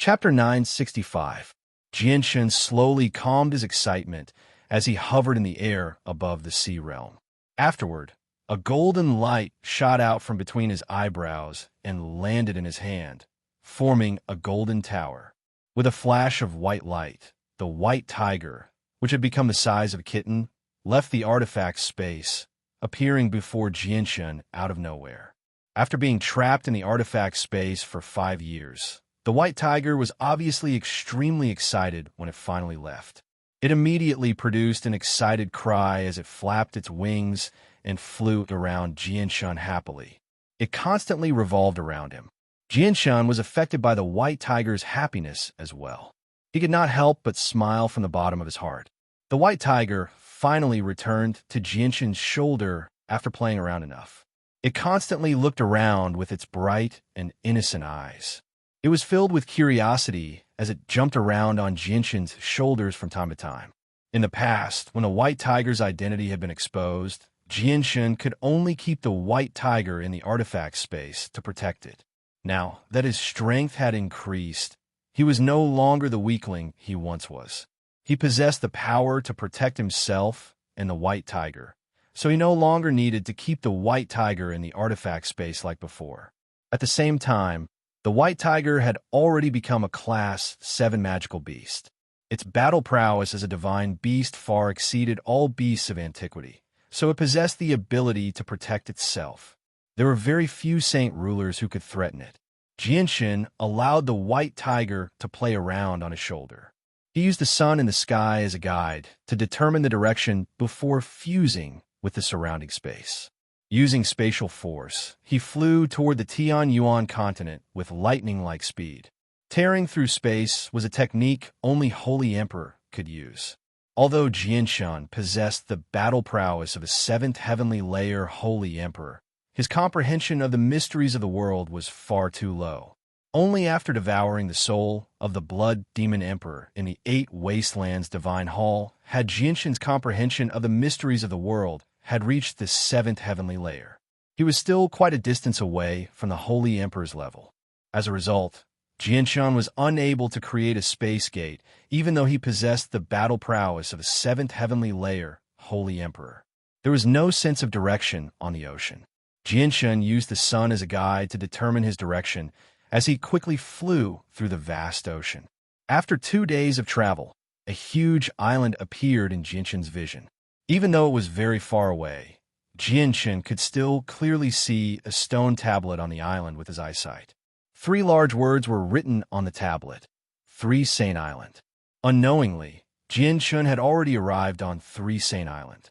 Chapter 965. Jianshan slowly calmed his excitement as he hovered in the air above the sea realm. Afterward, a golden light shot out from between his eyebrows and landed in his hand, forming a golden tower. With a flash of white light, the white tiger, which had become the size of a kitten, left the artifact space, appearing before Jianshan out of nowhere. After being trapped in the artifact space for 5 years, the white tiger was obviously extremely excited when it finally left. It immediately produced an excited cry as it flapped its wings and flew around Jianshan happily. It constantly revolved around him. Jianshan was affected by the white tiger's happiness as well. He could not help but smile from the bottom of his heart. The white tiger finally returned to Jianshan's shoulder after playing around enough. It constantly looked around with its bright and innocent eyes. It was filled with curiosity as it jumped around on Jianshan's shoulders from time to time. In the past, when the white tiger's identity had been exposed, Jianshan could only keep the white tiger in the artifact space to protect it. Now that his strength had increased, he was no longer the weakling he once was. He possessed the power to protect himself and the white tiger, so he no longer needed to keep the white tiger in the artifact space like before. At the same time, the white tiger had already become a Class 7 magical beast. Its battle prowess as a divine beast far exceeded all beasts of antiquity, so it possessed the ability to protect itself. There were very few saint rulers who could threaten it. Jianshan allowed the white tiger to play around on his shoulder. He used the sun in the sky as a guide to determine the direction before fusing with the surrounding space. Using spatial force, he flew toward the Tianyuan continent with lightning-like speed. Tearing through space was a technique only Holy Emperor could use. Although Jianshan possessed the battle prowess of a 7th heavenly layer Holy Emperor, his comprehension of the mysteries of the world was far too low. Only after devouring the soul of the Blood Demon Emperor in the 8 Wastelands Divine Hall had Jianshan's comprehension of the mysteries of the world had reached the 7th heavenly layer. He was still quite a distance away from the Holy Emperor's level. As a result, Jianshan was unable to create a space gate, even though he possessed the battle prowess of a 7th heavenly layer Holy Emperor. There was no sense of direction on the ocean. Jianshan used the sun as a guide to determine his direction as he quickly flew through the vast ocean. After 2 days of travel, a huge island appeared in Jianshan's vision. Even though it was very far away, Jianshan could still clearly see a stone tablet on the island with his eyesight. 3 large words were written on the tablet: 3 Saint Island. Unknowingly, Jianshan had already arrived on 3 Saint Island.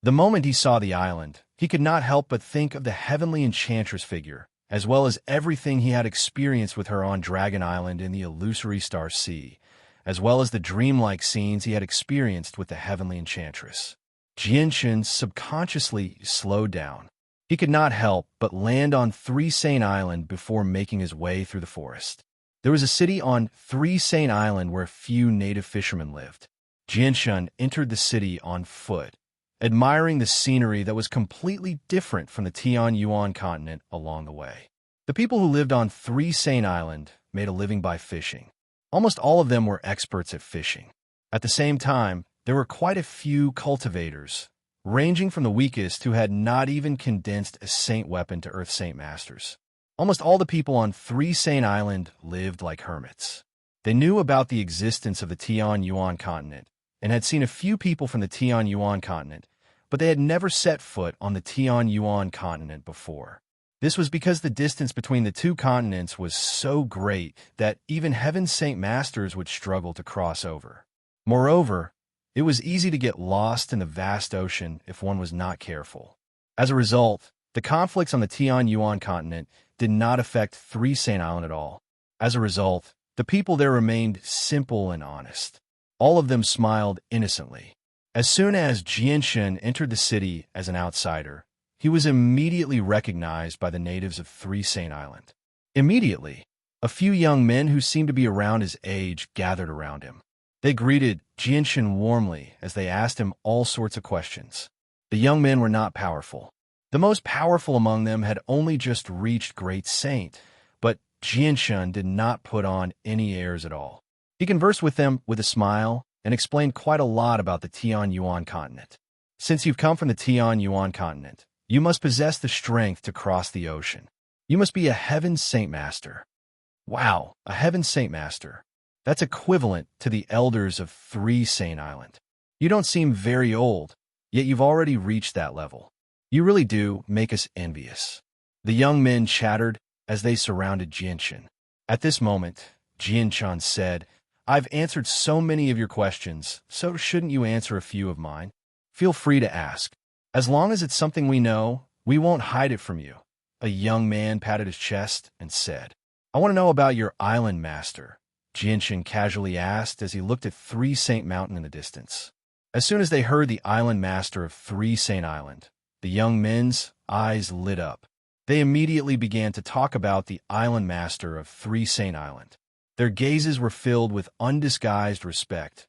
The moment he saw the island, he could not help but think of the heavenly enchantress figure, as well as everything he had experienced with her on Dragon Island in the illusory Star Sea, as well as the dreamlike scenes he had experienced with the heavenly enchantress. Jianshan subconsciously slowed down. He could not help but land on 3 Saint Island before making his way through the forest. There was a city on 3 Saint Island where few native fishermen lived. Jianshan entered the city on foot, admiring the scenery that was completely different from the Tianyuan continent along the way. The people who lived on 3 Saint Island made a living by fishing. Almost all of them were experts at fishing. At the same time, there were quite a few cultivators, ranging from the weakest who had not even condensed a saint weapon to Earth Saint Masters. Almost all the people on 3 Saint Island lived like hermits. They knew about the existence of the Tianyuan continent and had seen a few people from the Tianyuan continent, but they had never set foot on the Tianyuan continent before. This was because the distance between the 2 continents was so great that even Heaven's Saint Masters would struggle to cross over. Moreover, it was easy to get lost in the vast ocean if one was not careful. As a result, the conflicts on the Tianyuan continent did not affect 3 Saint Island at all. As a result, the people there remained simple and honest. All of them smiled innocently. As soon as Jianshan entered the city as an outsider, he was immediately recognized by the natives of 3 Saint Island. Immediately, a few young men who seemed to be around his age gathered around him. They greeted Jianshan warmly as they asked him all sorts of questions. The young men were not powerful. The most powerful among them had only just reached Great Saint, but Jianshun did not put on any airs at all. He conversed with them with a smile and explained quite a lot about the Tianyuan continent. Since you've come from the Tianyuan continent, you must possess the strength to cross the ocean. You must be a Heaven Saint Master. Wow, a Heaven Saint Master. That's equivalent to the elders of 3 Saint Island. You don't seem very old, yet you've already reached that level. You really do make us envious. The young men chattered as they surrounded Jianshun. At this moment, Jianshun said, I've answered so many of your questions, so shouldn't you answer a few of mine? Feel free to ask. As long as it's something we know, we won't hide it from you. A young man patted his chest and said, I want to know about your island master, Jianshun casually asked as he looked at 3 Saint Mountain in the distance. As soon as they heard the island master of 3 Saint Island, the young men's eyes lit up. They immediately began to talk about the island master of 3 Saint Island. Their gazes were filled with undisguised respect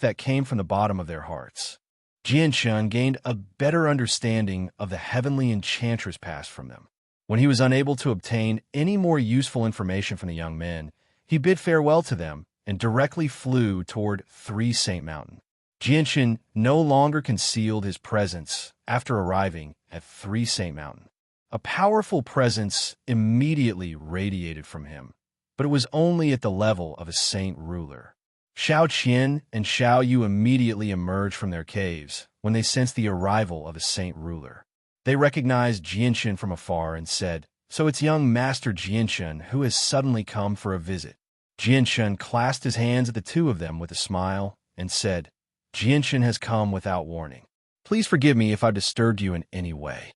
that came from the bottom of their hearts. Jianshun gained a better understanding of the heavenly enchantress past from them. When he was unable to obtain any more useful information from the young men, he bid farewell to them and directly flew toward 3 Saint Mountain. Jianshun no longer concealed his presence after arriving at 3 Saint Mountain. A powerful presence immediately radiated from him, but it was only at the level of a saint ruler. Xiao Qian and Xiao Yu immediately emerged from their caves when they sensed the arrival of a saint ruler. They recognized Jianshun from afar and said, So it's young Master Jianshun who has suddenly come for a visit. Jianshun clasped his hands at the two of them with a smile and said, Jianshun has come without warning. Please forgive me if I disturbed you in any way.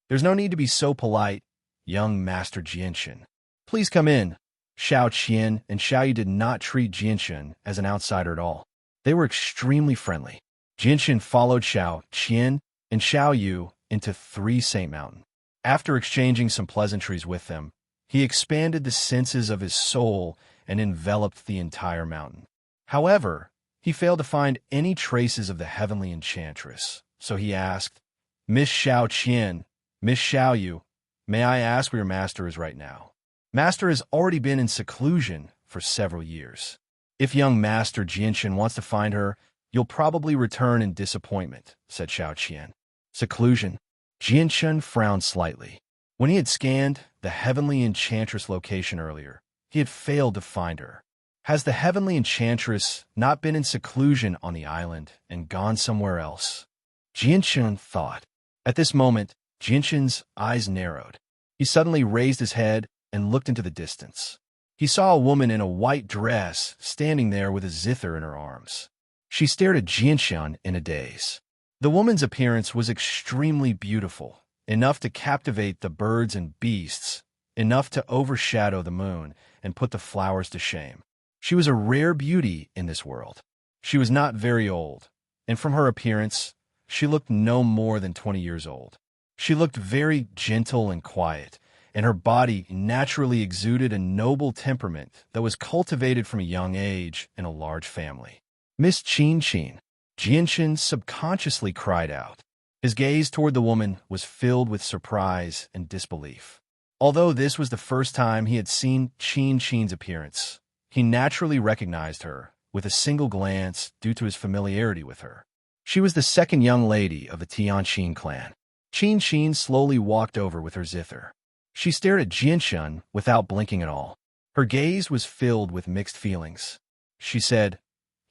There's no need to be so polite, young Master Jianshun. Please come in. Xiao Qian and Xiao Yu did not treat Jianshun as an outsider at all. They were extremely friendly. Jianshun followed Xiao Qian and Xiao Yu into 3 Saint Mountain. After exchanging some pleasantries with them, he expanded the senses of his soul and enveloped the entire mountain. However, he failed to find any traces of the heavenly enchantress, so he asked, Miss Xiao Qian, Miss Xiao Yu, may I ask where your master is right now? Master has already been in seclusion for several years. If young Master Jianshun wants to find her, you'll probably return in disappointment, said Xiao Qian. Seclusion. Jianshun frowned slightly. When he had scanned the heavenly enchantress location earlier, he had failed to find her. Has the heavenly enchantress not been in seclusion on the island and gone somewhere else? Jianshun thought. At this moment, Jianshun's eyes narrowed. He suddenly raised his head and looked into the distance. He saw a woman in a white dress standing there with a zither in her arms. She stared at Jianshun in a daze. The woman's appearance was extremely beautiful, enough to captivate the birds and beasts, enough to overshadow the moon and put the flowers to shame. She was a rare beauty in this world. She was not very old, and from her appearance, she looked no more than 20 years old. She looked very gentle and quiet, and her body naturally exuded a noble temperament that was cultivated from a young age in a large family. Miss Qin, Jianshun subconsciously cried out. His gaze toward the woman was filled with surprise and disbelief. Although this was the first time he had seen Qin's appearance, he naturally recognized her with a single glance due to his familiarity with her. She was the second young lady of the Tianqin clan. Qin slowly walked over with her zither. She stared at Jianshun without blinking at all. Her gaze was filled with mixed feelings. She said,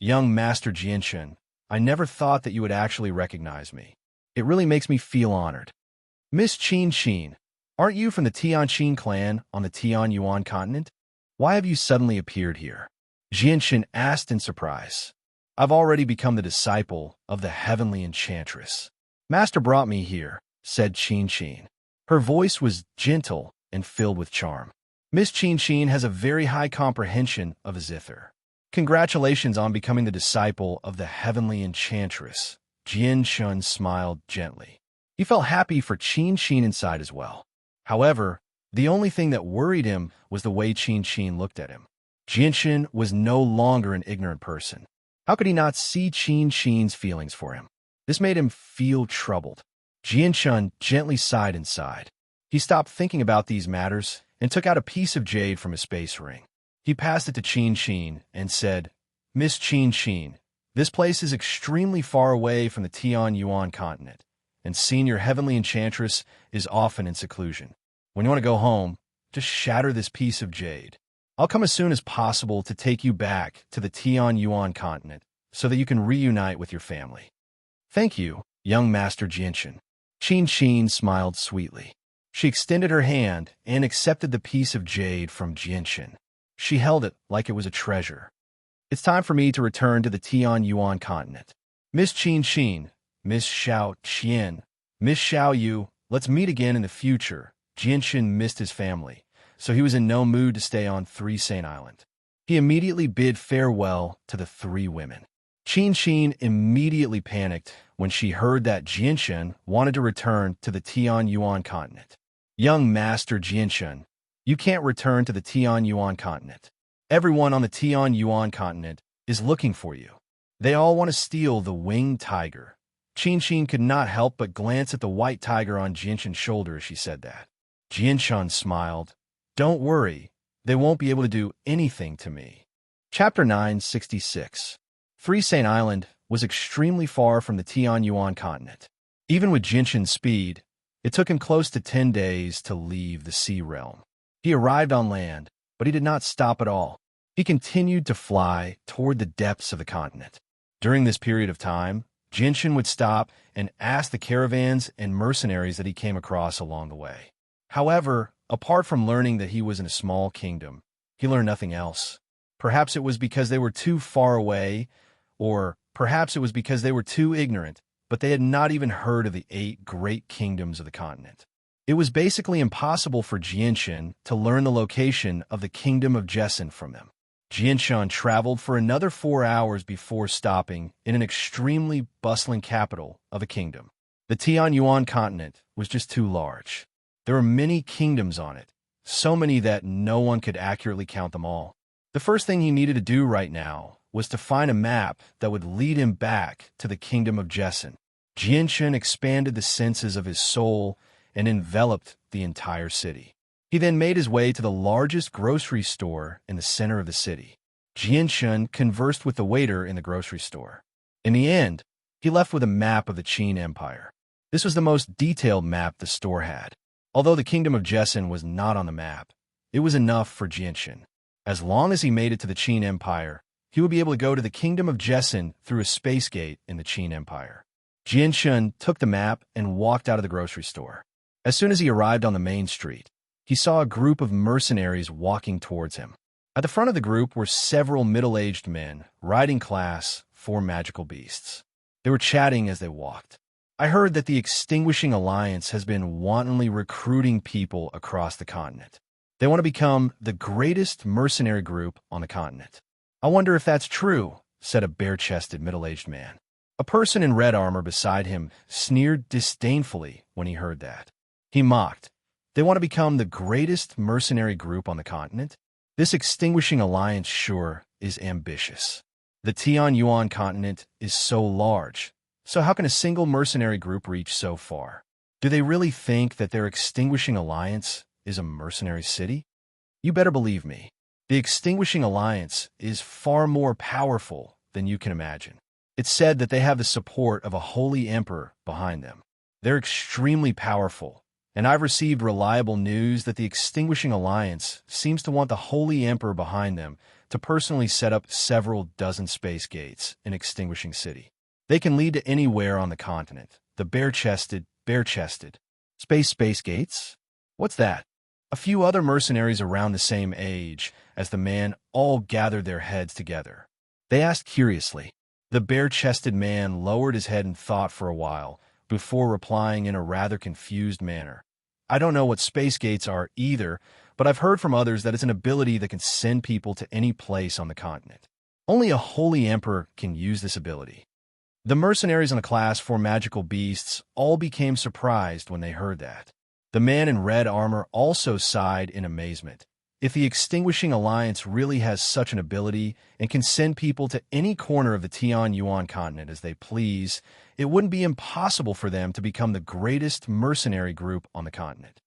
Young Master Jianshun, I never thought that you would actually recognize me. It really makes me feel honored. Miss Qin, aren't you from the Tianqin clan on the Tianyuan continent? Why have you suddenly appeared here? Jianshun asked in surprise. I've already become the disciple of the heavenly enchantress. Master brought me here, said Qin. Her voice was gentle and filled with charm. Miss Qin has a very high comprehension of a zither. Congratulations on becoming the disciple of the heavenly enchantress. Jianshun smiled gently. He felt happy for Qin inside as well. However, the only thing that worried him was the way Qin looked at him. Jianshun was no longer an ignorant person. How could he not see Qin's feelings for him? This made him feel troubled. Jianshun gently sighed inside. He stopped thinking about these matters and took out a piece of jade from his space ring. He passed it to Qin Qin and said, "Miss Qin Qin, this place is extremely far away from the Tian Yuan continent, and Senior Heavenly Enchantress is often in seclusion. When you want to go home, just shatter this piece of jade. I'll come as soon as possible to take you back to the Tian Yuan continent so that you can reunite with your family." "Thank you, young Master Jianshan." Qin Qin smiled sweetly. She extended her hand and accepted the piece of jade from Jianshan. She held it like it was a treasure. "It's time for me to return to the Tian Yuan continent. Miss Qin Qin, Miss Xiao Qian, Miss Xiao Yu, let's meet again in the future." Jianshan missed his family, so he was in no mood to stay on Three Saint Island. He immediately bid farewell to the three women. Qin Qin immediately panicked when she heard that Jianshan wanted to return to the Tian Yuan continent. "Young Master Jianshan, you can't return to the Tian Yuan continent. Everyone on the Tian Yuan continent is looking for you. They all want to steal the winged tiger." Qin Qin could not help but glance at the white tiger on Jianshan's shoulder as she said that. Jianshan smiled. "Don't worry, they won't be able to do anything to me." Chapter 966. Three Saint Island was extremely far from the Tian Yuan continent. Even with Jianshan's speed, it took him close to 10 days to leave the sea realm. He arrived on land, but he did not stop at all. He continued to fly toward the depths of the continent. During this period of time, Jianshan would stop and ask the caravans and mercenaries that he came across along the way. However, apart from learning that he was in a small kingdom, he learned nothing else. Perhaps it was because they were too far away, or perhaps it was because they were too ignorant, but they had not even heard of the 8 great kingdoms of the continent. It was basically impossible for Jianshan to learn the location of the kingdom of Jessen from them. Jianshan traveled for another 4 hours before stopping in an extremely bustling capital of a kingdom. The Tian Yuan continent was just too large. There were many kingdoms on it, so many that no one could accurately count them all. The first thing he needed to do right now was to find a map that would lead him back to the kingdom of Jessen. Jianshan expanded the senses of his soul and enveloped the entire city. He then made his way to the largest grocery store in the center of the city. Jianshan conversed with the waiter in the grocery store. In the end, he left with a map of the Qin Empire. This was the most detailed map the store had. Although the kingdom of Jessen was not on the map, it was enough for Jianshan. As long as he made it to the Qin Empire, he would be able to go to the kingdom of Jessen through a space gate in the Qin Empire. Jianshan took the map and walked out of the grocery store. As soon as he arrived on the main street, he saw a group of mercenaries walking towards him. At the front of the group were several middle-aged men riding Class 4 magical beasts. They were chatting as they walked. "I heard that the Extinguishing Alliance has been wantonly recruiting people across the continent. They want to become the greatest mercenary group on the continent." "I wonder if that's true," said a bare-chested middle-aged man. A person in red armor beside him sneered disdainfully when he heard that. He mocked. "They want to become the greatest mercenary group on the continent? This Extinguishing Alliance sure is ambitious. The Tian Yuan continent is so large, so how can a single mercenary group reach so far? Do they really think that their Extinguishing Alliance is a mercenary city? You better believe me. The Extinguishing Alliance is far more powerful than you can imagine. It's said that they have the support of a holy emperor behind them. They're extremely powerful, and I've received reliable news that the Extinguishing Alliance seems to want the holy emperor behind them to personally set up several dozen space gates in Extinguishing City. They can lead to anywhere on the continent. The bare-chested. Space gates? What's that?" A few other mercenaries around the same age as the man all gathered their heads together. They asked curiously. The bare-chested man lowered his head and thought for a while before replying in a rather confused manner. "I don't know what space gates are either, but I've heard from others that it's an ability that can send people to any place on the continent. Only a holy emperor can use this ability." The mercenaries on the Class 4 magical beasts all became surprised when they heard that. The man in red armor also sighed in amazement. If the Extinguishing Alliance really has such an ability and can send people to any corner of the Tian Yuan continent as they please, it wouldn't be impossible for them to become the greatest mercenary group on the continent.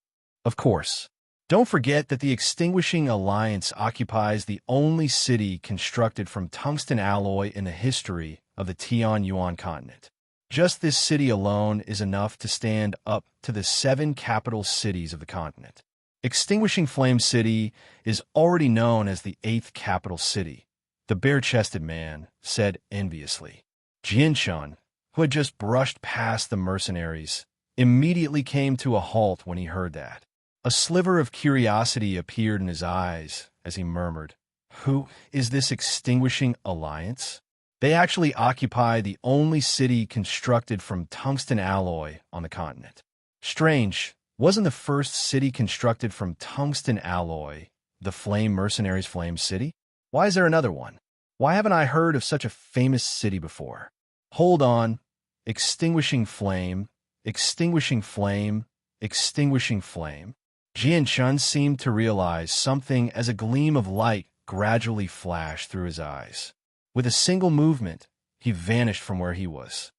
Of course, Don't forget that the Extinguishing Alliance occupies the only city constructed from tungsten alloy in the history of the Tianyuan continent. Just this city alone is enough to stand up to the 7 capital cities of the continent. Extinguishing Flame City is already known as the 8th capital city, the bare-chested man said enviously. Jianshun, who had just brushed past the mercenaries, immediately came to a halt when he heard that. A sliver of curiosity appeared in his eyes as he murmured, "Who is this Extinguishing Alliance? They actually occupy the only city constructed from tungsten alloy on the continent." Strange, wasn't the first city constructed from tungsten alloy the Flame Mercenaries' Flame City? Why is there another one? Why haven't I heard of such a famous city before? Hold on. Extinguishing flame, extinguishing flame, extinguishing flame. Jianshun seemed to realize something as a gleam of light gradually flashed through his eyes. With a single movement, he vanished from where he was.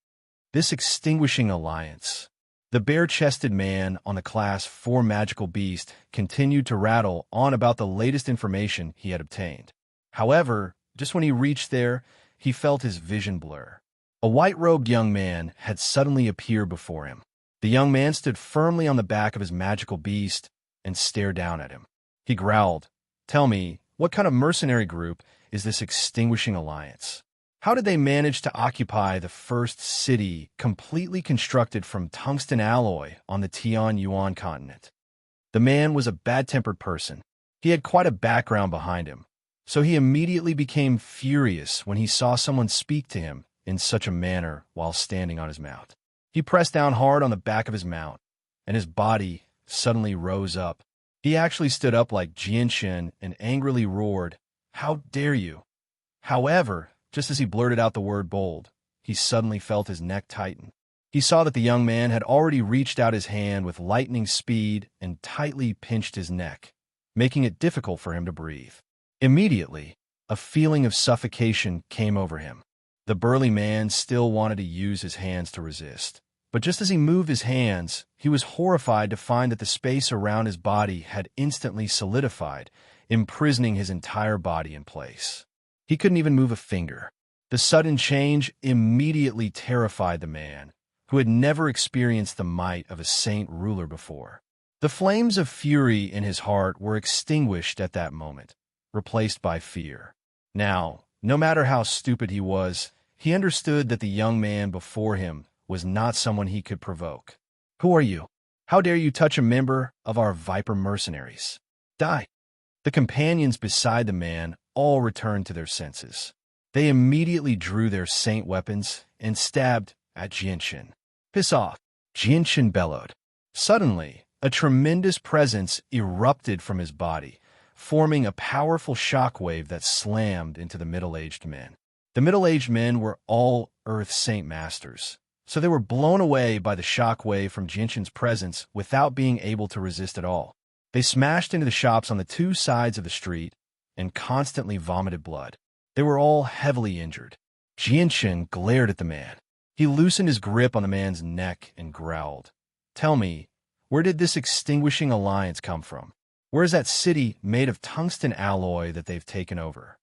This Extinguishing Alliance. The bare-chested man on the Class 4 magical beast continued to rattle on about the latest information he had obtained. However, just when he reached there, he felt his vision blur. A white-robed young man had suddenly appeared before him. The young man stood firmly on the back of his magical beast and stared down at him. He growled, "Tell me, what kind of mercenary group is this Extinguishing Alliance? How did they manage to occupy the first city completely constructed from tungsten alloy on the Tianyuan continent?" The man was a bad-tempered person. He had quite a background behind him, so he immediately became furious when he saw someone speak to him in such a manner while standing on his mount. He pressed down hard on the back of his mount, and his body suddenly rose up. He actually stood up like Jianshun and angrily roared, "How dare you?" However, just as he blurted out the word bold, he suddenly felt his neck tighten. He saw that the young man had already reached out his hand with lightning speed and tightly pinched his neck, making it difficult for him to breathe. Immediately, a feeling of suffocation came over him. The burly man still wanted to use his hands to resist. But just as he moved his hands, he was horrified to find that the space around his body had instantly solidified, imprisoning his entire body in place. He couldn't even move a finger. The sudden change immediately terrified the man, who had never experienced the might of a saint ruler before. The flames of fury in his heart were extinguished at that moment, replaced by fear. Now, no matter how stupid he was, he understood that the young man before him was not someone he could provoke. "Who are you? How dare you touch a member of our Viper mercenaries? Die!" The companions beside the man all returned to their senses. They immediately drew their saint weapons and stabbed at Jianshun. "Piss off!" Jianshun bellowed. Suddenly, a tremendous presence erupted from his body, forming a powerful shockwave that slammed into the middle-aged men. The middle-aged men were all Earth Saint Masters, so they were blown away by the shockwave from Jianshun's presence without being able to resist at all. They smashed into the shops on the 2 sides of the street and constantly vomited blood. They were all heavily injured. Jianshun glared at the man. He loosened his grip on the man's neck and growled, "Tell me, where did this Extinguishing Alliance come from? Where is that city made of tungsten alloy that they've taken over?"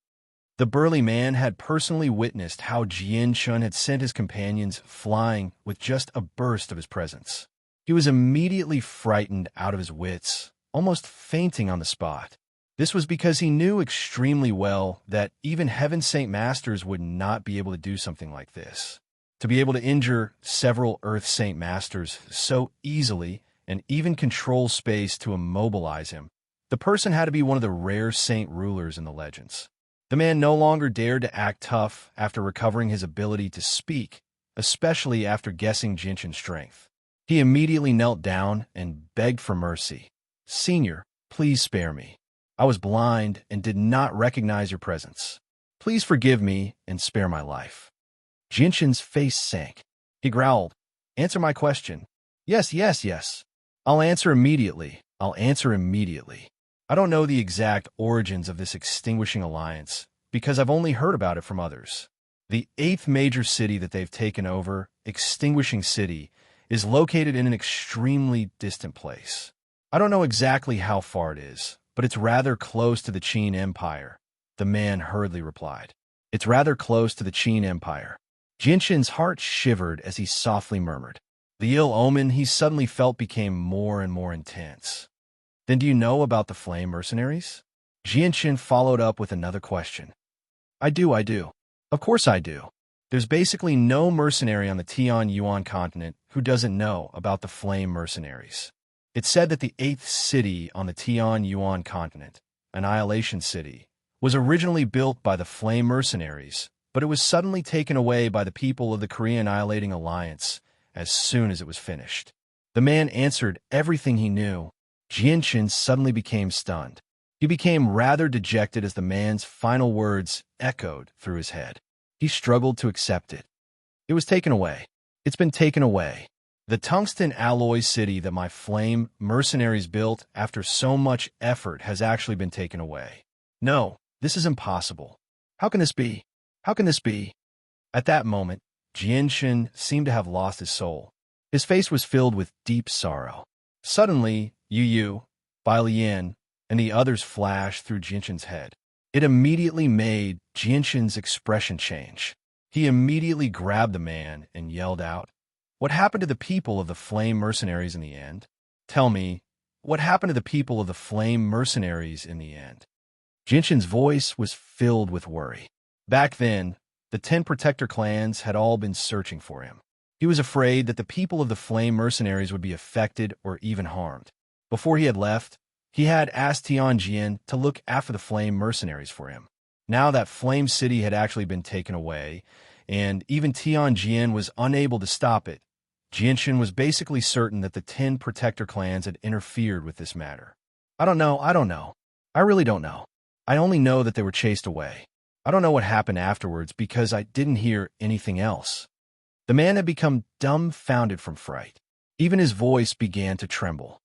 The burly man had personally witnessed how Jianshun had sent his companions flying with just a burst of his presence. He was immediately frightened out of his wits, almost fainting on the spot. This was because he knew extremely well that even Heaven Saint Masters would not be able to do something like this. To be able to injure several Earth Saint Masters so easily and even control space to immobilize him, the person had to be one of the rare saint rulers in the legends. The man no longer dared to act tough after recovering his ability to speak, especially after guessing Jianshun's strength. He immediately knelt down and begged for mercy. "Senior, please spare me. I was blind and did not recognize your presence. Please forgive me and spare my life." Jianshun's face sank. He growled, "Answer my question." Yes, yes, yes. I'll answer immediately. I'll answer immediately. I don't know the exact origins of this Extinguishing Alliance, because I've only heard about it from others. The 8th major city that they've taken over, Extinguishing City, is located in an extremely distant place. I don't know exactly how far it is, but it's rather close to the Qin Empire, the man hurriedly replied. It's rather close to the Qin Empire. Jinshin's heart shivered as he softly murmured. The ill omen he suddenly felt became more and more intense. Then do you know about the flame mercenaries? Jinshin followed up with another question. I do. Of course I do. There's basically no mercenary on the Tian-Yuan continent who doesn't know about the flame mercenaries. It's said that the 8th city on the Tian-Yuan continent, Annihilation City, was originally built by the flame mercenaries, but it was suddenly taken away by the people of the Korean Annihilating Alliance as soon as it was finished. The man answered everything he knew. Jinshin suddenly became stunned. He became rather dejected as the man's final words echoed through his head. He struggled to accept it. It was taken away. It's been taken away. The tungsten alloy city that my flame mercenaries built after so much effort has actually been taken away. No, this is impossible. How can this be? How can this be? At that moment, Jinshin seemed to have lost his soul. His face was filled with deep sorrow. Suddenly, Yu, Bai Lian, and the others flashed through Jinshin's head. It immediately made Jinshin's expression change. He immediately grabbed the man and yelled out, "What happened to the people of the flame mercenaries in the end? Tell me, what happened to the people of the flame mercenaries in the end?" Jinshin's voice was filled with worry. Back then, the 10 protector clans had all been searching for him. He was afraid that the people of the flame mercenaries would be affected or even harmed. Before he had left, he had asked Tianjin to look after the flame mercenaries for him. Now that Flame City had actually been taken away, and even Tianjin was unable to stop it, Jinshin was basically certain that the 10 protector clans had interfered with this matter. I don't know. I really don't know. I only know that they were chased away. I don't know what happened afterwards because I didn't hear anything else. The man had become dumbfounded from fright. Even his voice began to tremble.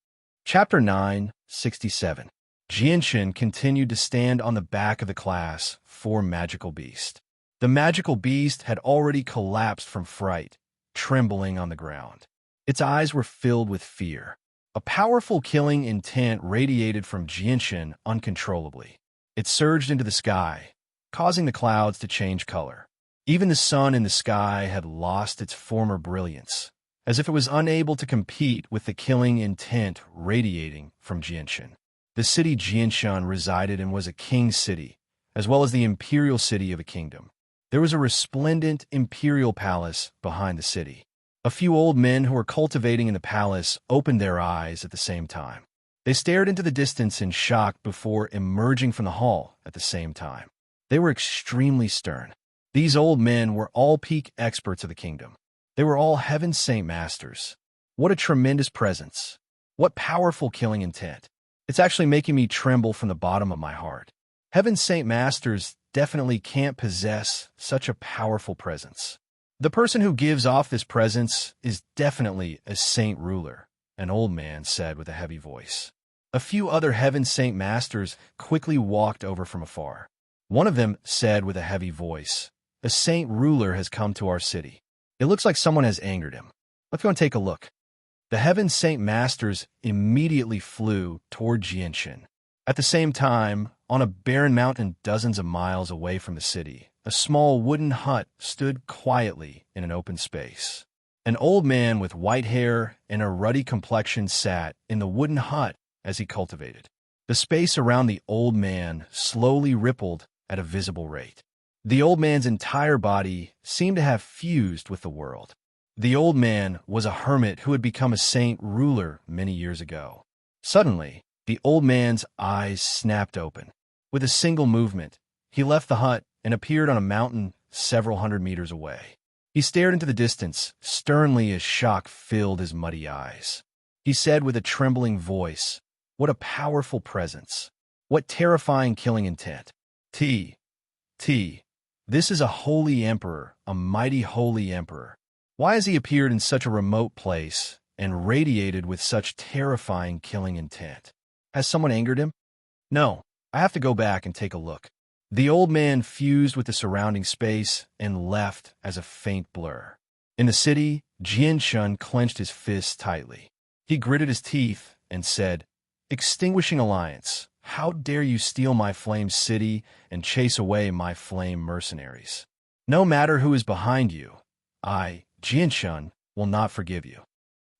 Chapter 9:67. Jinshin continued to stand on the back of the class 4 magical beast. The magical beast had already collapsed from fright, trembling on the ground. Its eyes were filled with fear. A powerful killing intent radiated from Jinshin uncontrollably. It surged into the sky, causing the clouds to change color. Even the sun in the sky had lost its former brilliance, as if it was unable to compete with the killing intent radiating from Jinshin. The city Jinshan resided in was a king's city, as well as the imperial city of a kingdom. There was a resplendent imperial palace behind the city. A few old men who were cultivating in the palace opened their eyes at the same time. They stared into the distance in shock before emerging from the hall at the same time. They were extremely stern. These old men were all peak experts of the kingdom. They were all Heaven's Saint Masters. What a tremendous presence. What powerful killing intent. It's actually making me tremble from the bottom of my heart. Heaven's Saint Masters definitely can't possess such a powerful presence. The person who gives off this presence is definitely a saint ruler, an old man said with a heavy voice. A few other Heaven's Saint Masters quickly walked over from afar. One of them said with a heavy voice, "A saint ruler has come to our city. It looks like someone has angered him. Let's go and take a look." The Heaven's Saint Masters immediately flew toward Jinshin. At the same time, on a barren mountain dozens of miles away from the city, a small wooden hut stood quietly in an open space. An old man with white hair and a ruddy complexion sat in the wooden hut as he cultivated. The space around the old man slowly rippled at a visible rate. The old man's entire body seemed to have fused with the world. The old man was a hermit who had become a saint ruler many years ago. Suddenly, the old man's eyes snapped open. With a single movement, he left the hut and appeared on a mountain several hundred meters away. He stared into the distance, sternly as shock filled his muddy eyes. He said with a trembling voice, "What a powerful presence. What terrifying killing intent. This is a holy emperor, a mighty holy emperor. Why has he appeared in such a remote place and radiated with such terrifying killing intent? Has someone angered him? No, I have to go back and take a look." The old man fused with the surrounding space and left as a faint blur. In the city, Jinshin clenched his fists tightly. He gritted his teeth and said, Extinguishing alliance. How dare you steal my flame city and chase away my flame mercenaries? No matter who is behind you, I, Jianshun, will not forgive you.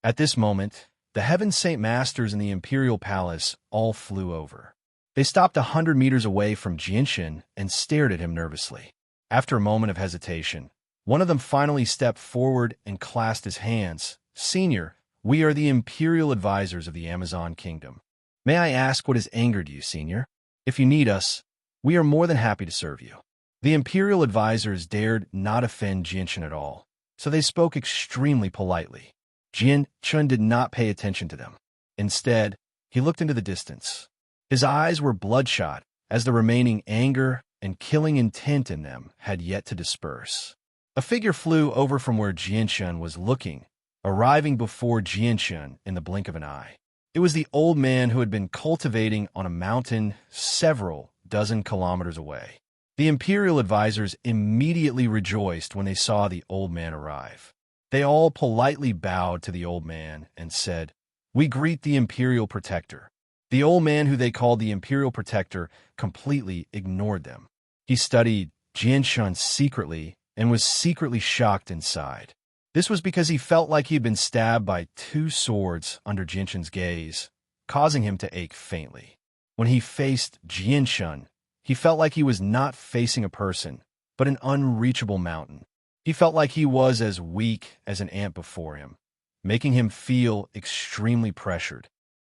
At this moment, the Heaven Saint Masters in the Imperial Palace all flew over. They stopped 100 meters away from Jianshun and stared at him nervously. After a moment of hesitation, one of them finally stepped forward and clasped his hands. Senior, we are the Imperial Advisors of the Amazon Kingdom. May I ask what has angered you, Senior? If you need us, we are more than happy to serve you. The Imperial Advisors dared not offend Jianshun at all, so they spoke extremely politely. Jianshun did not pay attention to them. Instead, he looked into the distance. His eyes were bloodshot, as the remaining anger and killing intent in them had yet to disperse. A figure flew over from where Jianshun was looking, arriving before Jianshun in the blink of an eye. It was the old man who had been cultivating on a mountain several dozen kilometers away. The Imperial Advisors immediately rejoiced when they saw the old man arrive. They all politely bowed to the old man and said, "We greet the Imperial Protector." The old man, who they called the Imperial Protector, completely ignored them. He studied Jianshun secretly and was secretly shocked inside. This was because he felt like he had been stabbed by two swords under Jianshun's gaze, causing him to ache faintly. When he faced Jianshun, he felt like he was not facing a person, but an unreachable mountain. He felt like he was as weak as an ant before him, making him feel extremely pressured.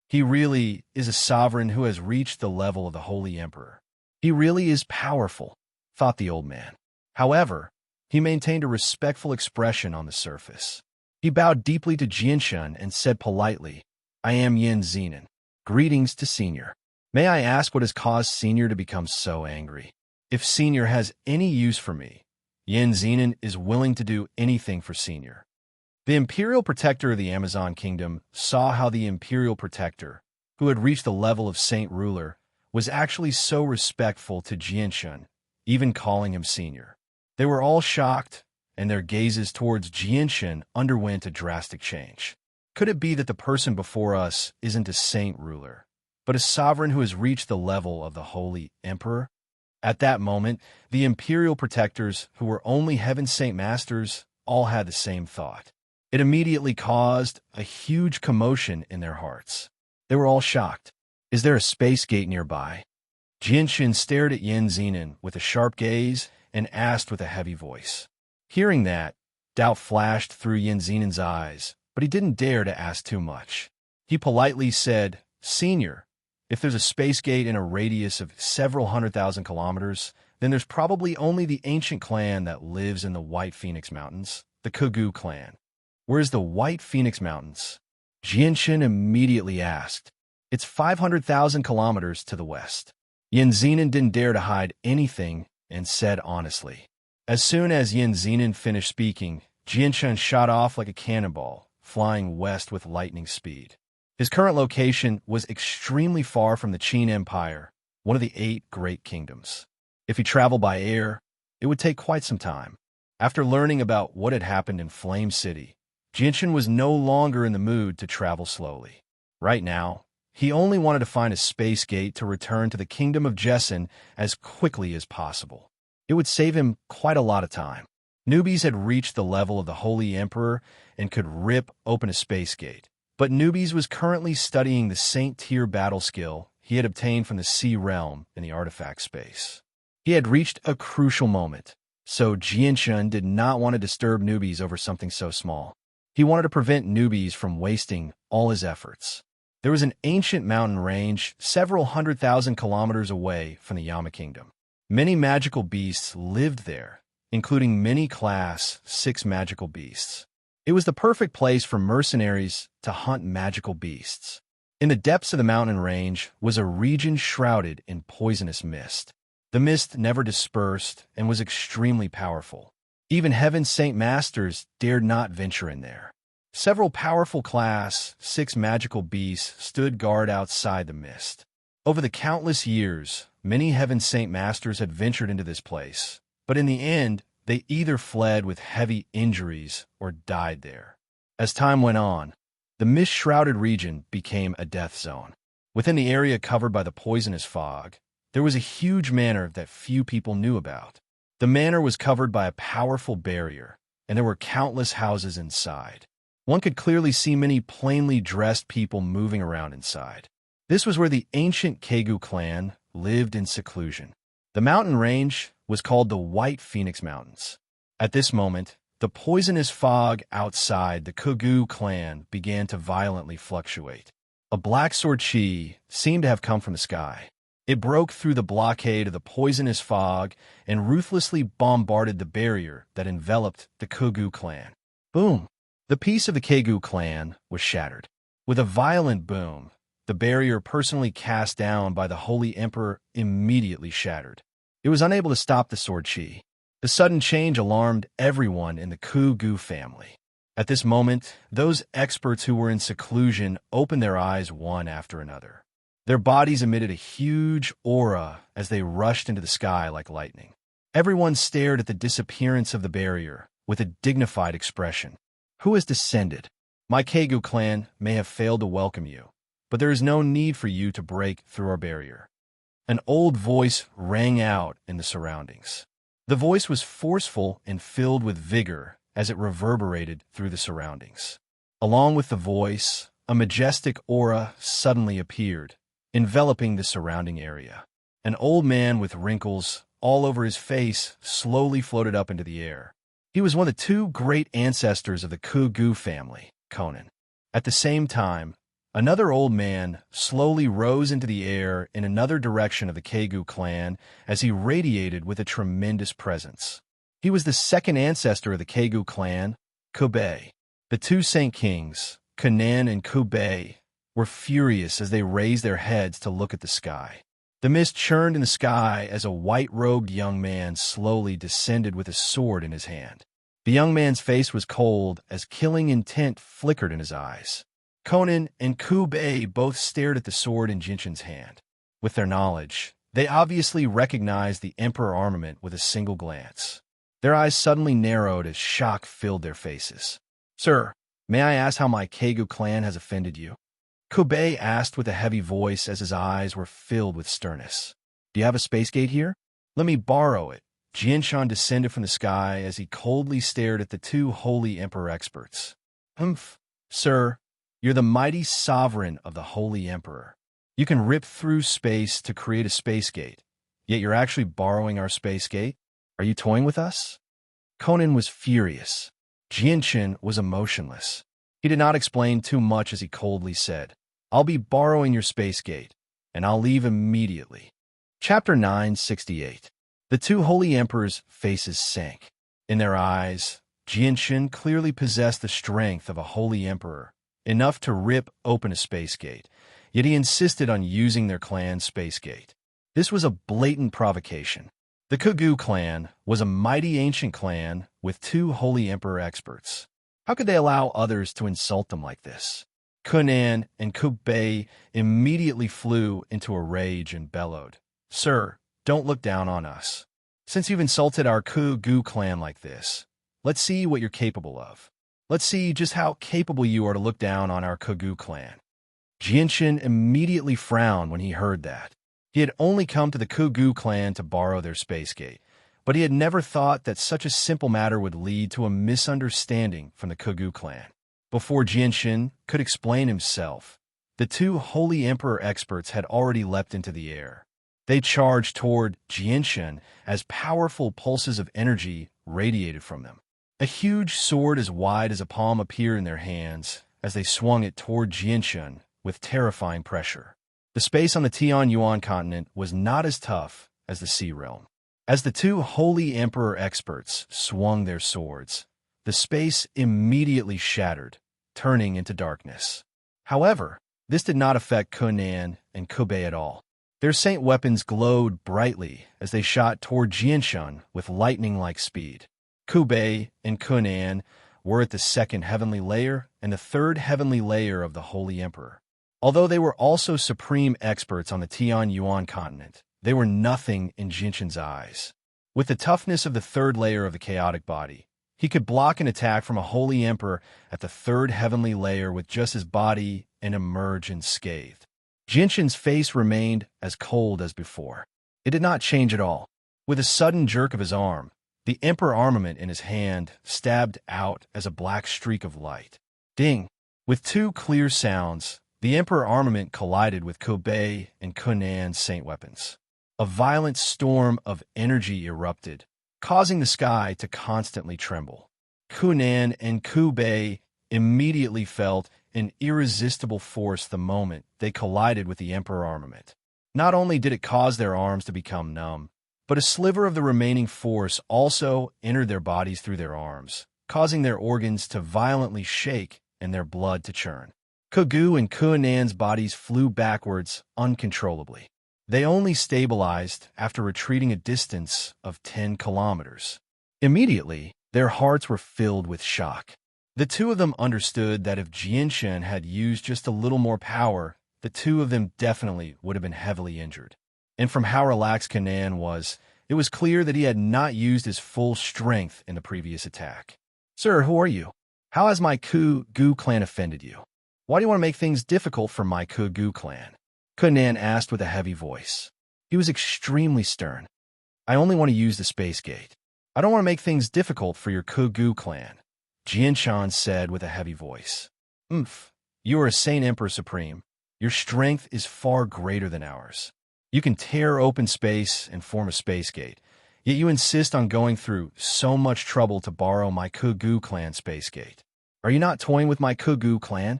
He really is a sovereign who has reached the level of the Holy Emperor. He really is powerful, thought the old man. However, he maintained a respectful expression on the surface. He bowed deeply to Jianshun and said politely, "I am Yin Zenin. Greetings to Senior. May I ask what has caused Senior to become so angry? If Senior has any use for me, Yin Zenin is willing to do anything for Senior." The Imperial Protector of the Amazon Kingdom saw how the Imperial Protector, who had reached the level of Saint Ruler, was actually so respectful to Jianshun, even calling him Senior. They were all shocked, and their gazes towards Jianshun underwent a drastic change. Could it be that the person before us isn't a Saint Ruler, but a sovereign who has reached the level of the Holy Emperor? At that moment, the Imperial Protectors, who were only Heaven Saint Masters, all had the same thought. It immediately caused a huge commotion in their hearts. They were all shocked. Is there a space gate nearby? Jianshun stared at Yin Zenin with a sharp gaze and asked with a heavy voice. Hearing that, doubt flashed through Yin Zenin's eyes, but he didn't dare to ask too much. He politely said, "Senior, if there's a space gate in a radius of several 100,000 kilometers, then there's probably only the ancient clan that lives in the White Phoenix Mountains, the Kugu clan." "Where's the White Phoenix Mountains?" Jianshun immediately asked. "It's 500,000 kilometers to the west." Yin Zenin didn't dare to hide anything and said honestly. As soon as Yin Zenin finished speaking, Jianshun shot off like a cannonball, flying west with lightning speed. His current location was extremely far from the Qin Empire, one of the 8 great kingdoms. If he traveled by air, it would take quite some time. After learning about what had happened in Flame City, Jianshun was no longer in the mood to travel slowly. Right now, he only wanted to find a space gate to return to the Kingdom of Jessen as quickly as possible. It would save him quite a lot of time. Newbies had reached the level of the Holy Emperor and could rip open a space gate. But Newbies was currently studying the Saint Tier battle skill he had obtained from the Sea Realm in the artifact space. He had reached a crucial moment, so Jianshun did not want to disturb Newbies over something so small. He wanted to prevent Newbies from wasting all his efforts. There was an ancient mountain range several 100,000 kilometers away from the Yama Kingdom. Many magical beasts lived there, including many Class 6 magical beasts. It was the perfect place for mercenaries to hunt magical beasts. In the depths of the mountain range was a region shrouded in poisonous mist. The mist never dispersed and was extremely powerful. Even Heaven Saint Masters dared not venture in there. Several powerful Class 6 magical beasts stood guard outside the mist. Over the countless years, many Heaven Saint Masters had ventured into this place, but in the end, they either fled with heavy injuries or died there. As time went on, the mist-shrouded region became a death zone. Within the area covered by the poisonous fog, there was a huge manor that few people knew about. The manor was covered by a powerful barrier, and there were countless houses inside. One could clearly see many plainly dressed people moving around inside. This was where the ancient Kegu clan lived in seclusion. The mountain range was called the White Phoenix Mountains. At this moment, the poisonous fog outside the Kegu clan began to violently fluctuate. A black sword chi seemed to have come from the sky. It broke through the blockade of the poisonous fog and ruthlessly bombarded the barrier that enveloped the Kegu clan. Boom! The peace of the Kegu clan was shattered. With a violent boom, the barrier personally cast down by the Holy Emperor immediately shattered. It was unable to stop the sword chi. The sudden change alarmed everyone in the Kegu family. At this moment, those experts who were in seclusion opened their eyes one after another. Their bodies emitted a huge aura as they rushed into the sky like lightning. Everyone stared at the disappearance of the barrier with a dignified expression. Who has descended? My Kegu clan may have failed to welcome you, but there is no need for you to break through our barrier. An old voice rang out in the surroundings. The voice was forceful and filled with vigor as it reverberated through the surroundings. Along with the voice, a majestic aura suddenly appeared, enveloping the surrounding area. An old man with wrinkles all over his face slowly floated up into the air. He was one of the two great ancestors of the Kegu family, Conan. At the same time, another old man slowly rose into the air in another direction of the Kegu clan as he radiated with a tremendous presence. He was the second ancestor of the Kegu clan, Kubei. The two Saint Kings, Conan and Kubei, were furious as they raised their heads to look at the sky. The mist churned in the sky as a white-robed young man slowly descended with a sword in his hand. The young man's face was cold as killing intent flickered in his eyes. Conan and Kubei both stared at the sword in Jinshin's hand. With their knowledge, they obviously recognized the Emperor armament with a single glance. Their eyes suddenly narrowed as shock filled their faces. "Sir, may I ask how my Kegu clan has offended you?" Kubei asked with a heavy voice as his eyes were filled with sternness. "Do you have a space gate here? Let me borrow it." Jinshin descended from the sky as he coldly stared at the two Holy Emperor experts. "Humph, sir, you're the mighty sovereign of the Holy Emperor. You can rip through space to create a space gate, yet you're actually borrowing our space gate? Are you toying with us?" Conan was furious. Jinshin was emotionless. He did not explain too much as he coldly said, "I'll be borrowing your space gate, and I'll leave immediately." Chapter 968. The two Holy Emperors' faces sank. In their eyes, Jinshin clearly possessed the strength of a Holy Emperor, enough to rip open a space gate, yet he insisted on using their clan's space gate. This was a blatant provocation. The Kegu clan was a mighty ancient clan with two Holy Emperor experts. How could they allow others to insult them like this? Conan and Kubei immediately flew into a rage and bellowed, "Sir, don't look down on us. Since you've insulted our Kegu clan like this, let's see what you're capable of. Let's see just how capable you are to look down on our Kegu clan." Jinshin immediately frowned when he heard that. He had only come to the Kegu clan to borrow their space gate, but he had never thought that such a simple matter would lead to a misunderstanding from the Kegu clan. Before Jinshin could explain himself, the two Holy Emperor experts had already leapt into the air. They charged toward Jinshin as powerful pulses of energy radiated from them. A huge sword as wide as a palm appeared in their hands as they swung it toward Jinshin with terrifying pressure. The space on the Tianyuan continent was not as tough as the Sea Realm. As the two Holy Emperor experts swung their swords, the space immediately shattered, turning into darkness. However, this did not affect Conan and Kubei at all. Their saint weapons glowed brightly as they shot toward Jinshin with lightning-like speed. Kubei and Conan were at the second heavenly layer and the third heavenly layer of the Holy Emperor. Although they were also supreme experts on the Tianyuan continent, they were nothing in Jinshin's eyes. With the toughness of the third layer of the chaotic body, he could block an attack from a Holy Emperor at the third heavenly layer with just his body and emerge unscathed. Jinshin's face remained as cold as before. It did not change at all. With a sudden jerk of his arm, the Emperor armament in his hand stabbed out as a black streak of light. Ding! With two clear sounds, the Emperor armament collided with Kubei and Kunan's saint weapons. A violent storm of energy erupted, causing the sky to constantly tremble. Kunan and Kubei immediately felt an irresistible force the moment they collided with the Emperor armament. Not only did it cause their arms to become numb, but a sliver of the remaining force also entered their bodies through their arms, causing their organs to violently shake and their blood to churn. Kugu and Kunan's bodies flew backwards uncontrollably. They only stabilized after retreating a distance of 10 kilometers. Immediately, their hearts were filled with shock. The two of them understood that if Jinshin had used just a little more power, the two of them definitely would have been heavily injured. And from how relaxed Kunan was, it was clear that he had not used his full strength in the previous attack. "Sir, who are you? How has my Kugu clan offended you? Why do you want to make things difficult for my Kugu clan?" Kunan asked with a heavy voice. He was extremely stern. "I only want to use the space gate. I don't want to make things difficult for your Kugu clan," Jinshin said with a heavy voice. You are a Saint Emperor Supreme. Your strength is far greater than ours. You can tear open space and form a space gate, yet you insist on going through so much trouble to borrow my Kugu clan space gate. Are you not toying with my Kugu clan?"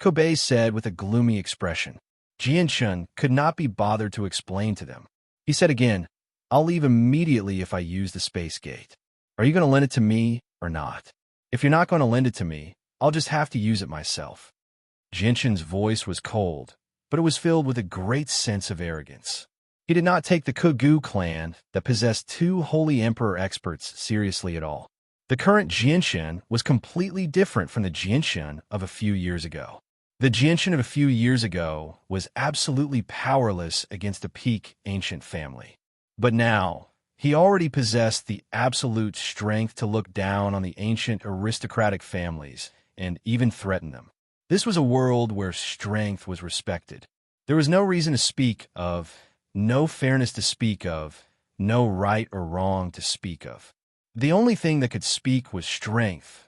Koubei said with a gloomy expression. Jinshin could not be bothered to explain to them. He said again, "I'll leave immediately if I use the space gate. Are you going to lend it to me or not? If you're not going to lend it to me, I'll just have to use it myself." Jinshin's voice was cold, but it was filled with a great sense of arrogance. He did not take the Kugu clan that possessed two holy emperor experts seriously at all. The current Jinshin was completely different from the Jinshin of a few years ago. The Jinshin of a few years ago was absolutely powerless against a peak ancient family. But now, he already possessed the absolute strength to look down on the ancient aristocratic families and even threaten them. This was a world where strength was respected. There was no reason to speak of, no fairness to speak of, no right or wrong to speak of. The only thing that could speak was strength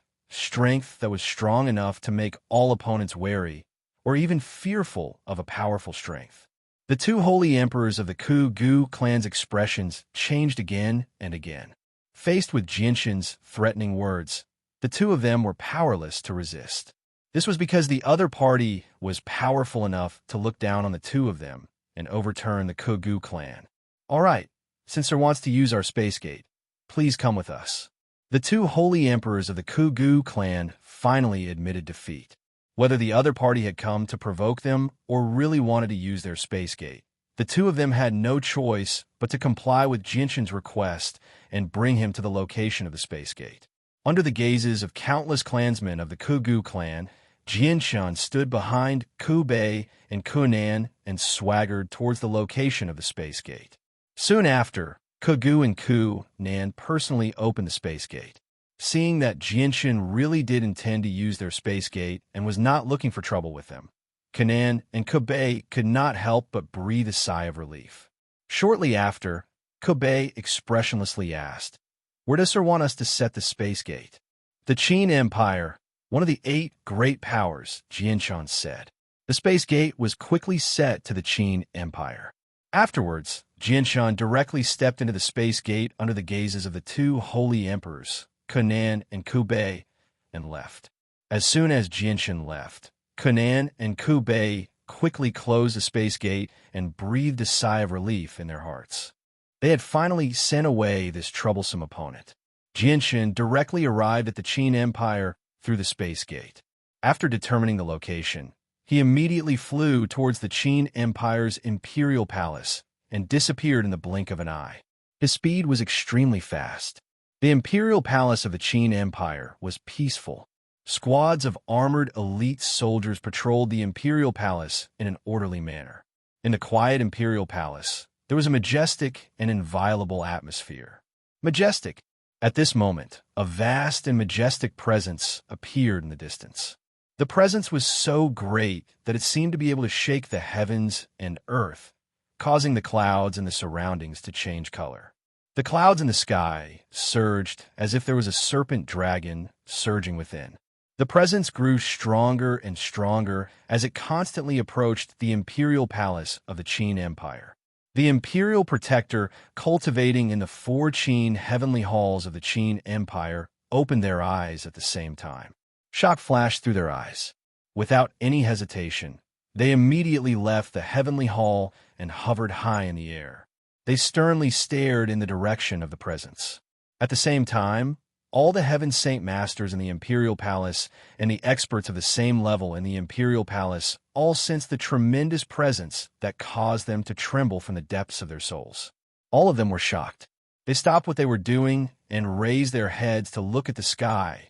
that was strong enough to make all opponents wary or even fearful of a powerful strength. The two holy emperors of the Kugu clan's expressions changed again and again. Faced with Jinshin's threatening words, the two of them were powerless to resist. This was because the other party was powerful enough to look down on the two of them and overturn the Kugu clan. "All right, since Sir wants to use our space gate, please come with us." The two holy emperors of the Kugu clan finally admitted defeat. Whether the other party had come to provoke them or really wanted to use their space gate, the two of them had no choice but to comply with Jinshin's request and bring him to the location of the space gate. Under the gazes of countless clansmen of the Kugu clan, Jinshin stood behind Kubei and Kunan and swaggered towards the location of the space gate. Soon after, Kugu and Kunan personally opened the space gate. Seeing that Jinshin really did intend to use their space gate and was not looking for trouble with them, Kunan and Kubei could not help but breathe a sigh of relief. Shortly after, Kubei expressionlessly asked, "Where does Sir want us to set the space gate?" "The Qin Empire, one of the 8 great powers," Jinshin said. The space gate was quickly set to the Qin Empire. Afterwards, Jinshin directly stepped into the space gate under the gazes of the two holy emperors, Kunan and Kubei, and left. As soon as Jinshin left, Kunan and Kubei quickly closed the space gate and breathed a sigh of relief in their hearts. They had finally sent away this troublesome opponent. Jinshin directly arrived at the Qin Empire through the space gate. After determining the location, he immediately flew towards the Qin Empire's imperial palace and disappeared in the blink of an eye. His speed was extremely fast. The imperial palace of the Qin Empire was peaceful. Squads of armored elite soldiers patrolled the imperial palace in an orderly manner. In the quiet imperial palace, there was a majestic and inviolable atmosphere. Majestic. At this moment, a vast and majestic presence appeared in the distance. The presence was so great that it seemed to be able to shake the heavens and earth, causing the clouds and the surroundings to change color. The clouds in the sky surged as if there was a serpent dragon surging within. The presence grew stronger and stronger as it constantly approached the imperial palace of the Qin Empire. The imperial protector, cultivating in the 4 Qin heavenly halls of the Qin Empire, opened their eyes at the same time. Shock flashed through their eyes. Without any hesitation, they immediately left the heavenly hall and hovered high in the air. They sternly stared in the direction of the presence. At the same time, all the Heaven Saint Masters in the Imperial Palace and the experts of the same level in the Imperial Palace all sensed the tremendous presence that caused them to tremble from the depths of their souls. All of them were shocked. They stopped what they were doing and raised their heads to look at the sky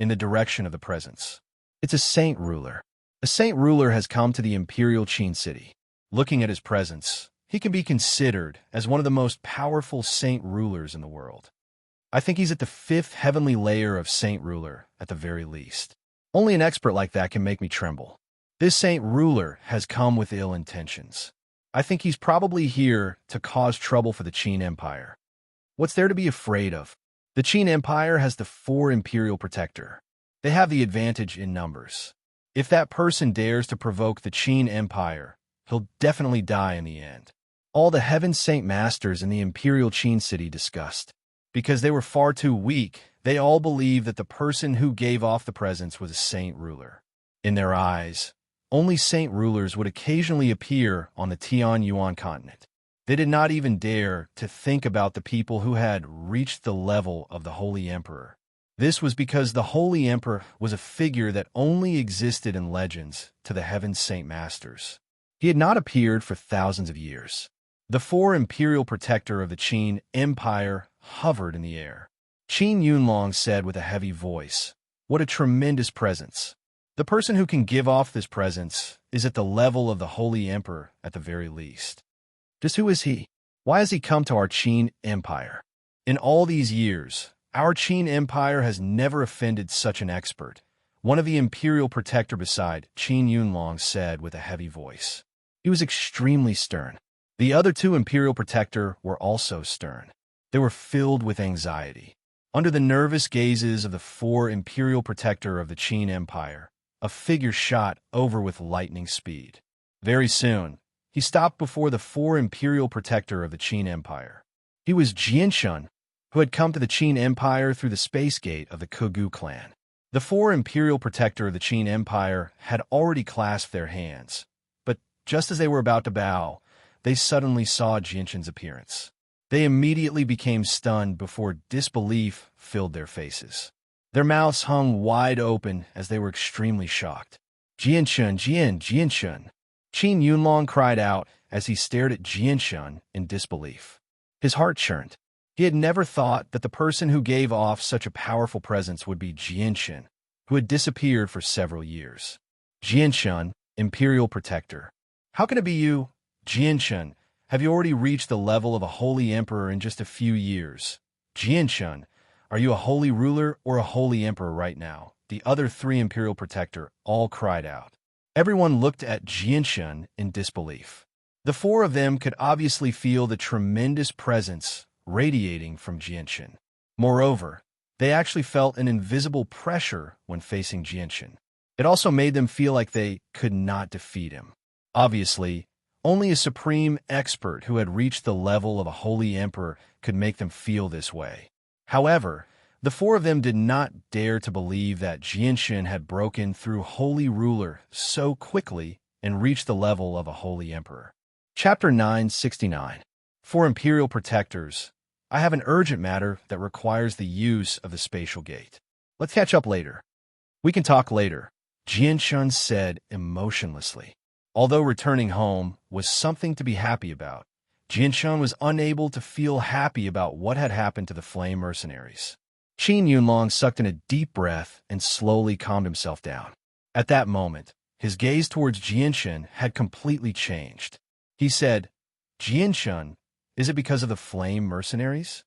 in the direction of the presence. It's a saint ruler. A saint ruler has come to the Imperial Qin City. Looking at his presence, he can be considered as one of the most powerful saint rulers in the world. I think he's at the 5th heavenly layer of saint ruler, at the very least. Only an expert like that can make me tremble. This saint ruler has come with ill intentions. I think he's probably here to cause trouble for the Qin Empire. What's there to be afraid of? The Qin Empire has the 4 imperial protector. They have the advantage in numbers. If that person dares to provoke the Qin Empire, he'll definitely die in the end. All the Heaven Saint Masters in the Imperial Qin City discussed. Because they were far too weak, they all believed that the person who gave off the presence was a saint ruler. In their eyes, only saint rulers would occasionally appear on the Tianyuan continent. They did not even dare to think about the people who had reached the level of the Holy Emperor. This was because the Holy Emperor was a figure that only existed in legends to the Heaven Saint Masters. He had not appeared for thousands of years. The 4 imperial protector of the Qin Empire hovered in the air. Qin Yunlong said with a heavy voice, "What a tremendous presence. The person who can give off this presence is at the level of the Holy Emperor at the very least." Just who is he? Why has he come to our Qin Empire? In all these years, our Qin Empire has never offended such an expert. One of the imperial protector beside Qin Yunlong said with a heavy voice. He was extremely stern. The other 2 imperial protector were also stern. They were filled with anxiety. Under the nervous gazes of the 4 imperial protector of the Qin Empire, a figure shot over with lightning speed. Very soon, he stopped before the 4 imperial protector of the Qin Empire. He was Jianshun, who had come to the Qin Empire through the space gate of the Kugu clan. The 4 imperial protector of the Qin Empire had already clasped their hands, but just as they were about to bow, they suddenly saw Jianshun's appearance. They immediately became stunned before disbelief filled their faces. Their mouths hung wide open as they were extremely shocked. Jianshun, Jianshun. Qin Yunlong cried out as he stared at Jianshun in disbelief. His heart churned. He had never thought that the person who gave off such a powerful presence would be Jianshun, who had disappeared for several years. Jianshun, Imperial Protector. How can it be you, Jianshun? Have you already reached the level of a holy emperor in just a few years? Jianshun, are you a holy ruler or a holy emperor right now? The other 3 imperial protector all cried out. Everyone looked at Jianshun in disbelief. The 4 of them could obviously feel the tremendous presence radiating from Jianshun. Moreover, they actually felt an invisible pressure when facing Jianshun. It also made them feel like they could not defeat him. Obviously, only a supreme expert who had reached the level of a holy emperor could make them feel this way. However, the 4 of them did not dare to believe that Jianshun had broken through holy ruler so quickly and reached the level of a holy emperor. Chapter 969. 4 Imperial Protectors. I have an urgent matter that requires the use of the spatial gate. Let's catch up later. We can talk later, Jianshun said emotionlessly. Although returning home was something to be happy about, Jianshun was unable to feel happy about what had happened to the flame mercenaries. Qin Yunlong sucked in a deep breath and slowly calmed himself down. At that moment, his gaze towards Jianshun had completely changed. He said, Jianshun, is it because of the flame mercenaries?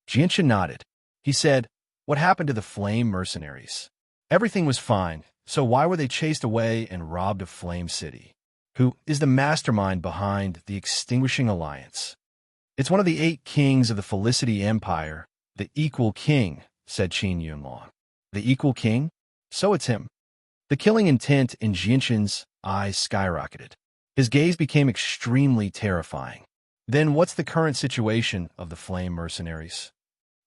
Jianshun nodded. He said, what happened to the flame mercenaries? Everything was fine. So why were they chased away and robbed of Flame City? Who is the mastermind behind the Extinguishing Alliance? It's one of the 8 kings of the Felicity Empire, the Equal King, said Qin Yunlong. The Equal King? So it's him. The killing intent in Jinshan's eyes skyrocketed. His gaze became extremely terrifying. Then what's the current situation of the Flame Mercenaries?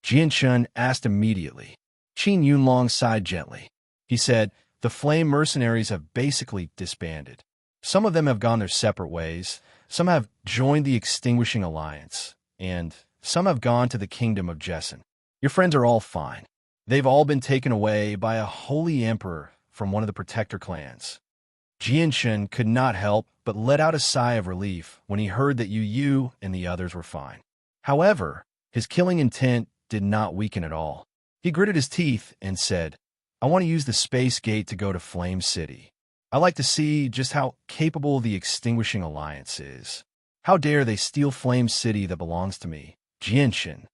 Jinshan asked immediately. Qin Yunlong sighed gently. He said, the Flame Mercenaries have basically disbanded. Some of them have gone their separate ways, some have joined the Extinguishing Alliance, and some have gone to the Kingdom of Jessen. Your friends are all fine. They've all been taken away by a holy emperor from one of the protector clans. Jinshan could not help but let out a sigh of relief when he heard that Yu and the others were fine. However, his killing intent did not weaken at all. He gritted his teeth and said, I want to use the space gate to go to Flame City. I like to see just how capable the Extinguishing Alliance is. How dare they steal Flame City that belongs to me, Jinshan.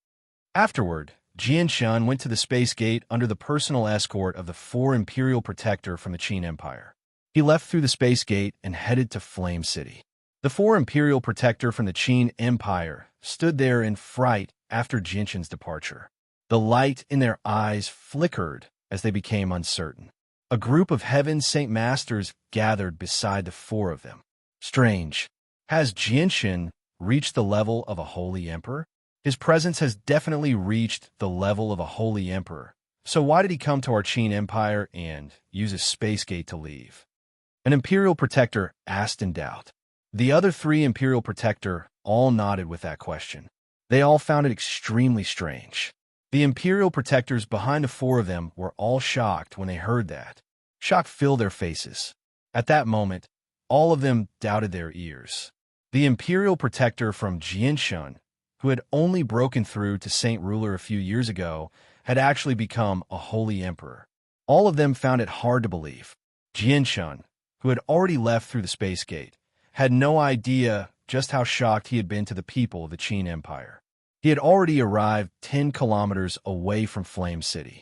Afterward, Jinshan went to the space gate under the personal escort of the 4 Imperial Protector from the Qin Empire. He left through the space gate and headed to Flame City. The 4 Imperial Protector from the Qin Empire stood there in fright after Jinshan's departure. The light in their eyes flickered as they became uncertain. A group of Heaven's Saint Masters gathered beside the 4 of them. Strange. Has Jinshan reached the level of a holy emperor? His presence has definitely reached the level of a holy emperor. So why did he come to our Qin Empire and use a space gate to leave? An Imperial Protector asked in doubt. The other 3 Imperial Protector all nodded with that question. They all found it extremely strange. The Imperial Protectors behind the 4 of them were all shocked when they heard that. Shock filled their faces. At that moment, all of them doubted their ears. The Imperial Protector from Jinshan, who had only broken through to Saint Ruler a few years ago, had actually become a holy emperor. All of them found it hard to believe. Jinshan, who had already left through the space gate, had no idea just how shocked he had been to the people of the Qin Empire. He had already arrived 10 kilometers away from Flame City.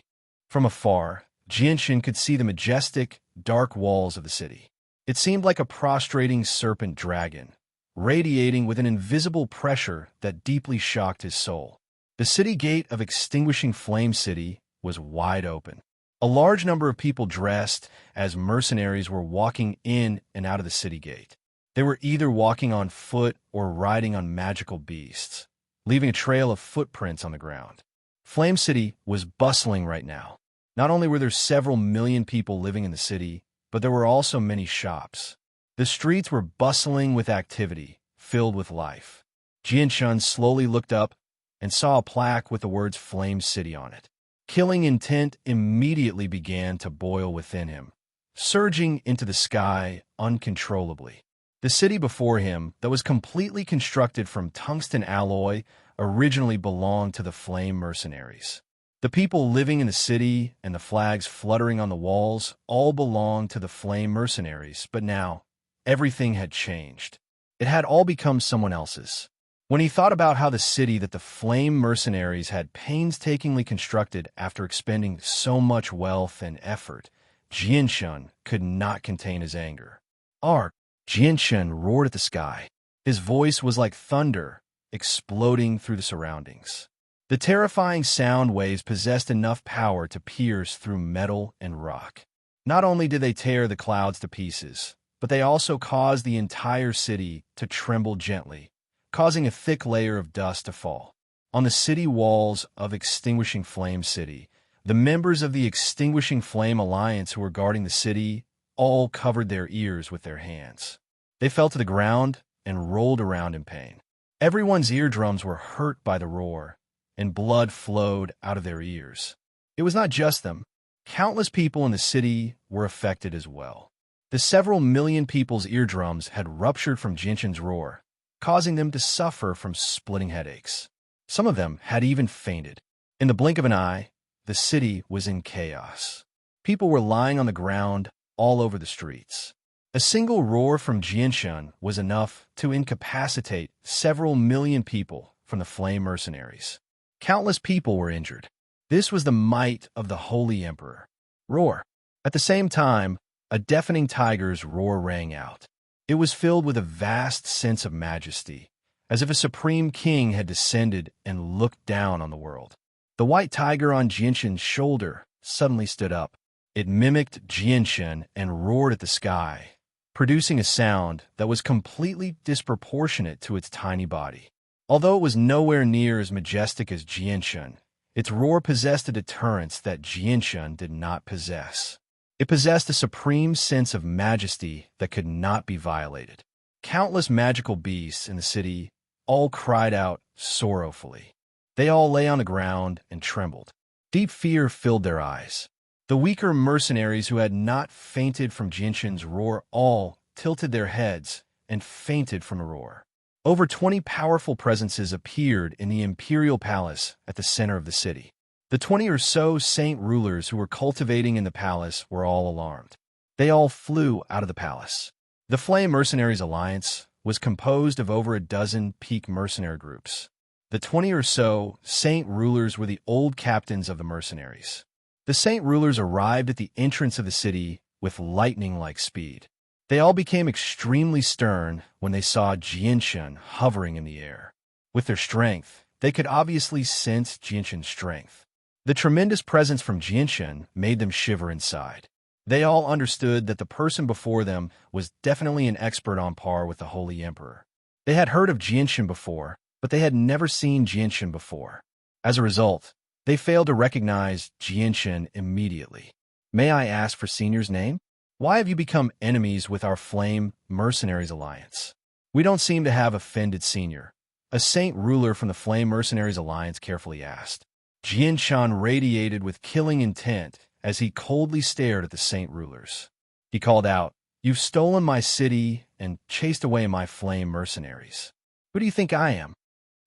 From afar, Jinshan could see the majestic, dark walls of the city. It seemed like a prostrating serpent dragon, radiating with an invisible pressure that deeply shocked his soul. The city gate of Extinguishing Flame City was wide open. A large number of people dressed as mercenaries were walking in and out of the city gate. They were either walking on foot or riding on magical beasts, leaving a trail of footprints on the ground. Flame City was bustling right now. Not only were there several million people living in the city, but there were also many shops. The streets were bustling with activity, filled with life. Jinshan slowly looked up and saw a plaque with the words Flame City on it. Killing intent immediately began to boil within him, surging into the sky uncontrollably. The city before him, that was completely constructed from tungsten alloy, originally belonged to the Flame Mercenaries. The people living in the city and the flags fluttering on the walls all belonged to the Flame Mercenaries, but now, everything had changed. It had all become someone else's. When he thought about how the city that the Flame Mercenaries had painstakingly constructed after expending so much wealth and effort, Jinshan could not contain his anger. Ark! Jinshan roared at the sky. His voice was like thunder, exploding through the surroundings. The terrifying sound waves possessed enough power to pierce through metal and rock. Not only did they tear the clouds to pieces, but they also caused the entire city to tremble gently, causing a thick layer of dust to fall. On the city walls of Extinguishing Flame City, the members of the Extinguishing Flame Alliance who were guarding the city all covered their ears with their hands. They fell to the ground and rolled around in pain. Everyone's eardrums were hurt by the roar, and blood flowed out of their ears. It was not just them. Countless people in the city were affected as well. The several million people's eardrums had ruptured from Jinshan's roar, causing them to suffer from splitting headaches. Some of them had even fainted. In the blink of an eye, the city was in chaos. People were lying on the ground all over the streets. A single roar from Jinshan was enough to incapacitate several million people from the Flame Mercenaries. Countless people were injured. This was the might of the Holy Emperor. Roar! At the same time, a deafening tiger's roar rang out. It was filled with a vast sense of majesty, as if a supreme king had descended and looked down on the world. The white tiger on Jianshan's shoulder suddenly stood up. It mimicked Jianshan and roared at the sky, producing a sound that was completely disproportionate to its tiny body. Although it was nowhere near as majestic as Jianshan, its roar possessed a deterrence that Jianshan did not possess. It possessed a supreme sense of majesty that could not be violated. Countless magical beasts in the city all cried out sorrowfully. They all lay on the ground and trembled. Deep fear filled their eyes. The weaker mercenaries who had not fainted from Jianshan's roar all tilted their heads and fainted from the roar. Over 20 powerful presences appeared in the imperial palace at the center of the city. The 20 or so saint rulers who were cultivating in the palace were all alarmed. They all flew out of the palace. The Flame Mercenaries Alliance was composed of over a dozen peak mercenary groups. The 20 or so saint rulers were the old captains of the mercenaries. The saint rulers arrived at the entrance of the city with lightning-like speed. They all became extremely stern when they saw Jianshan hovering in the air. With their strength, they could obviously sense Jianshan's strength. The tremendous presence from Jianshan made them shiver inside. They all understood that the person before them was definitely an expert on par with the Holy Emperor. They had heard of Jianshan before, but they had never seen Jianshan before. As a result, they failed to recognize Jianshan immediately. May I ask for Senior's name? Why have you become enemies with our Flame Mercenaries Alliance? We don't seem to have offended Senior. A saint ruler from the Flame Mercenaries Alliance carefully asked. Jianshan radiated with killing intent as he coldly stared at the saint rulers. He called out, "You've stolen my city and chased away my flame mercenaries. Who do you think I am?"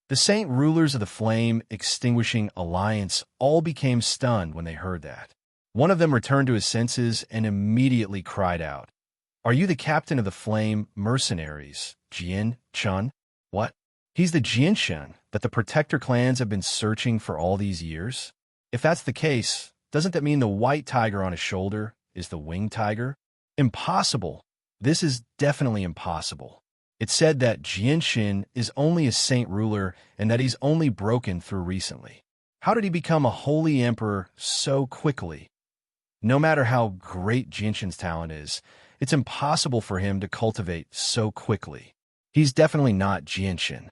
The saint rulers of the Flame Extinguishing Alliance all became stunned when they heard that. One of them returned to his senses and immediately cried out, "Are you the captain of the Flame Mercenaries, Jianshan?" "What? He's the Jianshan that the Protector clans have been searching for all these years? If that's the case, doesn't that mean the white tiger on his shoulder is the winged tiger?" Impossible. This is definitely impossible. It's said that Jianshan is only a saint ruler and that he's only broken through recently. How did he become a holy emperor so quickly? No matter how great Jianshan's talent is, it's impossible for him to cultivate so quickly. He's definitely not Jianshan.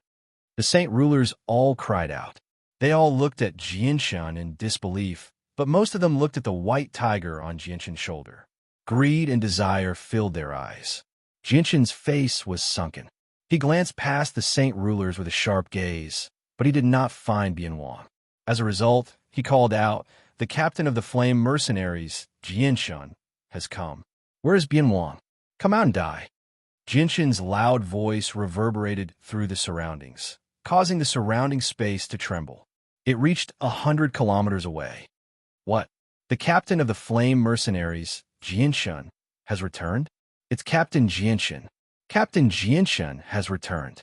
The saint rulers all cried out. They all looked at Jianshan in disbelief, but most of them looked at the white tiger on Jianshan's shoulder. Greed and desire filled their eyes. Jianshan's face was sunken. He glanced past the saint rulers with a sharp gaze, but he did not find Bianwang. As a result, he called out, "The captain of the Flame Mercenaries, Jianshan, has come. Where is Bianwang? Come out and die." Jianshan's loud voice reverberated through the surroundings, causing the surrounding space to tremble. It reached 100 kilometers away. What? The captain of the Flame Mercenaries, Jianshan, has returned? It's Captain Jianshan. Captain Jianshan has returned.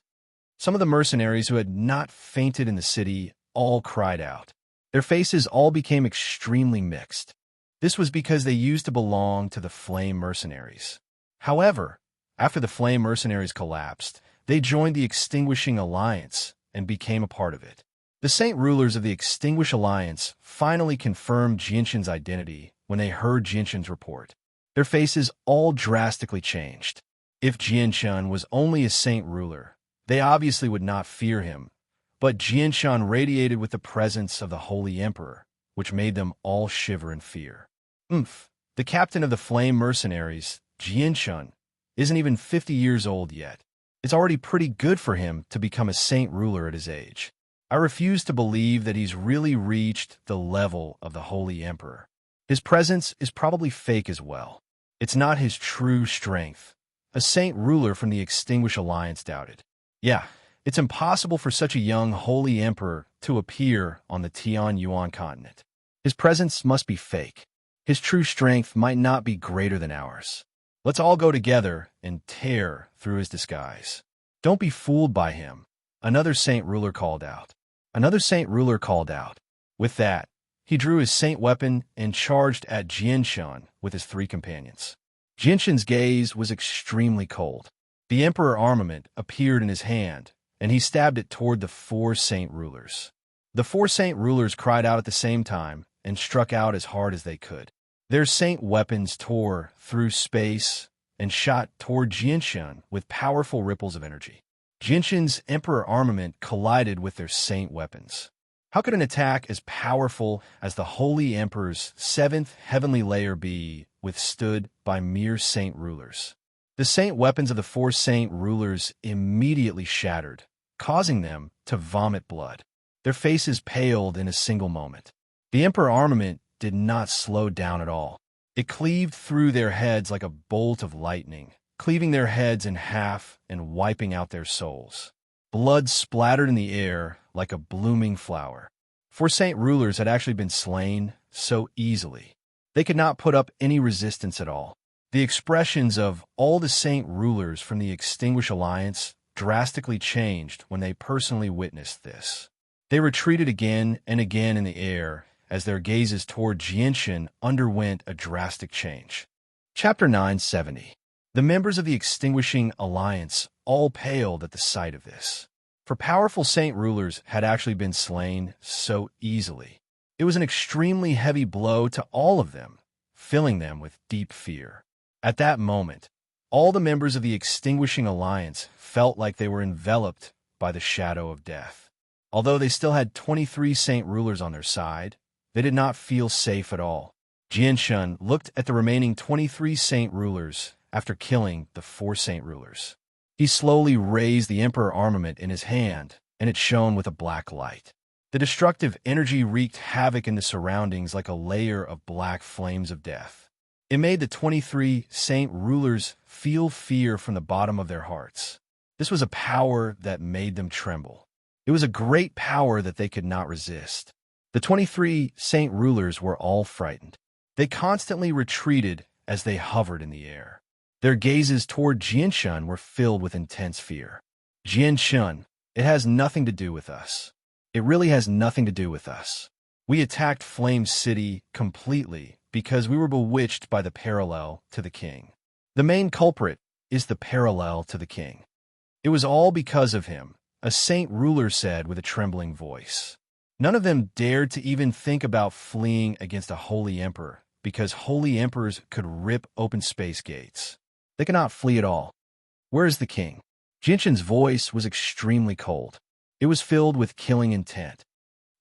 Some of the mercenaries who had not fainted in the city all cried out. Their faces all became extremely mixed. This was because they used to belong to the Flame Mercenaries. However, after the Flame Mercenaries collapsed, they joined the Extinguishing Alliance and became a part of it. The saint rulers of the Extinguished Alliance finally confirmed Jianshan's identity when they heard Jianshan's report. Their faces all drastically changed. If Jianshan was only a saint ruler, they obviously would not fear him, but Jianshan radiated with the presence of the Holy Emperor, which made them all shiver in fear. The captain of the Flame Mercenaries, Jianshan, isn't even 50 years old yet. It's already pretty good for him to become a saint ruler at his age. I refuse to believe that he's really reached the level of the Holy Emperor. His presence is probably fake as well. It's not his true strength. A saint ruler from the Extinguished Alliance doubted. Yeah, it's impossible for such a young Holy Emperor to appear on the Tianyuan continent. His presence must be fake. His true strength might not be greater than ours. Let's all go together and tear through his disguise. Don't be fooled by him. Another saint ruler called out. Another saint ruler called out. With that, He drew his saint weapon and charged at Jianshan with his 3 companions. Jianshan's gaze was extremely cold. The emperor armament appeared in his hand, and he stabbed it toward the 4 saint rulers. The 4 saint rulers cried out at the same time and struck out as hard as they could. Their saint weapons tore through space and shot toward Jianshan with powerful ripples of energy. Jianshan's emperor armament collided with their saint weapons. How could an attack as powerful as the Holy Emperor's 7th heavenly layer be withstood by mere saint rulers? The saint weapons of the 4 saint rulers immediately shattered, causing them to vomit blood. Their faces paled in a single moment. The emperor armament did not slow down at all. It cleaved through their heads like a bolt of lightning, cleaving their heads in half and wiping out their souls. Blood splattered in the air like a blooming flower. 4 saint rulers had actually been slain so easily. They could not put up any resistance at all. The expressions of all the saint rulers from the Extinguished Alliance drastically changed when they personally witnessed this. They retreated again and again in the air as their gazes toward Jianshan underwent a drastic change. Chapter 970. The members of the Extinguishing Alliance all paled at the sight of this. For powerful saint rulers had actually been slain so easily. It was an extremely heavy blow to all of them, filling them with deep fear. At that moment, all the members of the Extinguishing Alliance felt like they were enveloped by the shadow of death. Although they still had 23 saint rulers on their side, they did not feel safe at all. Jianshan looked at the remaining 23 saint rulers after killing the 4 saint rulers. He slowly raised the emperor armament in his hand, and it shone with a black light. The destructive energy wreaked havoc in the surroundings like a layer of black flames of death. It made the 23 saint rulers feel fear from the bottom of their hearts. This was a power that made them tremble. It was a great power that they could not resist. The 23 saint rulers were all frightened. They constantly retreated as they hovered in the air. Their gazes toward Jianshan were filled with intense fear. Jianshan, it has nothing to do with us. It really has nothing to do with us. We attacked Flame City completely because we were bewitched by the parallel to the king. The main culprit is the parallel to the king. It was all because of him, a saint ruler said with a trembling voice. None of them dared to even think about fleeing against a holy emperor because holy emperors could rip open space gates. They could not flee at all. Where is the king? Jianshan's voice was extremely cold. It was filled with killing intent.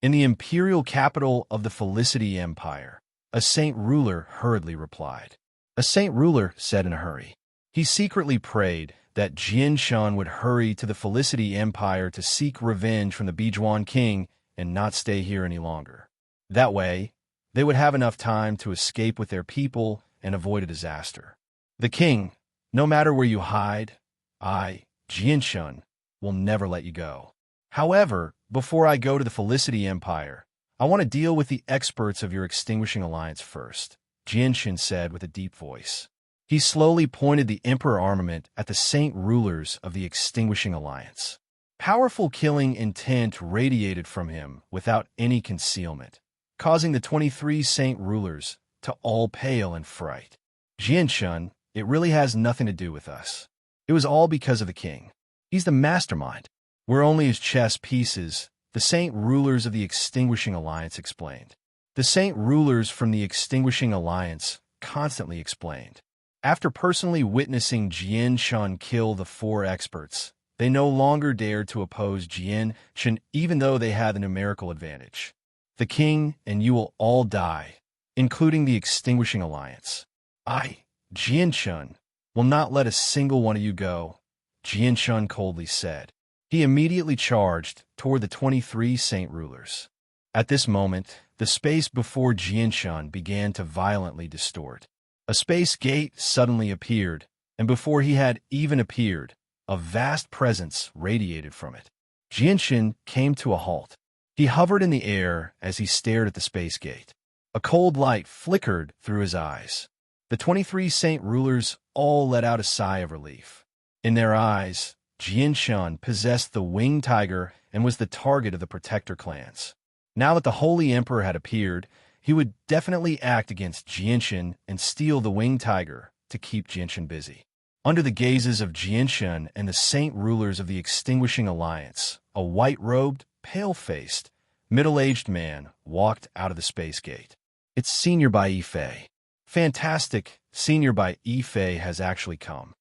In the imperial capital of the Felicity Empire, a saint ruler hurriedly replied. A saint ruler said in a hurry. He secretly prayed that Jianshan would hurry to the Felicity Empire to seek revenge from the Bijuan king and not stay here any longer. That way, they would have enough time to escape with their people and avoid a disaster. The king, no matter where you hide, I, Jianshan, will never let you go. However, before I go to the Felicity Empire, I want to deal with the experts of your Extinguishing Alliance first, Jianshan said with a deep voice. He slowly pointed the emperor armament at the saint rulers of the Extinguishing Alliance. Powerful killing intent radiated from him without any concealment, causing the 23 saint rulers to all pale in fright. Jianshan, it really has nothing to do with us. It was all because of the king. He's the mastermind. We're only his chess pieces, the saint rulers of the Extinguishing Alliance explained. The saint rulers from the Extinguishing Alliance constantly explained. After personally witnessing Jianshan kill the 4 experts, they no longer dared to oppose Jianshan even though they had the numerical advantage. The king and you will all die, including the Extinguishing Alliance. I, Jianshan, will not let a single one of you go, Jianshan coldly said. He immediately charged toward the 23 saint rulers. At this moment, the space before Jianshan began to violently distort. A space gate suddenly appeared, and before he had even appeared, a vast presence radiated from it. Jianshan came to a halt. He hovered in the air as he stared at the space gate. A cold light flickered through his eyes. The 23 saint rulers all let out a sigh of relief. In their eyes, Jianshan possessed the winged tiger and was the target of the protector clans. Now that the Holy Emperor had appeared, he would definitely act against Jianshan and steal the winged tiger to keep Jianshan busy. Under the gazes of Jianshan and the saint rulers of the Extinguishing Alliance, a white-robed, pale-faced, middle-aged man walked out of the space gate. It's Senior Bai Yifei. Fantastic, Senior Bai Yifei has actually come.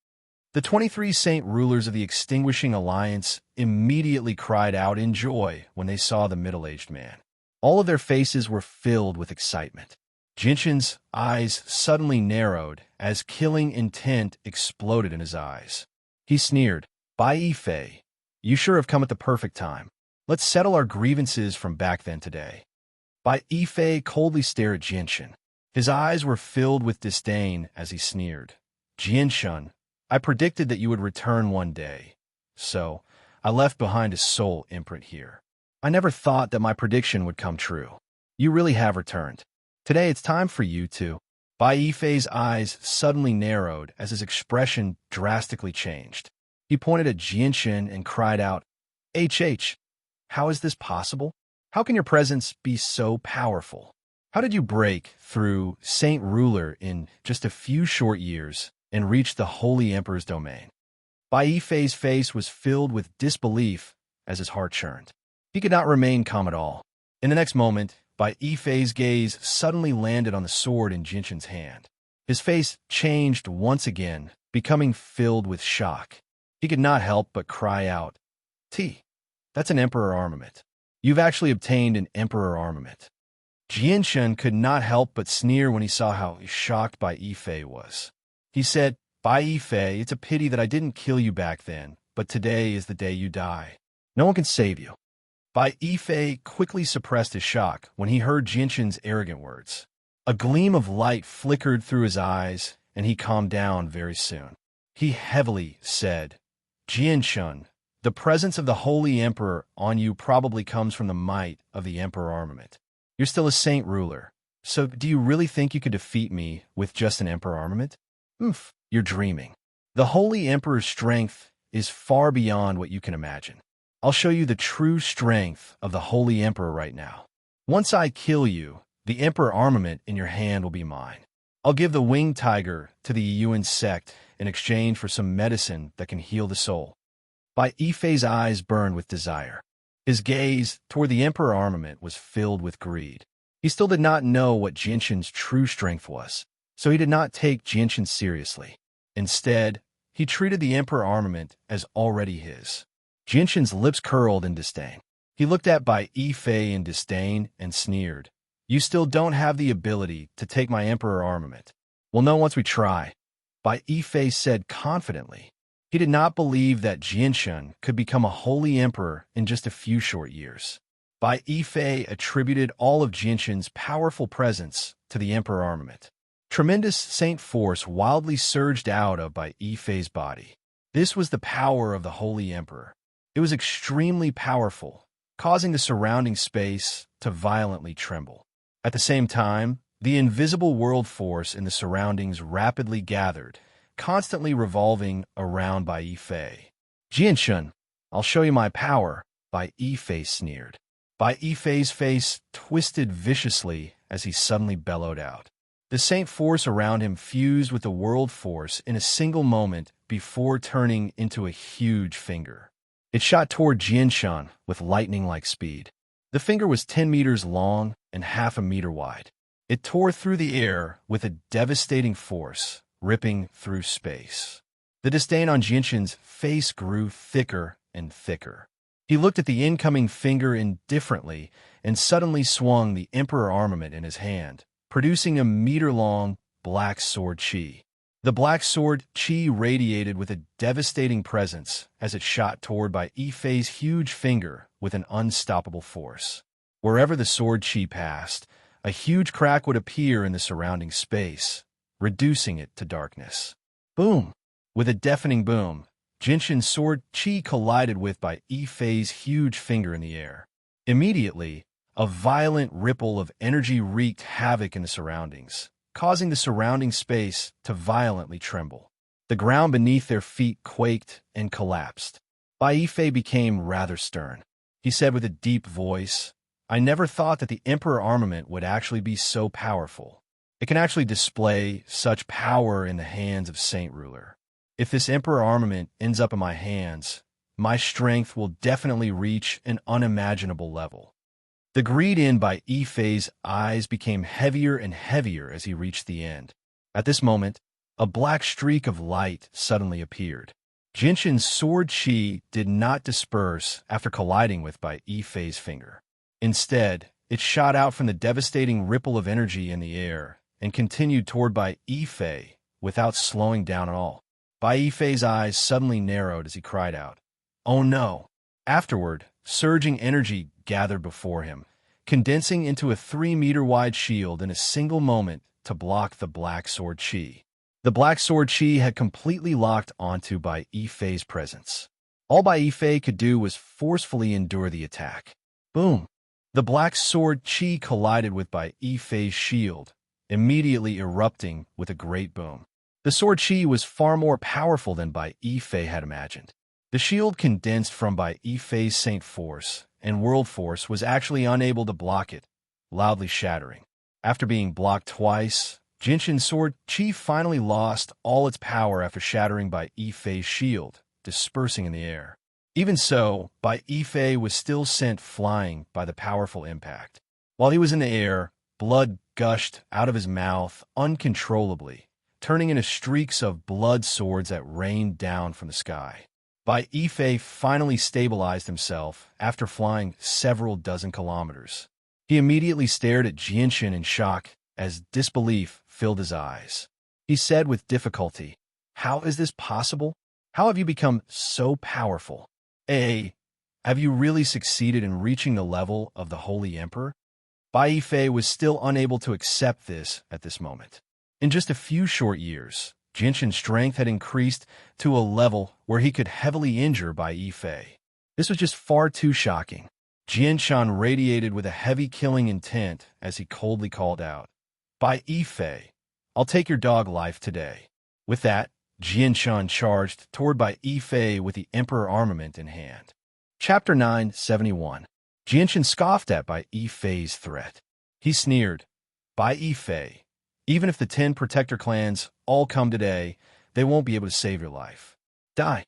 The 23 saint rulers of the Extinguishing Alliance immediately cried out in joy when they saw the middle-aged man. All of their faces were filled with excitement. Jinshan's eyes suddenly narrowed as killing intent exploded in his eyes. He sneered, Bai Yifei, you sure have come at the perfect time. Let's settle our grievances from back then today. Bai Yifei coldly stared at Jinshan. His eyes were filled with disdain as he sneered. Jinshan, I predicted that you would return one day, so I left behind a soul imprint here. I never thought that my prediction would come true. You really have returned. Today it's time for you to. Bai Yifei's eyes suddenly narrowed as his expression drastically changed. He pointed at Jianshan and cried out, HH, how is this possible? How can your presence be so powerful? How did you break through Saint Ruler in just a few short years and reach the Holy Emperor's domain? Bai Yifei's face was filled with disbelief as his heart churned. He could not remain calm at all. In the next moment, Bai Yifei's gaze suddenly landed on the sword in Jinshan's hand. His face changed once again, becoming filled with shock. He could not help but cry out, that's an Emperor armament. You've actually obtained an Emperor armament. Jianshan could not help but sneer when he saw how shocked Bai Yifei was. He said, Bai Yifei, it's a pity that I didn't kill you back then, but today is the day you die. No one can save you. Bai Yifei quickly suppressed his shock when he heard Jinshan's arrogant words. A gleam of light flickered through his eyes, and he calmed down very soon. He heavily said, Jianshan, the presence of the Holy Emperor on you probably comes from the might of the Emperor armament. You're still a saint ruler, so do you really think you could defeat me with just an Emperor armament? You're dreaming. The Holy Emperor's strength is far beyond what you can imagine. I'll show you the true strength of the Holy Emperor right now. Once I kill you, the Emperor armament in your hand will be mine. I'll give the winged tiger to the Yuan sect in exchange for some medicine that can heal the soul. Bai Yifei's eyes burned with desire. His gaze toward the Emperor armament was filled with greed. He still did not know what Jinshan's true strength was, so he did not take Jinshan seriously. Instead, he treated the Emperor armament as already his. Jinshan's lips curled in disdain. He looked at Bai Yifei in disdain and sneered. You still don't have the ability to take my Emperor armament. We'll know once we try, Bai Yifei said confidently. He did not believe that Jianshan could become a holy emperor in just a few short years. Bai Yifei attributed all of Jianshan's powerful presence to the Emperor armament. Tremendous saint force wildly surged out of Bai Yifei's body. This was the power of the Holy Emperor. It was extremely powerful, causing the surrounding space to violently tremble. At the same time, the invisible world force in the surroundings rapidly gathered, constantly revolving around Bai Yifei. Jianshan, I'll show you my power, Bai Yifei sneered. Bai Yifei's face twisted viciously as he suddenly bellowed out. The saint force around him fused with the world force in a single moment before turning into a huge finger. It shot toward Jianshan with lightning-like speed. The finger was 10 meters long and half a meter wide. It tore through the air with a devastating force, ripping through space. The disdain on Jianshan's face grew thicker and thicker. He looked at the incoming finger indifferently and suddenly swung the Emperor armament in his hand, producing a meter-long black sword chi. The black sword chi radiated with a devastating presence as it shot toward Bai Yifei's huge finger with an unstoppable force. Wherever the sword chi passed, a huge crack would appear in the surrounding space, reducing it to darkness. Boom! With a deafening boom, Jinshan's sword chi collided with Bai Yifei's huge finger in the air. Immediately, a violent ripple of energy wreaked havoc in the surroundings, causing the surrounding space to violently tremble. The ground beneath their feet quaked and collapsed. Bai Yifei became rather stern. He said with a deep voice, I never thought that the Emperor armament would actually be so powerful. It can actually display such power in the hands of Saint Ruler. If this Emperor armament ends up in my hands, my strength will definitely reach an unimaginable level. The greed in by Ifei's eyes became heavier and heavier as he reached the end. At this moment, a black streak of light suddenly appeared. Jinshin's sword chi did not disperse after colliding with Bai Yifei's finger. Instead, it shot out from the devastating ripple of energy in the air and continued toward Bai Yifei without slowing down at all. Bai Yifei's eyes suddenly narrowed as he cried out, "Oh no!" Afterward, surging energy gathered before him, condensing into a 3-meter-wide shield in a single moment to block the black sword chi. The black sword chi had completely locked onto Bai Yifei's presence. All Bai Yifei could do was forcefully endure the attack. Boom! The black sword chi collided with Bai Yifei's shield, immediately erupting with a great boom. The sword chi was far more powerful than Bai Yifei had imagined. The shield condensed from Bai Yifei's Saint Force, and World Force was actually unable to block it, loudly shattering. After being blocked twice, Jinshin's sword chi finally lost all its power after shattering Bai Yifei's shield, dispersing in the air. Even so, Bai Yifei was still sent flying by the powerful impact. While he was in the air, blood gushed out of his mouth uncontrollably, turning into streaks of blood swords that rained down from the sky. Bai Yifei finally stabilized himself after flying several dozen kilometers. He immediately stared at Jinshin in shock as disbelief filled his eyes. He said with difficulty, "How is this possible? How have you become so powerful? Have you really succeeded in reaching the level of the Holy Emperor?" Bai Yifei was still unable to accept this at this moment. In just a few short years, Jinshin's strength had increased to a level where he could heavily injure Bai Yifei. This was just far too shocking. Jinshin radiated with a heavy killing intent as he coldly called out, "Bai Yifei, I'll take your dog life today." With that, Jinshin charged toward Bai Yifei with the Emperor armament in hand. Chapter 971. Jinshin scoffed at Bai Yifei's threat. He sneered, "Bai Yifei, even if the 10 protector clans all come today, they won't be able to save your life. Die."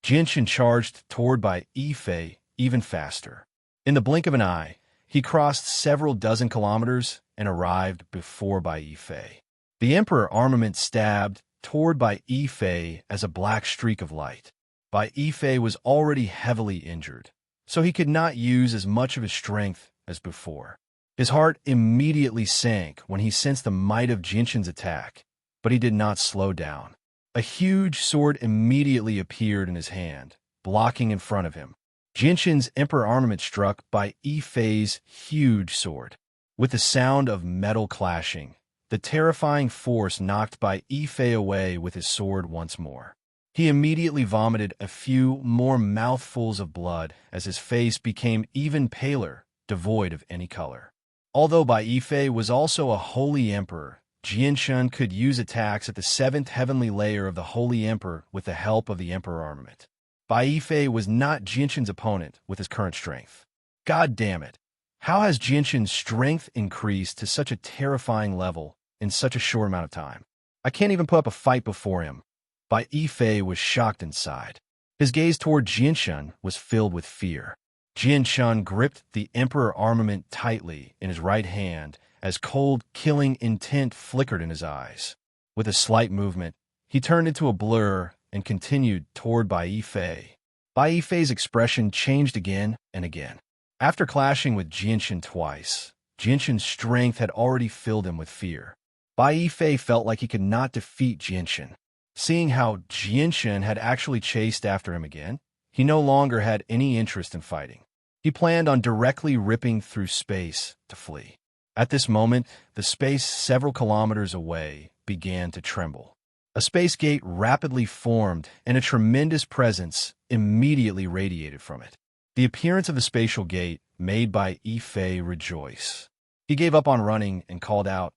Jinshin charged toward Bai Yifei even faster. In the blink of an eye, he crossed several dozen kilometers and arrived before Bai Yifei. The Emperor armament stabbed toward Bai Yifei as a black streak of light. Bai Yifei was already heavily injured, so he could not use as much of his strength as before. His heart immediately sank when he sensed the might of Jinshin's attack, but he did not slow down. A huge sword immediately appeared in his hand, blocking in front of him. Jinshin's Emperor armament struck Bai Yifei's huge sword. With the sound of metal clashing, the terrifying force knocked Bai Yifei away with his sword once more. He immediately vomited a few more mouthfuls of blood as his face became even paler, devoid of any color. Although Bai Yifei was also a holy emperor, Jinshin could use attacks at the 7th heavenly layer of the Holy Emperor with the help of the Emperor armament. Bai Yifei was not Jinshin's opponent with his current strength. God damn it! How has Jinshin's strength increased to such a terrifying level in such a short amount of time? I can't even put up a fight before him. Bai Yifei was shocked inside. His gaze toward Jinshin was filled with fear. Jinshin gripped the Emperor armament tightly in his right hand as cold, killing intent flickered in his eyes. With a slight movement, he turned into a blur and continued toward Bai Yifei. Bai Yifei's expression changed again and again. After clashing with Jinshin twice, Jinshin's strength had already filled him with fear. Bai Yifei felt like he could not defeat Jinshin. Seeing how Jinshin had actually chased after him again, he no longer had any interest in fighting. He planned on directly ripping through space to flee. At this moment, the space several kilometers away began to tremble. A space gate rapidly formed, and a tremendous presence immediately radiated from it. The appearance of the spatial gate made Bai Yifei rejoice. He gave up on running and called out,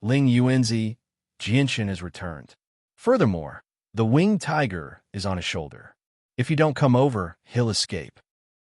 "Ling Yuanzi, Jinshin has returned. Furthermore, the winged tiger is on his shoulder. If you don't come over, he'll escape.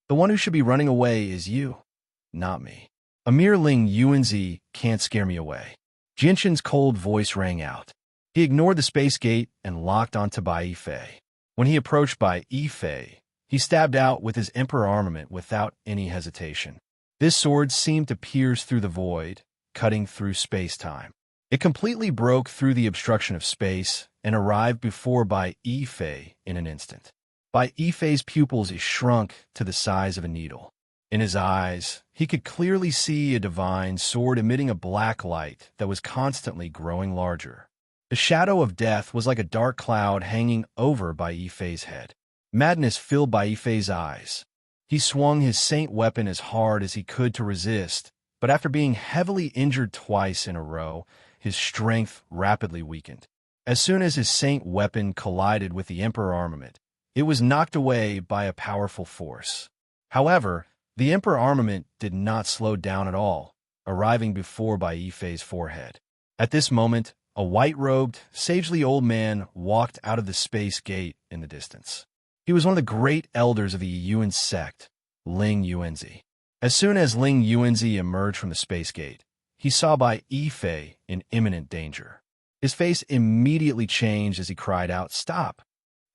The one who should be running away is you, not me." A mere Ling Yuanzi can't scare me away. Jinshin's cold voice rang out. He ignored the space gate and locked onto Bai Yifei. When he approached Bai Yifei, he stabbed out with his emperor armament without any hesitation. This sword seemed to pierce through the void, cutting through space-time. It completely broke through the obstruction of space and arrived before Bai Yifei in an instant. Bai Yifei's pupils shrunk to the size of a needle. In his eyes, he could clearly see a divine sword emitting a black light that was constantly growing larger. The shadow of death was like a dark cloud hanging over Bai Yifei's head. Madness filled Bai Yifei's eyes. He swung his saint weapon as hard as he could to resist, but after being heavily injured twice in a row, his strength rapidly weakened. As soon as his saint weapon collided with the emperor armament, it was knocked away by a powerful force. However, the emperor armament did not slow down at all, arriving before Bai Yifei's forehead. At this moment, a white-robed, sagely old man walked out of the space gate in the distance. He was one of the great elders of the Yuan sect, Ling Yuanzi. As soon as Ling Yuanzi emerged from the space gate, he saw Bai Yifei in imminent danger. His face immediately changed as he cried out, "Stop!"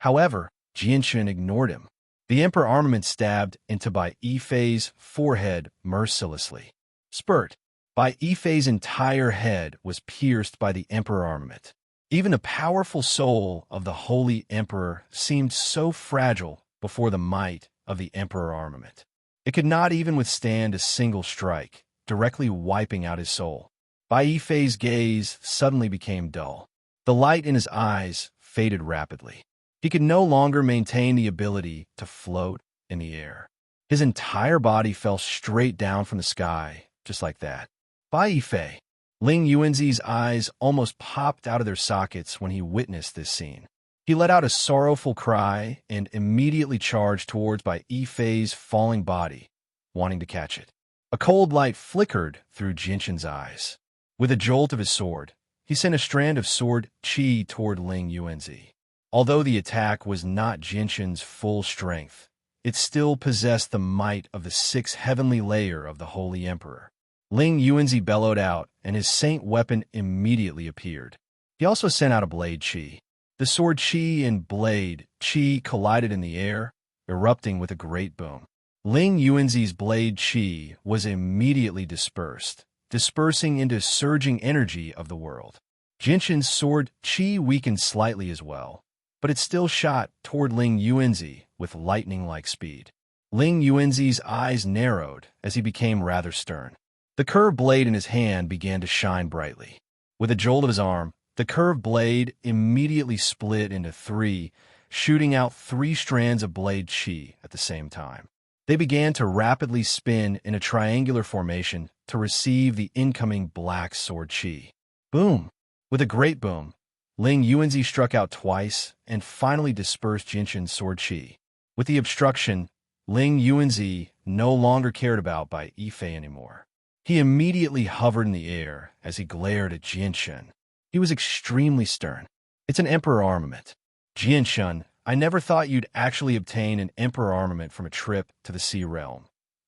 However, Jinshin ignored him. The emperor armament stabbed into Bai Yifei's forehead mercilessly. Spurt! Bai Yifei's entire head was pierced by the emperor armament. Even the powerful soul of the holy emperor seemed so fragile before the might of the emperor armament. It could not even withstand a single strike, directly wiping out his soul. Bai Yifei's gaze suddenly became dull. The light in his eyes faded rapidly. He could no longer maintain the ability to float in the air. His entire body fell straight down from the sky, just like that. Bai Yifei. Ling Yuanzi's eyes almost popped out of their sockets when he witnessed this scene. He let out a sorrowful cry and immediately charged towards Bai Yifei's falling body, wanting to catch it. A cold light flickered through Jinshin's eyes. With a jolt of his sword, he sent a strand of sword chi toward Ling Yuanzi. Although the attack was not Jinshin's full strength, it still possessed the might of the sixth heavenly layer of the Holy Emperor. Ling Yuanzi bellowed out, and his saint weapon immediately appeared. He also sent out a blade chi. The sword chi and blade chi collided in the air, erupting with a great boom. Ling Yuanzi's blade chi was immediately dispersing into surging energy of the world. Jinshin's sword chi weakened slightly as well, but it still shot toward Ling Yuanzi with lightning-like speed. Ling Yuanzi's eyes narrowed as he became rather stern. The curved blade in his hand began to shine brightly. With a jolt of his arm, the curved blade immediately split into three, shooting out 3 strands of blade chi at the same time. They began to rapidly spin in a triangular formation to receive the incoming black sword chi. Boom! With a great boom, Ling Yuanzi struck out twice and finally dispersed Jinshin's sword chi. With the obstruction, Ling Yuanzi no longer cared about Bai Yifei anymore. He immediately hovered in the air as he glared at Jinshin. He was extremely stern. "It's an emperor armament." "Jinshin, I never thought you'd actually obtain an emperor armament from a trip to the Sea Realm."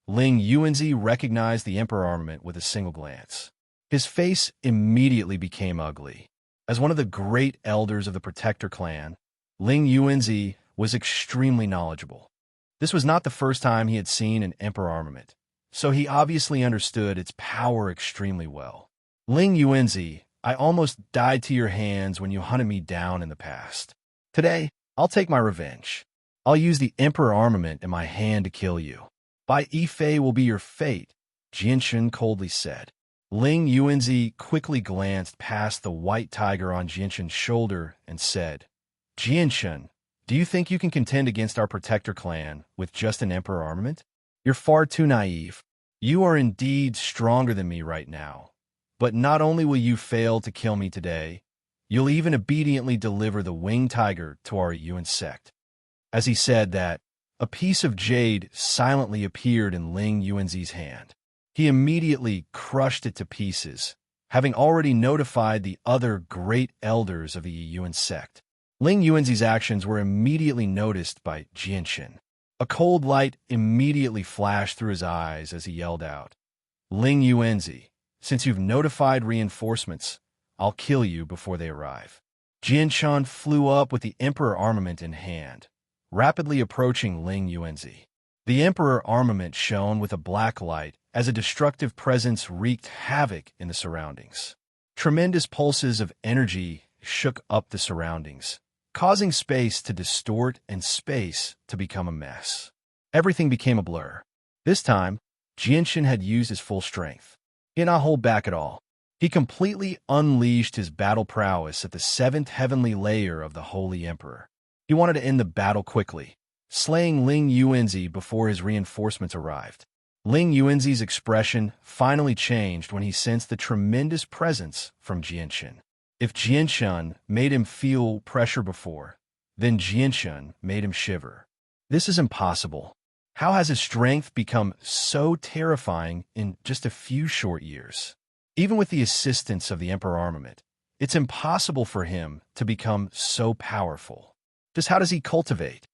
Ling Yuanzi recognized the emperor armament with a single glance. His face immediately became ugly. As one of the great elders of the Protector clan, Ling Yuanzi was extremely knowledgeable. This was not the first time he had seen an emperor armament, so he obviously understood its power extremely well. "Ling Yuanzi, I almost died to your hands when you hunted me down in the past. Today, I'll take my revenge. I'll use the emperor armament in my hand to kill you. Bai Yifei will be your fate," Jinshin coldly said. Ling Yuanzi quickly glanced past the white tiger on Jinshin's shoulder and said, "Jinshin, do you think you can contend against our Protector clan with just an emperor armament? You're far too naive. You are indeed stronger than me right now. But not only will you fail to kill me today, you'll even obediently deliver the winged tiger to our Yuan sect." As he said that, a piece of jade silently appeared in Ling Yuanzi's hand. He immediately crushed it to pieces, having already notified the other great elders of the Yuan sect. Ling Yuanzi's actions were immediately noticed by Jinshin. A cold light immediately flashed through his eyes as he yelled out, Ling Yuanzi, since you've notified reinforcements, I'll kill you before they arrive. Jianshan flew up with the Emperor armament in hand, rapidly approaching Ling Yuanzi. The Emperor armament shone with a black light as a destructive presence wreaked havoc in the surroundings. Tremendous pulses of energy shook up the surroundings, causing space to distort and space to become a mess. Everything became a blur. This time, Jianshan had used his full strength. He did not hold back at all. He completely unleashed his battle prowess at the 7th heavenly layer of the Holy Emperor. He wanted to end the battle quickly, slaying Ling Yuanzi before his reinforcements arrived. Ling Yuanzi's expression finally changed when he sensed the tremendous presence from Jianshan. If Jianshan made him feel pressure before, then Jianshan made him shiver. This is impossible. How has his strength become so terrifying in just a few short years? Even with the assistance of the Emperor armament, it's impossible for him to become so powerful. Just how does he cultivate?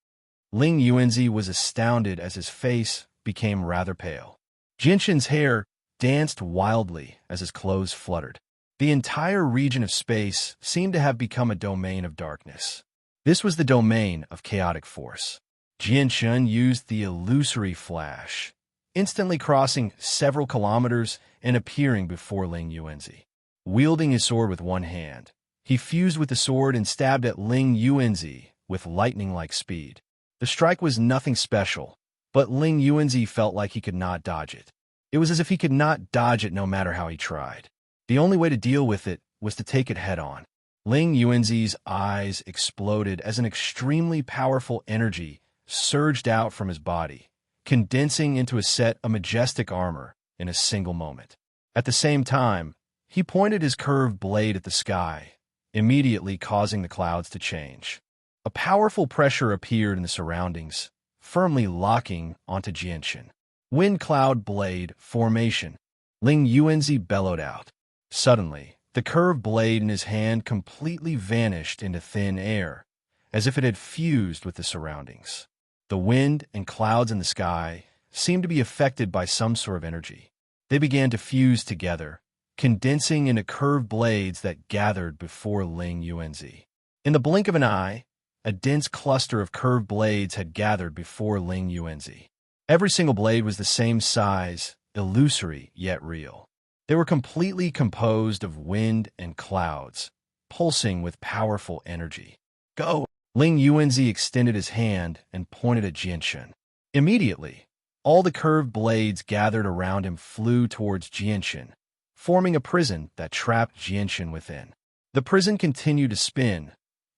Ling Yuanzi was astounded as his face became rather pale. Jianshan's hair danced wildly as his clothes fluttered. The entire region of space seemed to have become a domain of darkness. This was the domain of chaotic force. Jianshan used the illusory flash, instantly crossing several kilometers and appearing before Ling Yuanzi. Wielding his sword with one hand, he fused with the sword and stabbed at Ling Yuanzi with lightning-like speed. The strike was nothing special, but Ling Yuanzi felt like he could not dodge it. It was as if he could not dodge it no matter how he tried. The only way to deal with it was to take it head-on. Ling Yuanzi's eyes exploded as an extremely powerful energy surged out from his body, condensing into a set of majestic armor in a single moment. At the same time, he pointed his curved blade at the sky, immediately causing the clouds to change. A powerful pressure appeared in the surroundings, firmly locking onto Jianshan. Wind cloud blade formation. Ling Yuanzi bellowed out. Suddenly, the curved blade in his hand completely vanished into thin air, as if it had fused with the surroundings. The wind and clouds in the sky seemed to be affected by some sort of energy. They began to fuse together, condensing into curved blades that gathered before Ling Yuanzi. In the blink of an eye, a dense cluster of curved blades had gathered before Ling Yuanzi. Every single blade was the same size, illusory yet real. They were completely composed of wind and clouds, pulsing with powerful energy. Go! Ling Yuanzi extended his hand and pointed at Jianshan. Immediately, all the curved blades gathered around him flew towards Jianshan, forming a prison that trapped Jianshan within. The prison continued to spin,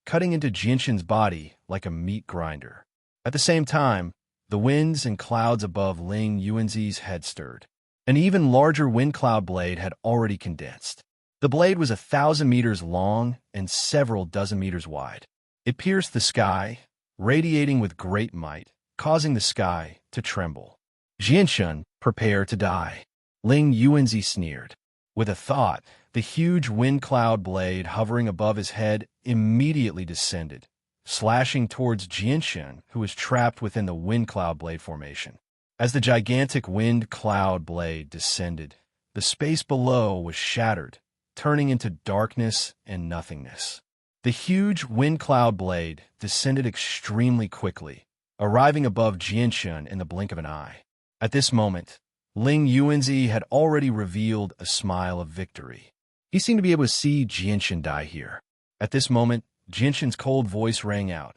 cutting into Jianshan's body like a meat grinder. At the same time, the winds and clouds above Ling Yuanzi's head stirred. An even larger wind cloud blade had already condensed. The blade was 1,000 meters long and several dozen meters wide. It pierced the sky, radiating with great might, causing the sky to tremble. Jianshan, prepare to die. Ling Yuanzi sneered. With a thought, the huge wind cloud blade hovering above his head immediately descended, slashing towards Jianshan, who was trapped within the wind cloud blade formation. As the gigantic wind cloud blade descended, the space below was shattered, turning into darkness and nothingness. The huge wind cloud blade descended extremely quickly, arriving above Jianshan in the blink of an eye. At this moment, Ling Yuanzi had already revealed a smile of victory. He seemed to be able to see Jianshan die here. At this moment, Jianshan's cold voice rang out.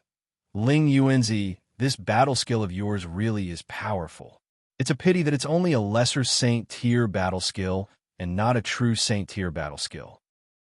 Ling Yuanzi, this battle skill of yours really is powerful. It's a pity that it's only a lesser Saint tier battle skill and not a true Saint tier battle skill.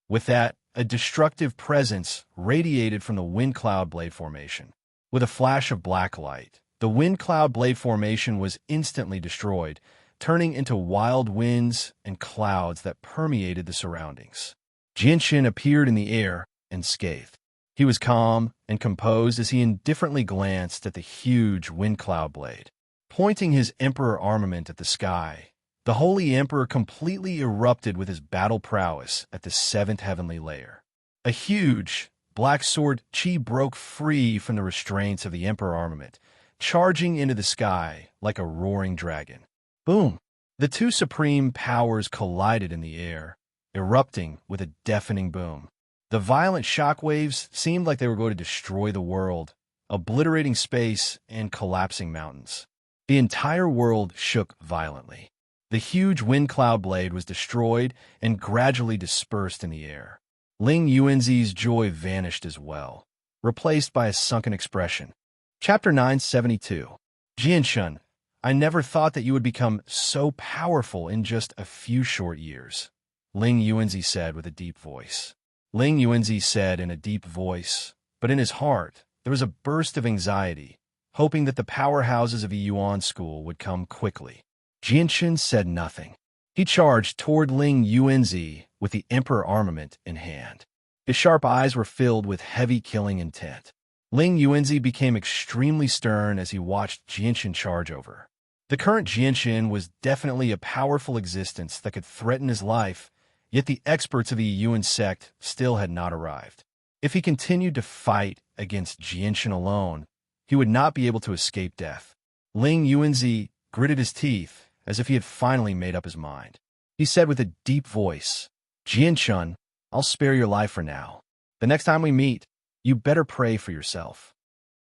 With that, a destructive presence radiated from the wind cloud blade formation. With a flash of black light, the wind cloud blade formation was instantly destroyed, turning into wild winds and clouds that permeated the surroundings. Jianshan appeared in the air unscathed. He was calm and composed as he indifferently glanced at the huge wind cloud blade. Pointing his emperor armament at the sky, the Holy Emperor completely erupted with his battle prowess at the 7th heavenly layer. A huge, black sword chi broke free from the restraints of the Emperor armament, charging into the sky like a roaring dragon. Boom! The two supreme powers collided in the air, erupting with a deafening boom. The violent shockwaves seemed like they were going to destroy the world, obliterating space and collapsing mountains. The entire world shook violently. The huge wind cloud blade was destroyed and gradually dispersed in the air. Ling Yuanzi's joy vanished as well, replaced by a sunken expression. Chapter 972. Jianshun, I never thought that you would become so powerful in just a few short years, Ling Yuanzi said with a deep voice. Ling Yuanzi said in a deep voice, but in his heart, there was a burst of anxiety, hoping that the powerhouses of a Yuan school would come quickly. Jianshun said nothing. He charged toward Ling Yuanzi with the emperor armament in hand. His sharp eyes were filled with heavy killing intent. Ling Yuanzi became extremely stern as he watched Jianshun charge over. The current Jianshun was definitely a powerful existence that could threaten his life, yet the experts of the Yuan sect still had not arrived. If he continued to fight against Jianshun alone, he would not be able to escape death. Ling Yuanzi gritted his teeth as if he had finally made up his mind. He said with a deep voice, Jianshun, I'll spare your life for now. The next time we meet, you better pray for yourself.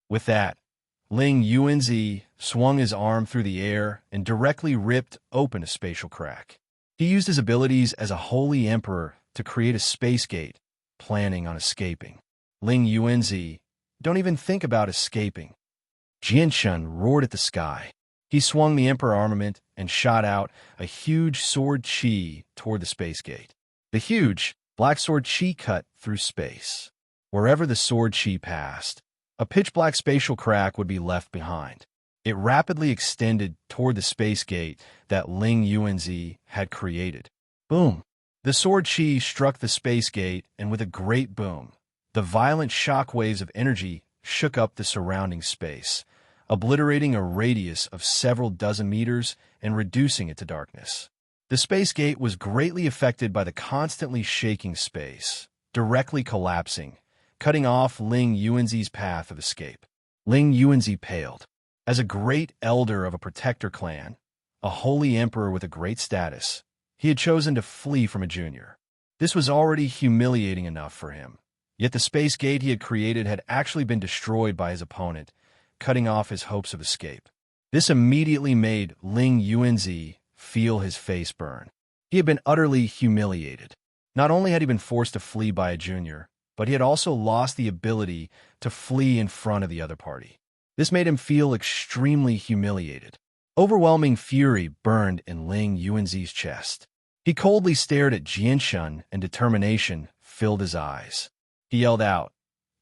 With that, Ling Yuanzi swung his arm through the air and directly ripped open a spatial crack. He used his abilities as a holy emperor to create a space gate, planning on escaping. Ling Yuanzi, don't even think about escaping. Jianshun roared at the sky. He swung the emperor armament and shot out a huge sword chi toward the space gate. The huge black sword chi cut through space. Wherever the sword chi passed, a pitch-black spatial crack would be left behind. It rapidly extended toward the space gate that Ling Yuanzi had created. Boom! The sword chi struck the space gate, and with a great boom, the violent shock waves of energy shook up the surrounding space, obliterating a radius of several dozen meters and reducing it to darkness. The space gate was greatly affected by the constantly shaking space, directly collapsing, cutting off Ling Yuanzi's path of escape. Ling Yuanzi paled. As a great elder of a protector clan, a holy emperor with a great status, he had chosen to flee from a junior. This was already humiliating enough for him. Yet the space gate he had created had actually been destroyed by his opponent, cutting off his hopes of escape. This immediately made Ling Yuanzi feel his face burn. He had been utterly humiliated. Not only had he been forced to flee by a junior, but he had also lost the ability to flee in front of the other party. This made him feel extremely humiliated. Overwhelming fury burned in Ling Yuanzi's chest. He coldly stared at Jianshun, and determination filled his eyes. He yelled out,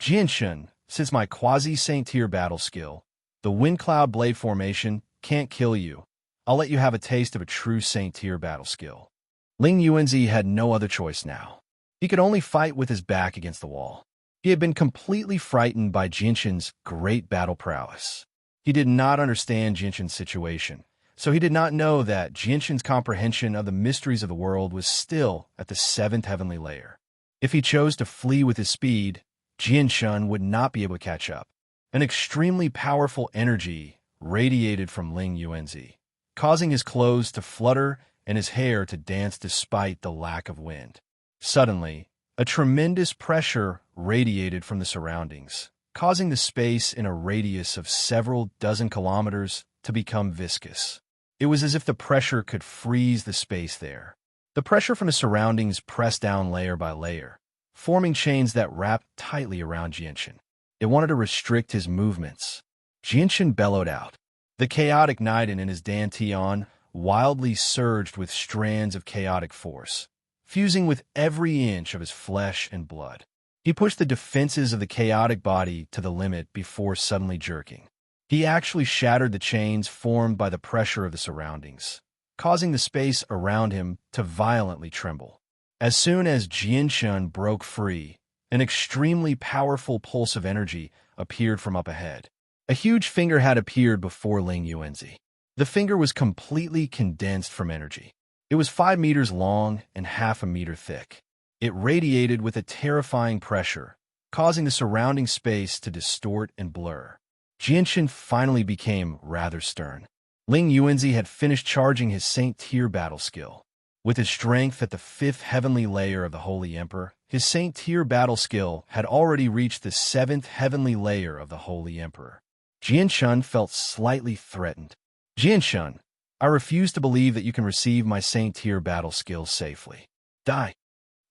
Jianshun, since my quasi-Saint tier battle skill, the Wind Cloud Blade formation, can't kill you, I'll let you have a taste of a true Saint tier battle skill. Ling Yuanzi had no other choice now. He could only fight with his back against the wall. He had been completely frightened by Jianshun's great battle prowess. He did not understand Jianshun's situation, so he did not know that Jianshun's comprehension of the mysteries of the world was still at the 7th heavenly layer. If he chose to flee with his speed, Jianshun would not be able to catch up. An extremely powerful energy radiated from Ling Yuanzi, causing his clothes to flutter and his hair to dance despite the lack of wind. Suddenly, a tremendous pressure radiated from the surroundings, causing the space in a radius of several dozen kilometers to become viscous. It was as if the pressure could freeze the space there. The pressure from the surroundings pressed down layer by layer, forming chains that wrapped tightly around Jianshun. It wanted to restrict his movements. Jianshun bellowed out. The chaotic Niden in his dantian wildly surged with strands of chaotic force, fusing with every inch of his flesh and blood. He pushed the defenses of the chaotic body to the limit before suddenly jerking. He actually shattered the chains formed by the pressure of the surroundings, causing the space around him to violently tremble. As soon as Jianshun broke free, an extremely powerful pulse of energy appeared from up ahead. A huge finger had appeared before Ling Yuanzi. The finger was completely condensed from energy. It was 5 meters long and half a meter thick. It radiated with a terrifying pressure, causing the surrounding space to distort and blur. Jianshun finally became rather stern. Ling Yuanzi had finished charging his Saint Tier battle skill. With his strength at the 5th heavenly layer of the Holy Emperor, his Saint Tier battle skill had already reached the 7th heavenly layer of the Holy Emperor. Jianshun felt slightly threatened. Jianshun, I refuse to believe that you can receive my Saint Tier battle skills safely. Die!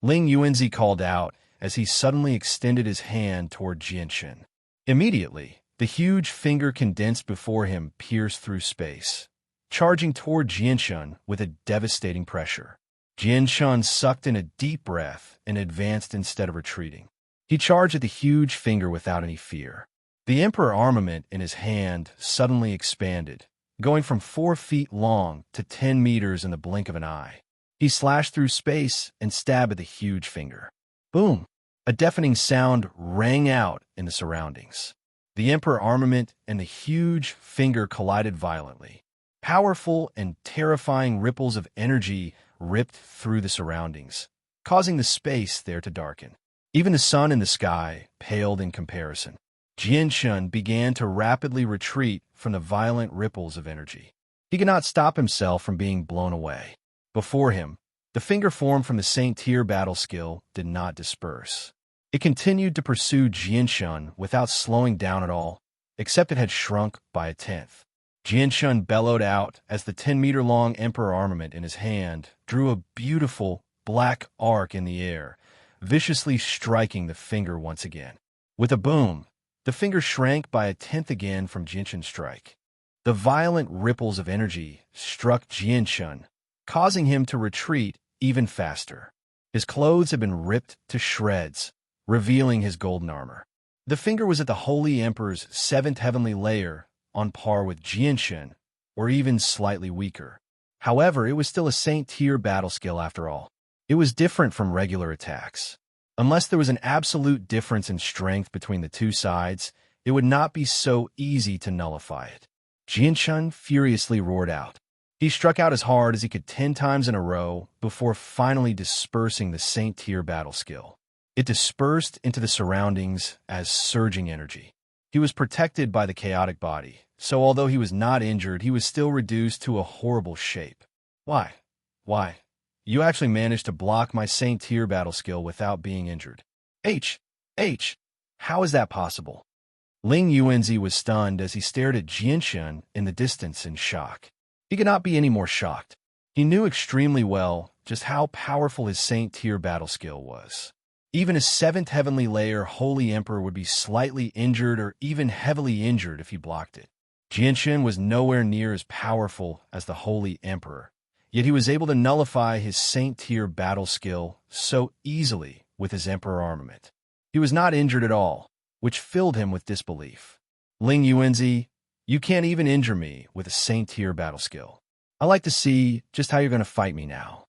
Ling Yuanzi called out as he suddenly extended his hand toward Jianshun. Immediately, the huge finger condensed before him pierced through space, charging toward Jianshun with a devastating pressure. Jianshun sucked in a deep breath and advanced instead of retreating. He charged at the huge finger without any fear. The Emperor armament in his hand suddenly expanded, going from 4 feet long to 10 meters in the blink of an eye. He slashed through space and stabbed at the huge finger. Boom! A deafening sound rang out in the surroundings. The Emperor armament and the huge finger collided violently. Powerful and terrifying ripples of energy ripped through the surroundings, causing the space there to darken. Even the sun in the sky paled in comparison. Jianshun began to rapidly retreat from the violent ripples of energy. He could not stop himself from being blown away. Before him, the finger formed from the Saint Tier battle skill did not disperse. It continued to pursue Jianshun without slowing down at all, except it had shrunk by a 10th. Jianshun bellowed out as the 10-meter-long Emperor armament in his hand drew a beautiful black arc in the air, viciously striking the finger once again. With a boom, the finger shrank by a 10th again from Jianshun's strike. The violent ripples of energy struck Jianshun, causing him to retreat even faster. His clothes had been ripped to shreds, revealing his golden armor. The finger was at the Holy Emperor's 7th heavenly layer, on par with Jianshun, or even slightly weaker. However, it was still a Saint Tier battle skill after all. It was different from regular attacks. Unless there was an absolute difference in strength between the two sides, it would not be so easy to nullify it. Jianshun furiously roared out. He struck out as hard as he could 10 times in a row before finally dispersing the Saint Tier battle skill. It dispersed into the surroundings as surging energy. He was protected by the chaotic body, so although he was not injured, he was still reduced to a horrible shape. Why? You actually managed to block my Saint Tier battle skill without being injured. How is that possible? Ling Yuanzi was stunned as he stared at Jianshun in the distance in shock. He could not be any more shocked. He knew extremely well just how powerful his Saint Tier battle skill was. Even a 7th heavenly layer Holy Emperor would be slightly injured or even heavily injured if he blocked it. Jianshun was nowhere near as powerful as the Holy Emperor, yet he was able to nullify his Saint Tier battle skill so easily with his Emperor armament. He was not injured at all, which filled him with disbelief. Ling Yuanzi, you can't even injure me with a Saint Tier battle skill. I'd like to see just how you're going to fight me now.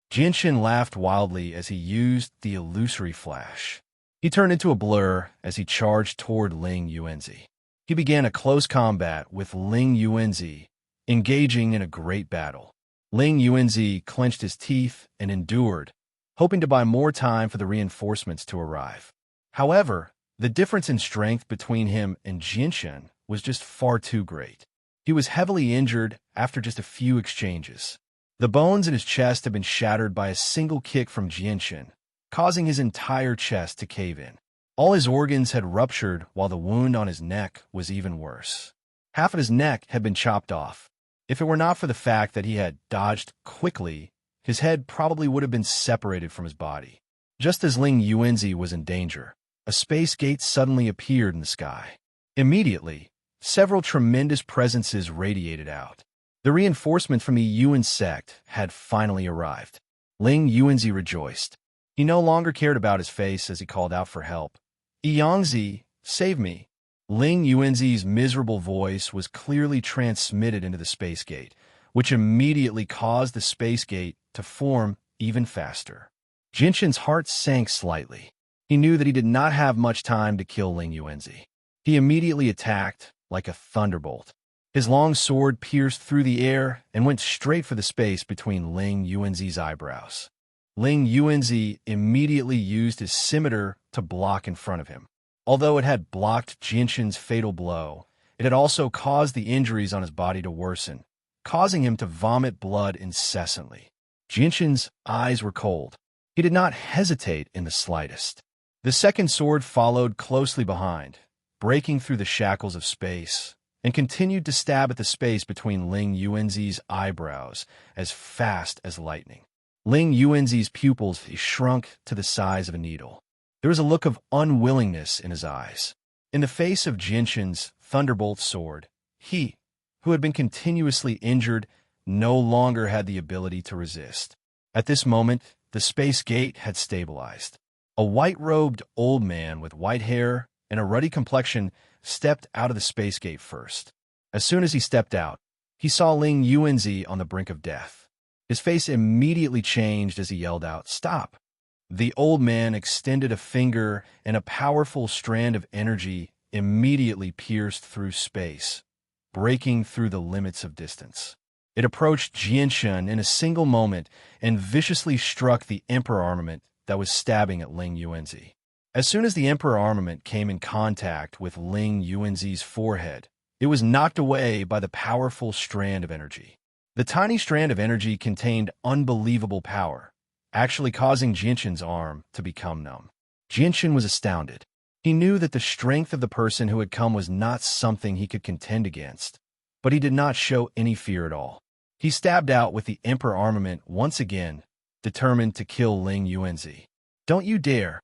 Jianshun laughed wildly as he used the illusory flash. He turned into a blur as he charged toward Ling Yuanzi. He began a close combat with Ling Yuanzi, engaging in a great battle. Ling Yuanzi clenched his teeth and endured, hoping to buy more time for the reinforcements to arrive. However, the difference in strength between him and Jianshun was just far too great. He was heavily injured after just a few exchanges. The bones in his chest had been shattered by a single kick from Jianshun, causing his entire chest to cave in. All his organs had ruptured while the wound on his neck was even worse. Half of his neck had been chopped off. If it were not for the fact that he had dodged quickly, his head probably would have been separated from his body. Just as Ling Yuanzi was in danger, a space gate suddenly appeared in the sky. Immediately, several tremendous presences radiated out. The reinforcements from the Yuan sect had finally arrived. Ling Yuanzi rejoiced. He no longer cared about his face as he called out for help. Yangzi, save me. Ling Yuanzi's miserable voice was clearly transmitted into the space gate, which immediately caused the space gate to form even faster. Jianshun's heart sank slightly. He knew that he did not have much time to kill Ling Yuanzi. He immediately attacked like a thunderbolt. His long sword pierced through the air and went straight for the space between Ling Yuanzi's eyebrows. Ling Yuanzi immediately used his scimitar to block in front of him. Although it had blocked Jianshun's fatal blow, it had also caused the injuries on his body to worsen, causing him to vomit blood incessantly. Jinshin's eyes were cold. He did not hesitate in the slightest. The second sword followed closely behind, breaking through the shackles of space, and continued to stab at the space between Ling Yuanzi's eyebrows as fast as lightning. Ling Yuanzi's pupils shrunk to the size of a needle. There was a look of unwillingness in his eyes. In the face of Jinshin's thunderbolt sword, he, who had been continuously injured, no longer had the ability to resist. At this moment, the space gate had stabilized. A white-robed old man with white hair and a ruddy complexion stepped out of the space gate first. As soon as he stepped out, he saw Ling Yuanzi on the brink of death. His face immediately changed as he yelled out, "Stop!" The old man extended a finger, and a powerful strand of energy immediately pierced through space, breaking through the limits of distance. It approached Jinshin in a single moment and viciously struck the Emperor armament that was stabbing at Ling Yuanzi. As soon as the Emperor armament came in contact with Ling Yuanzi's forehead, it was knocked away by the powerful strand of energy. The tiny strand of energy contained unbelievable power, actually causing Jinshin's arm to become numb. Jinshin was astounded. He knew that the strength of the person who had come was not something he could contend against, but he did not show any fear at all. He stabbed out with the Emperor armament once again, determined to kill Ling Yuanzi. "Don't you dare!"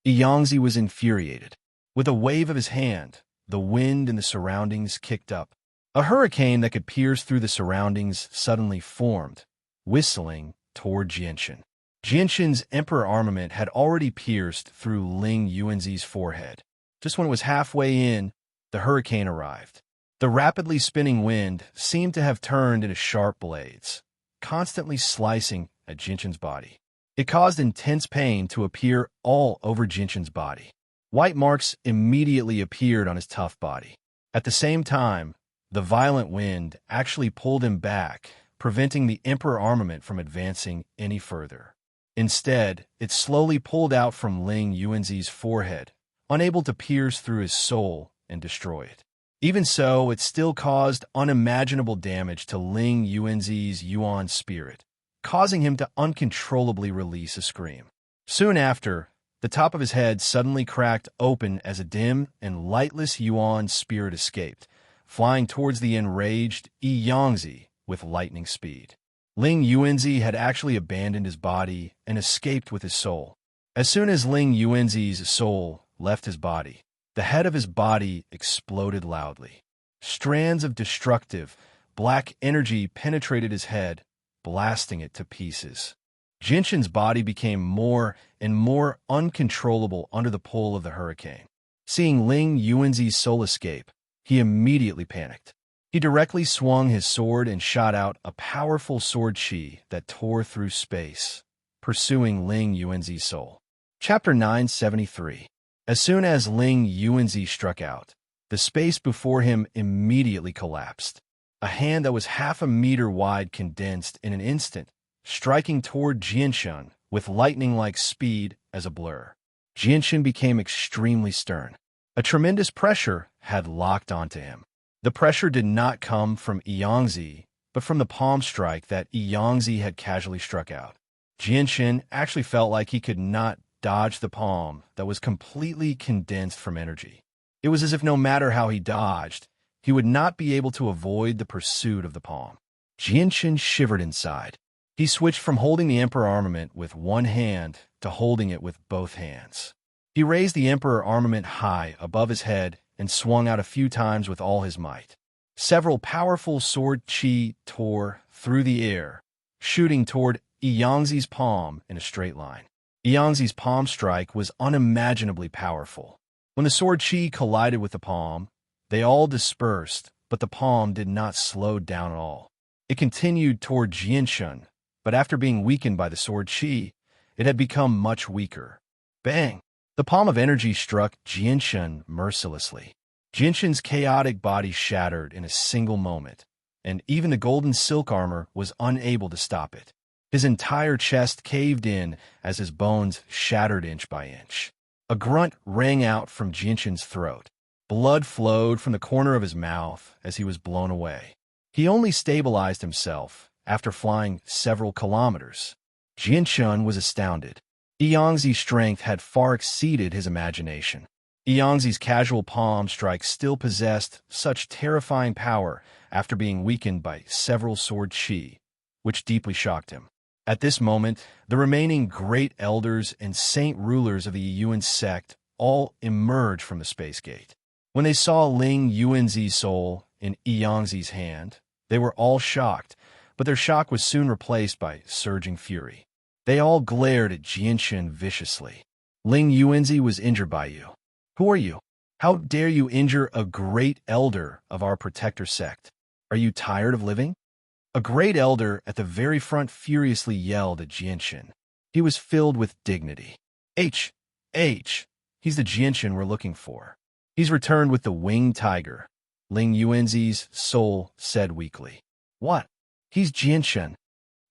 Yangzi was infuriated. With a wave of his hand, the wind in the surroundings kicked up. A hurricane that could pierce through the surroundings suddenly formed, whistling toward Jinshin. Jinshin's Emperor armament had already pierced through Ling Yuanzi's forehead. Just when it was halfway in, the hurricane arrived. The rapidly spinning wind seemed to have turned into sharp blades, constantly slicing at Jinshin's body. It caused intense pain to appear all over Jinshin's body. White marks immediately appeared on his tough body. At the same time, the violent wind actually pulled him back, preventing the Emperor armament from advancing any further. Instead, it slowly pulled out from Ling Yuanzi's forehead, unable to pierce through his soul and destroy it. Even so, it still caused unimaginable damage to Ling Yuanzi's Yuan spirit, causing him to uncontrollably release a scream. Soon after, the top of his head suddenly cracked open as a dim and lightless Yuan spirit escaped, flying towards the enraged Yangzi with lightning speed. Ling Yuanzi had actually abandoned his body and escaped with his soul. As soon as Ling Yuanzi's soul left his body, the head of his body exploded loudly. Strands of destructive, black energy penetrated his head, blasting it to pieces. Jinshin's body became more and more uncontrollable under the pull of the hurricane. Seeing Ling Yuanzi's soul escape, he immediately panicked. He directly swung his sword and shot out a powerful sword chi that tore through space, pursuing Ling Yuanzi's soul. Chapter 973. As soon as Ling Yuanzi struck out, the space before him immediately collapsed. A hand that was half a meter wide condensed in an instant, striking toward Jinshin with lightning-like speed as a blur. Jinshin became extremely stern. A tremendous pressure had locked onto him. The pressure did not come from Yangzi, but from the palm strike that Yangzi had casually struck out. Jinshin actually felt like he could not dodge the palm that was completely condensed from energy. It was as if no matter how he dodged, he would not be able to avoid the pursuit of the palm. Jinshin shivered inside. He switched from holding the Emperor armament with one hand to holding it with both hands. He raised the Emperor armament high above his head and swung out a few times with all his might. Several powerful sword chi tore through the air, shooting toward Yangzi's palm in a straight line. Yangzi's palm strike was unimaginably powerful. When the sword chi collided with the palm, they all dispersed, but the palm did not slow down at all. It continued toward Jinshin, but after being weakened by the sword chi, it had become much weaker. Bang! The palm of energy struck Jinshin mercilessly. Jinshin's chaotic body shattered in a single moment, and even the golden silk armor was unable to stop it. His entire chest caved in as his bones shattered inch by inch. A grunt rang out from Jinshin's throat. Blood flowed from the corner of his mouth as he was blown away. He only stabilized himself after flying several kilometers. Jianshun was astounded. Yangzi's strength had far exceeded his imagination. Yangzi's casual palm strike still possessed such terrifying power after being weakened by several sword qi, which deeply shocked him. At this moment, the remaining great elders and saint rulers of the Yuan sect all emerged from the space gate. When they saw Ling Yuanzi's soul in Yangzi's hand, they were all shocked, but their shock was soon replaced by surging fury. They all glared at Jianshun viciously. Ling Yuanzi was injured by you. Who are you? How dare you injure a great elder of our protector sect? Are you tired of living? A great elder at the very front furiously yelled at Jianshun. He was filled with dignity. H. He's the Jianshun we're looking for. He's returned with the winged tiger. Ling Yuanzi's soul said weakly. What? He's Jianshun.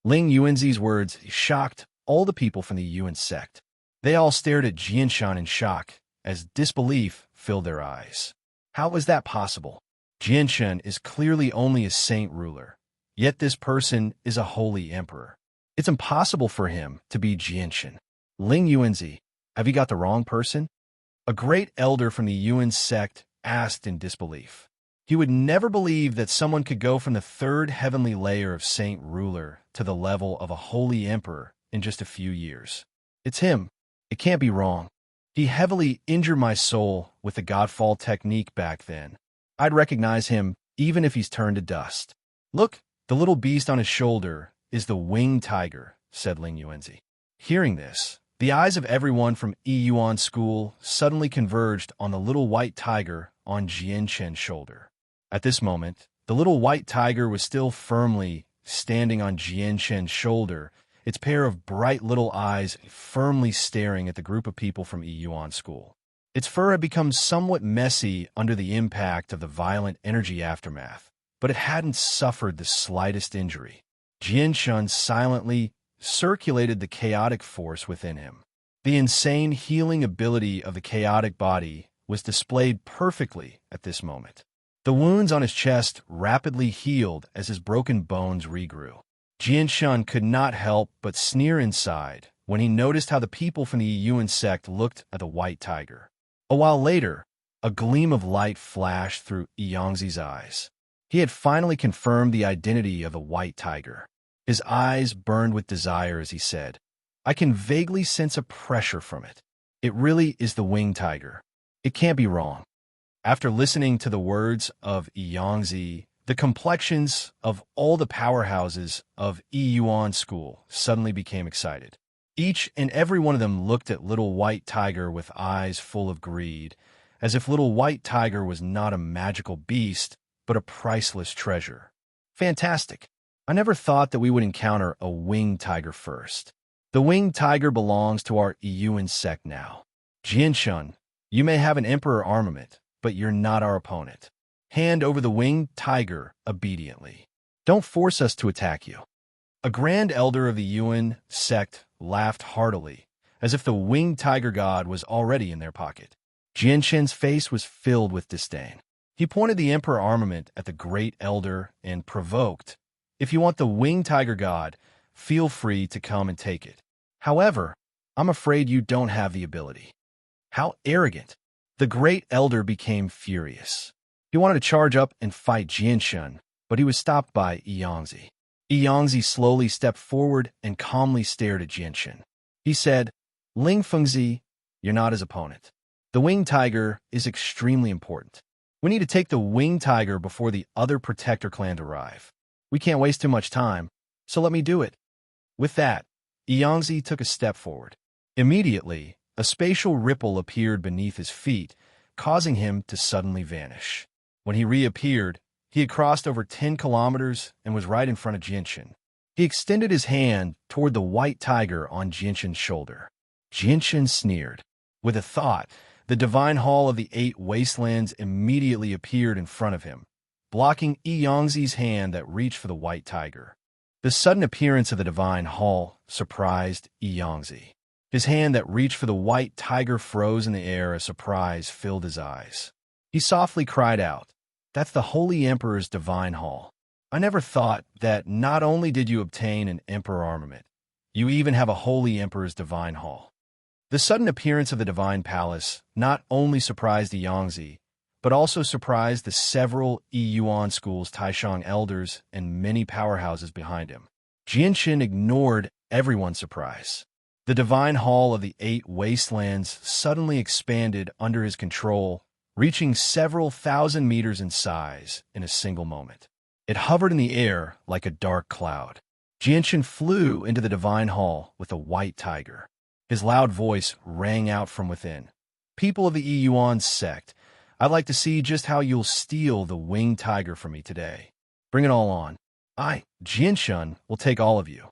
Ling Yuanzi's words shocked all the people from the Yuan sect. They all stared at Jianshun in shock, as disbelief filled their eyes. How is that possible? Jianshun is clearly only a saint ruler, yet this person is a holy emperor. It's impossible for him to be Jianshun. Ling Yuanzi, have you got the wrong person? A great elder from the Yuan sect asked in disbelief. He would never believe that someone could go from the third heavenly layer of saint ruler to the level of a holy emperor in just a few years. It's him. It can't be wrong. He heavily injured my soul with the Godfall technique back then. I'd recognize him even if he's turned to dust. Look, the little beast on his shoulder is the winged tiger, said Ling Yuanzi. Hearing this, the eyes of everyone from Yuan school suddenly converged on the little white tiger on Jianshun's shoulder. At this moment, the little white tiger was still firmly standing on Jianshun's shoulder, its pair of bright little eyes firmly staring at the group of people from Yuan school. Its fur had become somewhat messy under the impact of the violent energy aftermath, but it hadn't suffered the slightest injury. Jianshun silently circulated the chaotic force within him. The insane healing ability of the chaotic body was displayed perfectly at this moment. The wounds on his chest rapidly healed as his broken bones regrew. Jianshun could not help but sneer inside when he noticed how the people from the Yuan sect looked at the white tiger. A while later, a gleam of light flashed through Yangzi's eyes. He had finally confirmed the identity of the white tiger. His eyes burned with desire as he said, I can vaguely sense a pressure from it. It really is the winged tiger. It can't be wrong. After listening to the words of Yangzi, the complexions of all the powerhouses of Yuan school suddenly became excited. Each and every one of them looked at little white tiger with eyes full of greed, as if little white tiger was not a magical beast, but a priceless treasure. Fantastic. I never thought that we would encounter a winged tiger first. The winged tiger belongs to our Yuan sect now. Jianshun, you may have an emperor armament, but you're not our opponent. Hand over the winged tiger obediently. Don't force us to attack you. A grand elder of the Yuan sect laughed heartily, as if the winged tiger god was already in their pocket. Jianshun's face was filled with disdain. He pointed the emperor armament at the great elder and provoked, if you want the winged tiger god, feel free to come and take it. However, I'm afraid you don't have the ability. How arrogant! The great elder became furious. He wanted to charge up and fight Jianshun, but he was stopped by Yangzi. Yangzi slowly stepped forward and calmly stared at Jianshun. He said, Ling Fengzi, you're not his opponent. The winged tiger is extremely important. We need to take the winged tiger before the other protector clan arrive. We can't waste too much time, so let me do it. With that, Yangzi took a step forward. Immediately, a spatial ripple appeared beneath his feet, causing him to suddenly vanish. When he reappeared, he had crossed over 10 kilometers and was right in front of Jianshun. He extended his hand toward the white tiger on Jianshun's shoulder. Jianshun sneered. With a thought, the divine hall of the 8 wastelands immediately appeared in front of him, blocking Yangzi's hand that reached for the white tiger. The sudden appearance of the divine hall surprised Yangzi. His hand that reached for the white tiger froze in the air as surprise filled his eyes. He softly cried out, That's the Holy Emperor's divine hall. I never thought that not only did you obtain an emperor armament, you even have a holy emperor's divine hall. The sudden appearance of the divine palace not only surprised the Yangtze, but also surprised the several Yuan school's Taishang elders and many powerhouses behind him. Jianshan ignored everyone's surprise. The divine hall of the 8 wastelands suddenly expanded under his control, reaching several thousand meters in size in a single moment. It hovered in the air like a dark cloud. Jianshan flew into the divine hall with a white tiger. His loud voice rang out from within. People of the Yuan sect, I'd like to see just how you'll steal the winged tiger from me today. Bring it all on. I, Jianshan, will take all of you.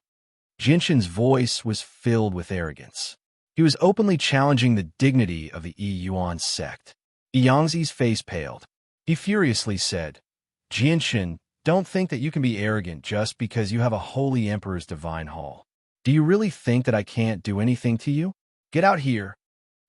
Jianshan's voice was filled with arrogance. He was openly challenging the dignity of the Yuan sect. Yangtze's face paled. He furiously said, Jianshan, don't think that you can be arrogant just because you have a holy emperor's divine hall. Do you really think that I can't do anything to you? Get out here.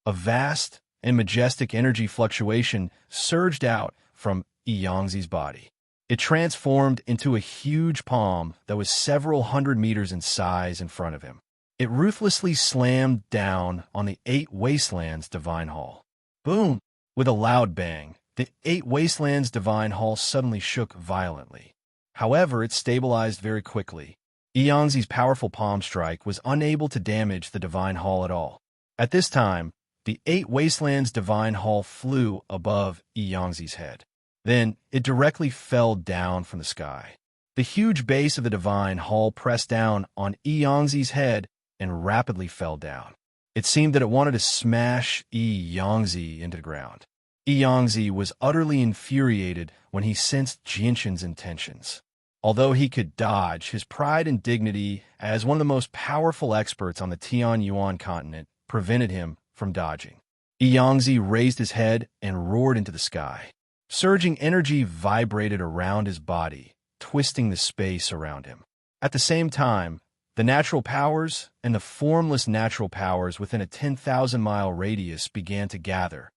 A vast and majestic energy fluctuation surged out from Yangtze's body. It transformed into a huge palm that was several hundred meters in size in front of him. It ruthlessly slammed down on the 8 Wastelands Divine Hall. Boom! With a loud bang, the 8 Wastelands Divine Hall suddenly shook violently. However, it stabilized very quickly. Yangtze's powerful palm strike was unable to damage the Divine Hall at all. At this time, the 8 Wastelands Divine Hall flew above Yangtze's head. Then, it directly fell down from the sky. The huge base of the Divine Hall pressed down on Yangtze's head and rapidly fell down. It seemed that it wanted to smash Yangtze into the ground. Yangtze was utterly infuriated when he sensed Jianshan's intentions. Although he could dodge, his pride and dignity as one of the most powerful experts on the Tianyuan continent prevented him from dodging. Yangtze raised his head and roared into the sky. Surging energy vibrated around his body, twisting the space around him. At the same time, the natural powers and the formless natural powers within a 10,000-mile radius began to gather,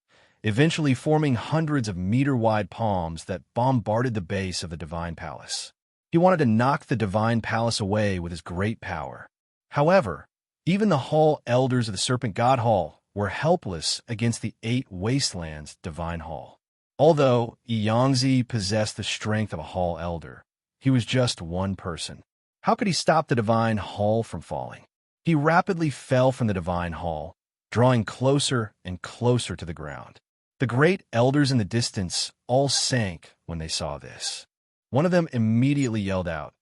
eventually forming hundreds of meter-wide palms that bombarded the base of the Divine Palace. He wanted to knock the Divine Palace away with his great power. However, even the Hall Elders of the Serpent God Hall were helpless against the 8 Wastelands Divine Hall. Although Yangtze possessed the strength of a Hall Elder, he was just one person. How could he stop the Divine Hall from falling? He rapidly fell from the Divine Hall, drawing closer and closer to the ground. The great elders in the distance all sank when they saw this. One of them immediately yelled out,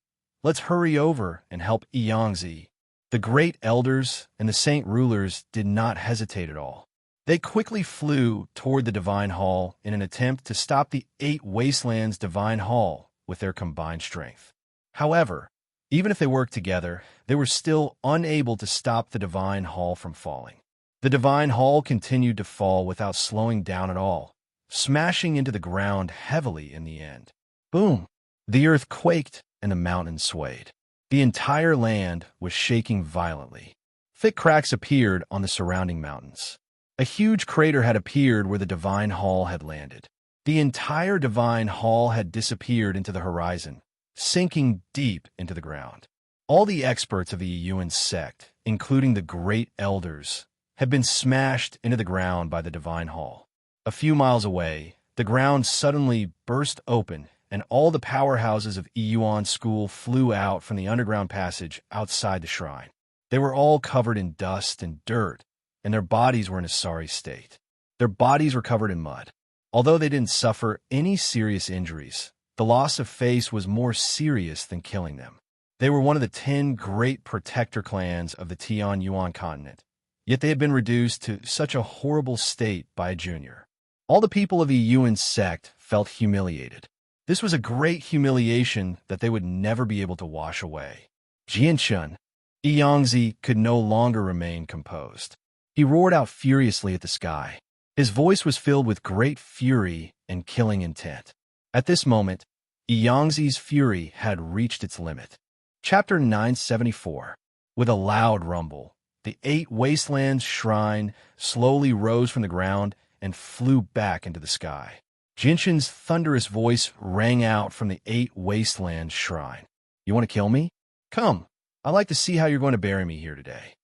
"Let's hurry over and help Yangtze." The great elders and the saint rulers did not hesitate at all. They quickly flew toward the Divine Hall in an attempt to stop the 8 Wastelands Divine Hall with their combined strength. However, even if they worked together, they were still unable to stop the Divine Hall from falling. The Divine Hall continued to fall without slowing down at all, smashing into the ground heavily in the end. Boom! The earth quaked and the mountains swayed. The entire land was shaking violently. Thick cracks appeared on the surrounding mountains. A huge crater had appeared where the Divine Hall had landed. The entire Divine Hall had disappeared into the horizon, sinking deep into the ground. All the experts of the Yuan sect, including the great elders, had been smashed into the ground by the Divine Hall. A few miles away, the ground suddenly burst open, and all the powerhouses of Yuan School flew out from the underground passage outside the shrine. They were all covered in dust and dirt, and their bodies were in a sorry state. Their bodies were covered in mud. Although they didn't suffer any serious injuries, the loss of face was more serious than killing them. They were one of the 10 great protector clans of the Tianyuan continent, yet they had been reduced to such a horrible state by a junior. All the people of the Yuan sect felt humiliated. This was a great humiliation that they would never be able to wash away. Jianshan, Yangtze could no longer remain composed. He roared out furiously at the sky. His voice was filled with great fury and killing intent. At this moment, Yangtze's fury had reached its limit. Chapter 974. With a loud rumble, the 8 Wastelands shrine slowly rose from the ground and flew back into the sky. Jinshin's thunderous voice rang out from the 8 Wastelands shrine. You want to kill me? Come, I'd like to see how you're going to bury me here today.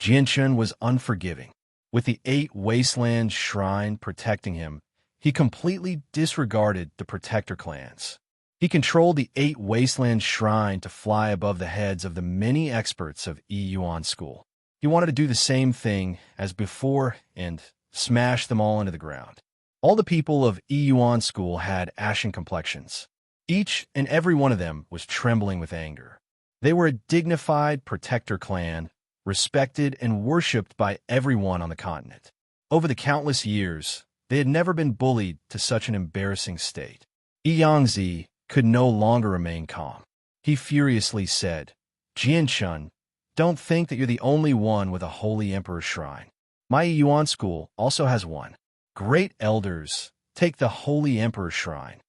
Jinshin was unforgiving. With the 8 Wastelands shrine protecting him, he completely disregarded the Protector clans. He controlled the 8 Wastelands shrine to fly above the heads of the many experts of Yuan School. He wanted to do the same thing as before and smash them all into the ground. All the people of Yuan School had ashen complexions. Each and every one of them was trembling with anger. They were a dignified Protector clan, respected and worshipped by everyone on the continent. Over the countless years, they had never been bullied to such an embarrassing state. Yangzi could no longer remain calm. He furiously said, Jinshin, don't think that you're the only one with a holy emperor shrine. My Yuan School also has one. Great elders take the holy emperor shrine.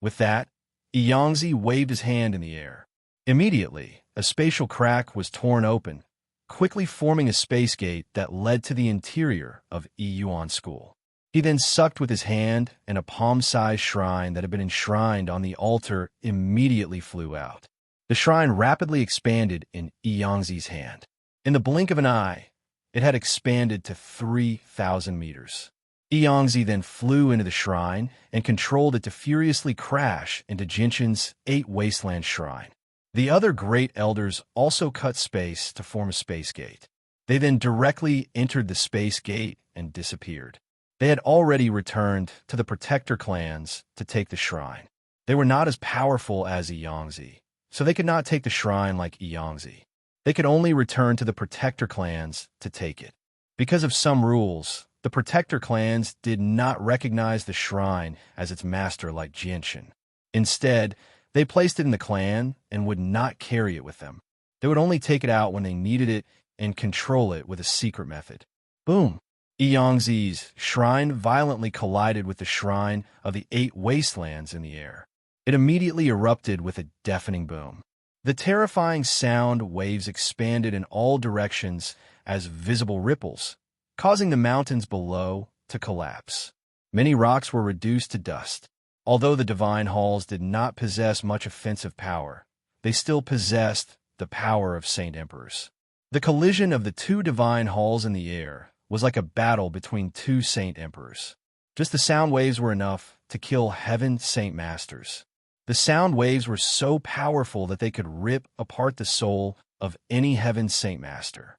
With that, Yangzi waved his hand in the air. Immediately, a spatial crack was torn open, quickly forming a space gate that led to the interior of Yuan School. He then sucked with his hand, and a palm-sized shrine that had been enshrined on the altar immediately flew out. The shrine rapidly expanded in Yangzi's hand. In the blink of an eye, it had expanded to 3,000 meters. Yangzi then flew into the shrine and controlled it to furiously crash into Jinshin's 8 Wasteland shrine. The other great elders also cut space to form a space gate. They then directly entered the space gate and disappeared. They had already returned to the Protector clans to take the shrine. They were not as powerful as Yangzi, so they could not take the shrine like Yangzi. They could only return to the Protector clans to take it. Because of some rules, the Protector clans did not recognize the shrine as its master like Jinshin. Instead, they placed it in the clan and would not carry it with them. They would only take it out when they needed it and control it with a secret method. Boom! Yangzi's shrine violently collided with the shrine of the 8 Wastelands in the air. It immediately erupted with a deafening boom. The terrifying sound waves expanded in all directions as visible ripples, causing the mountains below to collapse. Many rocks were reduced to dust. Although the divine halls did not possess much offensive power, they still possessed the power of Saint Emperors. The collision of the 2 divine halls in the air was like a battle between 2 Saint Emperors. Just the sound waves were enough to kill Heaven Saint Masters. The sound waves were so powerful that they could rip apart the soul of any Heaven Saint Master.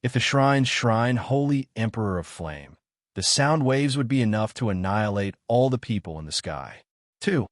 If the shrine Holy Emperor of Flame, the sound waves would be enough to annihilate all the people in the sky. 2.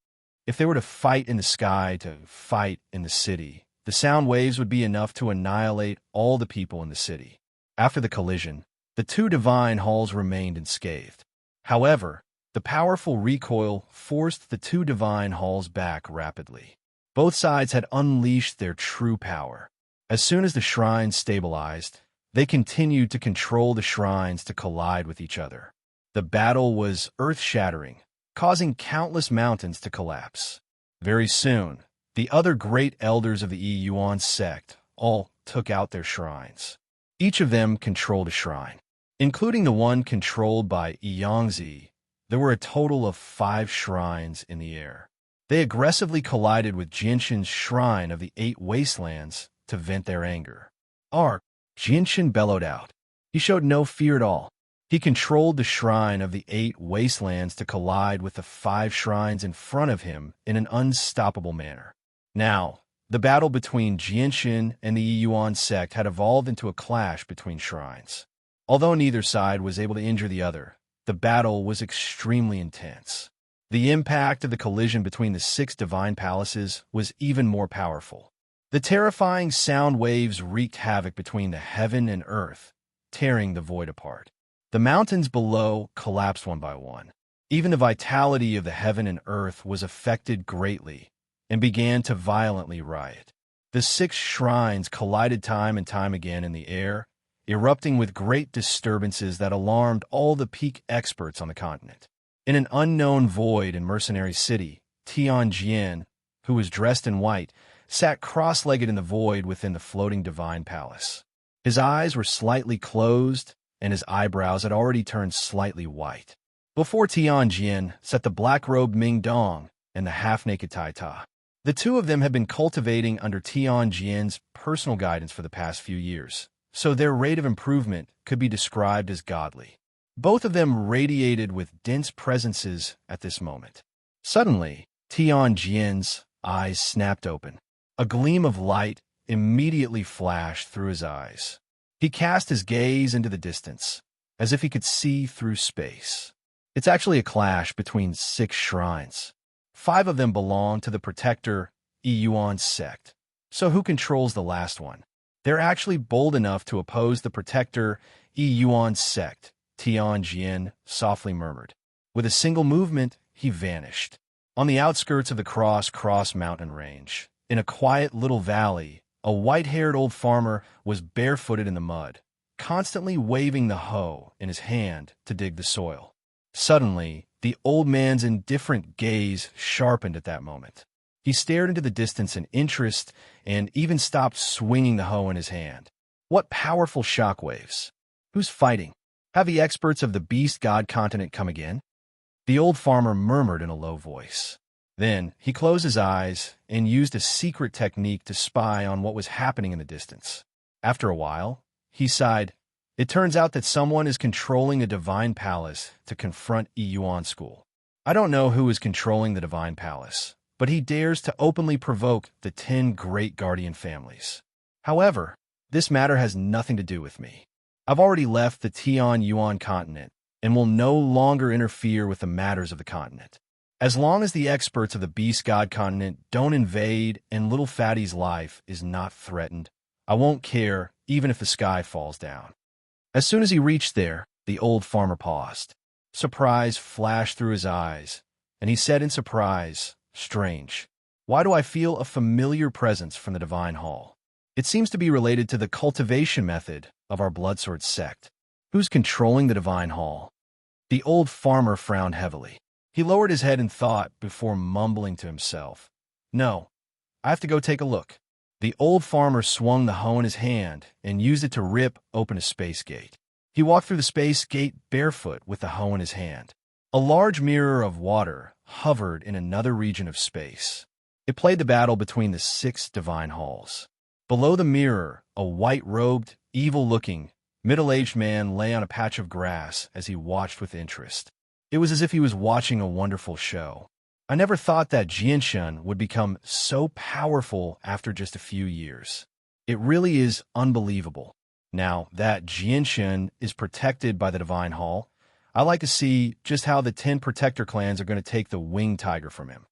If they were to fight in the sky to fight in the city, the sound waves would be enough to annihilate all the people in the city. After the collision, the 2 divine halls remained unscathed. However, the powerful recoil forced the 2 divine halls back rapidly. Both sides had unleashed their true power. As soon as the shrines stabilized, they continued to control the shrines to collide with each other. The battle was earth-shattering, causing countless mountains to collapse. Very soon, the other great elders of the Yuan sect all took out their shrines. Each of them controlled a shrine. Including the one controlled by Yangzi, there were a total of 5 shrines in the air. They aggressively collided with Jinshin's shrine of the 8 Wastelands to vent their anger. Jinshin bellowed out. He showed no fear at all. He controlled the shrine of the 8 Wastelands to collide with the 5 shrines in front of him in an unstoppable manner. Now, the battle between Jinshin and the Yuan sect had evolved into a clash between shrines. Although neither side was able to injure the other, the battle was extremely intense. The impact of the collision between the 6 divine palaces was even more powerful. The terrifying sound waves wreaked havoc between the heaven and earth, tearing the void apart. The mountains below collapsed one by one. Even the vitality of the heaven and earth was affected greatly and began to violently riot. The 6 shrines collided time and time again in the air, erupting with great disturbances that alarmed all the peak experts on the continent. In an unknown void and mercenary city, Tianjin, who was dressed in white, sat cross-legged in the void within the floating divine palace. His eyes were slightly closed, and his eyebrows had already turned slightly white. before Tianjin sat the black-robed Ming Dong and the half-naked Tai Ta. The two of them had been cultivating under Tianjin's personal guidance for the past few years, so their rate of improvement could be described as godly. Both of them radiated with dense presences at this moment. Suddenly, Tianjin's eyes snapped open. A gleam of light immediately flashed through his eyes. He cast his gaze into the distance, as if he could see through space. It's actually a clash between 6 shrines. 5 of them belong to the protector Yuan sect. So who controls the last one? They're actually bold enough to oppose the protector Yuan sect, Tianjin softly murmured. With a single movement, he vanished. On the outskirts of the Cross mountain range, in a quiet little valley, a white-haired old farmer was barefooted in the mud, constantly waving the hoe in his hand to dig the soil. Suddenly, the old man's indifferent gaze sharpened at that moment. He stared into the distance in interest and even stopped swinging the hoe in his hand. What powerful shockwaves! Who's fighting? Have the experts of the beast god continent come again? The old farmer murmured in a low voice. Then he closed his eyes and used a secret technique to spy on what was happening in the distance. After a while, he sighed. It turns out that someone is controlling a divine palace to confront Yuan school. I don't know who is controlling the divine palace, but he dares to openly provoke the 10 great guardian families. However, this matter has nothing to do with me. I've already left the Yuan continent and will no longer interfere with the matters of the continent. As long as the experts of the beast god continent don't invade and little Fatty's life is not threatened, I won't care even if the sky falls down. As soon as he reached there, the old farmer paused. Surprise flashed through his eyes, and he said in surprise, "Strange. Why do I feel a familiar presence from the divine hall? It seems to be related to the cultivation method of our Bloodsword sect. Who's controlling the divine hall?" The old farmer frowned heavily. He lowered his head in thought before mumbling to himself, "No, I have to go take a look." The old farmer swung the hoe in his hand and used it to rip open a space gate. He walked through the space gate barefoot with the hoe in his hand. A large mirror of water hovered in another region of space. It played the battle between the 6 divine halls. Below the mirror, a white-robed, evil-looking, middle-aged man lay on a patch of grass as he watched with interest. It was as if he was watching a wonderful show. I never thought that Jianshan would become so powerful after just a few years. It really is unbelievable. Now that Jianshan is protected by the Divine Hall, I like to see just how the 10 Protector clans are going to take the Winged Tiger from him.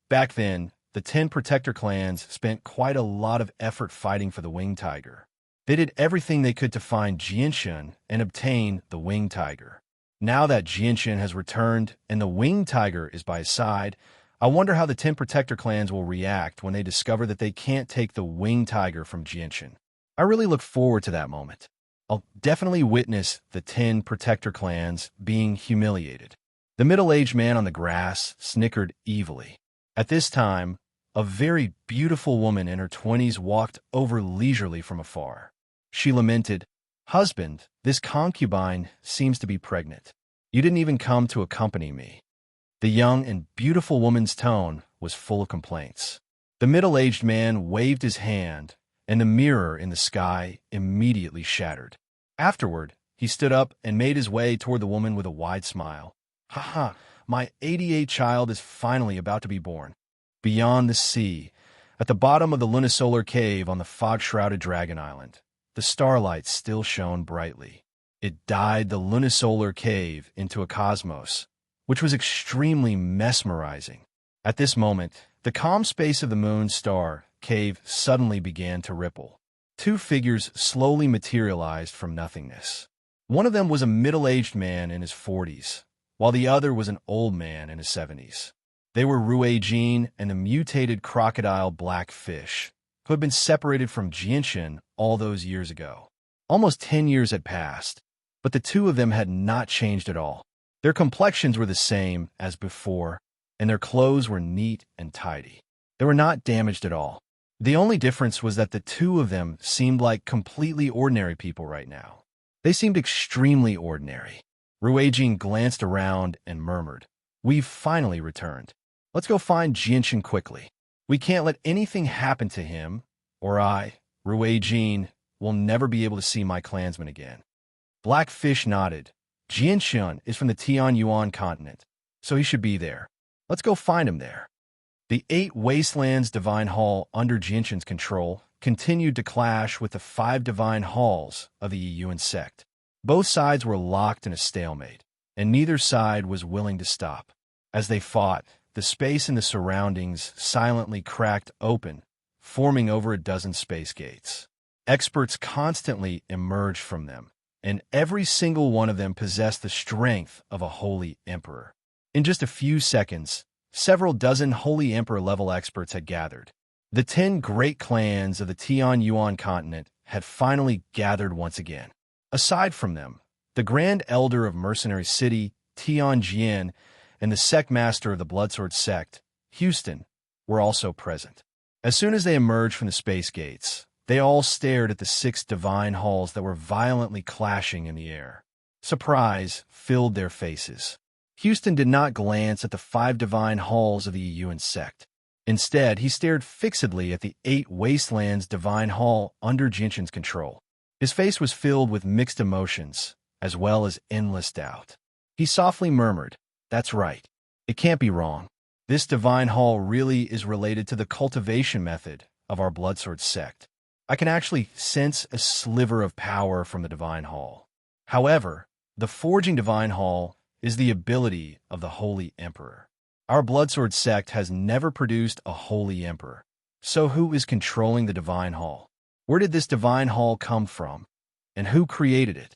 Back then, the 10 Protector clans spent quite a lot of effort fighting for the Winged Tiger. They did everything they could to find Jianshan and obtain the Winged Tiger. Now that Jianshan has returned and the Winged Tiger is by his side, I wonder how the 10 Protector clans will react when they discover that they can't take the Winged Tiger from Jianshan. I really look forward to that moment. I'll definitely witness the 10 Protector clans being humiliated. The middle-aged man on the grass snickered evilly. At this time, a very beautiful woman in her 20s walked over leisurely from afar. She lamented, "Husband, this concubine seems to be pregnant. You didn't even come to accompany me." The young and beautiful woman's tone was full of complaints. The middle-aged man waved his hand, and the mirror in the sky immediately shattered. Afterward, he stood up and made his way toward the woman with a wide smile. "Ha, my 88 child is finally about to be born." Beyond the sea, at the bottom of the lunisolar cave on the fog-shrouded Dragon Island, the starlight still shone brightly. It dyed the lunisolar cave into a cosmos, which was extremely mesmerizing. At this moment, the calm space of the moon star cave suddenly began to ripple. 2 figures slowly materialized from nothingness. One of them was a middle-aged man in his 40s, while the other was an old man in his 70s. They were Ruijin and the mutated crocodile Blackfish, who had been separated from Jianshan all those years ago. Almost 10 years had passed, but the 2 of them had not changed at all. Their complexions were the same as before, and their clothes were neat and tidy. They were not damaged at all. The only difference was that the 2 of them seemed like completely ordinary people right now. They seemed extremely ordinary. Ruijin glanced around and murmured, "We've finally returned. Let's go find Jinshin quickly. We can't let anything happen to him, or I, Ruijin, will never be able to see my clansmen again." Blackfish nodded. "Jinshin is from the Tianyuan continent, so he should be there. Let's go find him there." The 8 Wastelands Divine Hall under Jinshin's control continued to clash with the 5 Divine Halls of the Yuan sect. Both sides were locked in a stalemate, and neither side was willing to stop. As they fought, the space in the surroundings silently cracked open, forming over a dozen space gates. Experts constantly emerged from them, and every single one of them possessed the strength of a holy emperor. In just a few seconds, several dozen Holy Emperor-level experts had gathered. The 10 great clans of the Tianyuan continent had finally gathered once again. Aside from them, the Grand Elder of Mercenary City, Tianjin, and the Sect Master of the Bloodsword Sect, Houston, were also present. As soon as they emerged from the space gates, they all stared at the 6 divine halls that were violently clashing in the air. Surprise filled their faces. Houston did not glance at the 5 divine halls of the Yuan sect. Instead, he stared fixedly at the 8 Wastelands Divine Hall under Jinshin's control. His face was filled with mixed emotions, as well as endless doubt. He softly murmured, "That's right. It can't be wrong. This divine hall really is related to the cultivation method of our Bloodsword sect. I can actually sense a sliver of power from the divine hall. However, the forging divine hall is the ability of the Holy Emperor. Our Bloodsword sect has never produced a Holy Emperor. So who is controlling the divine hall? Where did this divine hall come from? And who created it?"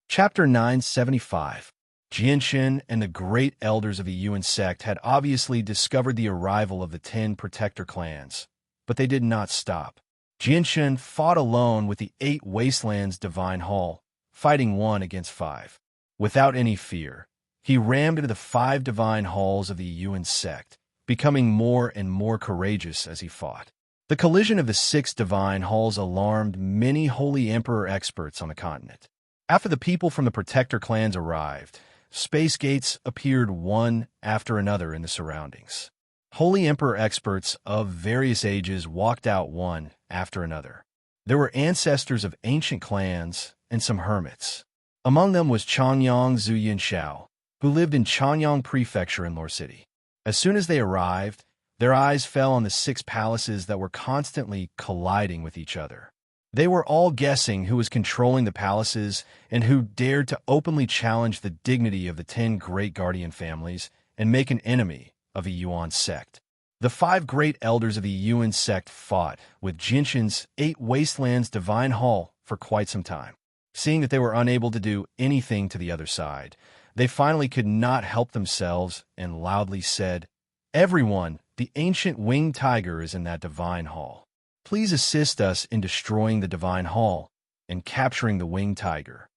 Chapter 975. Jinshin and the great elders of the Yuan sect had obviously discovered the arrival of the 10 protector clans, but they did not stop. Jinshin fought alone with the 8 Wastelands Divine Hall, fighting 1 against 5. Without any fear, he rammed into the 5 divine halls of the Yuan sect, becoming more and more courageous as he fought. The collision of the 6 divine halls alarmed many Holy Emperor experts on the continent. After the people from the protector clans arrived, space gates appeared one after another in the surroundings. Holy Emperor experts of various ages walked out one after another. There were ancestors of ancient clans and some hermits. Among them was Changyang Zuyin Shao, who lived in Changyang Prefecture in Lore City. As soon as they arrived, their eyes fell on the 6 palaces that were constantly colliding with each other. They were all guessing who was controlling the palaces and who dared to openly challenge the dignity of the 10 great guardian families and make an enemy of the Yuan sect. The 5 great elders of the Yuan sect fought with Jinshin's 8 Wastelands Divine Hall for quite some time. Seeing that they were unable to do anything to the other side, they finally could not help themselves and loudly said, "Everyone, the ancient winged tiger is in that divine hall. Please assist us in destroying the divine hall and capturing the winged tiger."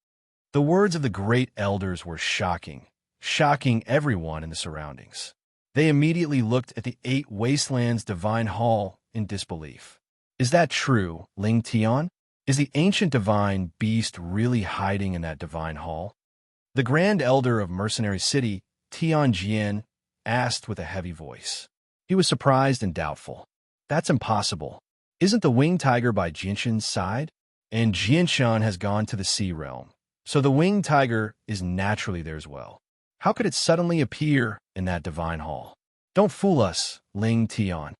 The words of the great elders were shocking everyone in the surroundings. They immediately looked at the 8 Wastelands Divine Hall in disbelief. "Is that true, Ling Tian? Is the ancient divine beast really hiding in that divine hall?" The Grand Elder of Mercenary City, Tianjin, asked with a heavy voice. He was surprised and doubtful. "That's impossible. Isn't the winged tiger by Jinshin's side? And Jinshan has gone to the Sea Realm, so the winged tiger is naturally there as well. How could it suddenly appear in that divine hall? Don't fool us, Ling Tian.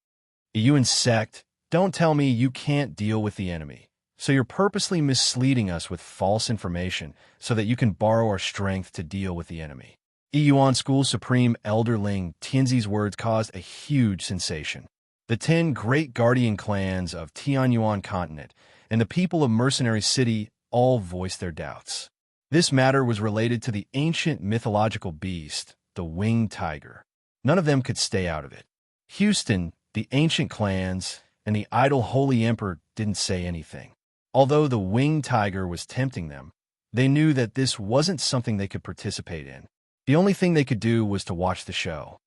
You insect, don't tell me you can't deal with the enemy. So you're purposely misleading us with false information so that you can borrow our strength to deal with the enemy." Yuan School Supreme Elder Ling Tianzi's words caused a huge sensation. The 10 great guardian clans of Tianyuan continent and the people of Mercenary City all voiced their doubts. This matter was related to the ancient mythological beast, the winged tiger. None of them could stay out of it. Houston, the ancient clans, and the idle Holy Emperor didn't say anything. Although the winged tiger was tempting them, they knew that this wasn't something they could participate in. The only thing they could do was to watch the show.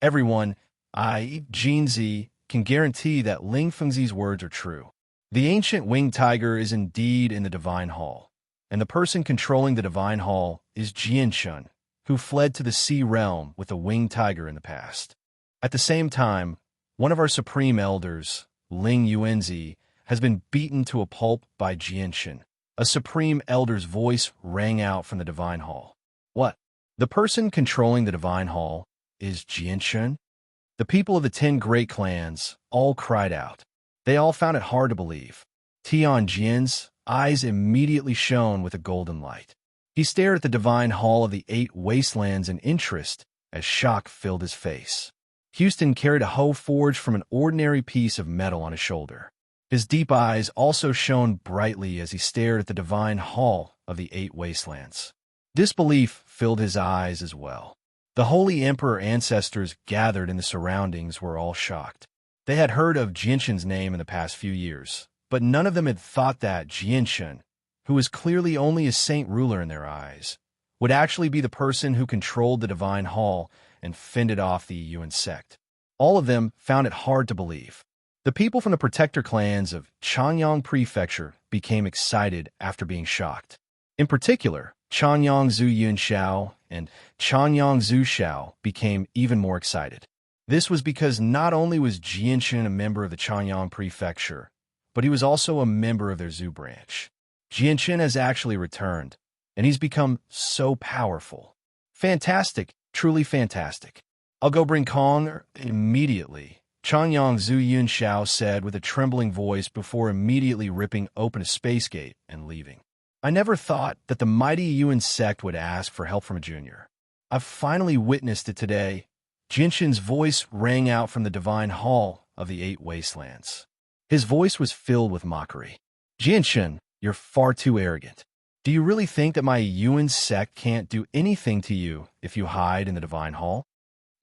Everyone, Jinzi, can guarantee that Ling Fengzi's words are true. The ancient winged tiger is indeed in the divine hall, and the person controlling the divine hall is Jianshun, who fled to the sea realm with the winged tiger in the past. At the same time, one of our supreme elders, Ling Yuanzi, has been beaten to a pulp by Jianshun. A supreme elder's voice rang out from the divine hall. What? The person controlling the divine hall is Jianshun? The people of the 10 great clans all cried out. They all found it hard to believe. Tianjin's eyes immediately shone with a golden light. He stared at the divine hall of the 8 wastelands in interest as shock filled his face. Houston carried a hoe forged from an ordinary piece of metal on his shoulder. His deep eyes also shone brightly as he stared at the divine hall of the 8 wastelands. Disbelief filled his eyes as well. The Holy Emperor ancestors gathered in the surroundings were all shocked. They had heard of Jianshun's name in the past few years, but none of them had thought that Jianshun, who was clearly only a saint ruler in their eyes, would actually be the person who controlled the divine hall and fended off the Yuan sect. All of them found it hard to believe. The people from the protector clans of Changyang Prefecture became excited after being shocked. In particular, Changyang Zhu Yunxiao and Changyang Zhu Xiao became even more excited. This was because not only was Jianshun a member of the Changyang Prefecture, but he was also a member of their Zhu branch. Jianshun has actually returned, and he's become so powerful. Fantastic, truly fantastic. I'll go bring Kong immediately, Changyang Zhu Yunxiao said with a trembling voice before immediately ripping open a space gate and leaving. I never thought that the mighty Yuan sect would ask for help from a junior. I've finally witnessed it today. Jianshun's voice rang out from the divine hall of the 8 wastelands. His voice was filled with mockery. Jianshun, you're far too arrogant. Do you really think that my Yuan sect can't do anything to you if you hide in the divine hall?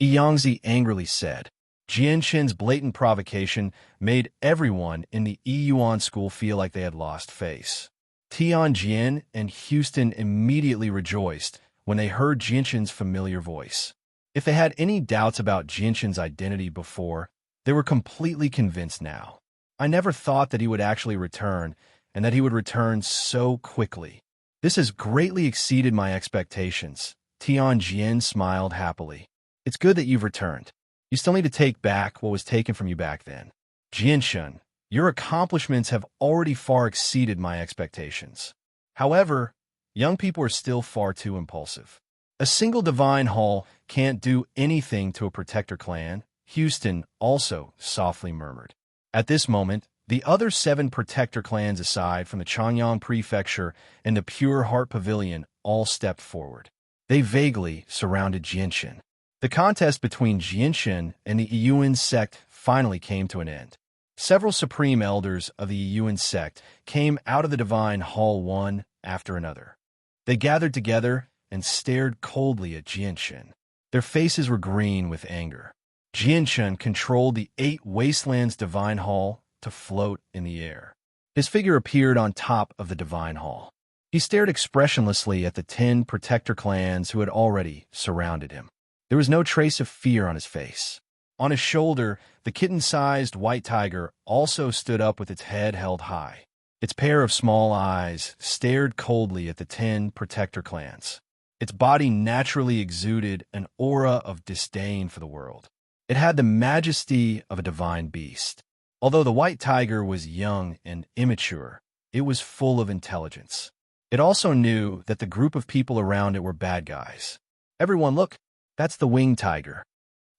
Yangzi angrily said. Jianshun's blatant provocation made everyone in the Yuan school feel like they had lost face. Tianjin and Houston immediately rejoiced when they heard Jianshun's familiar voice. If they had any doubts about Jianshun's identity before, they were completely convinced now. I never thought that he would actually return, and that he would return so quickly. This has greatly exceeded my expectations. Tianjin smiled happily. It's good that you've returned. You still need to take back what was taken from you back then. Jianshun, your accomplishments have already far exceeded my expectations. However, young people are still far too impulsive. A single divine hall can't do anything to a protector clan, Houston also softly murmured. At this moment, the other 7 protector clans aside from the Changyang Prefecture and the Pure Heart Pavilion all stepped forward. They vaguely surrounded Jianshun. The contest between Jianshun and the Yuan sect finally came to an end. Several supreme elders of the Yuan sect came out of the divine hall one after another. They gathered together and stared coldly at Jianshun. Their faces were green with anger. Jianshun controlled the 8 wastelands divine hall to float in the air. His figure appeared on top of the divine hall. He stared expressionlessly at the 10 protector clans who had already surrounded him. There was no trace of fear on his face. On his shoulder, the kitten-sized white tiger also stood up with its head held high. Its pair of small eyes stared coldly at the 10 protector clans. Its body naturally exuded an aura of disdain for the world. It had the majesty of a divine beast. Although the white tiger was young and immature, it was full of intelligence. It also knew that the group of people around it were bad guys. Everyone, look, that's the winged tiger.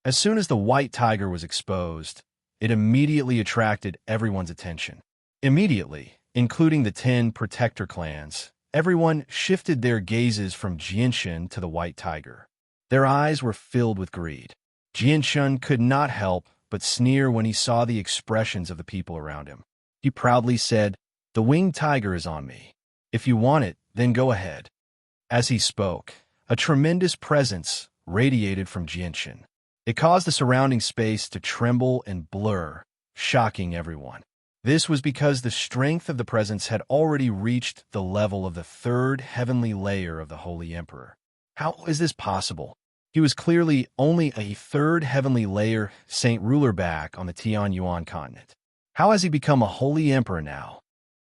As soon as the white tiger was exposed, it immediately attracted everyone's attention. Immediately, including the 10 protector clans, everyone shifted their gazes from Jianshun to the white tiger. Their eyes were filled with greed. Jianshun could not help but sneer when he saw the expressions of the people around him. He proudly said, "The winged tiger is on me. If you want it, then go ahead." As he spoke, a tremendous presence radiated from Jianshun. It caused the surrounding space to tremble and blur, shocking everyone. This was because the strength of the presence had already reached the level of the 3rd heavenly layer of the Holy Emperor. How is this possible? He was clearly only a 3rd heavenly layer saint ruler back on the Tianyuan continent. How has he become a Holy Emperor now?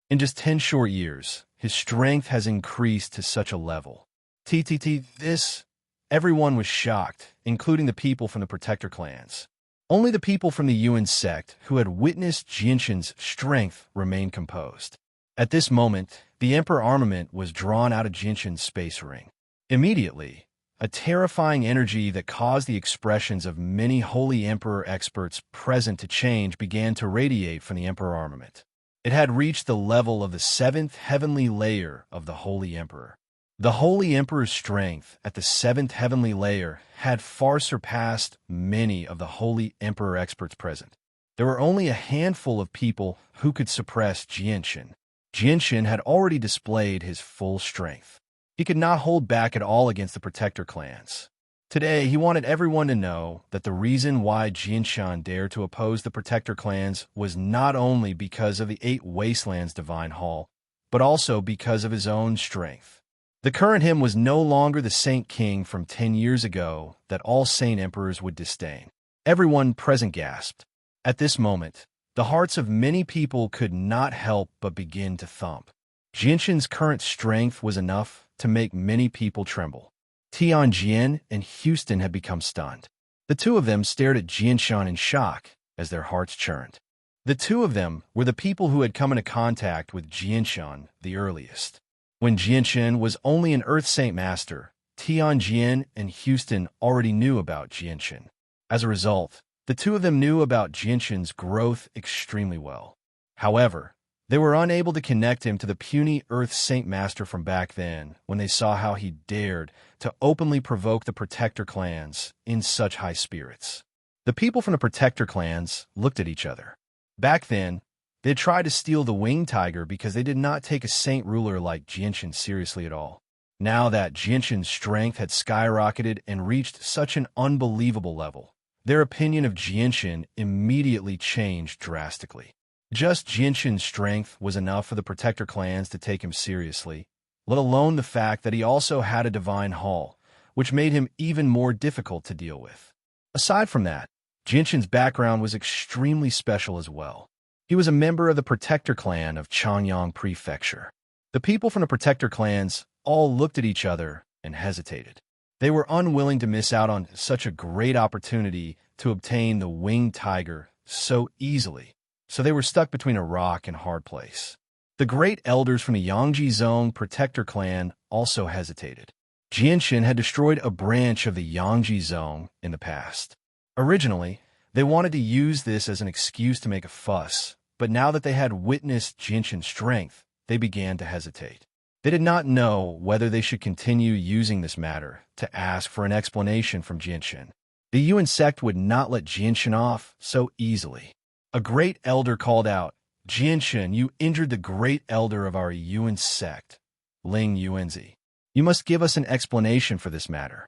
In just 10 short years, his strength has increased to such a level. This, everyone was shocked, including the people from the Protector clans. Only the people from the Yuan sect who had witnessed Jinshin's strength remained composed. At this moment, the Emperor armament was drawn out of Jinshin's space ring. Immediately, a terrifying energy that caused the expressions of many Holy Emperor experts present to change began to radiate from the Emperor armament. It had reached the level of the 7th heavenly layer of the Holy Emperor. The Holy Emperor's strength at the 7th heavenly layer had far surpassed many of the Holy Emperor experts present. There were only a handful of people who could suppress Jinshin. Jinshin had already displayed his full strength. He could not hold back at all against the Protector clans. Today, he wanted everyone to know that the reason why Jinshin dared to oppose the Protector clans was not only because of the 8 Wastelands Divine Hall, but also because of his own strength. The current him was no longer the Saint King from 10 years ago that all Saint Emperors would disdain. Everyone present gasped. At this moment, the hearts of many people could not help but begin to thump. Jinshin's current strength was enough to make many people tremble. Tianjin and Houston had become stunned. The two of them stared at Jinshin in shock as their hearts churned. The two of them were the people who had come into contact with Jinshin the earliest. When Jinshin was only an Earth Saint Master, Tianjin and Houston already knew about Jinshin. As a result, the two of them knew about Jinshin's growth extremely well. However, they were unable to connect him to the puny Earth Saint Master from back then when they saw how he dared to openly provoke the Protector clans in such high spirits. The people from the Protector clans looked at each other. Back then, they had tried to steal the Winged Tiger because they did not take a saint ruler like Jinshin seriously at all. Now that Jinshin's strength had skyrocketed and reached such an unbelievable level, their opinion of Jinshin immediately changed drastically. Just Jinshin's strength was enough for the Protector clans to take him seriously, let alone the fact that he also had a Divine Hall, which made him even more difficult to deal with. Aside from that, Jinshin's background was extremely special as well. He was a member of the Protector clan of Changyang Prefecture. The people from the Protector clans all looked at each other and hesitated. They were unwilling to miss out on such a great opportunity to obtain the Winged Tiger so easily, so they were stuck between a rock and hard place. The great elders from the Yangji Zone Protector clan also hesitated. Jinshin had destroyed a branch of the Yangji Zone in the past. Originally, they wanted to use this as an excuse to make a fuss, but now that they had witnessed Jinshin's strength, they began to hesitate. They did not know whether they should continue using this matter to ask for an explanation from Jinshin. The Yuan sect would not let Jinshin off so easily. A great elder called out, "Jinshin, you injured the great elder of our Yuan sect, Ling Yuanzi. You must give us an explanation for this matter."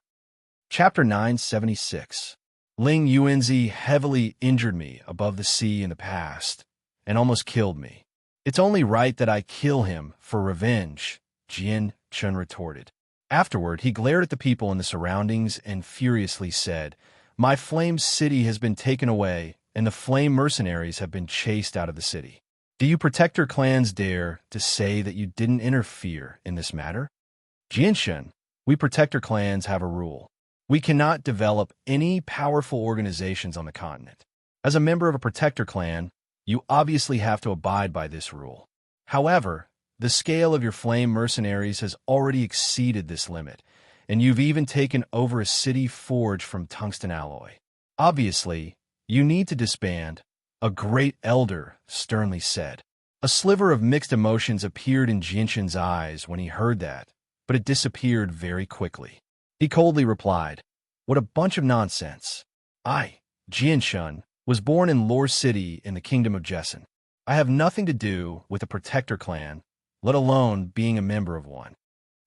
Chapter 976. Ling Yuanzi heavily injured me above the sea in the past and almost killed me. It's only right that I kill him for revenge, Jinshin retorted. Afterward, he glared at the people in the surroundings and furiously said, "My flame city has been taken away, and the flame mercenaries have been chased out of the city. Do you Protector clans dare to say that you didn't interfere in this matter?" Jinshin, we Protector clans have a rule. We cannot develop any powerful organizations on the continent. As a member of a Protector clan, you obviously have to abide by this rule. However, the scale of your flame mercenaries has already exceeded this limit, and you've even taken over a city forged from tungsten alloy. Obviously, you need to disband, a great elder sternly said. A sliver of mixed emotions appeared in Jinshin's eyes when he heard that, but it disappeared very quickly. He coldly replied, "What a bunch of nonsense. I, Jinshin, was born in Lore City in the Kingdom of Jessen. I have nothing to do with a Protector clan, let alone being a member of one."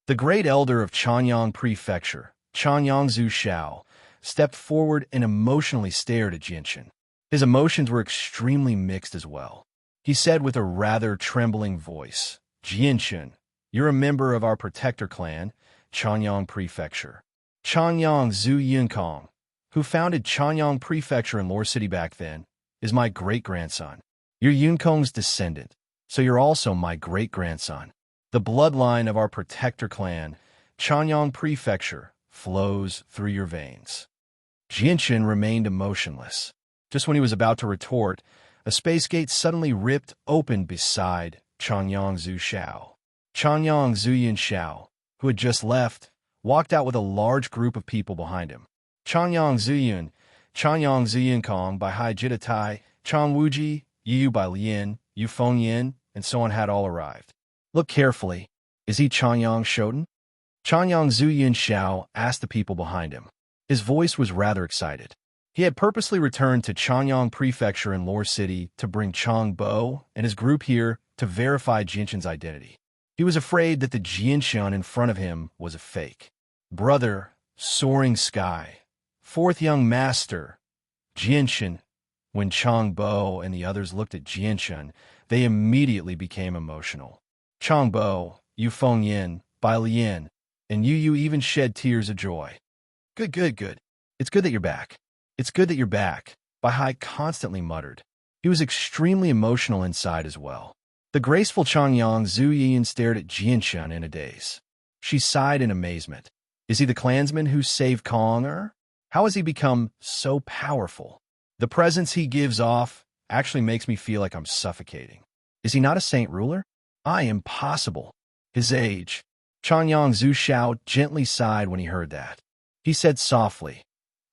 The great elder of Changyang Prefecture, Changyang Shao, stepped forward and emotionally stared at Jinshin. His emotions were extremely mixed as well. He said with a rather trembling voice, "Jinshin, you're a member of our Protector clan, Changyang Prefecture. Changyang Zhu Yunkong, who founded Changyang Prefecture in Lore City back then, is my great-grandson. You're Yunkong's descendant, so you're also my great-grandson." The bloodline of our protector clan, Chanyang Prefecture, flows through your veins. Jinshin remained emotionless. Just when he was about to retort, a space gate suddenly ripped open beside Chanyang Zhu Xiao. Chanyang Zuyin Xiao, who had just left, walked out with a large group of people behind him. Chanyang Zuyin Kong by Hai Jitatai, Chang Wuji, Yu by Lian, Yu Fengyin, and so on had all arrived. Look carefully. Is he Chanyang Shoten? Chanyang Zuyin Xiao asked the people behind him. His voice was rather excited. He had purposely returned to Chanyang Prefecture in Lore City to bring Chang Bo and his group here to verify Jinshin's identity. He was afraid that the Jinshin in front of him was a fake. Brother, soaring sky, fourth young master, Jinshin. When Chang Bo and the others looked at Jinshin, they immediately became emotional. Chang Bo, Yu Fengyin, Bai Lian, and Yu even shed tears of joy. Good. It's good that you're back. It's good that you're back, Bai Hai constantly muttered. He was extremely emotional inside as well. The graceful Chanyang Zuyin stared at Jinshin in a daze. She sighed in amazement. Is he the clansman who saved Kong? How has he become so powerful? The presence he gives off actually makes me feel like I'm suffocating. Is he not a saint ruler? Impossible. His age. Chanyang Zhu Xiao gently sighed when he heard that. He said softly,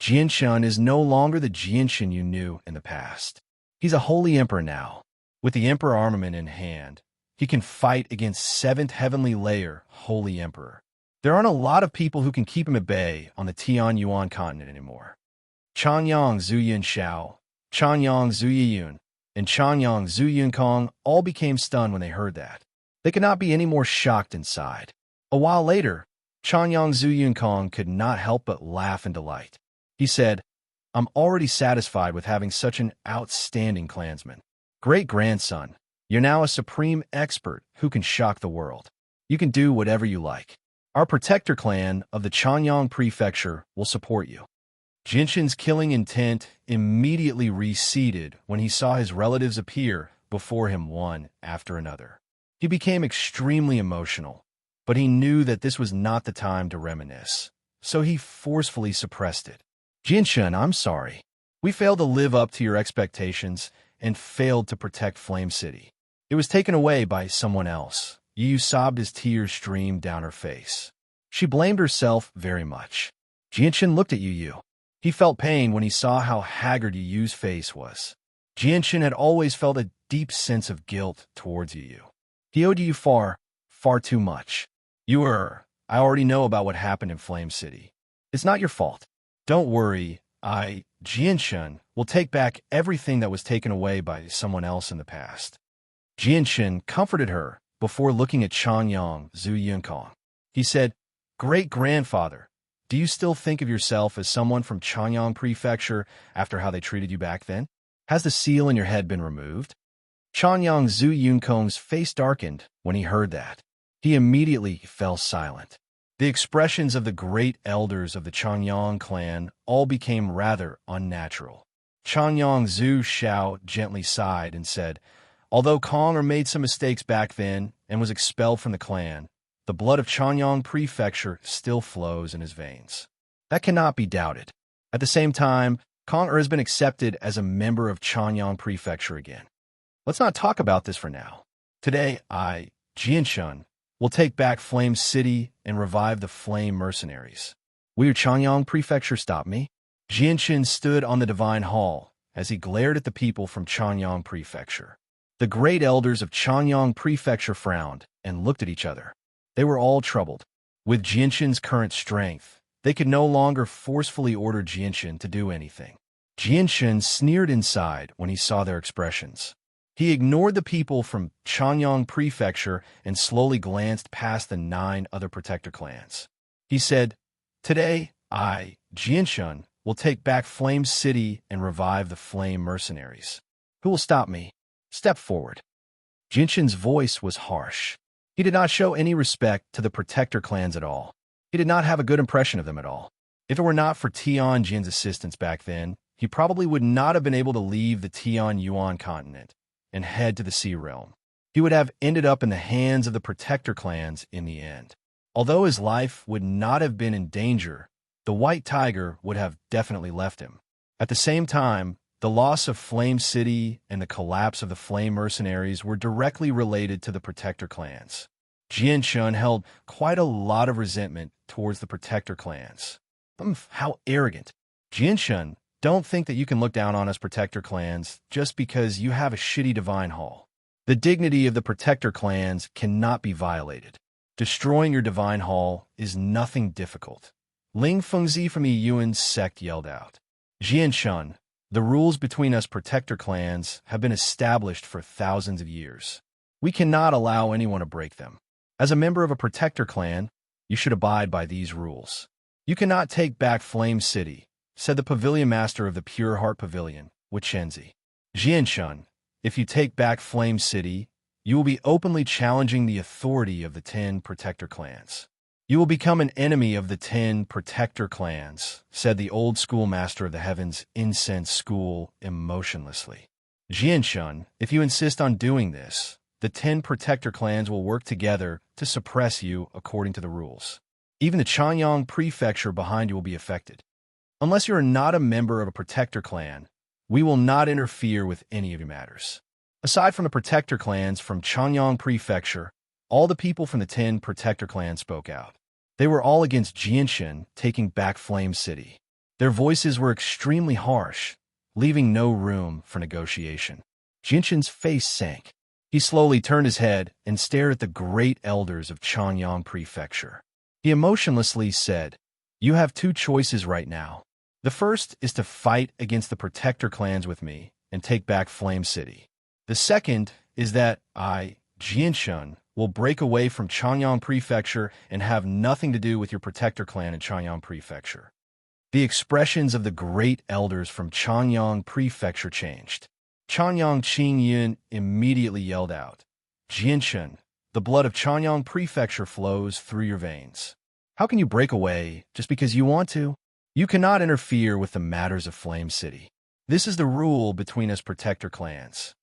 Jinshin is no longer the Jinshin you knew in the past. He's a holy emperor now. With the emperor armament in hand, he can fight against 7th heavenly layer holy emperor. There aren't a lot of people who can keep him at bay on the Tian Yuan continent anymore. Chanyang Zuyin Xiao, Chanyang Zuyun, and Chanyang Zuyun Kong all became stunned when they heard that. They could not be any more shocked inside. A while later, Chanyang Zuyun Kong could not help but laugh in delight. He said, I'm already satisfied with having such an outstanding clansman. Great-grandson, you're now a supreme expert who can shock the world. You can do whatever you like. Our protector clan of the Chanyang Prefecture will support you. Jinshin's killing intent immediately receded when he saw his relatives appear before him one after another. He became extremely emotional, but he knew that this was not the time to reminisce, so he forcefully suppressed it. Jinshin, I'm sorry. We failed to live up to your expectations and failed to protect Flame City. It was taken away by someone else. Yu sobbed as tears streamed down her face. She blamed herself very much. Jinshin looked at Yu. He felt pain when he saw how haggard Yu's face was. Jinshin had always felt a deep sense of guilt towards Yu. He owed you far too much. I already know about what happened in Flame City. It's not your fault. Don't worry, Jinshin, will take back everything that was taken away by someone else in the past. Jinshin comforted her before looking at Chanyang Zuyin Kong. He said, Great-grandfather, do you still think of yourself as someone from Chanyang Prefecture after how they treated you back then? Has the seal in your head been removed? Chanyang Zuyin Kong's face darkened when he heard that. He immediately fell silent. The expressions of the great elders of the Chanyang clan all became rather unnatural. Chanyang Zhu Xiao gently sighed and said, Although Kong made some mistakes back then and was expelled from the clan, the blood of Chanyang Prefecture still flows in his veins. That cannot be doubted. At the same time, Kong has been accepted as a member of Chanyang Prefecture again. Let's not talk about this for now. Today, Jinshin, will take back Flame City and revive the Flame Mercenaries. Will your Chanyang Prefecture stop me? Jinshin stood on the Divine Hall as he glared at the people from Chanyang Prefecture. The great elders of Chanyang Prefecture frowned and looked at each other. They were all troubled. With Jinshin's current strength, they could no longer forcefully order Jinshin to do anything. Jinshin sneered inside when he saw their expressions. He ignored the people from Chanyang Prefecture and slowly glanced past the 9 other protector clans. He said, Today, Jinshin, will take back Flame City and revive the Flame Mercenaries. Who will stop me? Step forward. Jinshin's voice was harsh. He did not show any respect to the protector clans at all. He did not have a good impression of them at all. If it were not for Tian Jin's assistance back then, he probably would not have been able to leave the Tian Yuan continent and head to the Sea Realm. he would have ended up in the hands of the Protector clans in the end. Although his life would not have been in danger, the White Tiger would have definitely left him. At the same time, the loss of Flame City and the collapse of the Flame Mercenaries were directly related to the Protector clans. Jianshun held quite a lot of resentment towards the Protector clans. How arrogant. Jianshun, don't think that you can look down on us Protector clans just because you have a shitty divine hall. The dignity of the Protector clans cannot be violated. Destroying your divine hall is nothing difficult. Ling Fengzi from the Yuan sect yelled out. Jianshun, the rules between us Protector clans have been established for thousands of years. We cannot allow anyone to break them. As a member of a Protector clan, you should abide by these rules. You cannot take back Flame City, said the Pavilion Master of the Pure Heart Pavilion, Wichenzi. Jianshun, if you take back Flame City, you will be openly challenging the authority of the 10 Protector clans. You will become an enemy of the 10 Protector clans, said the old school Master of the Heavens Incense School emotionlessly. Jianshun, if you insist on doing this, the 10 Protector clans will work together to suppress you according to the rules. Even the Chanyang Prefecture behind you will be affected. Unless you are not a member of a Protector clan, we will not interfere with any of your matters. Aside from the Protector clans from Chanyang Prefecture, all the people from the 10 Protector clans spoke out. They were all against Jianshun taking back Flame City. Their voices were extremely harsh, leaving no room for negotiation. Jianshun's face sank. He slowly turned his head and stared at the great elders of Chanyang Prefecture. He emotionlessly said, "You have two choices right now. The first is to fight against the Protector clans with me and take back Flame City. The second is that I, Jianshun, will break away from Chanyang Prefecture and have nothing to do with your Protector clan in Chanyang Prefecture." The expressions of the great elders from Chanyang Prefecture changed. Chanyang Qingyun immediately yelled out, "Jianshun, the blood of Chanyang Prefecture flows through your veins. How can you break away just because you want to? You cannot interfere with the matters of Flame City. This is the rule between us Protector clans.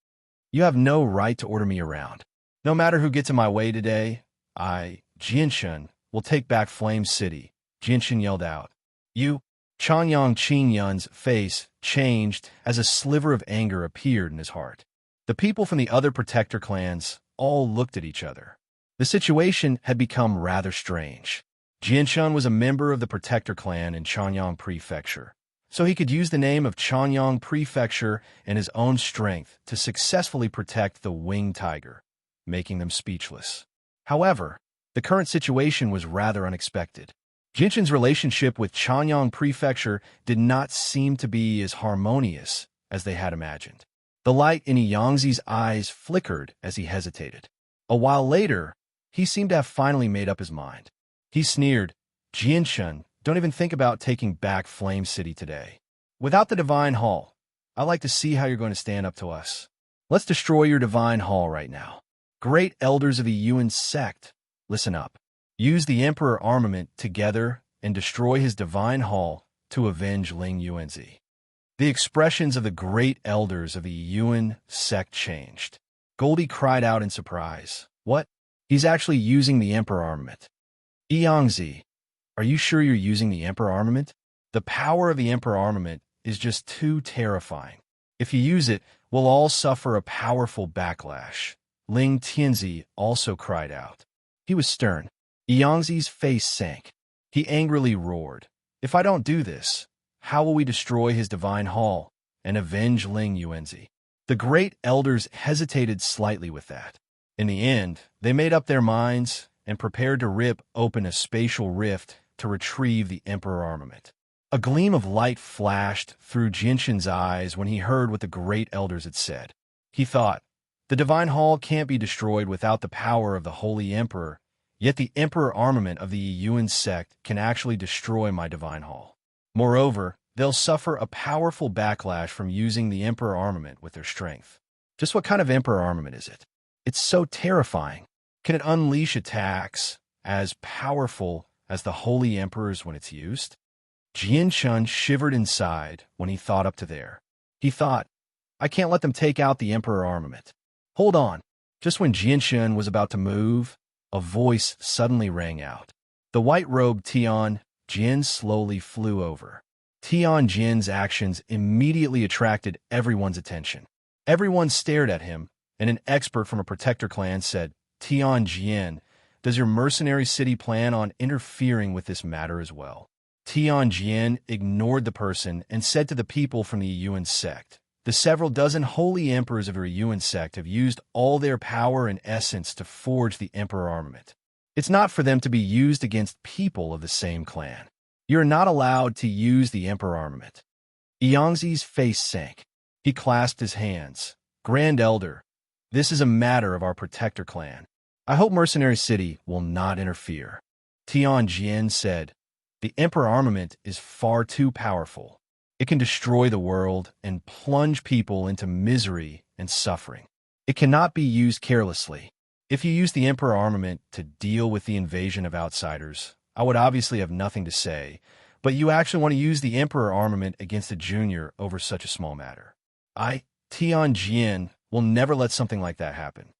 You have no right to order me around. No matter who gets in my way today, I, Jianshun, will take back Flame City," Jianshun yelled out. "You?" Chanyang Qingyun's face changed as a sliver of anger appeared in his heart. The people from the other Protector clans all looked at each other. The situation had become rather strange. Jianshun was a member of the Protector clan in Chanyang Prefecture, so he could use the name of Chanyang Prefecture and his own strength to successfully protect the Winged Tiger, making them speechless. However, the current situation was rather unexpected. Jianshun's relationship with Chanyang Prefecture did not seem to be as harmonious as they had imagined. The light in Yangzi's eyes flickered as he hesitated. A while later, he seemed to have finally made up his mind. He sneered, "Jianshun, don't even think about taking back Flame City today. Without the Divine Hall, I'd like to see how you're going to stand up to us. Let's destroy your Divine Hall right now. Great elders of the Yuan sect, listen up. Use the Emperor armament together and destroy his Divine Hall to avenge Ling Yuanzi." The expressions of the great elders of the Yuan sect changed. Goldie cried out in surprise. "What? He's actually using the Emperor armament. Yangzi, are you sure you're using the Emperor armament? The power of the Emperor armament is just too terrifying. If you use it, we'll all suffer a powerful backlash." Ling Tianzi also cried out. He was stern. Yangzi's face sank. He angrily roared, "If I don't do this, how will we destroy his Divine Hall and avenge Ling Yuanzi?" The great elders hesitated slightly with that. In the end, they made up their minds and prepared to rip open a spatial rift to retrieve the Emperor armament. A gleam of light flashed through Jianshun's eyes when he heard what the great elders had said. He thought, the Divine Hall can't be destroyed without the power of the Holy Emperor, yet the Emperor armament of the Yuan sect can actually destroy my Divine Hall. Moreover, they'll suffer a powerful backlash from using the Emperor armament with their strength. Just what kind of Emperor armament is it? It's so terrifying. Can it unleash attacks as powerful as the Holy Emperor's when it's used? Jianshun shivered inside when he thought up to there. He thought, I can't let them take out the Emperor armament. Hold on. Just when Jianshun was about to move, a voice suddenly rang out. The white-robed Tian Jin slowly flew over. Tian Jin's actions immediately attracted everyone's attention. Everyone stared at him, and an expert from a protector clan said, "Tian Jin, does your mercenary city plan on interfering with this matter as well?" Tian Jin ignored the person and said to the people from the Yuan sect, "The several dozen holy emperors of your Yuan sect have used all their power and essence to forge the emperor armament. It's not for them to be used against people of the same clan. You're not allowed to use the emperor armament." Yangzi's face sank. He clasped his hands. "Grand Elder, this is a matter of our protector clan. I hope Mercenary City will not interfere." Tian Jin said, "The emperor armament is far too powerful. It can destroy the world and plunge people into misery and suffering. It cannot be used carelessly. If you use the emperor armament to deal with the invasion of outsiders, I would obviously have nothing to say, but you actually want to use the emperor armament against a junior over such a small matter. Tian Jin, will never let something like that happen."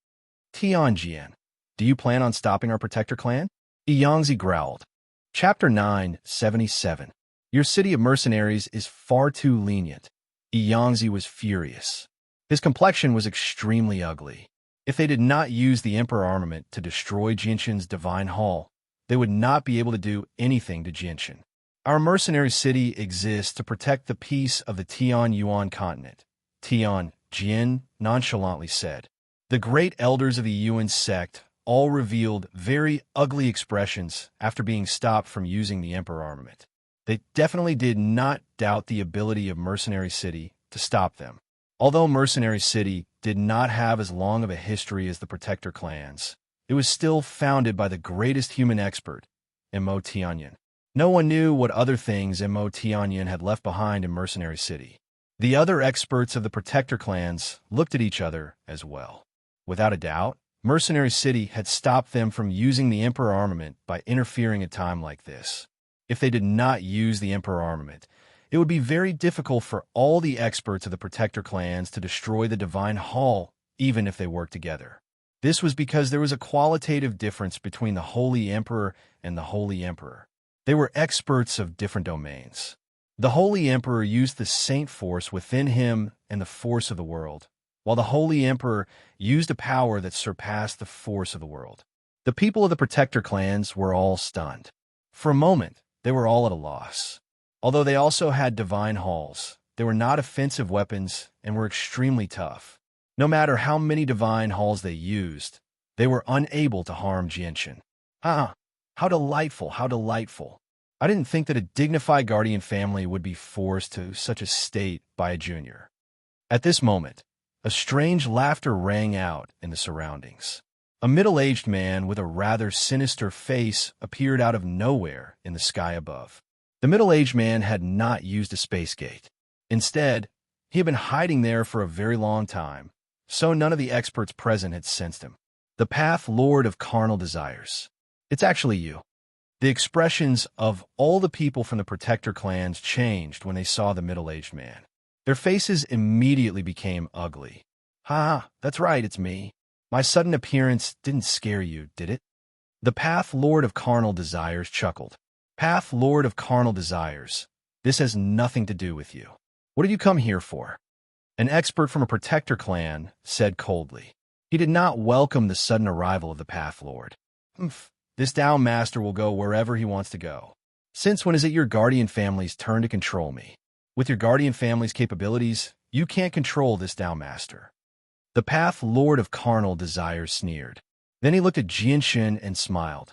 "Tian Jin, do you plan on stopping our protector clan?" Yangzi growled. Chapter 977. Your city of mercenaries is far too lenient. Yangzi was furious. His complexion was extremely ugly. If they did not use the emperor armament to destroy Jinshin's divine hall, they would not be able to do anything to Jinshin. Our mercenary city exists to protect the peace of the Tian Yuan continent, Tian Jin nonchalantly said. The great elders of the Yuan sect all revealed very ugly expressions after being stopped from using the emperor armament. They definitely did not doubt the ability of Mercenary City to stop them. Although Mercenary City did not have as long of a history as the Protector clans, it was still founded by the greatest human expert, Mo Tianyan. No one knew what other things Mo Tianyan had left behind in Mercenary City. The other experts of the Protector clans looked at each other as well. Without a doubt, Mercenary City had stopped them from using the Emperor armament by interfering at a time like this. If they did not use the Emperor armament, it would be very difficult for all the experts of the Protector clans to destroy the Divine Hall, even if they worked together. This was because there was a qualitative difference between the Holy Emperor and the Holy Emperor. They were experts of different domains. The Holy Emperor used the Saint Force within him and the force of the world, while the Holy Emperor used a power that surpassed the force of the world. The people of the Protector clans were all stunned. For a moment, they were all at a loss. Although they also had divine halls, they were not offensive weapons and were extremely tough. No matter how many divine halls they used, they were unable to harm Jianshin. Ah, how delightful, how delightful. I didn't think that a dignified guardian family would be forced to such a state by a junior. At this moment, a strange laughter rang out in the surroundings. A middle-aged man with a rather sinister face appeared out of nowhere in the sky above. The middle-aged man had not used a space gate. Instead, he had been hiding there for a very long time, so none of the experts present had sensed him. The Path Lord of Carnal Desires. It's actually you. The expressions of all the people from the Protector clans changed when they saw the middle-aged man. Their faces immediately became ugly. "Ha, that's right, it's me. My sudden appearance didn't scare you, did it?" The Path Lord of Carnal Desires chuckled. "Path Lord of Carnal Desires, this has nothing to do with you. What did you come here for?" An expert from a Protector clan said coldly. He did not welcome the sudden arrival of the Path Lord. This Down Master will go wherever he wants to go. Since when is it your guardian family's turn to control me? With your guardian family's capabilities, you can't control this Down Master. The Path Lord of Carnal Desires sneered. Then he looked at Jianshin and smiled.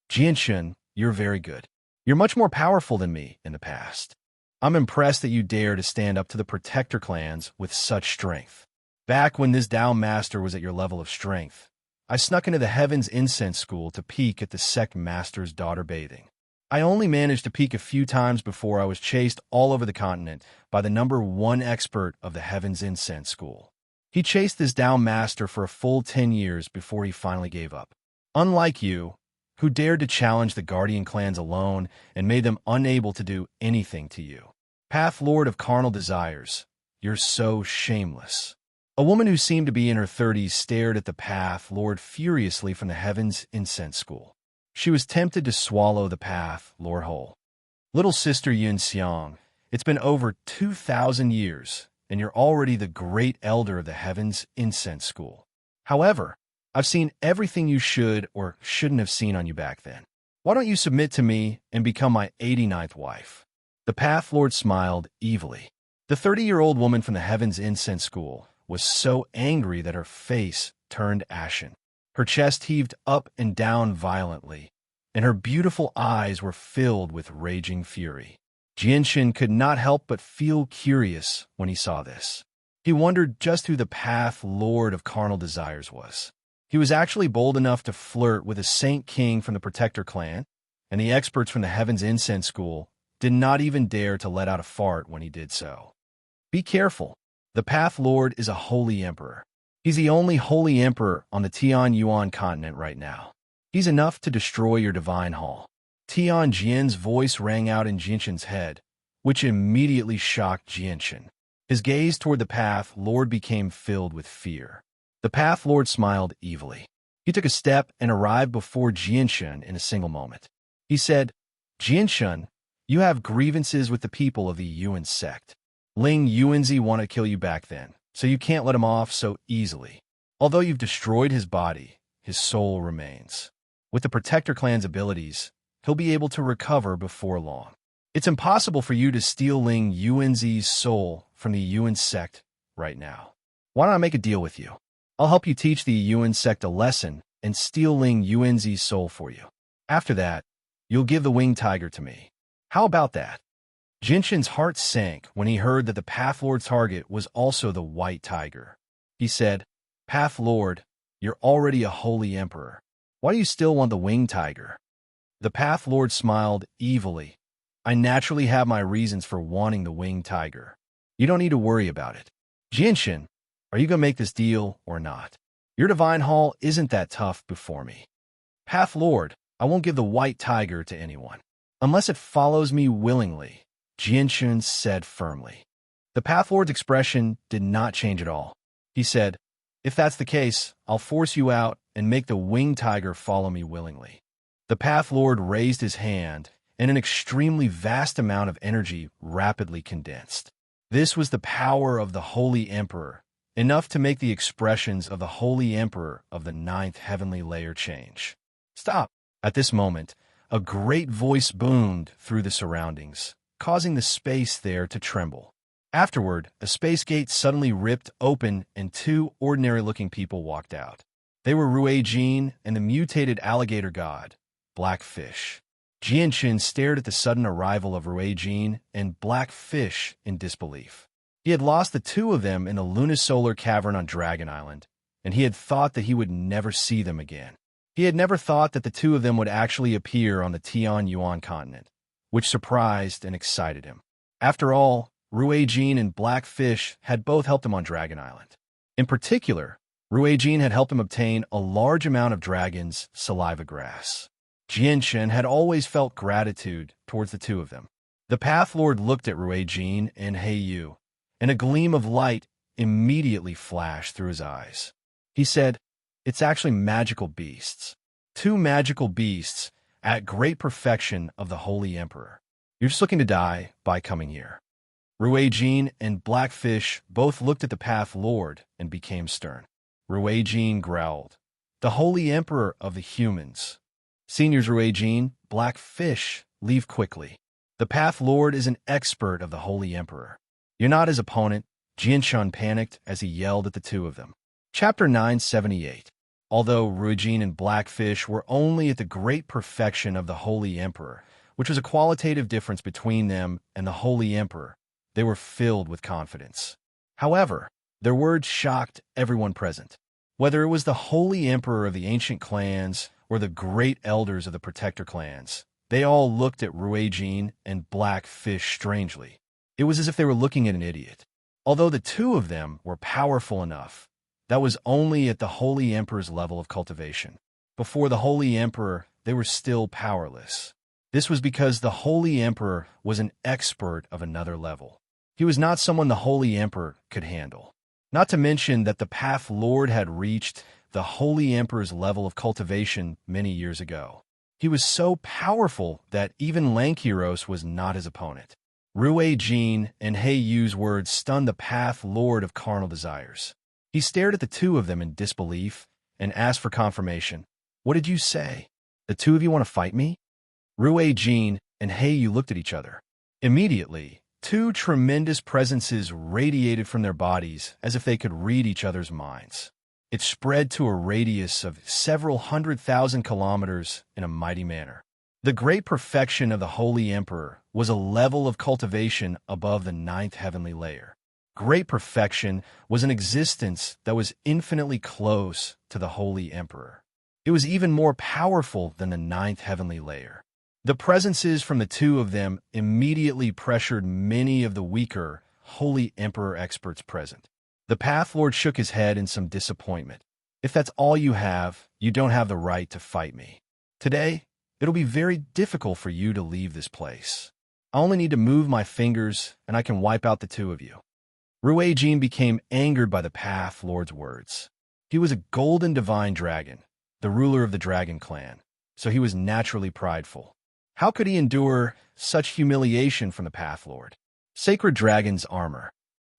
"Jianshin, you're very good. You're much more powerful than me in the past. I'm impressed that you dare to stand up to the Protector clans with such strength. Back when this Down Master was at your level of strength, I snuck into the Heaven's Incense School to peek at the Sect Master's daughter bathing. I only managed to peek a few times before I was chased all over the continent by the #1 expert of the Heaven's Incense School. He chased this Down Master for a full 10 years before he finally gave up. Unlike you, who dared to challenge the Guardian clans alone and made them unable to do anything to you. Path Lord of Carnal Desires, you're so shameless." A woman who seemed to be in her 30s stared at the path Lord furiously from the heavens incense school. She was tempted to swallow the path Lord whole. Little sister Yun Xiang, it's been over 2,000 years, and you're already the great elder of the heavens incense school. However, I've seen everything you should or shouldn't have seen on you back then. Why don't you submit to me and become my 89th wife? The path Lord smiled evilly. The 30-year-old woman from the heavens incense school was so angry that her face turned ashen. Her chest heaved up and down violently, and her beautiful eyes were filled with raging fury. Jianshan could not help but feel curious when he saw this. He wondered just who the path Lord of carnal desires was. He was actually bold enough to flirt with a Saint King from the Protector clan, and the experts from the Heavens Incense School did not even dare to let out a fart when he did so. Be careful. The Path Lord is a holy emperor. He's the only holy emperor on the Tianyuan continent right now. He's enough to destroy your divine hall. Tian Jian's voice rang out in Jianshan's head, which immediately shocked Jianshan. His gaze toward the Path Lord became filled with fear. The Path Lord smiled evilly. He took a step and arrived before Jianshan in a single moment. He said, Jianshan, you have grievances with the people of the Yuan sect. Ling Yuanzi wanted to kill you back then, so you can't let him off so easily. Although you've destroyed his body, his soul remains. With the Protector clan's abilities, he'll be able to recover before long. It's impossible for you to steal Ling Yuanzi's soul from the Yuan sect right now. Why don't I make a deal with you? I'll help you teach the Yuan sect a lesson and steal Ling Yuanzi's soul for you. After that, you'll give the winged tiger to me. How about that? Jinshan's heart sank when he heard that the Path Lord's target was also the white tiger. He said, Path Lord, you're already a holy emperor. Why do you still want the winged tiger? The Path Lord smiled evilly. I naturally have my reasons for wanting the winged tiger. You don't need to worry about it. Jinshan, are you going to make this deal or not? Your divine hall isn't that tough before me. Path Lord, I won't give the white tiger to anyone, unless it follows me willingly, Jianshan said firmly. The Path Lord's expression did not change at all. He said, if that's the case, I'll force you out and make the winged tiger follow me willingly. The Path Lord raised his hand, and an extremely vast amount of energy rapidly condensed. This was the power of the Holy Emperor, enough to make the expressions of the Holy Emperor of the 9th heavenly layer change. Stop! At this moment, a great voice boomed through the surroundings, causing the space there to tremble. Afterward, a space gate suddenly ripped open and two ordinary-looking people walked out. They were Rui Jin and the mutated alligator god, Blackfish. Jianshan stared at the sudden arrival of Rui Jin and Blackfish in disbelief. He had lost the two of them in the lunisolar cavern on Dragon Island, and he had thought that he would never see them again. He had never thought that the two of them would actually appear on the Tianyuan continent, which surprised and excited him. After all, Rui Jin and Blackfish had both helped him on Dragon Island. In particular, Rui Jin had helped him obtain a large amount of dragon's saliva grass. Jianshan had always felt gratitude towards the two of them. The Path Lord looked at Rui Jin and Heiyu, and a gleam of light immediately flashed through his eyes. He said, it's actually magical beasts. Two magical beasts at great perfection of the Holy Emperor. You're just looking to die by coming here. Rui Jin and Blackfish both looked at the Path Lord and became stern. Rui Jin growled, the Holy Emperor of the humans. Seniors Rui Jin, Blackfish, leave quickly. The Path Lord is an expert of the Holy Emperor. You're not his opponent. Jianshan panicked as he yelled at the two of them. Chapter 978. Although Rui Jin and Blackfish were only at the great perfection of the Holy Emperor, which was a qualitative difference between them and the Holy Emperor, they were filled with confidence. However, their words shocked everyone present. Whether it was the Holy Emperor of the ancient clans or the great elders of the Protector clans, they all looked at Rui Jin and Blackfish strangely. It was as if they were looking at an idiot. Although the two of them were powerful enough, that was only at the Holy Emperor's level of cultivation. Before the Holy Emperor, they were still powerless. This was because the Holy Emperor was an expert of another level. He was not someone the Holy Emperor could handle. Not to mention that the Path Lord had reached the Holy Emperor's level of cultivation many years ago. He was so powerful that even Lankiros was not his opponent. Rue Jin and Hei Yu's words stunned the Path Lord of carnal desires. He stared at the two of them in disbelief and asked for confirmation. "What did you say? The two of you want to fight me?" Rue Jin and Hei Yu looked at each other. Immediately, two tremendous presences radiated from their bodies as if they could read each other's minds. It spread to a radius of several 100,000 kilometers in a mighty manner. The great perfection of the Holy Emperor was a level of cultivation above the ninth heavenly layer. Great perfection was an existence that was infinitely close to the Holy Emperor. It was even more powerful than the ninth heavenly layer. The presences from the two of them immediately pressured many of the weaker Holy Emperor experts present. The Path Lord shook his head in some disappointment. "If that's all you have, you don't have the right to fight me. Today, it'll be very difficult for you to leave this place. I only need to move my fingers, and I can wipe out the two of you." Rue Jin became angered by the Path Lord's words. He was a golden divine dragon, the ruler of the dragon clan, so he was naturally prideful. How could he endure such humiliation from the Path Lord? Sacred Dragon's armor.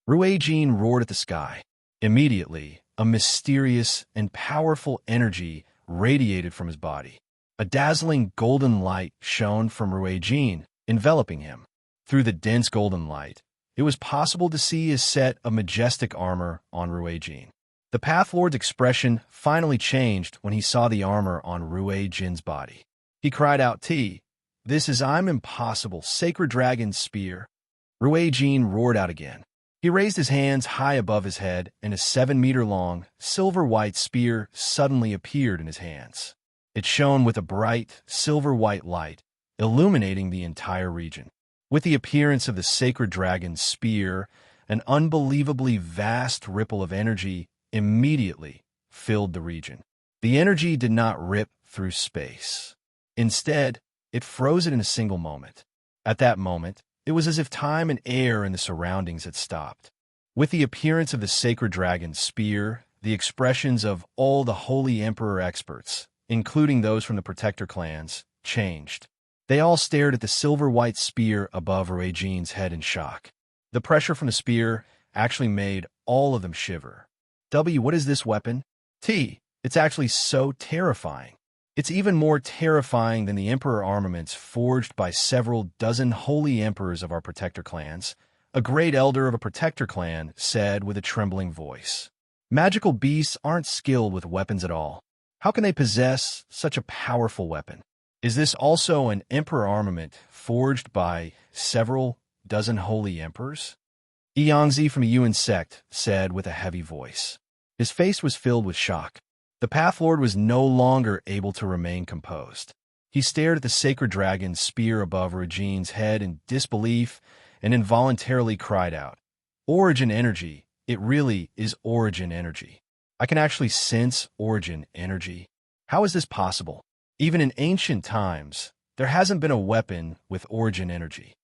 Rue Jin roared at the sky. Immediately, a mysterious and powerful energy radiated from his body. A dazzling golden light shone from Rue Jin, enveloping him. Through the dense golden light, it was possible to see his set of majestic armor on Rue Jin. The Path Lord's expression finally changed when he saw the armor on Rue Jin's body. He cried out, "This is I'm impossible, Sacred Dragon's spear." Rue Jin roared out again. He raised his hands high above his head, and a 7-meter-long, silver-white spear suddenly appeared in his hands. It shone with a bright, silver-white light, illuminating the entire region. With the appearance of the Sacred Dragon's spear, an unbelievably vast ripple of energy immediately filled the region. The energy did not rip through space. Instead, it froze it in a single moment. At that moment, it was as if time and air in the surroundings had stopped. With the appearance of the Sacred Dragon's spear, the expressions of all the Holy Emperor experts, including those from the Protector clans, changed. They all stared at the silver-white spear above Rue Jin's head in shock. The pressure from the spear actually made all of them shiver. What is this weapon? It's actually so terrifying. It's even more terrifying than the Emperor armaments forged by several dozen holy emperors of our Protector clans, a great elder of a Protector clan said with a trembling voice. Magical beasts aren't skilled with weapons at all. How can they possess such a powerful weapon? Is this also an Emperor armament forged by several dozen holy emperors? Yangzi from a Yuan sect said with a heavy voice. His face was filled with shock. The Path Lord was no longer able to remain composed. He stared at the Sacred Dragon's spear above Rue Jin's head in disbelief and involuntarily cried out, "Origin energy! It really is origin energy. I can actually sense origin energy. How is this possible? Even in ancient times, there hasn't been a weapon with origin energy."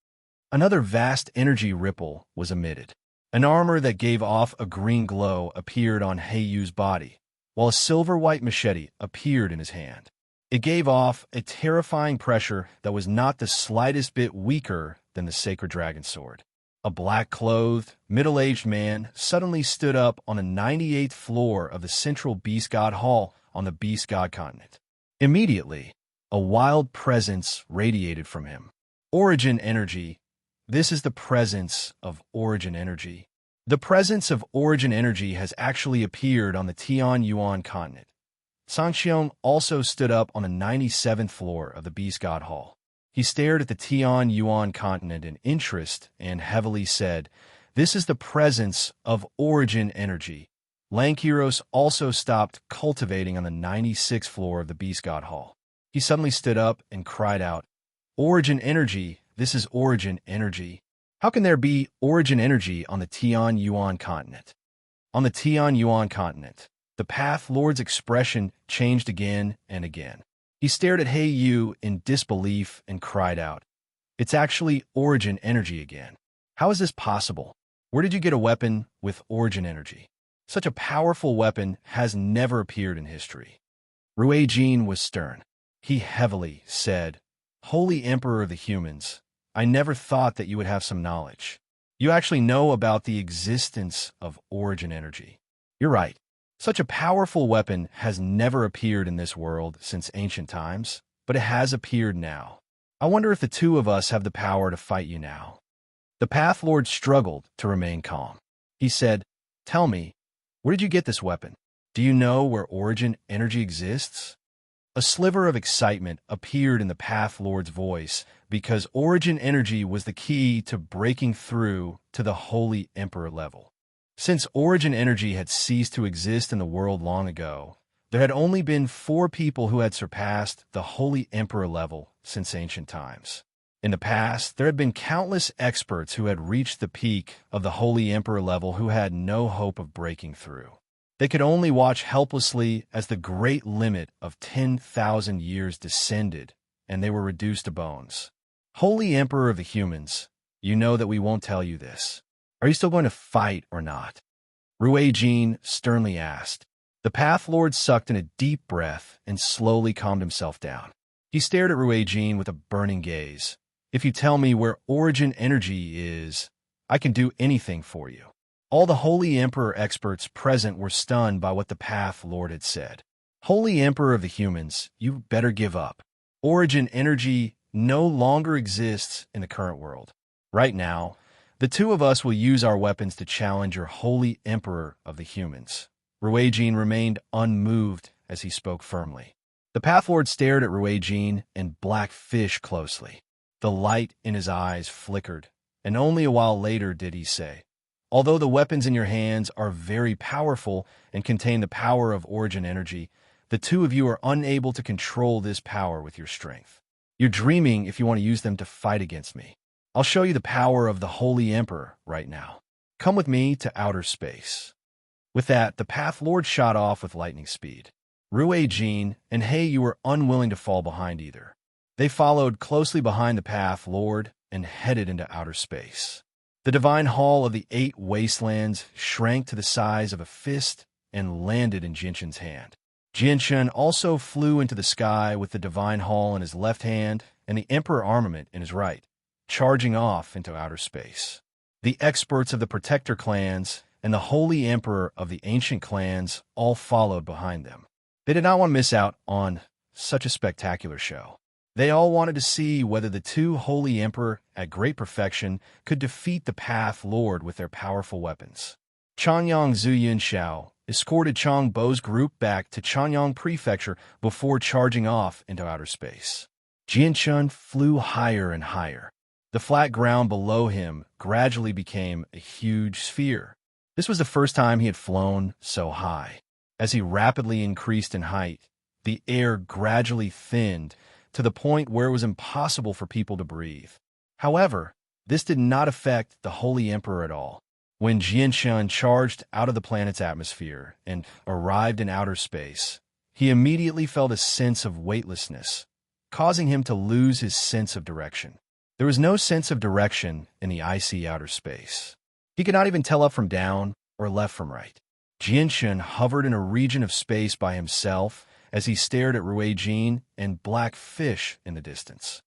Another vast energy ripple was emitted. An armor that gave off a green glow appeared on Hei Yu's body, while a silver-white machete appeared in his hand. It gave off a terrifying pressure that was not the slightest bit weaker than the Sacred Dragon sword. A black-clothed, middle-aged man suddenly stood up on the 98th floor of the central Beast God Hall on the Beast God continent. Immediately, a wild presence radiated from him. Origin energy. This is the presence of origin energy. The presence of origin energy has actually appeared on the Tianyuan continent. Sangxiong also stood up on the 97th floor of the Beast God Hall. He stared at the Tianyuan continent in interest and heavily said, "This is the presence of origin energy." Lankiros also stopped cultivating on the 96th floor of the Beast God Hall. He suddenly stood up and cried out, "Origin energy, this is origin energy. How can there be origin energy on the Tianyuan continent?" On the Tianyuan continent, the Path Lord's expression changed again and again. He stared at Hei Yu in disbelief and cried out, "It's actually origin energy again. How is this possible? Where did you get a weapon with origin energy?" Such a powerful weapon has never appeared in history. Rui Jin was stern. He heavily said, "Holy Emperor of the humans, I never thought that you would have some knowledge. You actually know about the existence of origin energy. You're right. Such a powerful weapon has never appeared in this world since ancient times, but it has appeared now. I wonder if the two of us have the power to fight you now." The Path Lord struggled to remain calm. He said, "Tell me, where did you get this weapon? Do you know where origin energy exists?" A sliver of excitement appeared in the Path Lord's voice because origin energy was the key to breaking through to the Holy Emperor level. Since origin energy had ceased to exist in the world long ago, there had only been 4 people who had surpassed the Holy Emperor level since ancient times. In the past, there had been countless experts who had reached the peak of the Holy Emperor level who had no hope of breaking through. They could only watch helplessly as the great limit of 10,000 years descended, and they were reduced to bones. Holy Emperor of the humans, you know that we won't tell you this. Are you still going to fight or not? Rui Jin sternly asked. The Path Lord sucked in a deep breath and slowly calmed himself down. He stared at Rui Jin with a burning gaze. "If you tell me where origin energy is, I can do anything for you." All the Holy Emperor experts present were stunned by what the Path Lord had said. "Holy Emperor of the humans, you better give up. Origin energy no longer exists in the current world. Right now, the two of us will use our weapons to challenge your Holy Emperor of the humans." Rui Jin remained unmoved as he spoke firmly. The Path Lord stared at Rui Jin and Black Fish closely. The light in his eyes flickered, and only a while later did he say, "Although the weapons in your hands are very powerful and contain the power of origin energy, the two of you are unable to control this power with your strength. You're dreaming if you want to use them to fight against me. I'll show you the power of the Holy Emperor right now. Come with me to outer space." With that, the Path Lord shot off with lightning speed. Rui Jin and He were unwilling to fall behind either. They followed closely behind the Path Lord and headed into outer space. The divine hall of the 8 wastelands shrank to the size of a fist and landed in Jinshan's hand. Jinshan also flew into the sky with the divine hall in his left hand and the Emperor armament in his right, charging off into outer space. The experts of the Protector clans and the Holy Emperor of the ancient clans all followed behind them. They did not want to miss out on such a spectacular show. They all wanted to see whether the two Holy Emperor at great perfection could defeat the Path Lord with their powerful weapons. Chanyang Zuyun Xiao escorted Chang Bo's group back to Chanyang Prefecture before charging off into outer space. Jinshan flew higher and higher. The flat ground below him gradually became a huge sphere. This was the first time he had flown so high. As he rapidly increased in height, the air gradually thinned to the point where it was impossible for people to breathe. However, this did not affect the Holy Emperor at all. When Jinshan charged out of the planet's atmosphere and arrived in outer space, he immediately felt a sense of weightlessness, causing him to lose his sense of direction. There was no sense of direction in the icy outer space. He could not even tell up from down or left from right. Jinshan hovered in a region of space by himself as he stared at Rui Jin and Black Fish in the distance.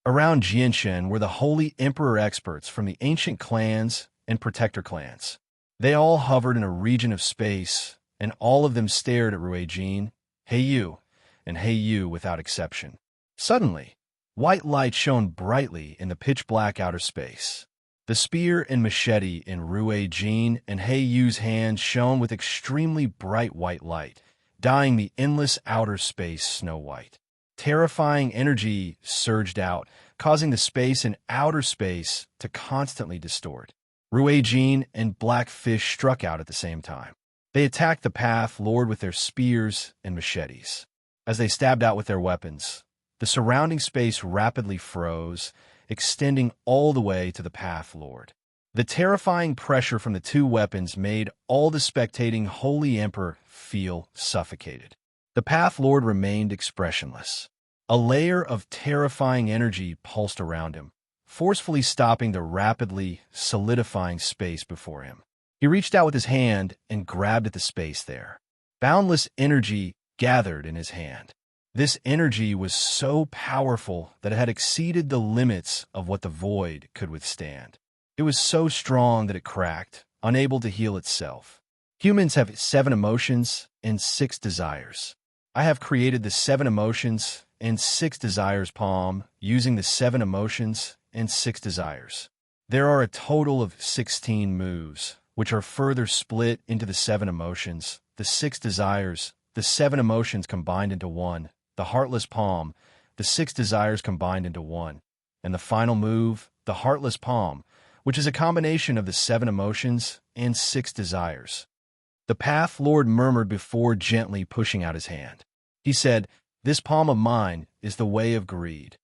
Around Jinshan were the Holy Emperor experts from the ancient clans and Protector clans. They all hovered in a region of space, and all of them stared at Rui Jin, Heiyu, and Heiyu without exception. Suddenly, white light shone brightly in the pitch-black outer space. The spear and machete in Rui Jin and Heiyu's hands shone with extremely bright white light, dyeing the endless outer space snow white. Terrifying energy surged out, causing the space in outer space to constantly distort. Rui Jin and Black Fish struck out at the same time. They attacked the Path Lord with their spears and machetes. As they stabbed out with their weapons, the surrounding space rapidly froze, extending all the way to the Path Lord. The terrifying pressure from the two weapons made all the spectating Holy Emperor feel suffocated. The Path Lord remained expressionless. A layer of terrifying energy pulsed around him, forcefully stopping the rapidly solidifying space before him. He reached out with his hand and grabbed at the space there. Boundless energy gathered in his hand. This energy was so powerful that it had exceeded the limits of what the void could withstand. It was so strong that it cracked, unable to heal itself. Humans have 7 emotions and 6 desires. I have created the 7 emotions and 6 desires palm using the 7 emotions and 6 desires. There are a total of 16 moves, which are further split into the 7 emotions, the 6 desires, the 7 emotions combined into one, the heartless palm, the 6 desires combined into one, and the final move, the heartless palm, which is a combination of the 7 emotions and 6 desires. The Path Lord murmured before gently pushing out his hand. He said, "This palm of mine is the way of greed."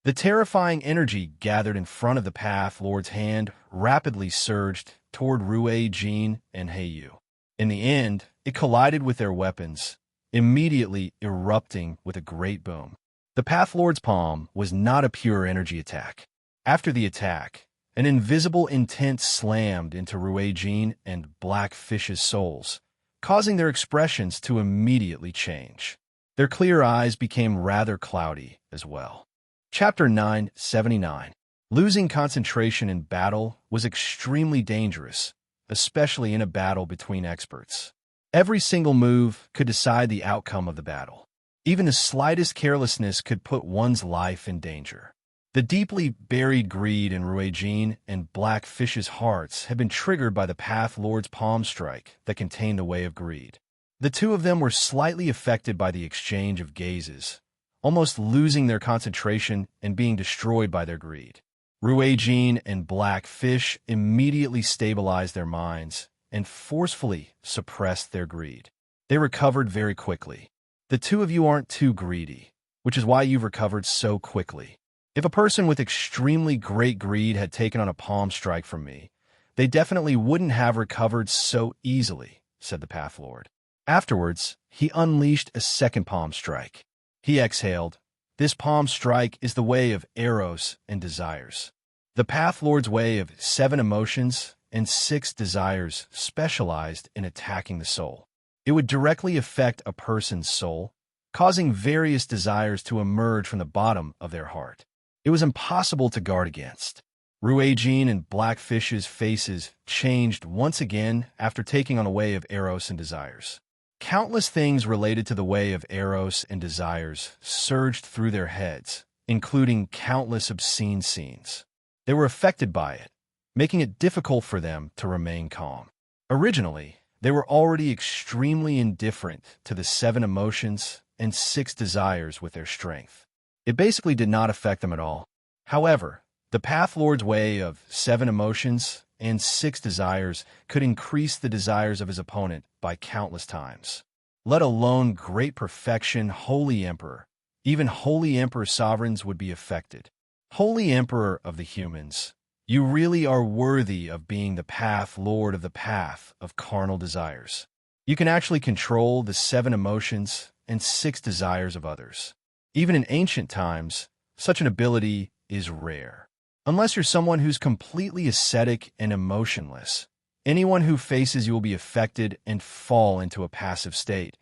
The terrifying energy gathered in front of the Path Lord's hand rapidly surged toward Rui, Jin, and Heiyu. In the end, it collided with their weapons, immediately erupting with a great boom. The Path Lord's palm was not a pure energy attack. After the attack, an invisible intent slammed into Rui, Jin, and Blackfish's souls, causing their expressions to immediately change. Their clear eyes became rather cloudy as well. Chapter 979. Losing concentration in battle was extremely dangerous, especially in a battle between experts. Every single move could decide the outcome of the battle. Even the slightest carelessness could put one's life in danger. The deeply buried greed in Ruijin and Blackfish's hearts had been triggered by the Path Lord's palm strike that contained the Way of Greed. The two of them were slightly affected by the exchange of gazes, almost losing their concentration and being destroyed by their greed. Ruijin and Blackfish immediately stabilized their minds and forcefully suppressed their greed. They recovered very quickly. The two of you aren't too greedy, which is why you've recovered so quickly. If a person with extremely great greed had taken on a palm strike from me, they definitely wouldn't have recovered so easily, said the Path Lord. Afterwards, he unleashed a second palm strike. He exhaled. This palm strike is the way of eros and desires. The Path Lord's way of 7 emotions and 6 desires specialized in attacking the soul. It would directly affect a person's soul, causing various desires to emerge from the bottom of their heart. It was impossible to guard against. Ruijin and Blackfish's faces changed once again after taking on a way of eros and desires. Countless things related to the way of eros and desires surged through their heads, including countless obscene scenes. They were affected by it, making it difficult for them to remain calm. Originally, they were already extremely indifferent to the 7 emotions and 6 desires with their strength. It basically did not affect them at all. However, the Path Lord's way of 7 emotions and 6 desires could increase the desires of his opponent by countless times. Let alone great perfection, Holy Emperor. Even Holy Emperor sovereigns would be affected. Holy Emperor of the humans, you really are worthy of being the Path Lord of the path of carnal desires. You can actually control the 7 emotions and 6 desires of others. Even in ancient times, such an ability is rare. Unless you're someone who's completely ascetic and emotionless, anyone who faces you will be affected and fall into a passive state,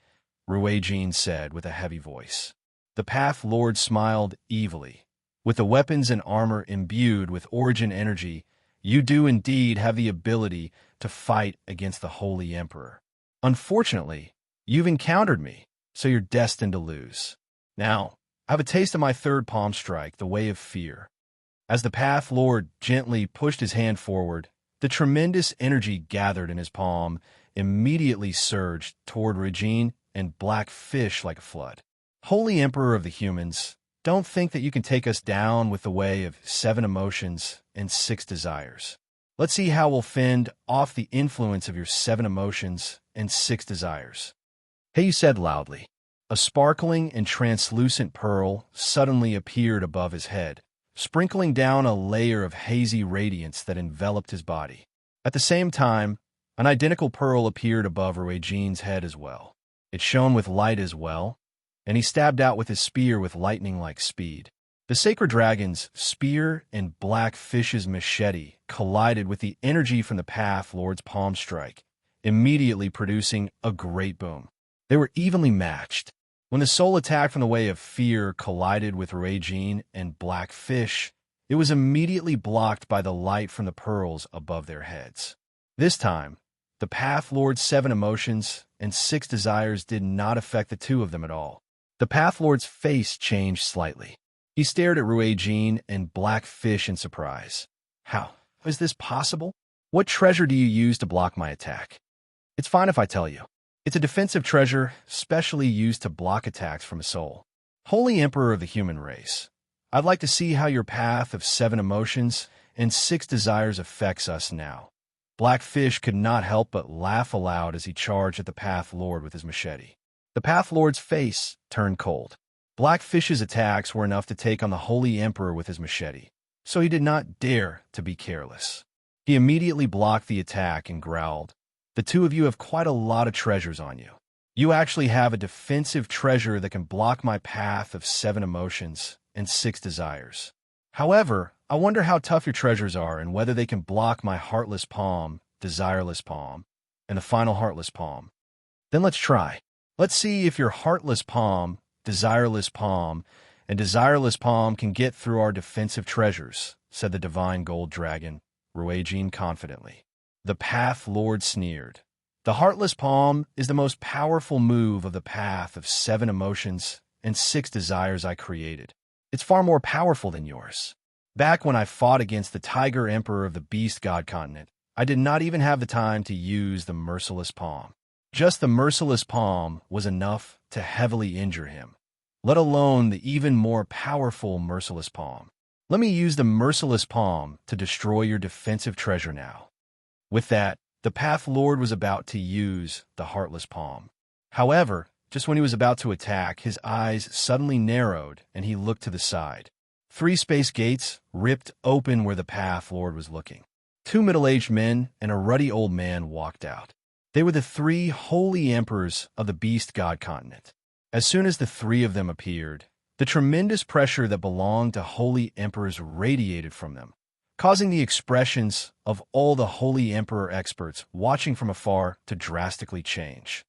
Ruijin said with a heavy voice. The Path Lord smiled evilly. With the weapons and armor imbued with origin energy, you do indeed have the ability to fight against the Holy Emperor. Unfortunately, you've encountered me, so you're destined to lose. Now, I have a taste of my third palm strike, the Way of Fear. As the Path Lord gently pushed his hand forward, the tremendous energy gathered in his palm immediately surged toward Ruijin and Blackfish like a flood. Holy Emperor of the humans, don't think that you can take us down with the way of 7 emotions and 6 desires. Let's see how we'll fend off the influence of your 7 emotions and 6 desires. Heiyu said loudly. A sparkling and translucent pearl suddenly appeared above his head, sprinkling down a layer of hazy radiance that enveloped his body. At the same time, an identical pearl appeared above Ruijin's head as well. It shone with light as well, and he stabbed out with his spear with lightning-like speed. The sacred dragon's spear and Blackfish's machete collided with the energy from the Path Lord's palm strike, immediately producing a great boom. They were evenly matched. When the soul attack from the way of fear collided with Ruijin and Blackfish, it was immediately blocked by the light from the pearls above their heads. This time, the Path Lord's 7 emotions and 6 desires did not affect the two of them at all. The Path Lord's face changed slightly. He stared at Ruijin and Blackfish in surprise. How is this possible? What treasure do you use to block my attack? It's fine if I tell you. It's a defensive treasure, specially used to block attacks from a soul. Holy Emperor of the human race, I'd like to see how your path of 7 emotions and 6 desires affects us now. Blackfish could not help but laugh aloud as he charged at the Path Lord with his machete. The Path Lord's face turned cold. Blackfish's attacks were enough to take on the Holy Emperor with his machete, so he did not dare to be careless. He immediately blocked the attack and growled, "The two of you have quite a lot of treasures on you. You actually have a defensive treasure that can block my path of 7 emotions and 6 desires. However, I wonder how tough your treasures are and whether they can block my Heartless Palm, Desireless Palm, and the final Heartless Palm. Then let's try. Let's see if your Heartless Palm, Desireless Palm, and Desireless Palm can get through our defensive treasures," said the divine gold dragon, Ruijin confidently. The Path Lord sneered. "The Heartless Palm is the most powerful move of the path of 7 emotions and 6 desires I created. It's far more powerful than yours. Back when I fought against the Tiger Emperor of the Beast God Continent, I did not even have the time to use the Merciless Palm. Just the Merciless Palm was enough to heavily injure him, let alone the even more powerful Merciless Palm. Let me use the Merciless Palm to destroy your defensive treasure now." With that, the Path Lord was about to use the Heartless Palm. However, just when he was about to attack, his eyes suddenly narrowed and he looked to the side. 3 space gates ripped open where the Path Lord was looking. 2 middle-aged men and a ruddy old man walked out. They were the 3 holy emperors of the Beast God Continent. As soon as the 3 of them appeared, the tremendous pressure that belonged to holy emperors radiated from them, causing the expressions of all the holy emperor experts watching from afar to drastically change.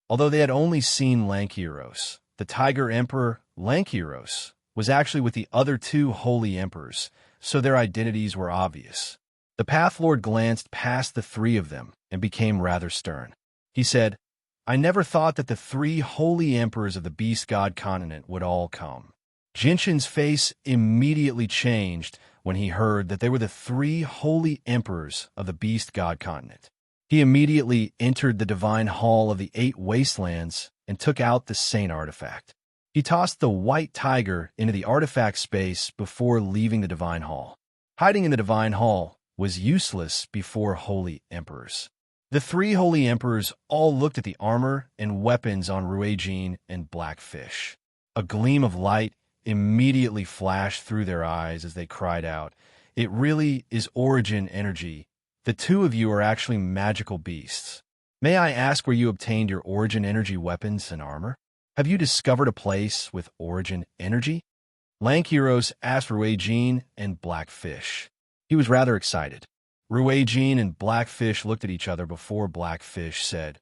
Although they had only seen Lankiros, the Tiger Emperor Lankiros was actually with the other 2 holy emperors, so their identities were obvious. The Path Lord glanced past the 3 of them and became rather stern. He said, "I never thought that the 3 holy emperors of the Beast God Continent would all come." Jinshin's face immediately changed when he heard that they were the 3 holy emperors of the Beast God Continent. He immediately entered the divine hall of the 8 wastelands and took out the Saint artifact. He tossed the white tiger into the artifact space before leaving the divine hall. Hiding in the divine hall was useless before holy emperors. The 3 holy emperors all looked at the armor and weapons on Ruijin and Blackfish. A gleam of light immediately flashed through their eyes as they cried out, "It really is origin energy. The 2 of you are actually magical beasts. May I ask where you obtained your origin energy weapons and armor? Have you discovered a place with origin energy?" Lankiros asked Ruijin and Blackfish. He was rather excited. Ruijin and Blackfish looked at each other before Blackfish said,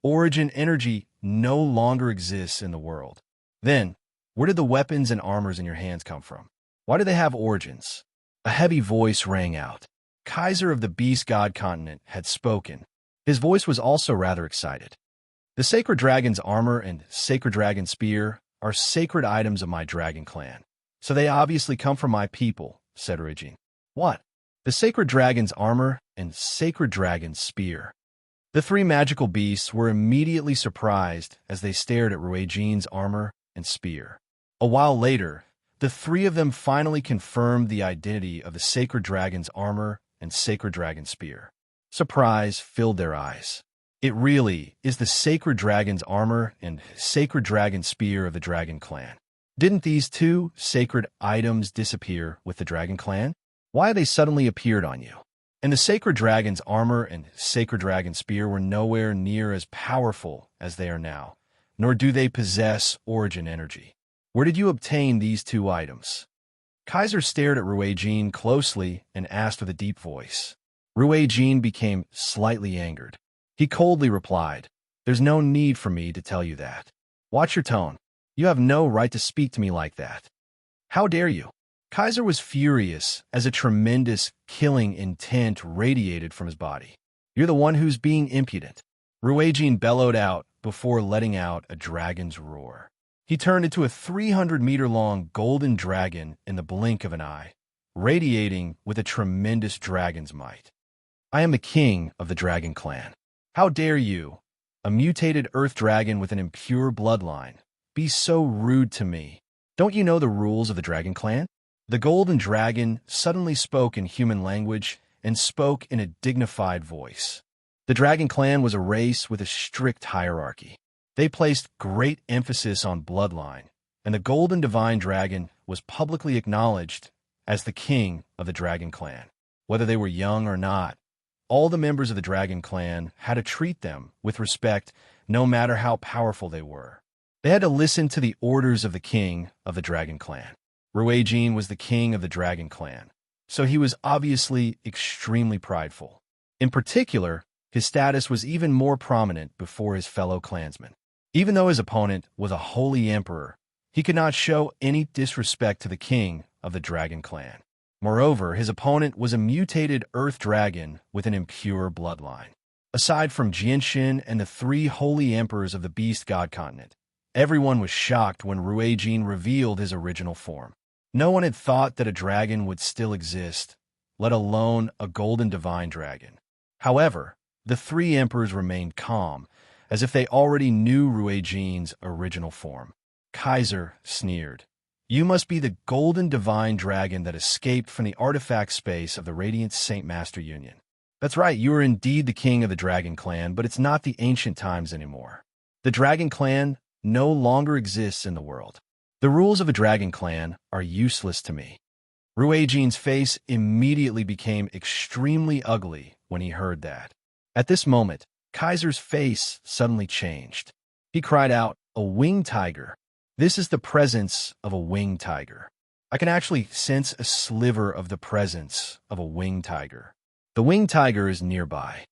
"Origin energy no longer exists in the world." Then, where did the weapons and armors in your hands come from? Why do they have origins? A heavy voice rang out. Kaiser of the Beast God Continent had spoken. His voice was also rather excited. "The Sacred Dragon's armor and Sacred Dragon spear are sacred items of my dragon clan, so they obviously come from my people," said Ruijin. "What? The Sacred Dragon's armor and Sacred Dragon's spear?" The 3 magical beasts were immediately surprised as they stared at Ruijin's armor and spear. A while later, the 3 of them finally confirmed the identity of the Sacred Dragon's armor and Sacred Dragon spear. Surprise filled their eyes. It really is the Sacred Dragon's armor and Sacred Dragon spear of the Dragon Clan. Didn't these 2 sacred items disappear with the Dragon Clan? Why had they suddenly appeared on you? And the Sacred Dragon's armor and Sacred Dragon spear were nowhere near as powerful as they are now, nor do they possess origin energy. Where did you obtain these 2 items? Kaiser stared at Ruijin closely and asked with a deep voice. Ruijin became slightly angered. He coldly replied, "There's no need for me to tell you that. Watch your tone. You have no right to speak to me like that. How dare you?" Kaiser was furious as a tremendous, killing intent radiated from his body. "You're the one who's being impudent." Ruijin bellowed out before letting out a dragon's roar. He turned into a 300-meter-long golden dragon in the blink of an eye, radiating with a tremendous dragon's might. "I am the king of the dragon clan. How dare you, a mutated earth dragon with an impure bloodline, be so rude to me? Don't you know the rules of the dragon clan?" The golden dragon suddenly spoke in human language and spoke in a dignified voice. The dragon clan was a race with a strict hierarchy. They placed great emphasis on bloodline, and the golden divine dragon was publicly acknowledged as the king of the dragon clan. Whether they were young or not, all the members of the dragon clan had to treat them with respect no matter how powerful they were. They had to listen to the orders of the king of the dragon clan. Ruijin was the king of the dragon clan, so he was obviously extremely prideful. In particular, his status was even more prominent before his fellow clansmen. Even though his opponent was a holy emperor, he could not show any disrespect to the king of the dragon clan. Moreover, his opponent was a mutated earth dragon with an impure bloodline. Aside from Jianshin and the 3 holy emperors of the beast god continent, everyone was shocked when Ruijin revealed his original form. No one had thought that a dragon would still exist, let alone a golden divine dragon. However, the 3 emperors remained calm, as if they already knew Ruijin's original form. Kaiser sneered. "You must be the golden divine dragon that escaped from the artifact space of the Radiant Saint Master Union. That's right, you are indeed the king of the dragon clan, but it's not the ancient times anymore. The dragon clan no longer exists in the world. The rules of a dragon clan are useless to me." Ruijin's face immediately became extremely ugly when he heard that. At this moment, Kaiser's face suddenly changed. He cried out, "A winged tiger! This is the presence of a winged tiger. I can actually sense a sliver of the presence of a winged tiger. The winged tiger is nearby."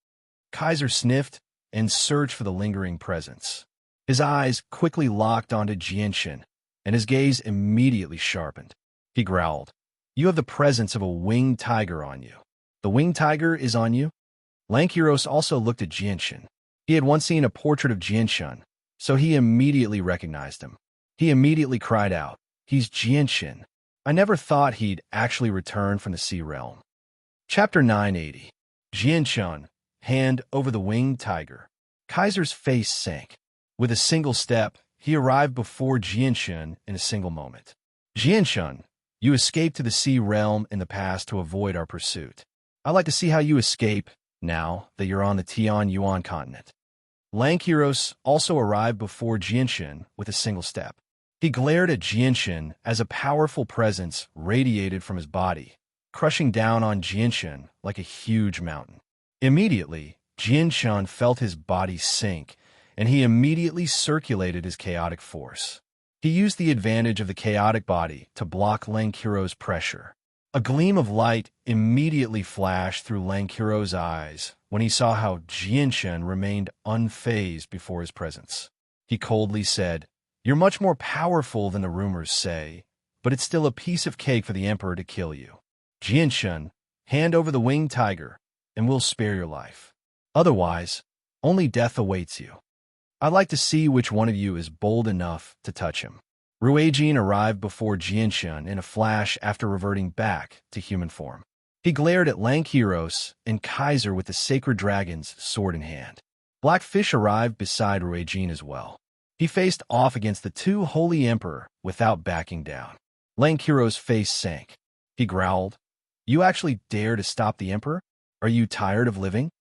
Kaiser sniffed and searched for the lingering presence. His eyes quickly locked onto Jianshin, and his gaze immediately sharpened. He growled, "You have the presence of a winged tiger on you. The winged tiger is on you?" Lankiros also looked at Jianshin. He had once seen a portrait of Jianshin, so he immediately recognized him. He immediately cried out, "He's Jianshin. I never thought he'd actually return from the Sea Realm." Chapter 980. Jianshin, hand over the winged tiger. Kaiser's face sank. With a single step, he arrived before Jianshin in a single moment. "Jianshin, you escaped to the Sea Realm in the past to avoid our pursuit. I'd like to see how you escape now that you're on the Tian Yuan continent." Lankiros also arrived before Jianshin with a single step. He glared at Jianshin as a powerful presence radiated from his body, crushing down on Jianshin like a huge mountain. Immediately, Jianshin felt his body sink, and he immediately circulated his chaotic force. He used the advantage of the chaotic body to block Lankiro's pressure. A gleam of light immediately flashed through Lankiro's eyes when he saw how Jianshin remained unfazed before his presence. He coldly said, "You're much more powerful than the rumors say, but it's still a piece of cake for the Emperor to kill you. Jianshin, hand over the winged tiger, and we'll spare your life. Otherwise, only death awaits you. I'd like to see which one of you is bold enough to touch him." Ruijin arrived before Jianshin in a flash after reverting back to human form. He glared at Lankiros and Kaiser with the sacred dragon's sword in hand. Blackfish arrived beside Ruijin as well. He faced off against the 2 holy emperor without backing down. Lankiro's face sank. He growled, "You actually dare to stop the emperor? Are you tired of living?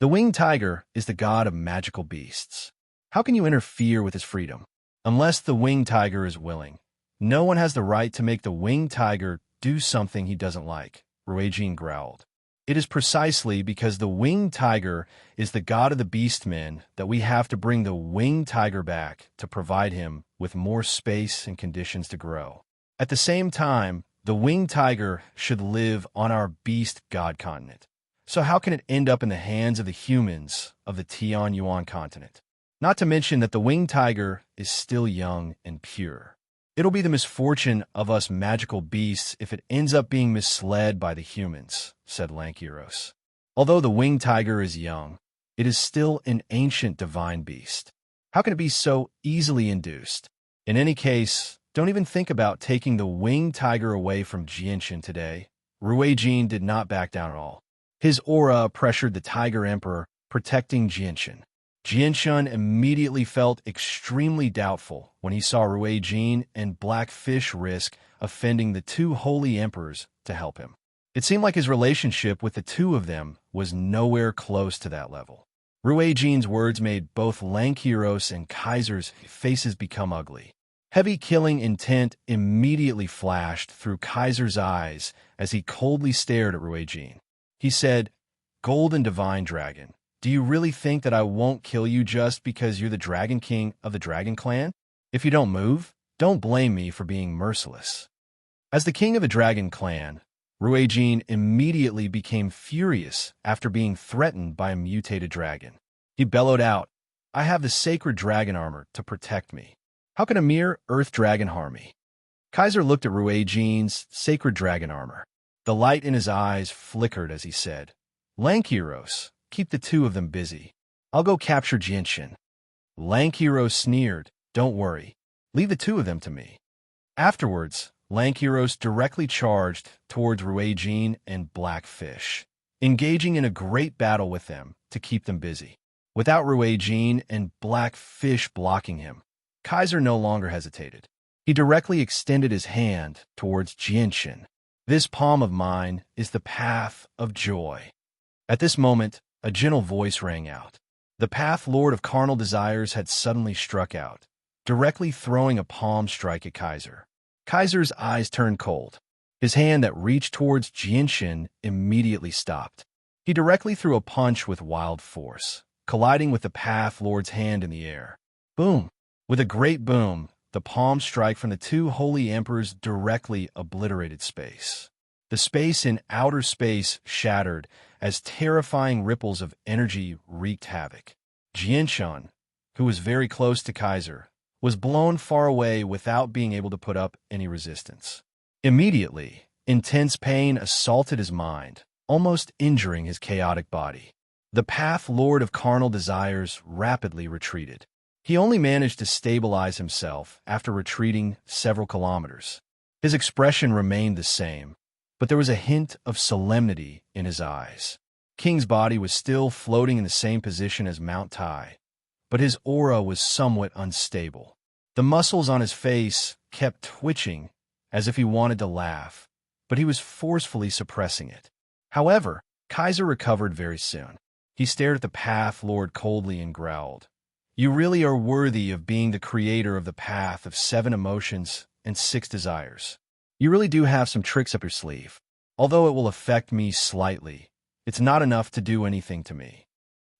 The winged tiger is the god of magical beasts. How can you interfere with his freedom? Unless the winged tiger is willing, no one has the right to make the winged tiger do something he doesn't like," Ruijin growled. "It is precisely because the winged tiger is the god of the beastmen that we have to bring the winged tiger back to provide him with more space and conditions to grow. At the same time, The winged tiger should live on our beast god continent. So how can it end up in the hands of the humans of the Tian Yuan continent? Not to mention that the winged tiger is still young and pure. It'll be the misfortune of us magical beasts if it ends up being misled by the humans, said Lankiros. Although the winged tiger is young, it is still an ancient divine beast. How can it be so easily induced? In any case, don't even think about taking the winged tiger away from Jianshan today. Ruijin did not back down at all. His aura pressured the Tiger Emperor, protecting Jianshan. Jianshan immediately felt extremely doubtful when he saw Ruijin and Blackfish risk offending the two holy emperors to help him. It seemed like his relationship with the two of them was nowhere close to that level. Ruijin's words made both Lankiros and Kaiser's faces become ugly. Heavy killing intent immediately flashed through Kaiser's eyes as he coldly stared at Ruijin. He said, "Golden Divine Dragon, do you really think that I won't kill you just because you're the Dragon King of the Dragon Clan? If you don't move, don't blame me for being merciless." As the king of the Dragon Clan, Ruijin immediately became furious after being threatened by a mutated dragon. He bellowed out, "I have the sacred dragon armor to protect me. How can a mere earth dragon harm me?" Kaiser looked at Ruijin's sacred dragon armor. The light in his eyes flickered as he said, "Lankiros, keep the two of them busy. I'll go capture Jianshan." Lankiros sneered, "Don't worry. Leave the two of them to me." Afterwards, Lankiros directly charged towards Ruijin and Blackfish, engaging in a great battle with them to keep them busy. Without Ruijin and Blackfish blocking him, Kaiser no longer hesitated. He directly extended his hand towards Jianshan. "This palm of mine is the path of joy." At this moment, a gentle voice rang out. The Path Lord of Carnal Desires had suddenly struck out, directly throwing a palm strike at Kaiser. Kaiser's eyes turned cold. His hand that reached towards Jianshan immediately stopped. He directly threw a punch with wild force, colliding with the Path Lord's hand in the air. Boom! With a great boom, the palm strike from the two holy emperors directly obliterated space. The space in outer space shattered as terrifying ripples of energy wreaked havoc. Jianshan, who was very close to Kaiser, was blown far away without being able to put up any resistance. Immediately, intense pain assaulted his mind, almost injuring his chaotic body. The Path Lord of Carnal Desires rapidly retreated. He only managed to stabilize himself after retreating several kilometers. His expression remained the same, but there was a hint of solemnity in his eyes. King's body was still floating in the same position as Mount Tai, but his aura was somewhat unstable. The muscles on his face kept twitching as if he wanted to laugh, but he was forcefully suppressing it. However, Kaiser recovered very soon. He stared at the Path Lord coldly and growled, "You really are worthy of being the creator of the path of 7 emotions and 6 desires. You really do have some tricks up your sleeve. Although it will affect me slightly, it's not enough to do anything to me."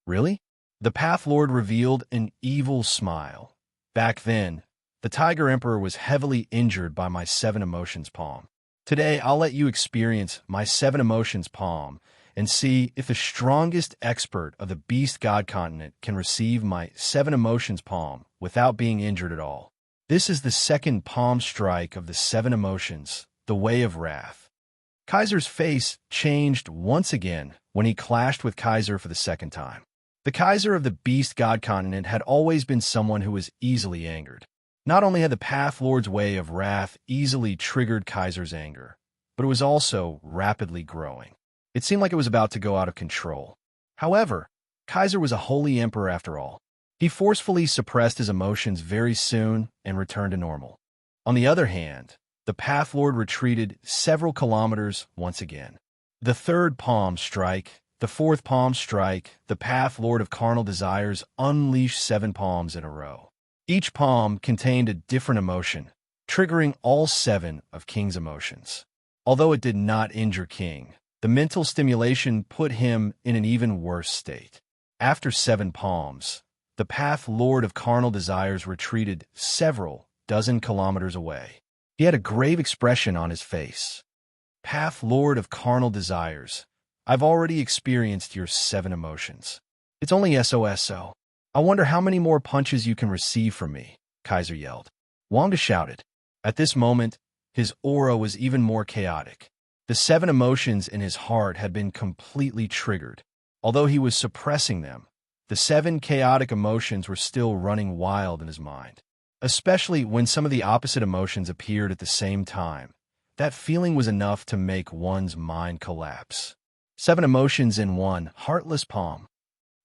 "Really?" The Path Lord revealed an evil smile. "Back then, the Tiger Emperor was heavily injured by my 7 emotions palm. Today, I'll let you experience my 7 emotions palm and see if the strongest expert of the Beast God continent can receive my 7 emotions palm without being injured at all. This is the second palm strike of the 7 emotions, the Way of Wrath." Kaiser's face changed once again when he clashed with Kaiser for the second time. The Kaiser of the Beast God continent had always been someone who was easily angered. Not only had the Path Lord's Way of Wrath easily triggered Kaiser's anger, but it was also rapidly growing. It seemed like it was about to go out of control. However, Kaiser was a holy emperor after all. He forcefully suppressed his emotions very soon and returned to normal. On the other hand, the Path Lord retreated several kilometers once again. The third palm strike, the fourth palm strike, the Path Lord of Carnal Desires unleashed 7 palms in a row. Each palm contained a different emotion, triggering all 7 of King's emotions. Although it did not injure King, the mental stimulation put him in an even worse state. After 7 palms, the Path Lord of Carnal Desires retreated several dozen kilometers away. He had a grave expression on his face. Path Lord of carnal desires, I've already experienced your 7 emotions. It's only SOSO. I wonder how many more punches you can receive from me, Kaiser yelled. Wanda shouted. At this moment, his aura was even more chaotic. The 7 emotions in his heart had been completely triggered. Although he was suppressing them, the 7 chaotic emotions were still running wild in his mind. Especially when some of the opposite emotions appeared at the same time. That feeling was enough to make one's mind collapse. 7 emotions in one heartless palm.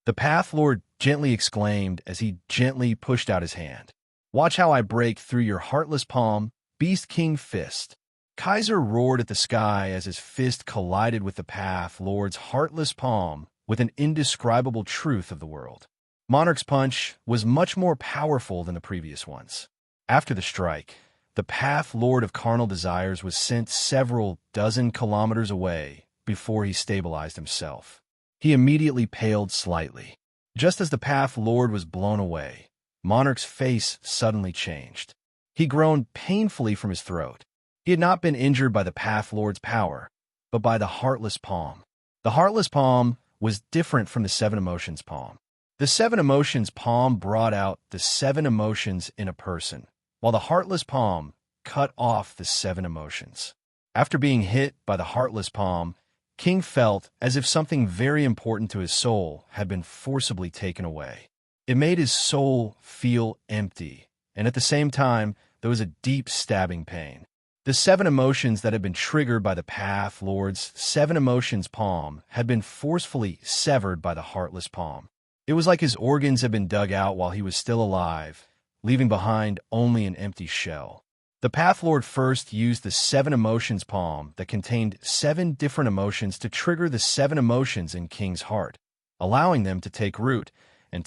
The Path Lord gently exclaimed as he gently pushed out his hand. Watch how I break through your heartless palm, Beast King Fist. Kaiser roared at the sky as his fist collided with the Path Lord's heartless palm with an indescribable truth of the world. Monarch's punch was much more powerful than the previous ones. After the strike, the Path Lord of carnal desires was sent several dozen kilometers away before he stabilized himself. He immediately paled slightly. Just as the Path Lord was blown away, Monarch's face suddenly changed. He groaned painfully from his throat. He had not been injured by the Path Lord's power, but by the Heartless Palm. The Heartless Palm was different from the 7 Emotions Palm. The 7 Emotions Palm brought out the 7 emotions in a person, while the Heartless Palm cut off the 7 emotions. After being hit by the Heartless Palm, King felt as if something very important to his soul had been forcibly taken away. It made his soul feel empty, and at the same time, there was a deep stabbing pain. The 7 emotions that had been triggered by the Path Lord's 7 Emotions Palm had been forcefully severed by the Heartless Palm. It was like his organs had been dug out while he was still alive, leaving behind only an empty shell. The Path Lord first used the 7 Emotions Palm that contained 7 different emotions to trigger the 7 emotions in King's heart, allowing them to take root in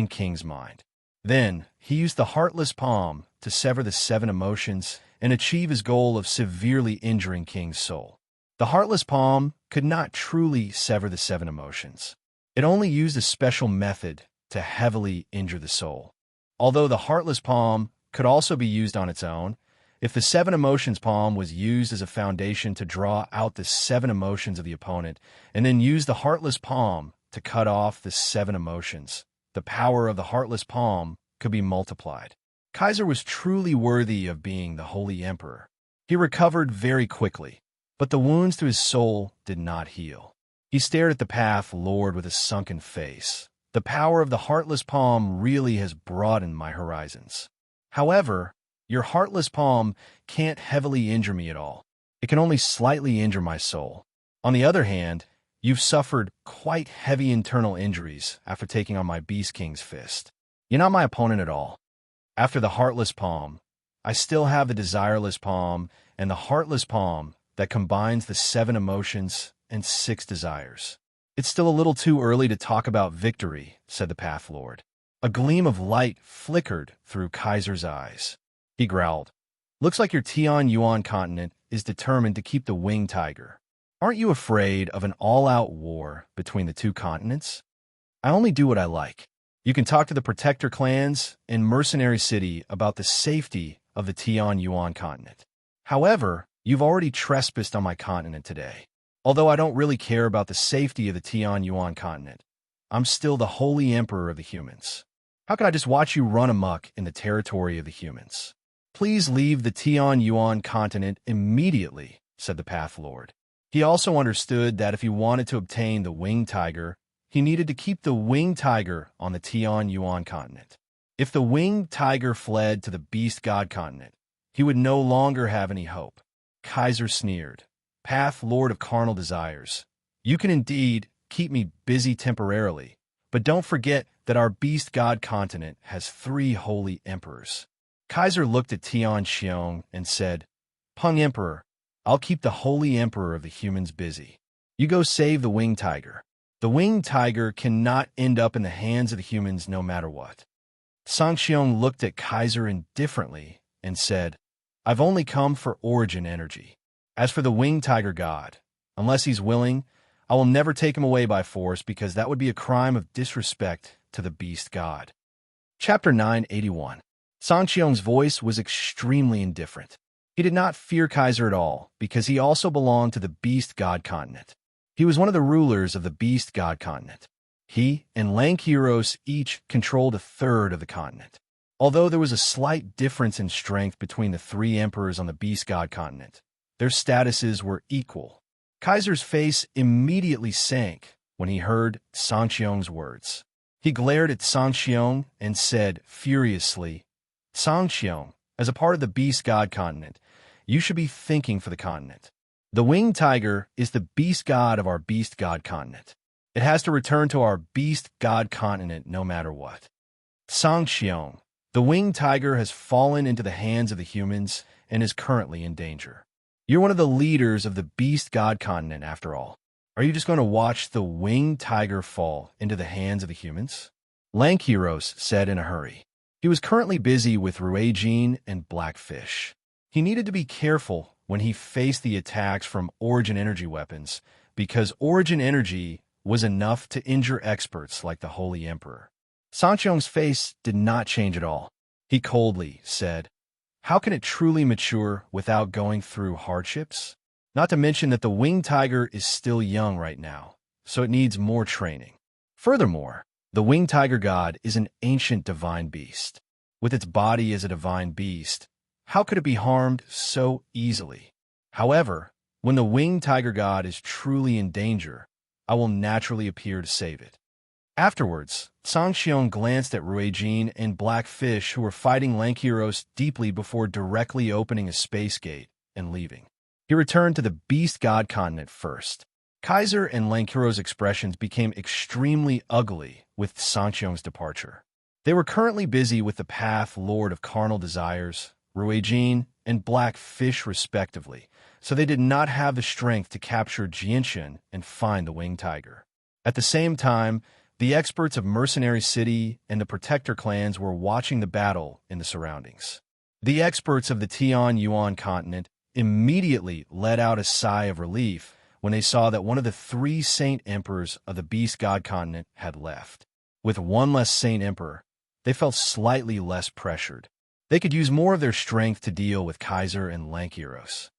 King's mind. Then, he used the Heartless Palm to sever the 7 emotions and achieve his goal of severely injuring King's soul. The Heartless Palm could not truly sever the 7 emotions. It only used a special method to heavily injure the soul. Although the Heartless Palm could also be used on its own, if the 7 Emotions Palm was used as a foundation to draw out the 7 emotions of the opponent, and then use the Heartless Palm to cut off the 7 emotions, the power of the Heartless Palm could be multiplied. Kaiser was truly worthy of being the Holy Emperor. He recovered very quickly, but the wounds to his soul did not heal. He stared at the Path Lord with a sunken face. The power of the Heartless Palm really has broadened my horizons. However, your Heartless Palm can't heavily injure me at all. It can only slightly injure my soul. On the other hand, you've suffered quite heavy internal injuries after taking on my Beast King's fist. You're not my opponent at all. After the Heartless Palm, I still have the Desireless Palm and the Heartless Palm that combines the 7 emotions and 6 desires. It's still a little too early to talk about victory, said the Path Lord. A gleam of light flickered through Kaiser's eyes. He growled, Looks like your Tian Yuan continent is determined to keep the Winged Tiger. Aren't you afraid of an all-out war between the 2 continents? I only do what I like. You can talk to the Protector clans in Mercenary City about the safety of the Tian Yuan continent. However, you've already trespassed on my continent today. Although I don't really care about the safety of the Tian Yuan continent, I'm still the Holy Emperor of the humans. How can I just watch you run amok in the territory of the humans? Please leave the Tian Yuan continent immediately, said the Path Lord. He also understood that if he wanted to obtain the Winged Tiger, he needed to keep the Winged Tiger on the Tian Yuan continent. If the Winged Tiger fled to the Beast God continent, he would no longer have any hope. Kaiser sneered. Path Lord of carnal desires, you can indeed keep me busy temporarily, but don't forget that our Beast God continent has 3 holy emperors. Kaiser looked at Tian Xiong and said, Peng Emperor, I'll keep the Holy Emperor of the humans busy. You go save the Winged Tiger. The Winged Tiger cannot end up in the hands of the humans no matter what. Sangxiong looked at Kaiser indifferently and said, I've only come for origin energy. As for the Winged Tiger God, unless he's willing, I will never take him away by force because that would be a crime of disrespect to the Beast God. Chapter 981. Sangxiong's voice was extremely indifferent. He did not fear Kaiser at all, because he also belonged to the Beast God continent. He was one of the rulers of the Beast God continent. He and Lankiros each controlled a third of the continent. Although there was a slight difference in strength between the three emperors on the Beast God continent, their statuses were equal. Kaiser's face immediately sank when he heard Sangxiong's words. He glared at Sangxiong and said furiously, "Sangxiong, as a part of the Beast God continent, you should be thinking for the continent. The winged tiger is the beast god of our Beast God continent. It has to return to our Beast God continent no matter what. Sangxiong, the winged tiger has fallen into the hands of the humans and is currently in danger. You're one of the leaders of the Beast God continent, after all. Are you just going to watch the winged tiger fall into the hands of the humans?" Lankiros said in a hurry. He was currently busy with Ruijin and Blackfish. He needed to be careful when he faced the attacks from Origin Energy weapons, because Origin Energy was enough to injure experts like the Holy Emperor. Sangxiong's face did not change at all. He coldly said, "How can it truly mature without going through hardships? Not to mention that the winged tiger is still young right now, so it needs more training. Furthermore, the winged tiger god is an ancient divine beast. With its body as a divine beast, how could it be harmed so easily? However, when the winged tiger god is truly in danger, I will naturally appear to save it." Afterwards, Sangxiong glanced at Ruijin and Blackfish, who were fighting Lankiros deeply before directly opening a space gate and leaving. He returned to the Beast God continent first. Kaiser and Lankiros' expressions became extremely ugly with Sangxiong's departure. They were currently busy with the Path Lord of Carnal Desires, Ruijin, and Blackfish respectively, so they did not have the strength to capture Jianshan and find the winged tiger. At the same time, the experts of Mercenary City and the Protector clans were watching the battle in the surroundings. The experts of the Tian Yuan continent immediately let out a sigh of relief when they saw that one of the three Saint Emperors of the Beast God continent had left. With one less Saint Emperor, they felt slightly less pressured. They could use more of their strength to deal with Kaiser and Lankiros.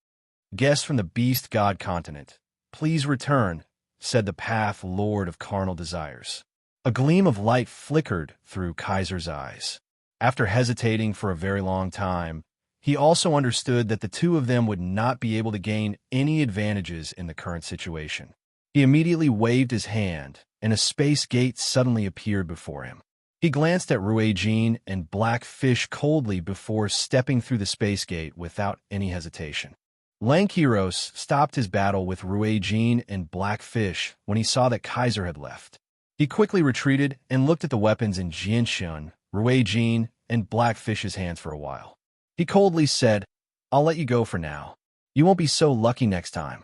"Guests from the Beast God continent, please return," said the Path Lord of Carnal Desires. A gleam of light flickered through Kaiser's eyes. After hesitating for a very long time, he also understood that the two of them would not be able to gain any advantages in the current situation. He immediately waved his hand, and a space gate suddenly appeared before him. He glanced at Ruijin and Blackfish coldly before stepping through the space gate without any hesitation. Lankiros stopped his battle with Ruijin and Blackfish when he saw that Kaiser had left. He quickly retreated and looked at the weapons in Jianshan, Ruijin, and Blackfish's hands for a while. He coldly said, "I'll let you go for now. You won't be so lucky next time."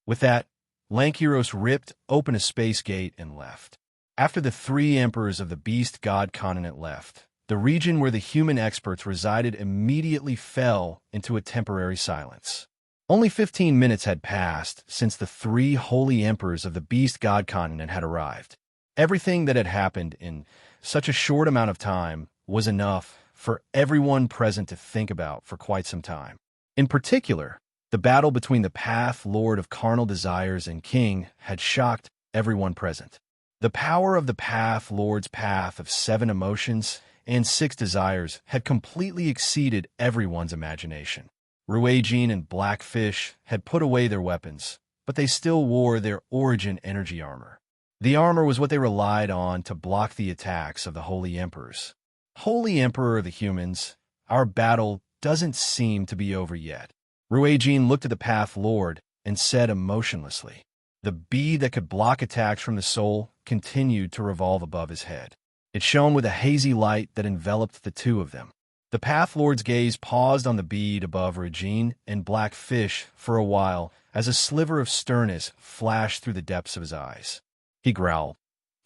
With that, Lankiros ripped open a space gate and left. After the three emperors of the Beast God continent left, the region where the human experts resided immediately fell into a temporary silence. Only 15 minutes had passed since the three holy emperors of the Beast God continent had arrived. Everything that had happened in such a short amount of time was enough for everyone present to think about for quite some time. In particular, the battle between the Path Lord of Carnal Desires and King had shocked everyone present. The power of the Path Lord's path of 7 emotions and 6 desires had completely exceeded everyone's imagination. Ruijin and Blackfish had put away their weapons, but they still wore their Origin Energy armor. The armor was what they relied on to block the attacks of the Holy Emperors. "Holy Emperor of the humans, our battle doesn't seem to be over yet." Ruijin looked at the Path Lord and said emotionlessly. The bead that could block attacks from the soul continued to revolve above his head. It shone with a hazy light that enveloped the two of them. The Path Lord's gaze paused on the bead above Ruijin and Blackfish for a while as a sliver of sternness flashed through the depths of his eyes. He growled,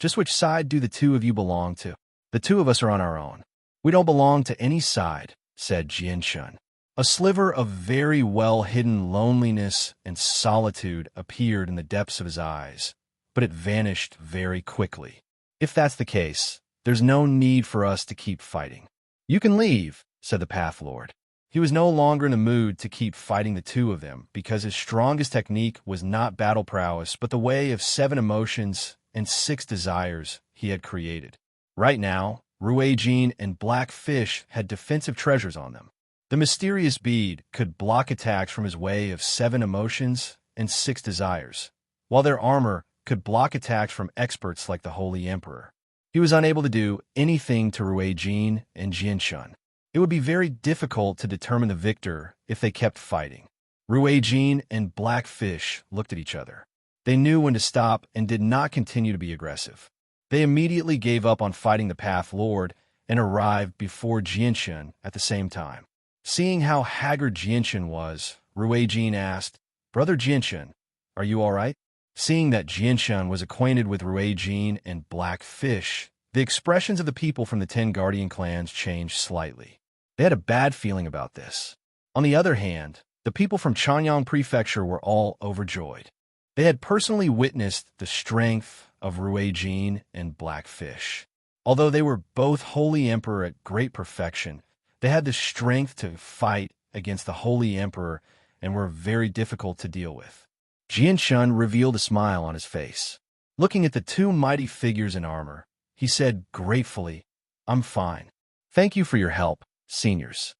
"Just which side do the two of you belong to? The two of us are on our own." "We don't belong to any side," said Jianshan. A sliver of very well-hidden loneliness and solitude appeared in the depths of his eyes, but it vanished very quickly. "If that's the case, there's no need for us to keep fighting." "You can leave," said the Path Lord. He was no longer in the mood to keep fighting the two of them because his strongest technique was not battle prowess but the way of 7 emotions and 6 desires he had created. Right now, Ruijin and Blackfish had defensive treasures on them. The mysterious bead could block attacks from his way of 7 emotions and 6 desires, while their armor could block attacks from experts like the Holy Emperor. He was unable to do anything to Ruijin and Jianshun. It would be very difficult to determine the victor if they kept fighting. Ruijin and Blackfish looked at each other. They knew when to stop and did not continue to be aggressive. They immediately gave up on fighting the Path Lord and arrived before Jianshun at the same time. Seeing how haggard Jianshun was, Ruijin asked, "Brother Jianshun, are you all right?" Seeing that Jianshun was acquainted with Ruijin and Blackfish, the expressions of the people from the 10 Guardian clans changed slightly. They had a bad feeling about this. On the other hand, the people from Chanyang Prefecture were all overjoyed. They had personally witnessed the strength of Ruijin and Blackfish. Although they were both Holy Emperor at great perfection, they had the strength to fight against the Holy Emperor and were very difficult to deal with. Jianshun revealed a smile on his face. Looking at the 2 mighty figures in armor, he said gratefully, "I'm fine. Thank you for your help, seniors.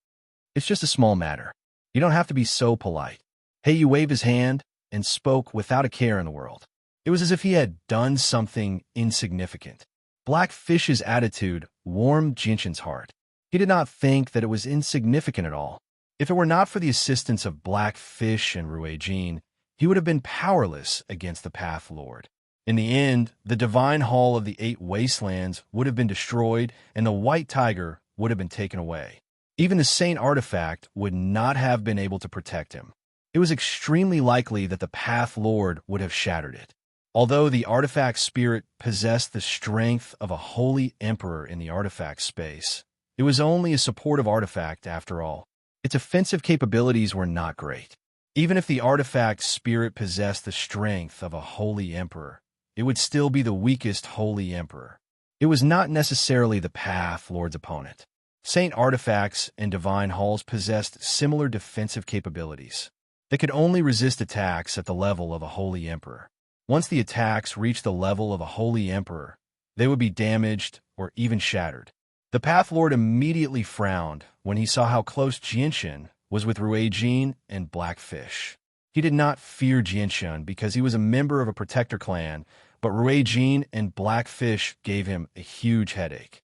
It's just a small matter. You don't have to be so polite." Heiyu waved his hand and spoke without a care in the world. It was as if he had done something insignificant. Blackfish's attitude warmed Jianshun's heart. He did not think that it was insignificant at all. If it were not for the assistance of Blackfish and Ruijin, he would have been powerless against the Path Lord. In the end, the divine hall of the 8 wastelands would have been destroyed and the white tiger would have been taken away. Even the Saint artifact would not have been able to protect him. It was extremely likely that the Path Lord would have shattered it. Although the artifact spirit possessed the strength of a holy emperor in the artifact space, it was only a supportive artifact after all. Its offensive capabilities were not great. Even if the artifact spirit possessed the strength of a holy emperor, it would still be the weakest holy emperor. It was not necessarily the Path Lord's opponent. Saint artifacts and divine halls possessed similar defensive capabilities. They could only resist attacks at the level of a holy emperor. Once the attacks reached the level of a holy emperor, they would be damaged or even shattered. The Path Lord immediately frowned when he saw how close Jianshun was with Ruijin and Blackfish. He did not fear Jianshun because he was a member of a protector clan, but Ruijin and Blackfish gave him a huge headache.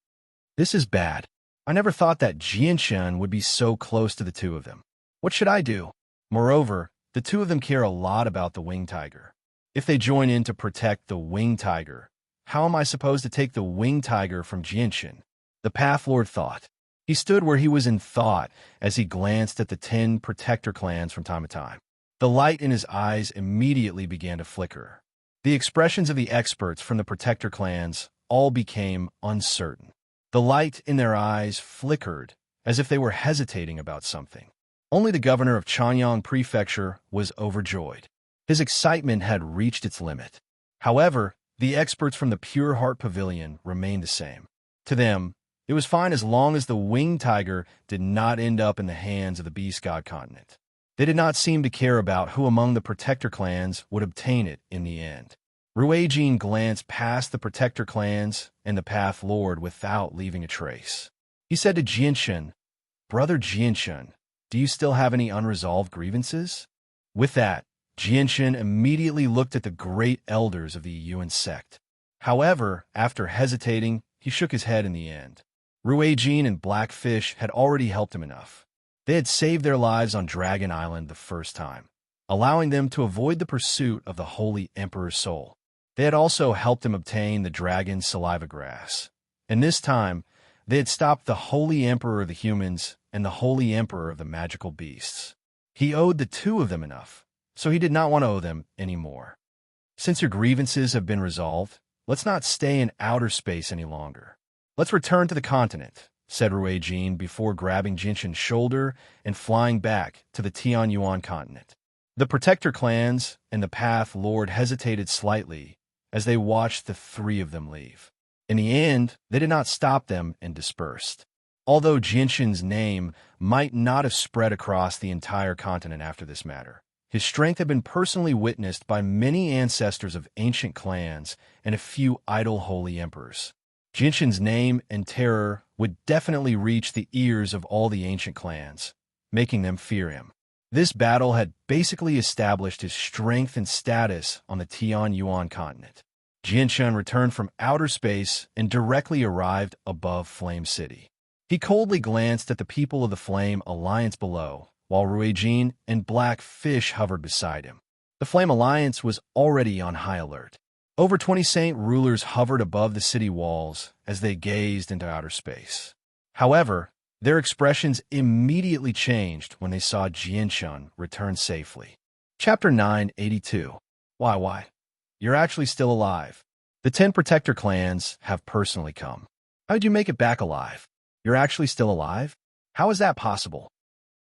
"This is bad. I never thought that Jianshun would be so close to the 2 of them. What should I do?" Moreover, the 2 of them care a lot about the winged tiger. If they join in to protect the winged tiger, how am I supposed to take the winged tiger from Jianshun? The Path Lord thought. He stood where he was in thought as he glanced at the 10 protector clans from time to time. The light in his eyes immediately began to flicker. The expressions of the experts from the protector clans all became uncertain. The light in their eyes flickered as if they were hesitating about something. Only the governor of Chanyang Prefecture was overjoyed. His excitement had reached its limit. However, the experts from the Pure Heart Pavilion remained the same. To them, it was fine as long as the winged tiger did not end up in the hands of the Beast God continent. They did not seem to care about who among the protector clans would obtain it in the end. Ruijin glanced past the protector clans and the Path Lord without leaving a trace. He said to Jianshun, "Brother Jianshun, do you still have any unresolved grievances?" With that, Jianshun immediately looked at the great elders of the Yuan sect. However, after hesitating, he shook his head in the end. Ruijin and Blackfish had already helped him enough. They had saved their lives on Dragon Island the first time, allowing them to avoid the pursuit of the Holy Emperor's soul. They had also helped him obtain the dragon's saliva grass. And this time, they had stopped the Holy Emperor of the humans and the Holy Emperor of the magical beasts. He owed the 2 of them enough, so he did not want to owe them any more. "Since your grievances have been resolved, let's not stay in outer space any longer. Let's return to the continent," said Ruijin before grabbing Jianshun's shoulder and flying back to the Tianyuan continent. The protector clans and the Path Lord hesitated slightly as they watched the 3 of them leave. In the end, they did not stop them and dispersed. Although Jinshin's name might not have spread across the entire continent after this matter, his strength had been personally witnessed by many ancestors of ancient clans and a few idle holy emperors. Jinshin's name and terror would definitely reach the ears of all the ancient clans, making them fear him. This battle had basically established his strength and status on the Tianyuan continent. Jinshin returned from outer space and directly arrived above Flame City. He coldly glanced at the people of the Flame Alliance below, while Ruijin and Black Fish hovered beside him. The Flame Alliance was already on high alert. Over 20 Saint rulers hovered above the city walls as they gazed into outer space. However, their expressions immediately changed when they saw Jinshin return safely. Chapter 982. Why? You're actually still alive. The 10 Protector clans have personally come. How did you make it back alive? You're actually still alive? How is that possible?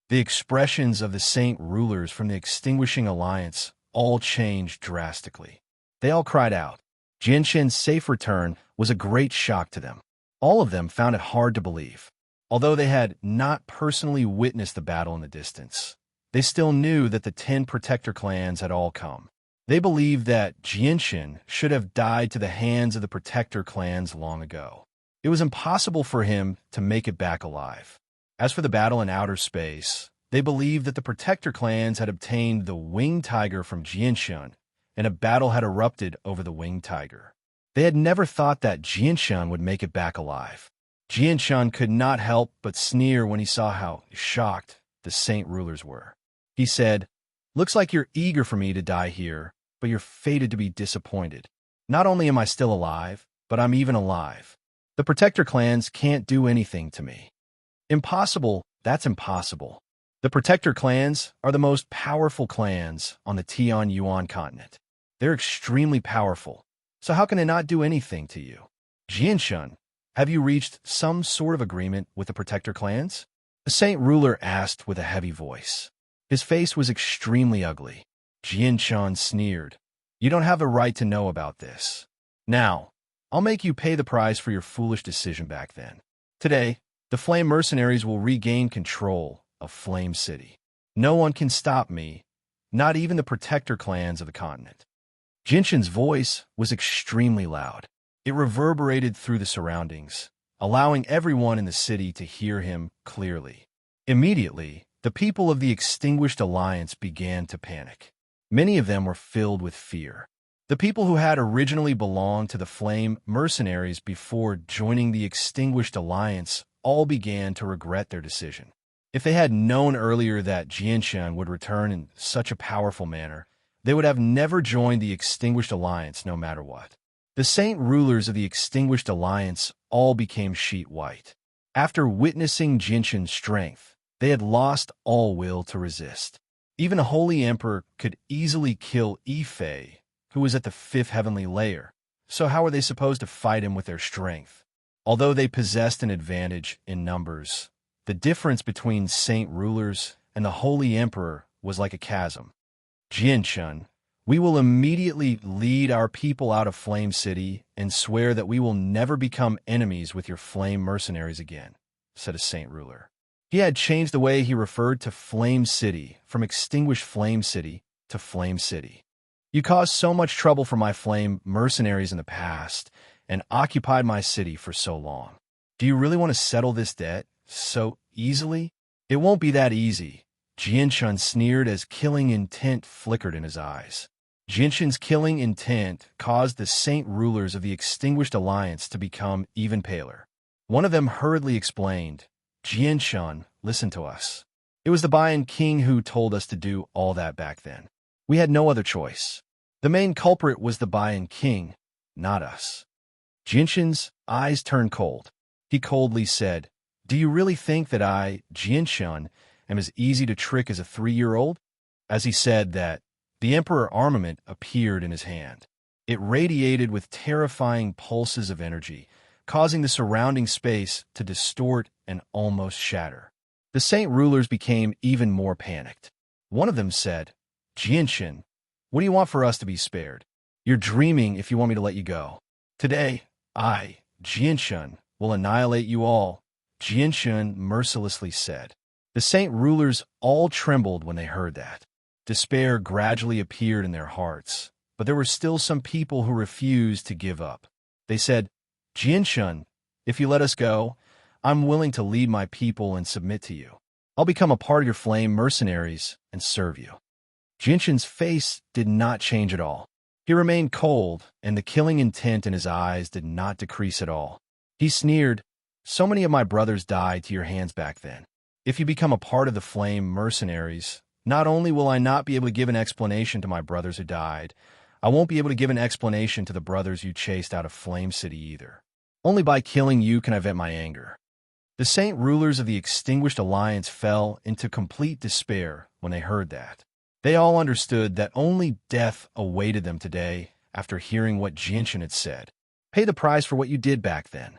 The expressions of the Saint rulers from the Extinguishing Alliance all changed drastically. They all cried out. Jinshin's safe return was a great shock to them. All of them found it hard to believe. Although they had not personally witnessed the battle in the distance, they still knew that the 10 Protector clans had all come. They believed that Jinshin should have died to the hands of the Protector clans long ago. It was impossible for him to make it back alive. As for the battle in outer space, they believed that the Protector clans had obtained the Winged Tiger from Jinshin, and a battle had erupted over the Winged Tiger. They had never thought that Jinshin would make it back alive. Jinshin could not help but sneer when he saw how shocked the Saint rulers were. He said, "Looks like you're eager for me to die here, but you're fated to be disappointed. Not only am I still alive, but I'm even alive. The Protector clans can't do anything to me." Impossible, that's impossible. The Protector clans are the most powerful clans on the Tianyuan continent. They're extremely powerful, so how can they not do anything to you? Jinshin, have you reached some sort of agreement with the Protector clans? The Saint ruler asked with a heavy voice. His face was extremely ugly. Jinshin sneered. "You don't have a right to know about this. Now, I'll make you pay the price for your foolish decision back then. Today, the Flame Mercenaries will regain control of Flame City. No one can stop me, not even the Protector clans of the continent." Jinshin's voice was extremely loud. It reverberated through the surroundings, allowing everyone in the city to hear him clearly. Immediately, the people of the Extinguished Alliance began to panic. Many of them were filled with fear. The people who had originally belonged to the Flame Mercenaries before joining the Extinguished Alliance all began to regret their decision. If they had known earlier that Jinshin would return in such a powerful manner, they would have never joined the Extinguished Alliance no matter what. The Saint rulers of the Extinguished Alliance all became sheet white. After witnessing Jinshin's strength, they had lost all will to resist. Even a holy emperor could easily kill Ife, who was at the 5th heavenly layer, so how were they supposed to fight him with their strength? Although they possessed an advantage in numbers, the difference between Saint rulers and the holy emperor was like a chasm. "Jinshin, we will immediately lead our people out of Flame City and swear that we will never become enemies with your Flame Mercenaries again," said a Saint ruler. He had changed the way he referred to Flame City from Extinguished Flame City to Flame City. "You caused so much trouble for my Flame Mercenaries in the past and occupied my city for so long. Do you really want to settle this debt so easily? It won't be that easy." Jinshin sneered as killing intent flickered in his eyes. Jinshin's killing intent caused the Saint rulers of the Extinguished Alliance to become even paler. One of them hurriedly explained, "Jinshin, listen to us. It was the Bayan King who told us to do all that back then. We had no other choice. The main culprit was the Bayan King, not us." Jinshin's eyes turned cold. He coldly said, "Do you really think that I, Jinshin, am as easy to trick as a 3-year-old? As he said that, the Emperor armament appeared in his hand. It radiated with terrifying pulses of energy, causing the surrounding space to distort and almost shatter. The Saint rulers became even more panicked. One of them said, "Jinshin, what do you want for us to be spared? You're dreaming if you want me to let you go. Today, I, Jinshin, will annihilate you all, Jianshun mercilessly said. The saint rulers all trembled when they heard that. Despair gradually appeared in their hearts, but there were still some people who refused to give up. They said, Jianshun, if you let us go, I'm willing to lead my people and submit to you. I'll become a part of your flame mercenaries and serve you. Jianshun's face did not change at all. He remained cold, and the killing intent in his eyes did not decrease at all. He sneered, So many of my brothers died to your hands back then. If you become a part of the flame mercenaries, not only will I not be able to give an explanation to my brothers who died, I won't be able to give an explanation to the brothers you chased out of Flame City either. Only by killing you can I vent my anger. The saint rulers of the Extinguished Alliance fell into complete despair when they heard that. They all understood that only death awaited them today after hearing what Jianshun had said. Pay the price for what you did back then.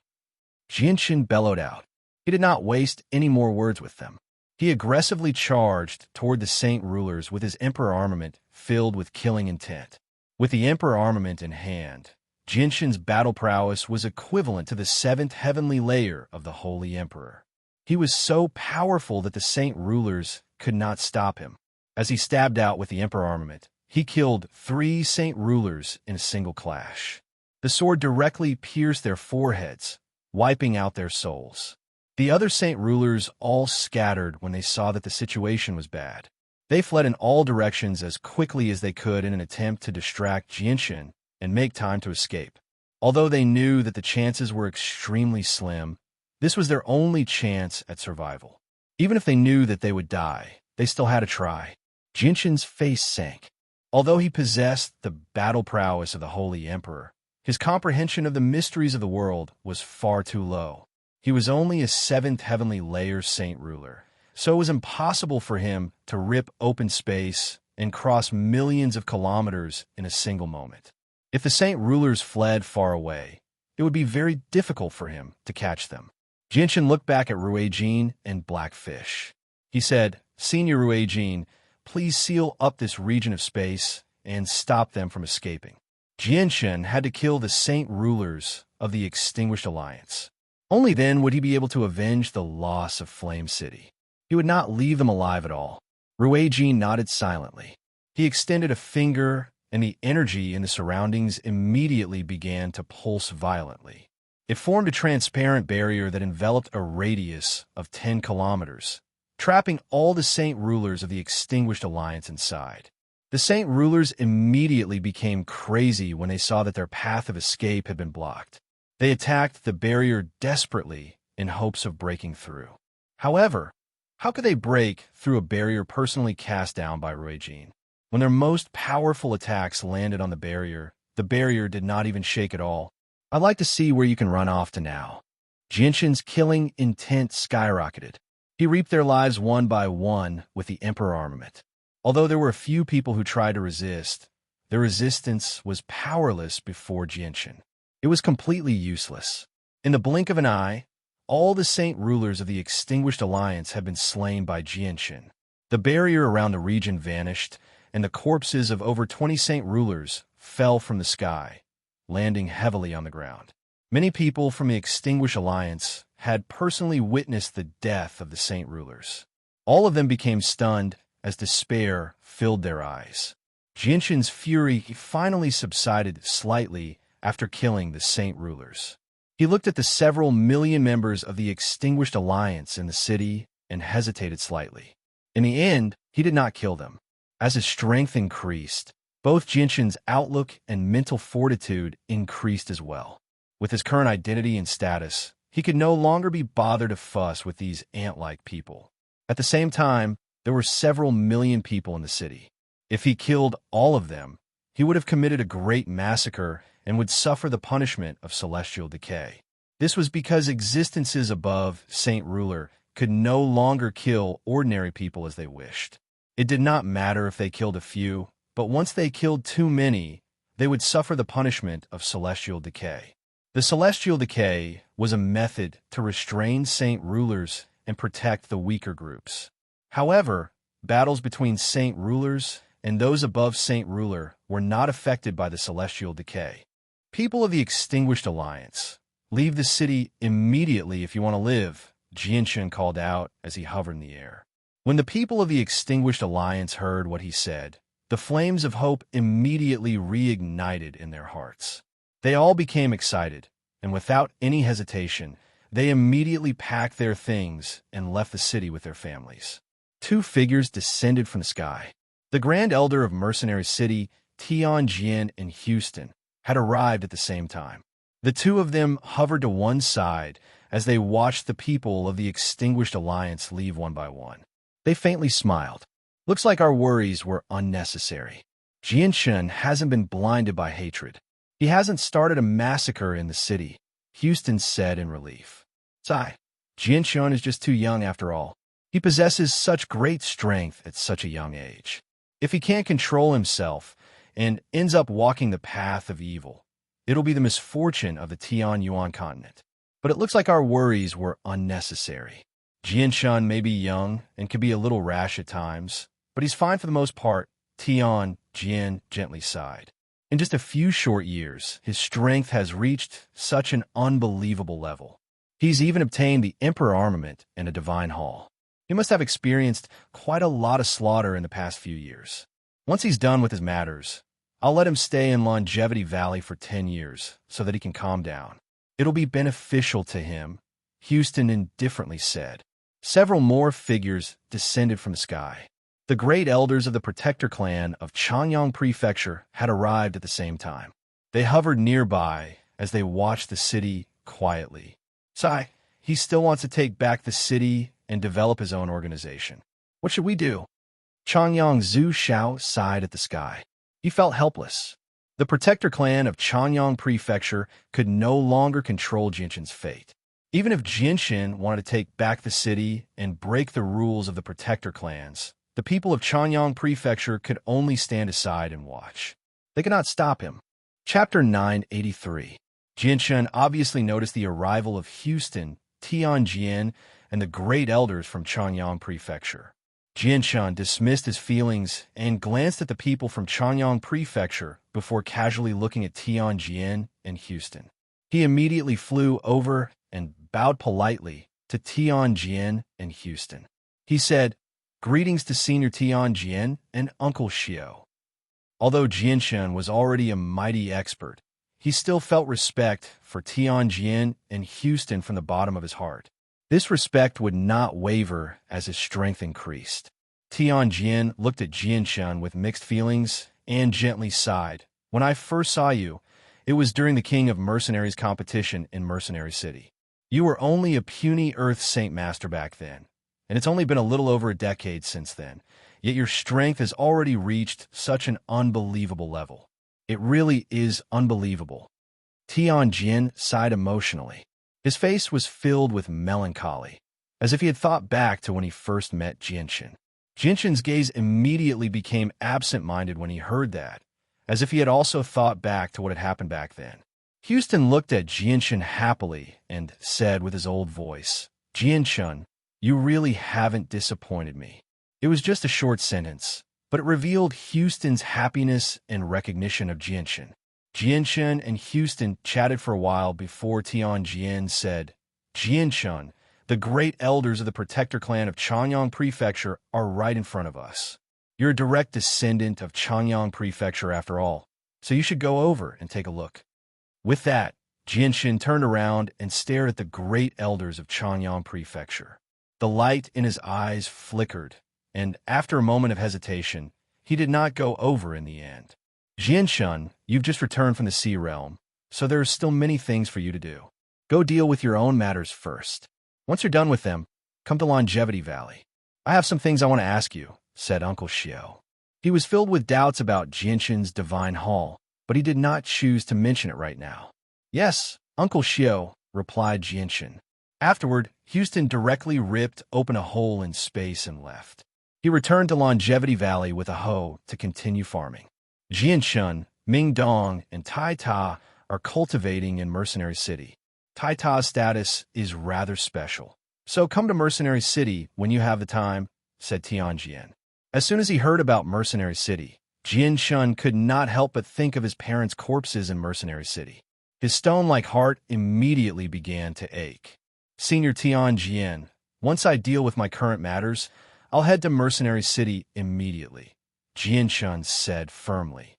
Jianshun bellowed out. He did not waste any more words with them. He aggressively charged toward the saint rulers with his emperor armament filled with killing intent. With the emperor armament in hand, Jianshun's battle prowess was equivalent to the seventh heavenly layer of the Holy Emperor. He was so powerful that the saint rulers could not stop him. As he stabbed out with the emperor armament, he killed 3 saint rulers in a single clash. The sword directly pierced their foreheads, wiping out their souls. The other saint rulers all scattered when they saw that the situation was bad. They fled in all directions as quickly as they could in an attempt to distract Jianshun and make time to escape. Although they knew that the chances were extremely slim, this was their only chance at survival. Even if they knew that they would die, they still had to try. Jianshun's face sank. Although he possessed the battle prowess of the Holy Emperor, his comprehension of the mysteries of the world was far too low. He was only a 7th heavenly layer saint ruler, so it was impossible for him to rip open space and cross millions of kilometers in a single moment. If the saint rulers fled far away, it would be very difficult for him to catch them. Jianshun looked back at Ruijin and Blackfish. He said, Senior Ruijin, please seal up this region of space and stop them from escaping. Jianshun had to kill the saint rulers of the Extinguished Alliance. Only then would he be able to avenge the loss of Flame City. He would not leave them alive at all. Ruijin nodded silently. He extended a finger, and the energy in the surroundings immediately began to pulse violently. It formed a transparent barrier that enveloped a radius of 10 kilometers, trapping all the saint rulers of the Extinguished Alliance inside. The saint rulers immediately became crazy when they saw that their path of escape had been blocked. They attacked the barrier desperately in hopes of breaking through. However, how could they break through a barrier personally cast down by Ruijin? When their most powerful attacks landed on the barrier did not even shake at all. I'd like to see where you can run off to now. Jianshun's killing intent skyrocketed. He reaped their lives one by one with the Emperor armament. Although there were a few people who tried to resist, their resistance was powerless before Jianshun. It was completely useless. In the blink of an eye, all the saint rulers of the Extinguished Alliance had been slain by Jianshun. The barrier around the region vanished, and the corpses of over 20 saint rulers fell from the sky, landing heavily on the ground. Many people from the Extinguished Alliance had personally witnessed the death of the saint rulers. All of them became stunned as despair filled their eyes. Jianshun's fury finally subsided slightly after killing the saint rulers. He looked at the several million members of the Extinguished Alliance in the city and hesitated slightly. In the end, he did not kill them. As his strength increased, both Jianshun's outlook and mental fortitude increased as well. With his current identity and status, he could no longer be bothered to fuss with these ant-like people. At the same time, there were several million people in the city. If he killed all of them, he would have committed a great massacre and would suffer the punishment of celestial decay. This was because existences above Saint Ruler could no longer kill ordinary people as they wished. It did not matter if they killed a few, but once they killed too many, they would suffer the punishment of celestial decay. The celestial decay was a method to restrain Saint Rulers and protect the weaker groups. However, battles between Saint Rulers and those above Saint Ruler were not affected by the celestial decay. People of the Extinguished Alliance, leave the city immediately if you want to live, Jianshun called out as he hovered in the air. When the people of the Extinguished Alliance heard what he said, the flames of hope immediately reignited in their hearts. They all became excited, and without any hesitation, they immediately packed their things and left the city with their families. Two figures descended from the sky. The Grand Elder of Mercenary City, Tianjin and Houston, had arrived at the same time. The two of them hovered to one side as they watched the people of the Extinguished Alliance leave one by one. They faintly smiled. Looks like our worries were unnecessary. Jianshun hasn't been blinded by hatred. He hasn't started a massacre in the city, Houston said in relief. Sigh. Jianshun is just too young after all. He possesses such great strength at such a young age. If he can't control himself and ends up walking the path of evil, it'll be the misfortune of the Tianyuan continent. But it looks like our worries were unnecessary. Jianshun may be young and can be a little rash at times, but he's fine for the most part, Tianjin gently sighed. In just a few short years, his strength has reached such an unbelievable level. He's even obtained the Emperor armament and a divine hall. He must have experienced quite a lot of slaughter in the past few years. Once he's done with his matters, I'll let him stay in Longevity Valley for 10 years so that he can calm down. It'll be beneficial to him, Houston indifferently said. Several more figures descended from the sky. The great elders of the Protector clan of Changyang Prefecture had arrived at the same time. They hovered nearby as they watched the city quietly. Sigh, he still wants to take back the city and develop his own organization. What should we do? Changyang Zhu Xiao sighed at the sky. He felt helpless. The Protector clan of Changyang Prefecture could no longer control Jianshun's fate. Even if Jianshun wanted to take back the city and break the rules of the Protector clans, the people of Changyang Prefecture could only stand aside and watch. They could not stop him. Chapter 983. Jianshun obviously noticed the arrival of Houston, Tianjin, and the great elders from Changyang Prefecture. Jianshun dismissed his feelings and glanced at the people from Changyang Prefecture before casually looking at Tianjin and Houston. He immediately flew over and bowed politely to Tianjin and Houston. He said, "Greetings to Senior Tianjin and Uncle Xiao." Although Jianshun was already a mighty expert, he still felt respect for Tianjin and Houston from the bottom of his heart. This respect would not waver as his strength increased. Tianjin looked at Jianshun with mixed feelings and gently sighed. When I first saw you, it was during the King of Mercenaries competition in Mercenary City. You were only a puny Earth Saint Master back then, and it's only been a little over a decade since then, yet your strength has already reached such an unbelievable level. It really is unbelievable. Tianjin sighed emotionally. His face was filled with melancholy, as if he had thought back to when he first met Jianshun. Jianshun's gaze immediately became absent-minded when he heard that, as if he had also thought back to what had happened back then. Houston looked at Jianshun happily and said with his old voice, "Jianshun, you really haven't disappointed me." It was just a short sentence, but it revealed Houston's happiness and recognition of Jianshun. Jianshun and Houston chatted for a while before Tianjin said, "Jianshun, the great elders of the Protector clan of Changyang Prefecture are right in front of us. You're a direct descendant of Changyang Prefecture after all, so you should go over and take a look." With that, Jianshun turned around and stared at the great elders of Changyang Prefecture. The light in his eyes flickered, and after a moment of hesitation, he did not go over in the end. "Jianshun, you've just returned from the Sea Realm, so there are still many things for you to do. Go deal with your own matters first. Once you're done with them, come to Longevity Valley. I have some things I want to ask you," said Uncle Xiao. He was filled with doubts about Jianshun's divine hall, but he did not choose to mention it right now. "Yes, Uncle Xiao," replied Jianshun. Afterward, Houston directly ripped open a hole in space and left. He returned to Longevity Valley with a hoe to continue farming. Jianshun, Mingdong, and Tai Ta are cultivating in Mercenary City. Tai Ta's status is rather special. "So come to Mercenary City when you have the time," said Tianjin. As soon as he heard about Mercenary City, Jianshun could not help but think of his parents' corpses in Mercenary City. His stone-like heart immediately began to ache. Senior Tian Jian, once I deal with my current matters, I'll head to Mercenary City immediately, Jianshun said firmly.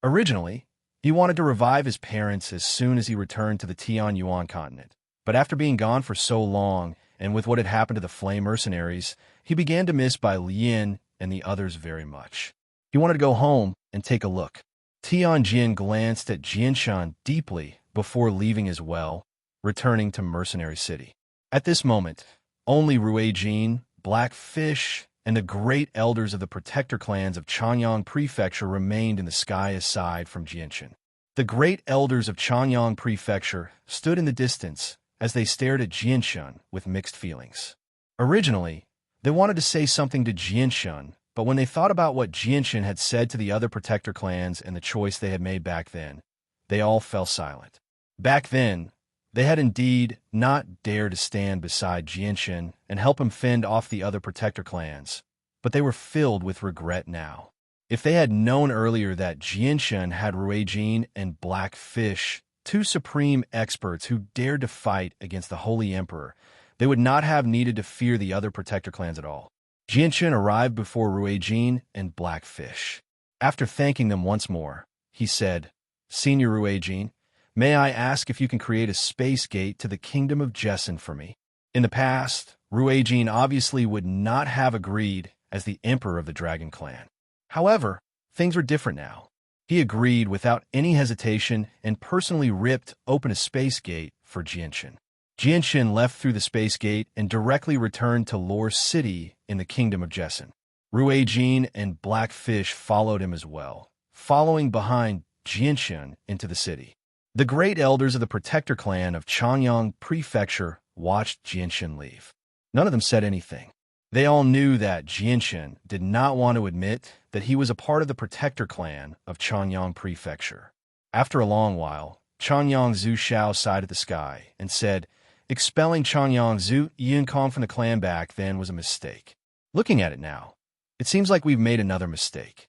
Originally, he wanted to revive his parents as soon as he returned to the Tian Yuan continent, but after being gone for so long, and with what had happened to the Flame Mercenaries, he began to miss Bai Lian and the others very much. He wanted to go home and take a look. Tian Jin glanced at Jianshan deeply before leaving as well, returning to Mercenary City. At this moment, only Rui Jin, Blackfish, and the great elders of the protector clans of Chanyang Prefecture remained in the sky aside from Jianshan. The great elders of Chanyang Prefecture stood in the distance as they stared at Jianshan with mixed feelings. Originally, they wanted to say something to Jianshan, but when they thought about what Jianshan had said to the other protector clans and the choice they had made back then, they all fell silent. Back then, they had indeed not dared to stand beside Jianshan and help him fend off the other protector clans, but they were filled with regret now. If they had known earlier that Jianshan had Ruijin and Blackfish, two supreme experts who dared to fight against the Holy Emperor, they would not have needed to fear the other protector clans at all. Jianshan arrived before Ruijin and Blackfish. After thanking them once more, he said, "Senior Ruijin, may I ask if you can create a space gate to the kingdom of Jessen for me?" In the past, Ruijin obviously would not have agreed as the emperor of the Dragon Clan. However, things were different now. He agreed without any hesitation and personally ripped open a space gate for Jianshan. Jianshan left through the space gate and directly returned to Lore City in the kingdom of Jessen. Ruijin and Blackfish followed him as well, following behind Jianshan into the city. The great elders of the protector clan of Chanyang Prefecture watched Jianshan leave. None of them said anything. They all knew that Jianshan did not want to admit that he was a part of the protector clan of Chanyang Prefecture. After a long while, Chanyang Zhu Xiao sighed at the sky and said, "Expelling Chanyang Zhu Yinkong from the clan back then was a mistake. Looking at it now, it seems like we've made another mistake."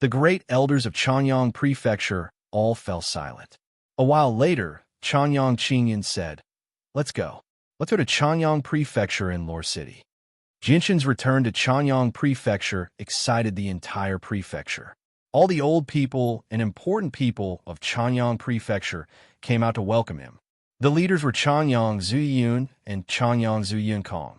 The great elders of Chanyang Prefecture all fell silent. A while later, Chanyang Qingyan said, "Let's go. Let's go to Chanyang Prefecture in Lore City." Jianshan's return to Chanyang Prefecture excited the entire prefecture. All the old people and important people of Chanyang Prefecture came out to welcome him. The leaders were Chanyang Zuyun and Chanyang Zuyunkong,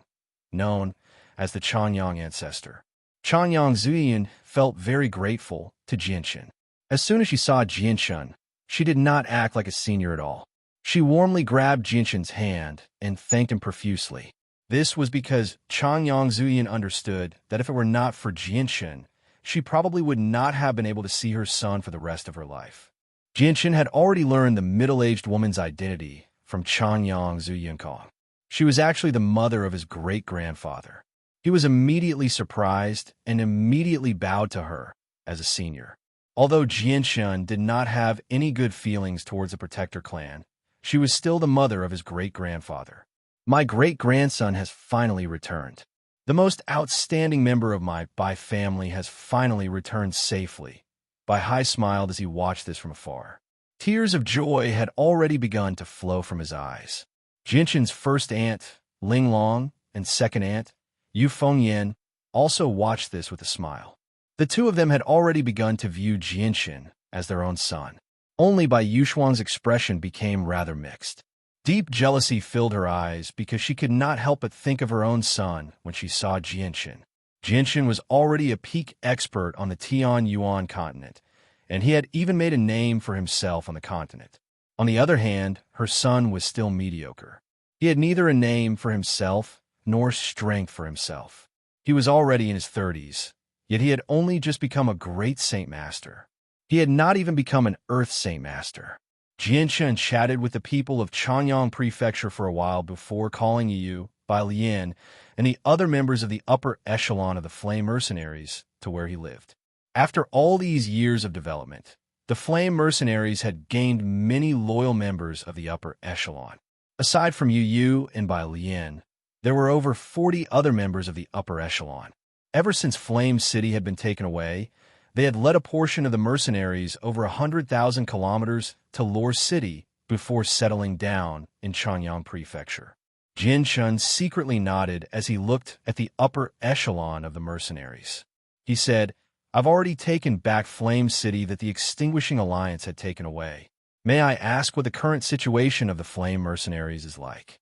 known as the Chanyang ancestor. Chanyang Zuyun felt very grateful to Jianshan. As soon as she saw Jianshan, she did not act like a senior at all. She warmly grabbed Jianshan's hand and thanked him profusely. This was because Chanyang Zuyun understood that if it were not for Jianshan, she probably would not have been able to see her son for the rest of her life. Jianshan had already learned the middle-aged woman's identity from Chanyang Zuyunkong. She was actually the mother of his great-grandfather. He was immediately surprised and immediately bowed to her as a senior. Although Jianshan did not have any good feelings towards the protector clan, she was still the mother of his great-grandfather. "My great-grandson has finally returned. The most outstanding member of my Bai family has finally returned safely." Bai Hai smiled as he watched this from afar. Tears of joy had already begun to flow from his eyes. Jianshan's first aunt, Ling Long, and second aunt, Yu Fengyan, also watched this with a smile. The two of them had already begun to view Jianshan as their own son. Only Bai Yushuang's expression became rather mixed. Deep jealousy filled her eyes because she could not help but think of her own son when she saw Jianshan. Jianshan was already a peak expert on the Tian Yuan continent, and he had even made a name for himself on the continent. On the other hand, her son was still mediocre. He had neither a name for himself nor strength for himself. He was already in his 30s, yet he had only just become a great Saint Master. He had not even become an Earth Saint Master. Jianshan chatted with the people of Chanyang Prefecture for a while before calling Yu, Bai Lian, and the other members of the upper echelon of the Flame Mercenaries to where he lived. After all these years of development, the Flame Mercenaries had gained many loyal members of the upper echelon. Aside from Yu and Bai Lian, there were over 40 other members of the upper echelon. Ever since Flame City had been taken away, they had led a portion of the mercenaries over 100,000 kilometers to Lore City before settling down in Chanyang Prefecture. Jianshun secretly nodded as he looked at the upper echelon of the mercenaries. He said, "I've already taken back Flame City that the Extinguishing Alliance had taken away. May I ask what the current situation of the Flame Mercenaries is like?"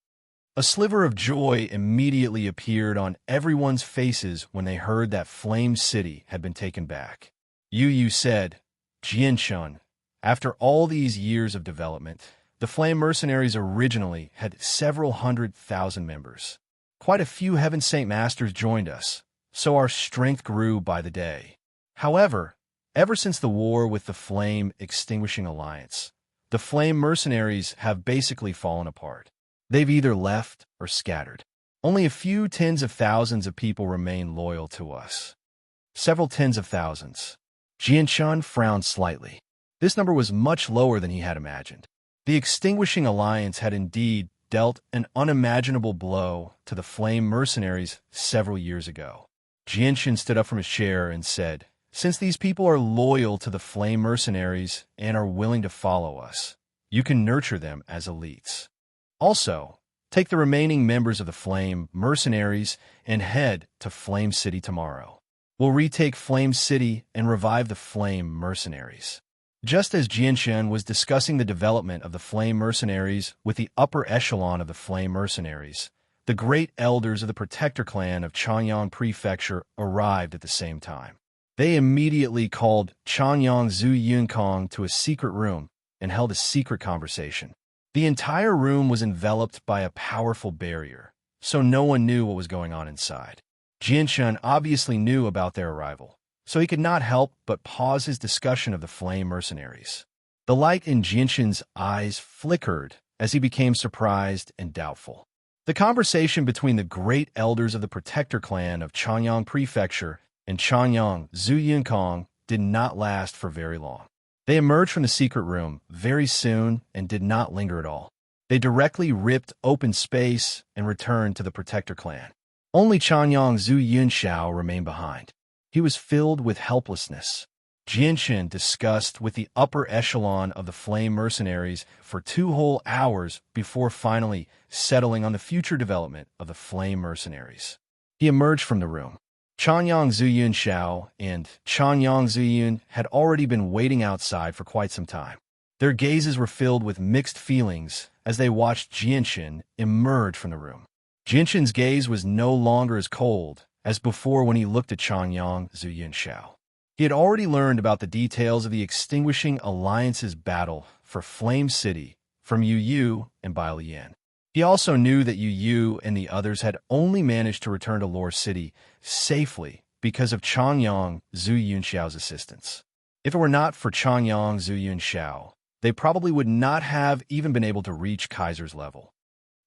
A sliver of joy immediately appeared on everyone's faces when they heard that Flame City had been taken back. Yu said, "Jianshun, after all these years of development, the Flame Mercenaries originally had several 100,000 members. Quite a few Heaven Saint Masters joined us, so our strength grew by the day. However, ever since the war with the Flame Extinguishing Alliance, the Flame Mercenaries have basically fallen apart. They've either left or scattered. Only a few tens of thousands of people remain loyal to us." Several tens of thousands. Jianshun frowned slightly. This number was much lower than he had imagined. The Extinguishing Alliance had indeed dealt an unimaginable blow to the Flame Mercenaries several years ago. Jianshun stood up from his chair and said, "Since these people are loyal to the Flame Mercenaries and are willing to follow us, you can nurture them as elites. Also, take the remaining members of the Flame Mercenaries and head to Flame City tomorrow. We'll retake Flame City and revive the Flame Mercenaries." Just as Jianshun was discussing the development of the Flame Mercenaries with the upper echelon of the Flame Mercenaries, the great elders of the Protector clan of Chanyang Prefecture arrived at the same time. They immediately called Chanyang Zhu Yunkong to a secret room and held a secret conversation. The entire room was enveloped by a powerful barrier, so no one knew what was going on inside. Jianshun obviously knew about their arrival, so he could not help but pause his discussion of the Flame Mercenaries. The light in Jianshun's eyes flickered as he became surprised and doubtful. The conversation between the great elders of the Protector clan of Chanyang Prefecture and Chanyang Zhu Yunkong did not last for very long. They emerged from the secret room very soon and did not linger at all. They directly ripped open space and returned to the Protector clan. Only Chanyang Zhu Yunxiao remained behind. He was filled with helplessness. Jianshun discussed with the upper echelon of the Flame Mercenaries for 2 whole hours before finally settling on the future development of the Flame Mercenaries. He emerged from the room. Chanyang Zuyun Xiao and Chanyang Zuyun had already been waiting outside for quite some time. Their gazes were filled with mixed feelings as they watched Jianshun emerge from the room. Jianshun's gaze was no longer as cold as before when he looked at Chanyang Zuyun Xiao. He had already learned about the details of the Extinguishing Alliance's battle for Flame City from Yu Yu and Bai Lian. He also knew that Yu Yu and the others had only managed to return to Lore City safely because of Chanyang Zhu Yunxiao's assistance. If it were not for Chanyang Zhu Yunxiao, they probably would not have even been able to reach Kaiser's level.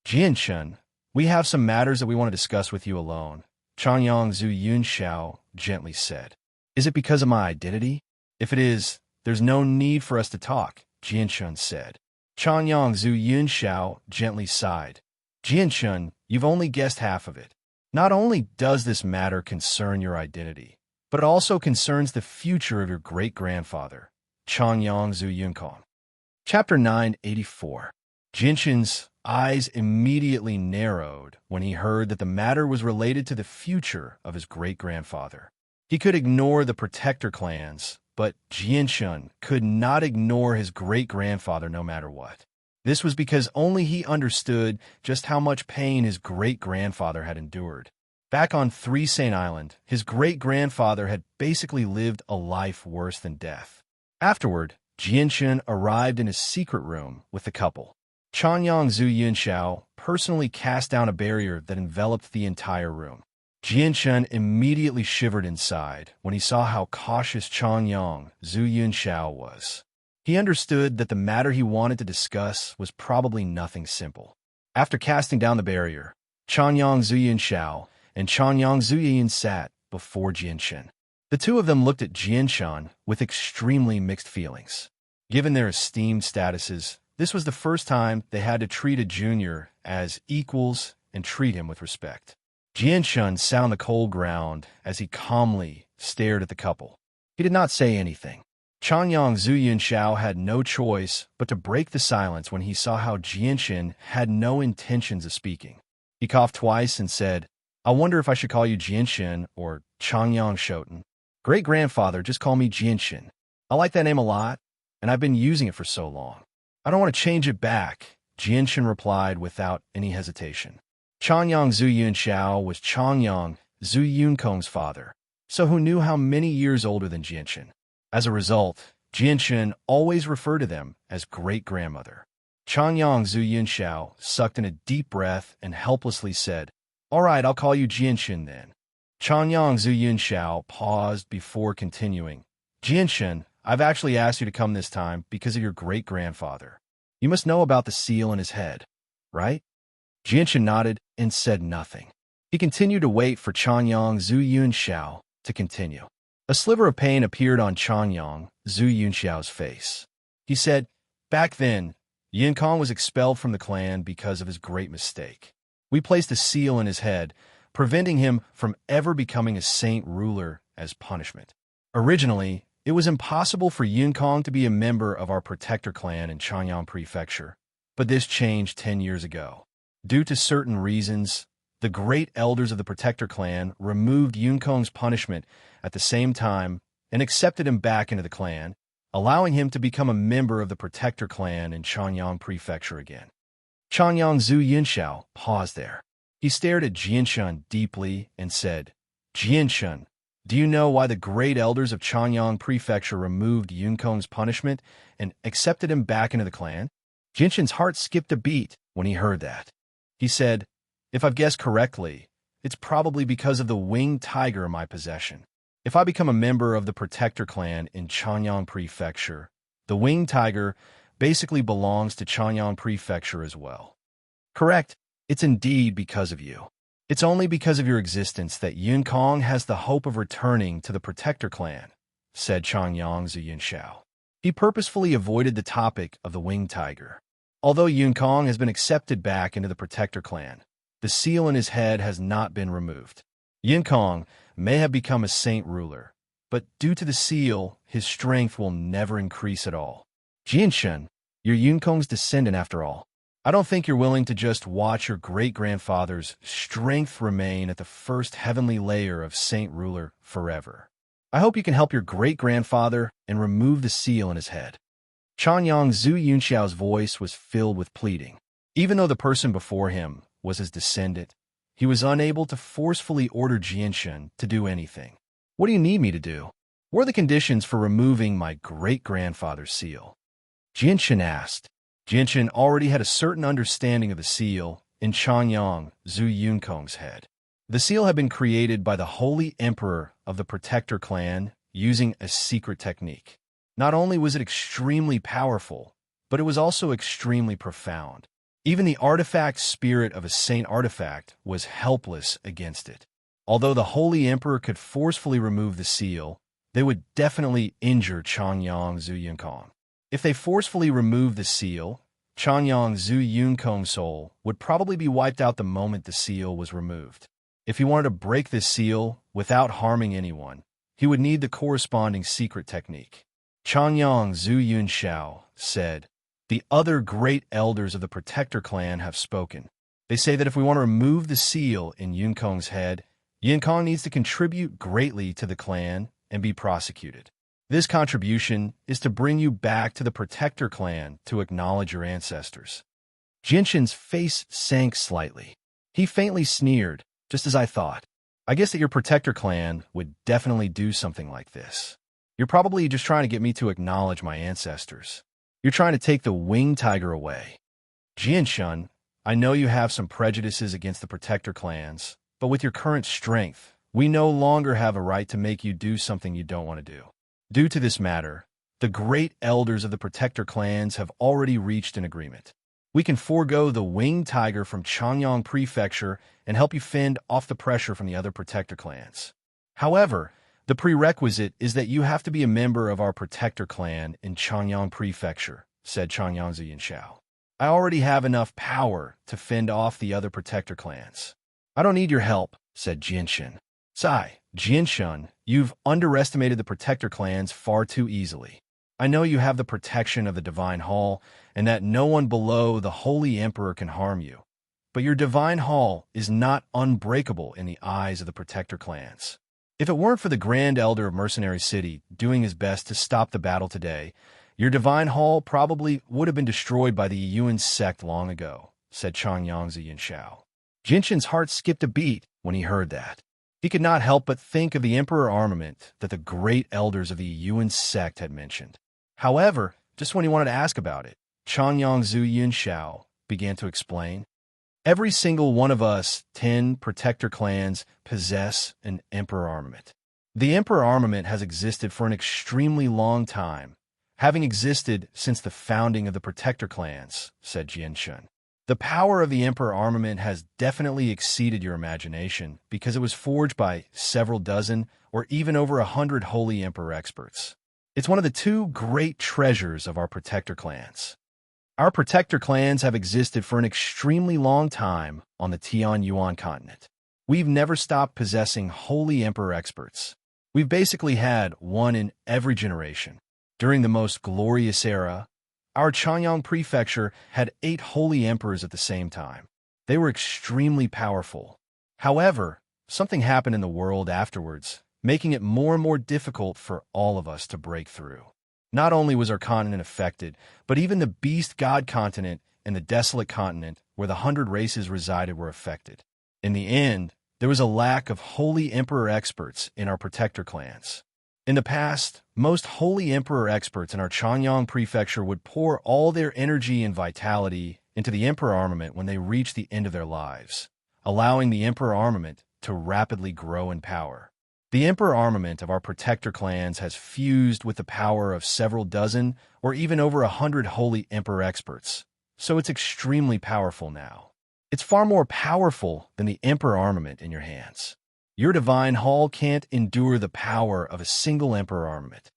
"Jianshun, we have some matters that we want to discuss with you alone," Chanyang Zhu Yunxiao gently said. "Is it because of my identity? If it is, there's no need for us to talk," Jianshun said. Chanyang Zhu Yunxiao gently sighed. "Jianshun, you've only guessed half of it. Not only does this matter concern your identity, but it also concerns the future of your great-grandfather, Chanyang Zhu Yunkong." Chapter 984. Jianshun's eyes immediately narrowed when he heard that the matter was related to the future of his great-grandfather. He could ignore the Protector clans, but Jianshun could not ignore his great-grandfather no matter what. This was because only he understood just how much pain his great-grandfather had endured. Back on Three Saint Island, his great-grandfather had basically lived a life worse than death. Afterward, Jianshun arrived in his secret room with the couple. Chanyang Zhu Yunxiao personally cast down a barrier that enveloped the entire room. Jianshun immediately shivered inside when he saw how cautious Chanyang Zhu Yunxiao was. He understood that the matter he wanted to discuss was probably nothing simple. After casting down the barrier, Chanyang Zhu Yunxiao and Chanyang Zhu Yin sat before Jianshun. The two of them looked at Jianshun with extremely mixed feelings. Given their esteemed statuses, this was the first time they had to treat a junior as equals and treat him with respect. Jianshun sat on the cold ground as he calmly stared at the couple. He did not say anything. Chanyang Zhu Yunxiao had no choice but to break the silence when he saw how Jianshun had no intentions of speaking. He coughed twice and said, I wonder if I should call you Jianshen or Changyang Shoten. Great-grandfather, just call me Jianshen. I like that name a lot, and I've been using it for so long. I don't want to change it back, Jianshen replied without any hesitation. Changyang Zhu Yunxiao was Changyang Zhu Yunkong's father, so who knew how many years older than Jianshen? As a result, Jianshen always referred to them as great-grandmother. Changyang Zhu Yunxiao sucked in a deep breath and helplessly said, All right, I'll call you Jianshen then. Changyang Zhu Yunxiao paused before continuing. Jianshen, I've actually asked you to come this time because of your great-grandfather. You must know about the seal in his head, right? Jianshen nodded and said nothing. He continued to wait for Changyang Zhu Yunxiao to continue. A sliver of pain appeared on Changyang Zhu Yunxiao's face. He said, Back then, Yin Kong was expelled from the clan because of his great mistake. We placed a seal in his head, preventing him from ever becoming a saint ruler as punishment. Originally, it was impossible for Yin Kong to be a member of our protector clan in Changyang Prefecture, but this changed 10 years ago. Due to certain reasons, the great elders of the protector clan removed Yin Kong's punishment at the same time and accepted him back into the clan, allowing him to become a member of the protector clan in Changyang Prefecture again. Changyang Zhu Yunxiao paused there. He stared at Jianshen deeply and said, Jianshen, do you know why the great elders of Changyang Prefecture removed Yin Kong's punishment and accepted him back into the clan? Jianshen's heart skipped a beat when he heard that. He said, If I've guessed correctly, it's probably because of the winged tiger in my possession. If I become a member of the protector clan in Changyang Prefecture, the winged tiger basically belongs to Changyang Prefecture as well. Correct, it's indeed because of you. It's only because of your existence that Yin Kong has the hope of returning to the protector clan, said Changyang Zhu Yunxiao. He purposefully avoided the topic of the winged tiger. Although Yin Kong has been accepted back into the protector clan, the seal in his head has not been removed. Yin Kong may have become a saint ruler, but due to the seal, his strength will never increase at all. Jianshen, you're Yin Kong's descendant after all. I don't think you're willing to just watch your great-grandfather's strength remain at the first heavenly layer of saint ruler forever. I hope you can help your great-grandfather and remove the seal in his head. Changyang Zhu Yunxiao's voice was filled with pleading. Even though the person before him was his descendant, he was unable to forcefully order Jianshen to do anything. What do you need me to do? What are the conditions for removing my great-grandfather's seal? Jianshen asked. Jianshen already had a certain understanding of the seal in Changyang Zhu Yunkong's head. The seal had been created by the Holy Emperor of the Protector clan using a secret technique. Not only was it extremely powerful, but it was also extremely profound. Even the artifact spirit of a saint artifact was helpless against it. Although the Holy Emperor could forcefully remove the seal, they would definitely injure Changyang Zhu Yunkong. If they forcefully removed the seal, Changyang Zhu Yunkong's soul would probably be wiped out the moment the seal was removed. If he wanted to break this seal without harming anyone, he would need the corresponding secret technique. Changyang Zhu Yunxiao said, The other great elders of the Protector clan have spoken. They say that if we want to remove the seal in Yin Kong's head, Yin Kong needs to contribute greatly to the clan and be prosecuted. This contribution is to bring you back to the Protector clan to acknowledge your ancestors. Jianshen's face sank slightly. He faintly sneered, just as I thought. I guess that your Protector clan would definitely do something like this. You're probably just trying to get me to acknowledge my ancestors. You're trying to take the winged tiger away. Jianshen, I know you have some prejudices against the Protector clans, but with your current strength, we no longer have a right to make you do something you don't want to do. Due to this matter, the great elders of the Protector clans have already reached an agreement. We can forego the winged tiger from Changyang Prefecture and help you fend off the pressure from the other Protector clans. However, the prerequisite is that you have to be a member of our Protector clan in Changyang Prefecture, said Changyang Zhu Yunxiao. I already have enough power to fend off the other Protector clans. I don't need your help, said Jianshen. Sigh, Jianshen, you've underestimated the Protector clans far too easily. I know you have the protection of the Divine Hall, and that no one below the Holy Emperor can harm you. but your divine hall is not unbreakable in the eyes of the Protector clans. If it weren't for the Grand Elder of Mercenary City doing his best to stop the battle today, your divine hall probably would have been destroyed by the Yuan sect long ago, said Changyang Ziyunshao. Jinshan's heart skipped a beat when he heard that. He could not help but think of the emperor armament that the great elders of the Yuan sect had mentioned. However, just when he wanted to ask about it, Changyang Ziyunshao began to explain. Every single one of us 10 Protector clans possess an emperor armament. The emperor armament has existed for an extremely long time, having existed since the founding of the Protector clans, said Jianshan. The power of the emperor armament has definitely exceeded your imagination because it was forged by several dozen or even over 100 holy emperor experts. It's one of the 2 great treasures of our Protector clans. Our Protector clans have existed for an extremely long time on the Tianyuan continent. We've never stopped possessing holy emperor experts. We've basically had one in every generation. During the most glorious era, our Chanyang prefecture had 8 holy emperors at the same time. They were extremely powerful. However, something happened in the world afterwards, making it more and more difficult for all of us to break through. Not only was our continent affected, but even the Beast God continent and the Desolate continent, where the 100 races resided, were affected. In the end, there was a lack of holy emperor experts in our Protector clans. In the past, most holy emperor experts in our Chanyang prefecture would pour all their energy and vitality into the emperor armament when they reached the end of their lives, allowing the emperor armament to rapidly grow in power. The emperor armament of our Protector clans has fused with the power of several dozen or even over 100 holy emperor experts, so it's extremely powerful now. It's far more powerful than the emperor armament in your hands. Your divine hall can't endure the power of a single emperor armament.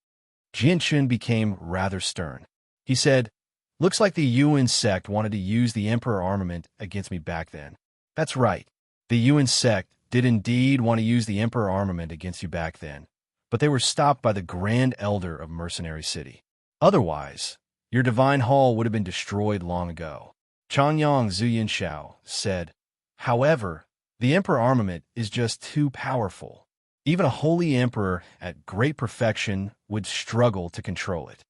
Jinshan became rather stern. He said, "Looks like the Yuan sect wanted to use the emperor armament against me back then." That's right. The Yuan sect did indeed want to use the emperor armament against you back then, but they were stopped by the Grand Elder of Mercenary City. Otherwise, your divine hall would have been destroyed long ago. Changyang Ziyunshao said, "However, the emperor armament is just too powerful. Even a holy emperor at great perfection would struggle to control it.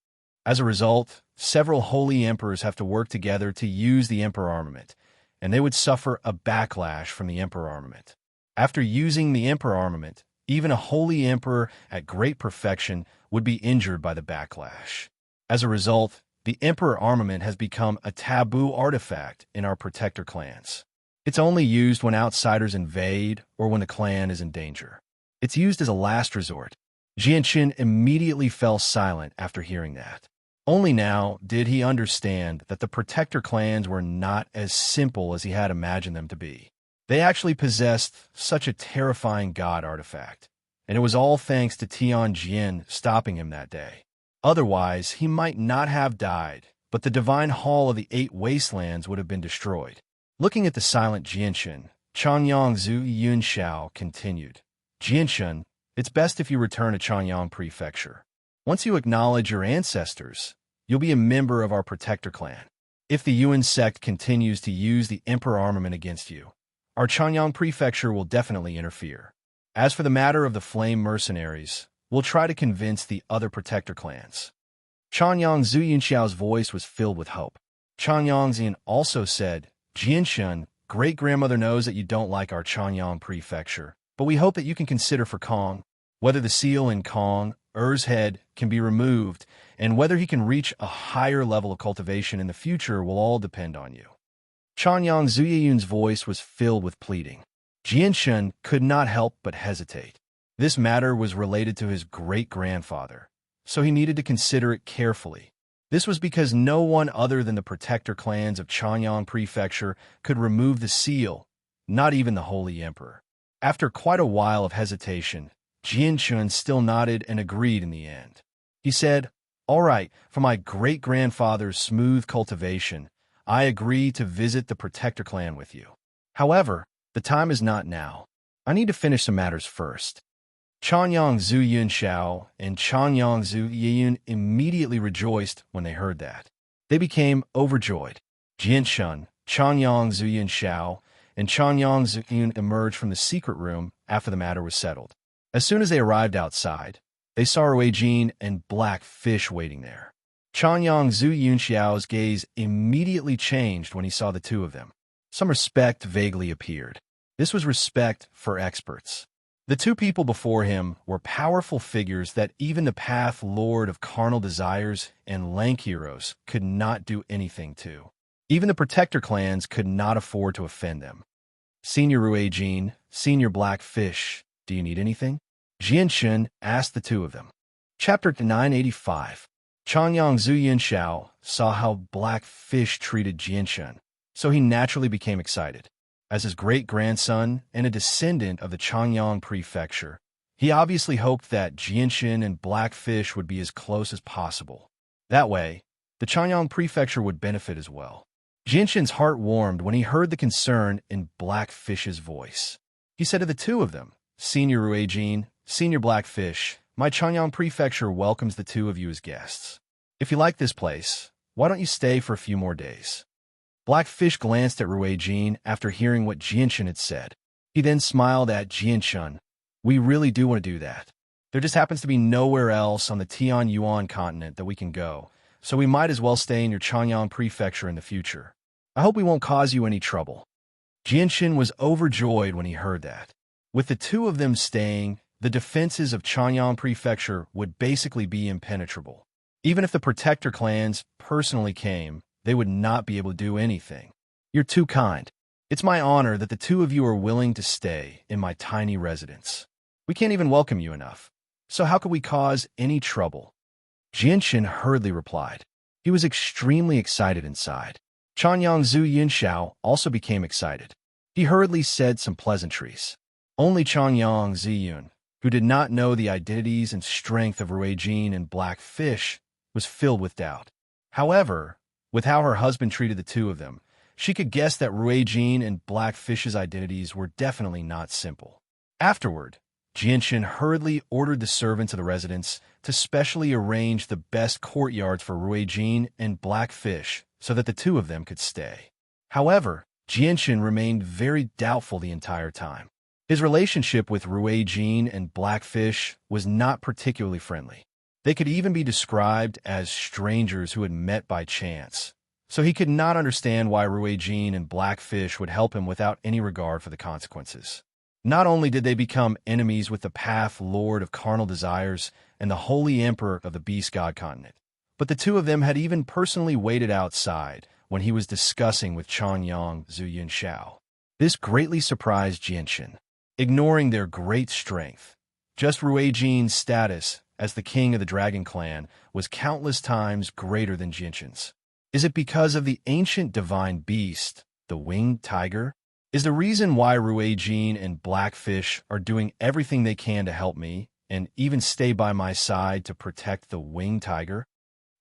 As a result, several holy emperors have to work together to use the emperor armament, and they would suffer a backlash from the emperor armament. After using the emperor armament, even a holy emperor at great perfection would be injured by the backlash. As a result, the emperor armament has become a taboo artifact in our Protector clans. It's only used when outsiders invade or when the clan is in danger. It's used as a last resort." Jianshan immediately fell silent after hearing that. Only now did he understand that the Protector clans were not as simple as he had imagined them to be. They actually possessed such a terrifying god artifact, and it was all thanks to Tianjin stopping him that day. Otherwise, he might not have died, but the divine hall of the 8 wastelands would have been destroyed. Looking at the silent Jianshan, Changyang Ziyunshao continued, "Jianshan, it's best if you return to Chanyang Prefecture. Once you acknowledge your ancestors, you'll be a member of our Protector clan. If the Yuan sect continues to use the emperor armament against you, our Chanyang Prefecture will definitely interfere. As for the matter of the Flame Mercenaries, we'll try to convince the other Protector clans." Changyang Ziyunshao's voice was filled with hope. Changyang Zian also said, "Jianshan, great-grandmother knows that you don't like our Chanyang Prefecture, but we hope that you can consider for Kong. Whether the seal in Kong, Er's head, can be removed, and whether he can reach a higher level of cultivation in the future will all depend on you." Changyang Zuyun's voice was filled with pleading. Jianshan could not help but hesitate. This matter was related to his great-grandfather, so he needed to consider it carefully. This was because no one other than the Protector clans of Chanyang Prefecture could remove the seal, not even the Holy Emperor. After quite a while of hesitation, Jianshan still nodded and agreed in the end. He said, "All right, for my great-grandfather's smooth cultivation, I agree to visit the Protector clan with you. However, the time is not now. I need to finish some matters first." Changyang Ziyunshao and Changyang Ziyun immediately rejoiced when they heard that. They became overjoyed. Jianshan, Changyang Zuyun Xiao and Changyang Zuyun emerged from the secret room after the matter was settled. As soon as they arrived outside, they saw Rui Jin and Black Fish waiting there. Changyang Zuyun Xiao's gaze immediately changed when he saw the two of them. Some respect vaguely appeared. This was respect for experts. The two people before him were powerful figures that even the Path Lord of Carnal Desires and Lank Heroes could not do anything to. Even the Protector clans could not afford to offend them. Senior Rui Jin, Senior Black Fish, do you need anything? Jianshun asked the two of them. Chapter 985. Changyang Zuyun Xiao saw how Black Fish treated Jianshun, so he naturally became excited. As his great-grandson and a descendant of the Changyang Prefecture, he obviously hoped that Jianshun and Black Fish would be as close as possible. That way, the Changyang Prefecture would benefit as well. Jianshun's heart warmed when he heard the concern in Black Fish's voice. He said to the two of them, Senior Rui Jin, Senior Black Fish, my Changyang Prefecture welcomes the two of you as guests. If you like this place, why don't you stay for a few more days? Black Fish glanced at Rui Jin after hearing what Jianshun had said. He then smiled at Jianshun. We really do want to do that. There just happens to be nowhere else on the Tian Yuan continent that we can go, so we might as well stay in your Changyang Prefecture in the future. I hope we won't cause you any trouble. Jianshun was overjoyed when he heard that. With the two of them staying, the defenses of Changyang Prefecture would basically be impenetrable. Even if the Protector clans personally came, they would not be able to do anything. You're too kind. It's my honor that the two of you are willing to stay in my tiny residence. We can't even welcome you enough. So how could we cause any trouble? Jianshun hurriedly replied. He was extremely excited inside. Changyang Zuyun Xiao also became excited. He hurriedly said some pleasantries. Only Changyang Ziyun, who did not know the identities and strength of Rui Jin and Black Fish, was filled with doubt. However, with how her husband treated the two of them, she could guess that Rui Jin and Black Fish's identities were definitely not simple. Afterward, Jianshun hurriedly ordered the servants of the residence to specially arrange the best courtyards for Rui Jin and Black Fish so that the two of them could stay. However, Jianshun remained very doubtful the entire time. His relationship with Rui Jin and Black Fish was not particularly friendly. They could even be described as strangers who had met by chance, so he could not understand why Rui Jin and Black Fish would help him without any regard for the consequences. Not only did they become enemies with the Path Lord of Carnal Desires and the Holy Emperor of the Beast God Continent, but the two of them had even personally waited outside when he was discussing with Changyang Zuyun Xiao. This greatly surprised Jianshun. Ignoring their great strength, just Rui Jin's status as the king of the Dragon Clan was countless times greater than Jianshun's. Is it because of the ancient divine beast, the winged tiger? Is the reason why Rui Jin and Black Fish are doing everything they can to help me and even stay by my side to protect the winged tiger?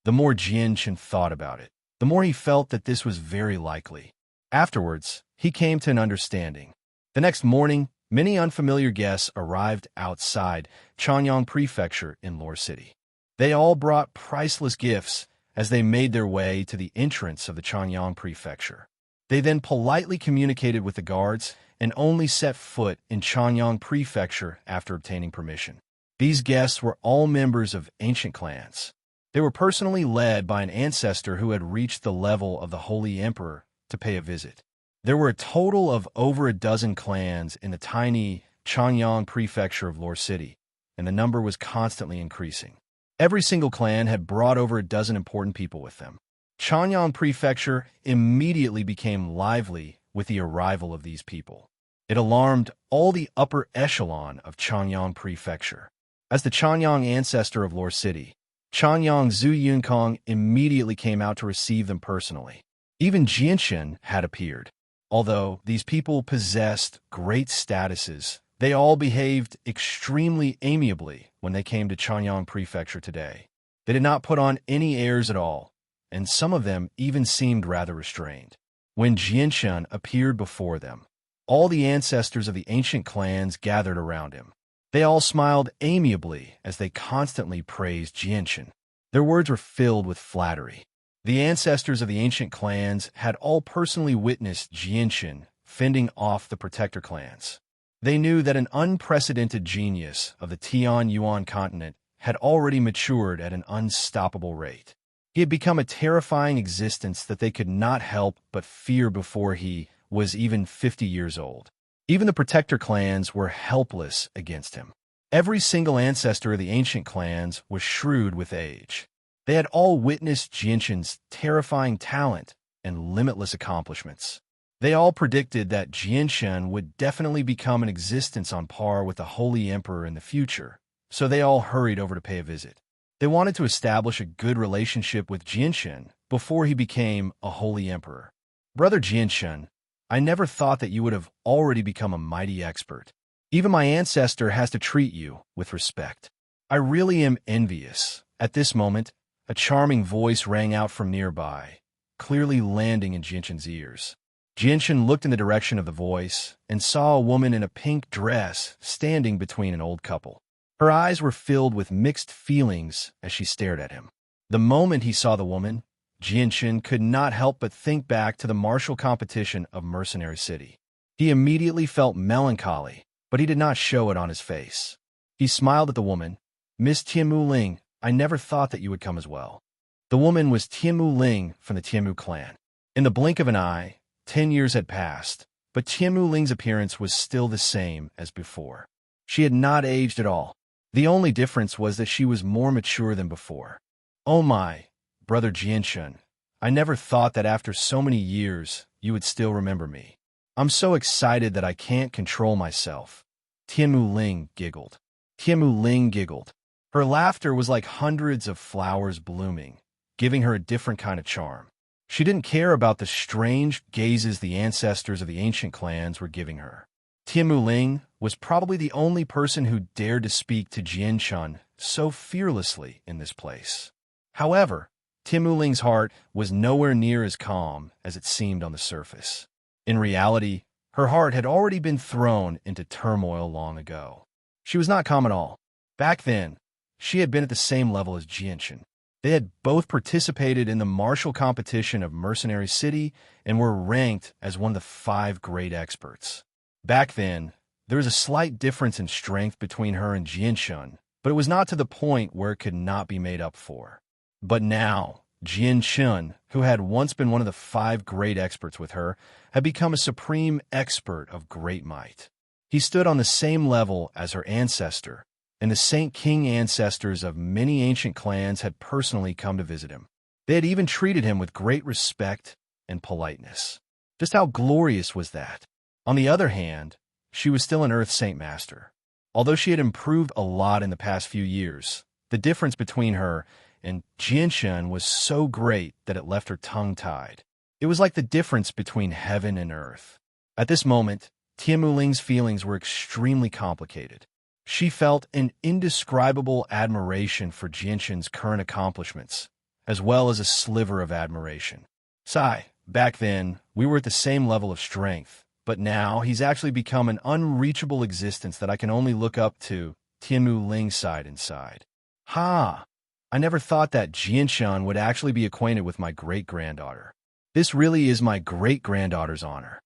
The more Jianshun thought about it, the more he felt that this was very likely. Afterwards, he came to an understanding. The next morning, many unfamiliar guests arrived outside Changyang Prefecture in Lore City. They all brought priceless gifts as they made their way to the entrance of the Changyang Prefecture. They then politely communicated with the guards and only set foot in Changyang Prefecture after obtaining permission. These guests were all members of ancient clans. They were personally led by an ancestor who had reached the level of the Holy Emperor to pay a visit. There were a total of over a dozen clans in the tiny Changyang Prefecture of Lore City, and the number was constantly increasing. Every single clan had brought over a dozen important people with them. Changyang Prefecture immediately became lively with the arrival of these people. It alarmed all the upper echelon of Changyang Prefecture. As the Changyang ancestor of Lore City, Changyang Zuyunkong immediately came out to receive them personally. Even Jianshun had appeared. Although these people possessed great statuses, they all behaved extremely amiably when they came to Changyang Prefecture today. They did not put on any airs at all, and some of them even seemed rather restrained. When Jianshun appeared before them, all the ancestors of the ancient clans gathered around him. They all smiled amiably as they constantly praised Jianshun. Their words were filled with flattery. The ancestors of the ancient clans had all personally witnessed Jianshan fending off the protector clans. They knew that an unprecedented genius of the Tian Yuan continent had already matured at an unstoppable rate. He had become a terrifying existence that they could not help but fear before he was even 50 years old. Even the protector clans were helpless against him. Every single ancestor of the ancient clans was shrewd with age. They had all witnessed Jianshan's terrifying talent and limitless accomplishments. They all predicted that Jianshan would definitely become an existence on par with the Holy Emperor in the future, so they all hurried over to pay a visit. They wanted to establish a good relationship with Jianshan before he became a Holy Emperor. Brother Jianshan, I never thought that you would have already become a mighty expert. Even my ancestor has to treat you with respect. I really am envious. At this moment, a charming voice rang out from nearby, clearly landing in Jianshan's ears. Jianshan looked in the direction of the voice and saw a woman in a pink dress standing between an old couple. Her eyes were filled with mixed feelings as she stared at him. The moment he saw the woman, Jianshan could not help but think back to the martial competition of Mercenary City. He immediately felt melancholy, but he did not show it on his face. He smiled at the woman. Miss Tianmu Ling, I never thought that you would come as well. The woman was Tianmu Ling from the Tianmu clan. In the blink of an eye, 10 years had passed, but Tianmu Ling's appearance was still the same as before. She had not aged at all. The only difference was that she was more mature than before. Oh my, Brother Jianshan, I never thought that after so many years you would still remember me. I'm so excited that I can't control myself. Tianmu Ling giggled. Tianmu Ling giggled. Her laughter was like hundreds of flowers blooming, giving her a different kind of charm. She didn't care about the strange gazes the ancestors of the ancient clans were giving her. Tianmu Ling was probably the only person who dared to speak to Jianshan so fearlessly in this place. However, Tianmu Ling's heart was nowhere near as calm as it seemed on the surface. In reality, her heart had already been thrown into turmoil long ago. She was not calm at all. Back then, she had been at the same level as Jianshan. They had both participated in the martial competition of Mercenary City and were ranked as one of the 5 great experts. Back then, there was a slight difference in strength between her and Jianshan, but it was not to the point where it could not be made up for. But now, Jianshan, who had once been one of the 5 great experts with her, had become a supreme expert of great might. He stood on the same level as her ancestor, and the Saint King ancestors of many ancient clans had personally come to visit him. They had even treated him with great respect and politeness. Just how glorious was that? On the other hand, she was still an Earth Saint Master. Although she had improved a lot in the past few years, the difference between her and Jianshan was so great that it left her tongue-tied. It was like the difference between heaven and earth. At this moment, Tianmu Ling's feelings were extremely complicated. She felt an indescribable admiration for Jianshan's current accomplishments, as well as a sliver of admiration. Sigh, back then, we were at the same level of strength, but now he's actually become an unreachable existence that I can only look up to, Tianmu Ling sighed inside. Ha! I never thought that Jianshan would actually be acquainted with my great-granddaughter. This really is my great-granddaughter's honor.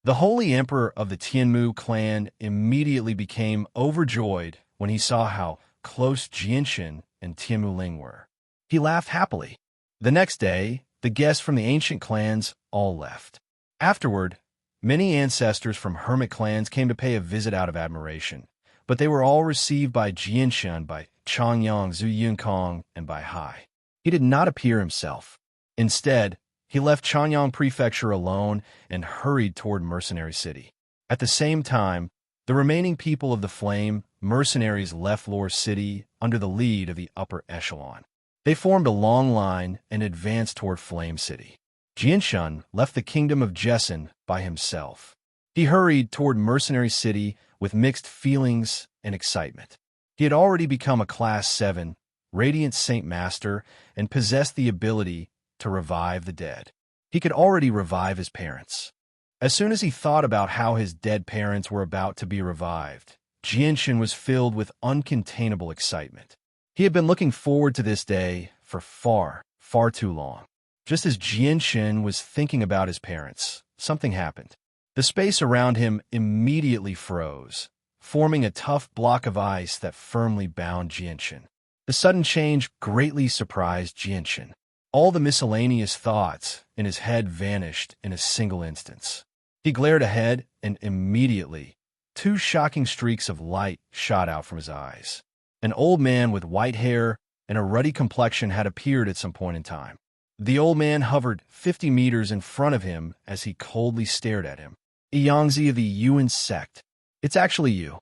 The Holy Emperor of the Tianmu clan immediately became overjoyed when he saw how close Jianshan and Tianmu Ling were. He laughed happily. The next day, the guests from the ancient clans all left. Afterward, many ancestors from hermit clans came to pay a visit out of admiration, but they were all received by Jianshan, by Changyang, Zhu Yunkong, and by Hai. He did not appear himself. Instead, he left Changyang Prefecture alone and hurried toward Mercenary City. At the same time, the remaining people of the Flame mercenaries left Lore City under the lead of the upper echelon. They formed a long line and advanced toward Flame City. Jianshan left the kingdom of Jessen by himself. He hurried toward Mercenary City with mixed feelings and excitement. He had already become a Class 7, Radiant Saint Master, and possessed the ability to revive the dead. He could already revive his parents. As soon as he thought about how his dead parents were about to be revived, Jianshan was filled with uncontainable excitement. He had been looking forward to this day for far, far too long. Just as Jianshan was thinking about his parents, something happened. The space around him immediately froze, forming a tough block of ice that firmly bound Jianshan. The sudden change greatly surprised Jianshan. All the miscellaneous thoughts in his head vanished in a single instance. He glared ahead, and immediately, two shocking streaks of light shot out from his eyes. An old man with white hair and a ruddy complexion had appeared at some point in time. The old man hovered 50 meters in front of him as he coldly stared at him. Yangzi of the Yuan sect. It's actually you.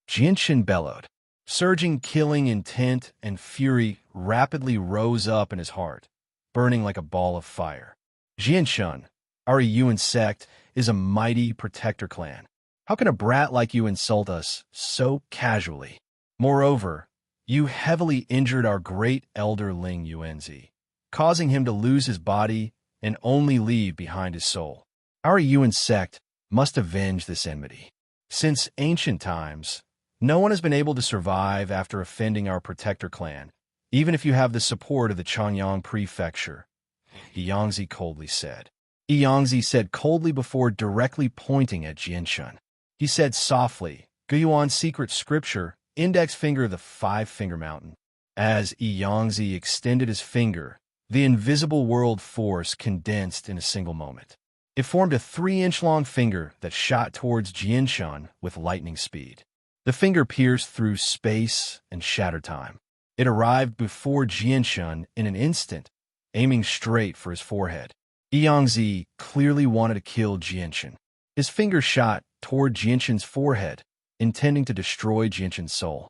Jianshan bellowed. Surging killing intent and fury rapidly rose up in his heart, burning like a ball of fire. Jianshan, our Yuan sect, is a mighty protector clan. How can a brat like you insult us so casually? Moreover, you heavily injured our great elder Ling Yuanzi, causing him to lose his body and only leave behind his soul. Our Yuan sect must avenge this enmity. Since ancient times, no one has been able to survive after offending our protector clan, even if you have the support of the Changyang prefecture, Yangzi coldly said. Yangzi said coldly before directly pointing at Jianshan. He said softly, Guyuan's secret scripture, index finger of the five-finger mountain. As Yangzi extended his finger, the invisible world force condensed in a single moment. It formed a 3-inch-long finger that shot towards Jianshan with lightning speed. The finger pierced through space and shattered time. It arrived before Jianshan in an instant, aiming straight for his forehead. Yangzi clearly wanted to kill Jianshan. His finger shot toward Jianshan's forehead, intending to destroy Jianshan's soul.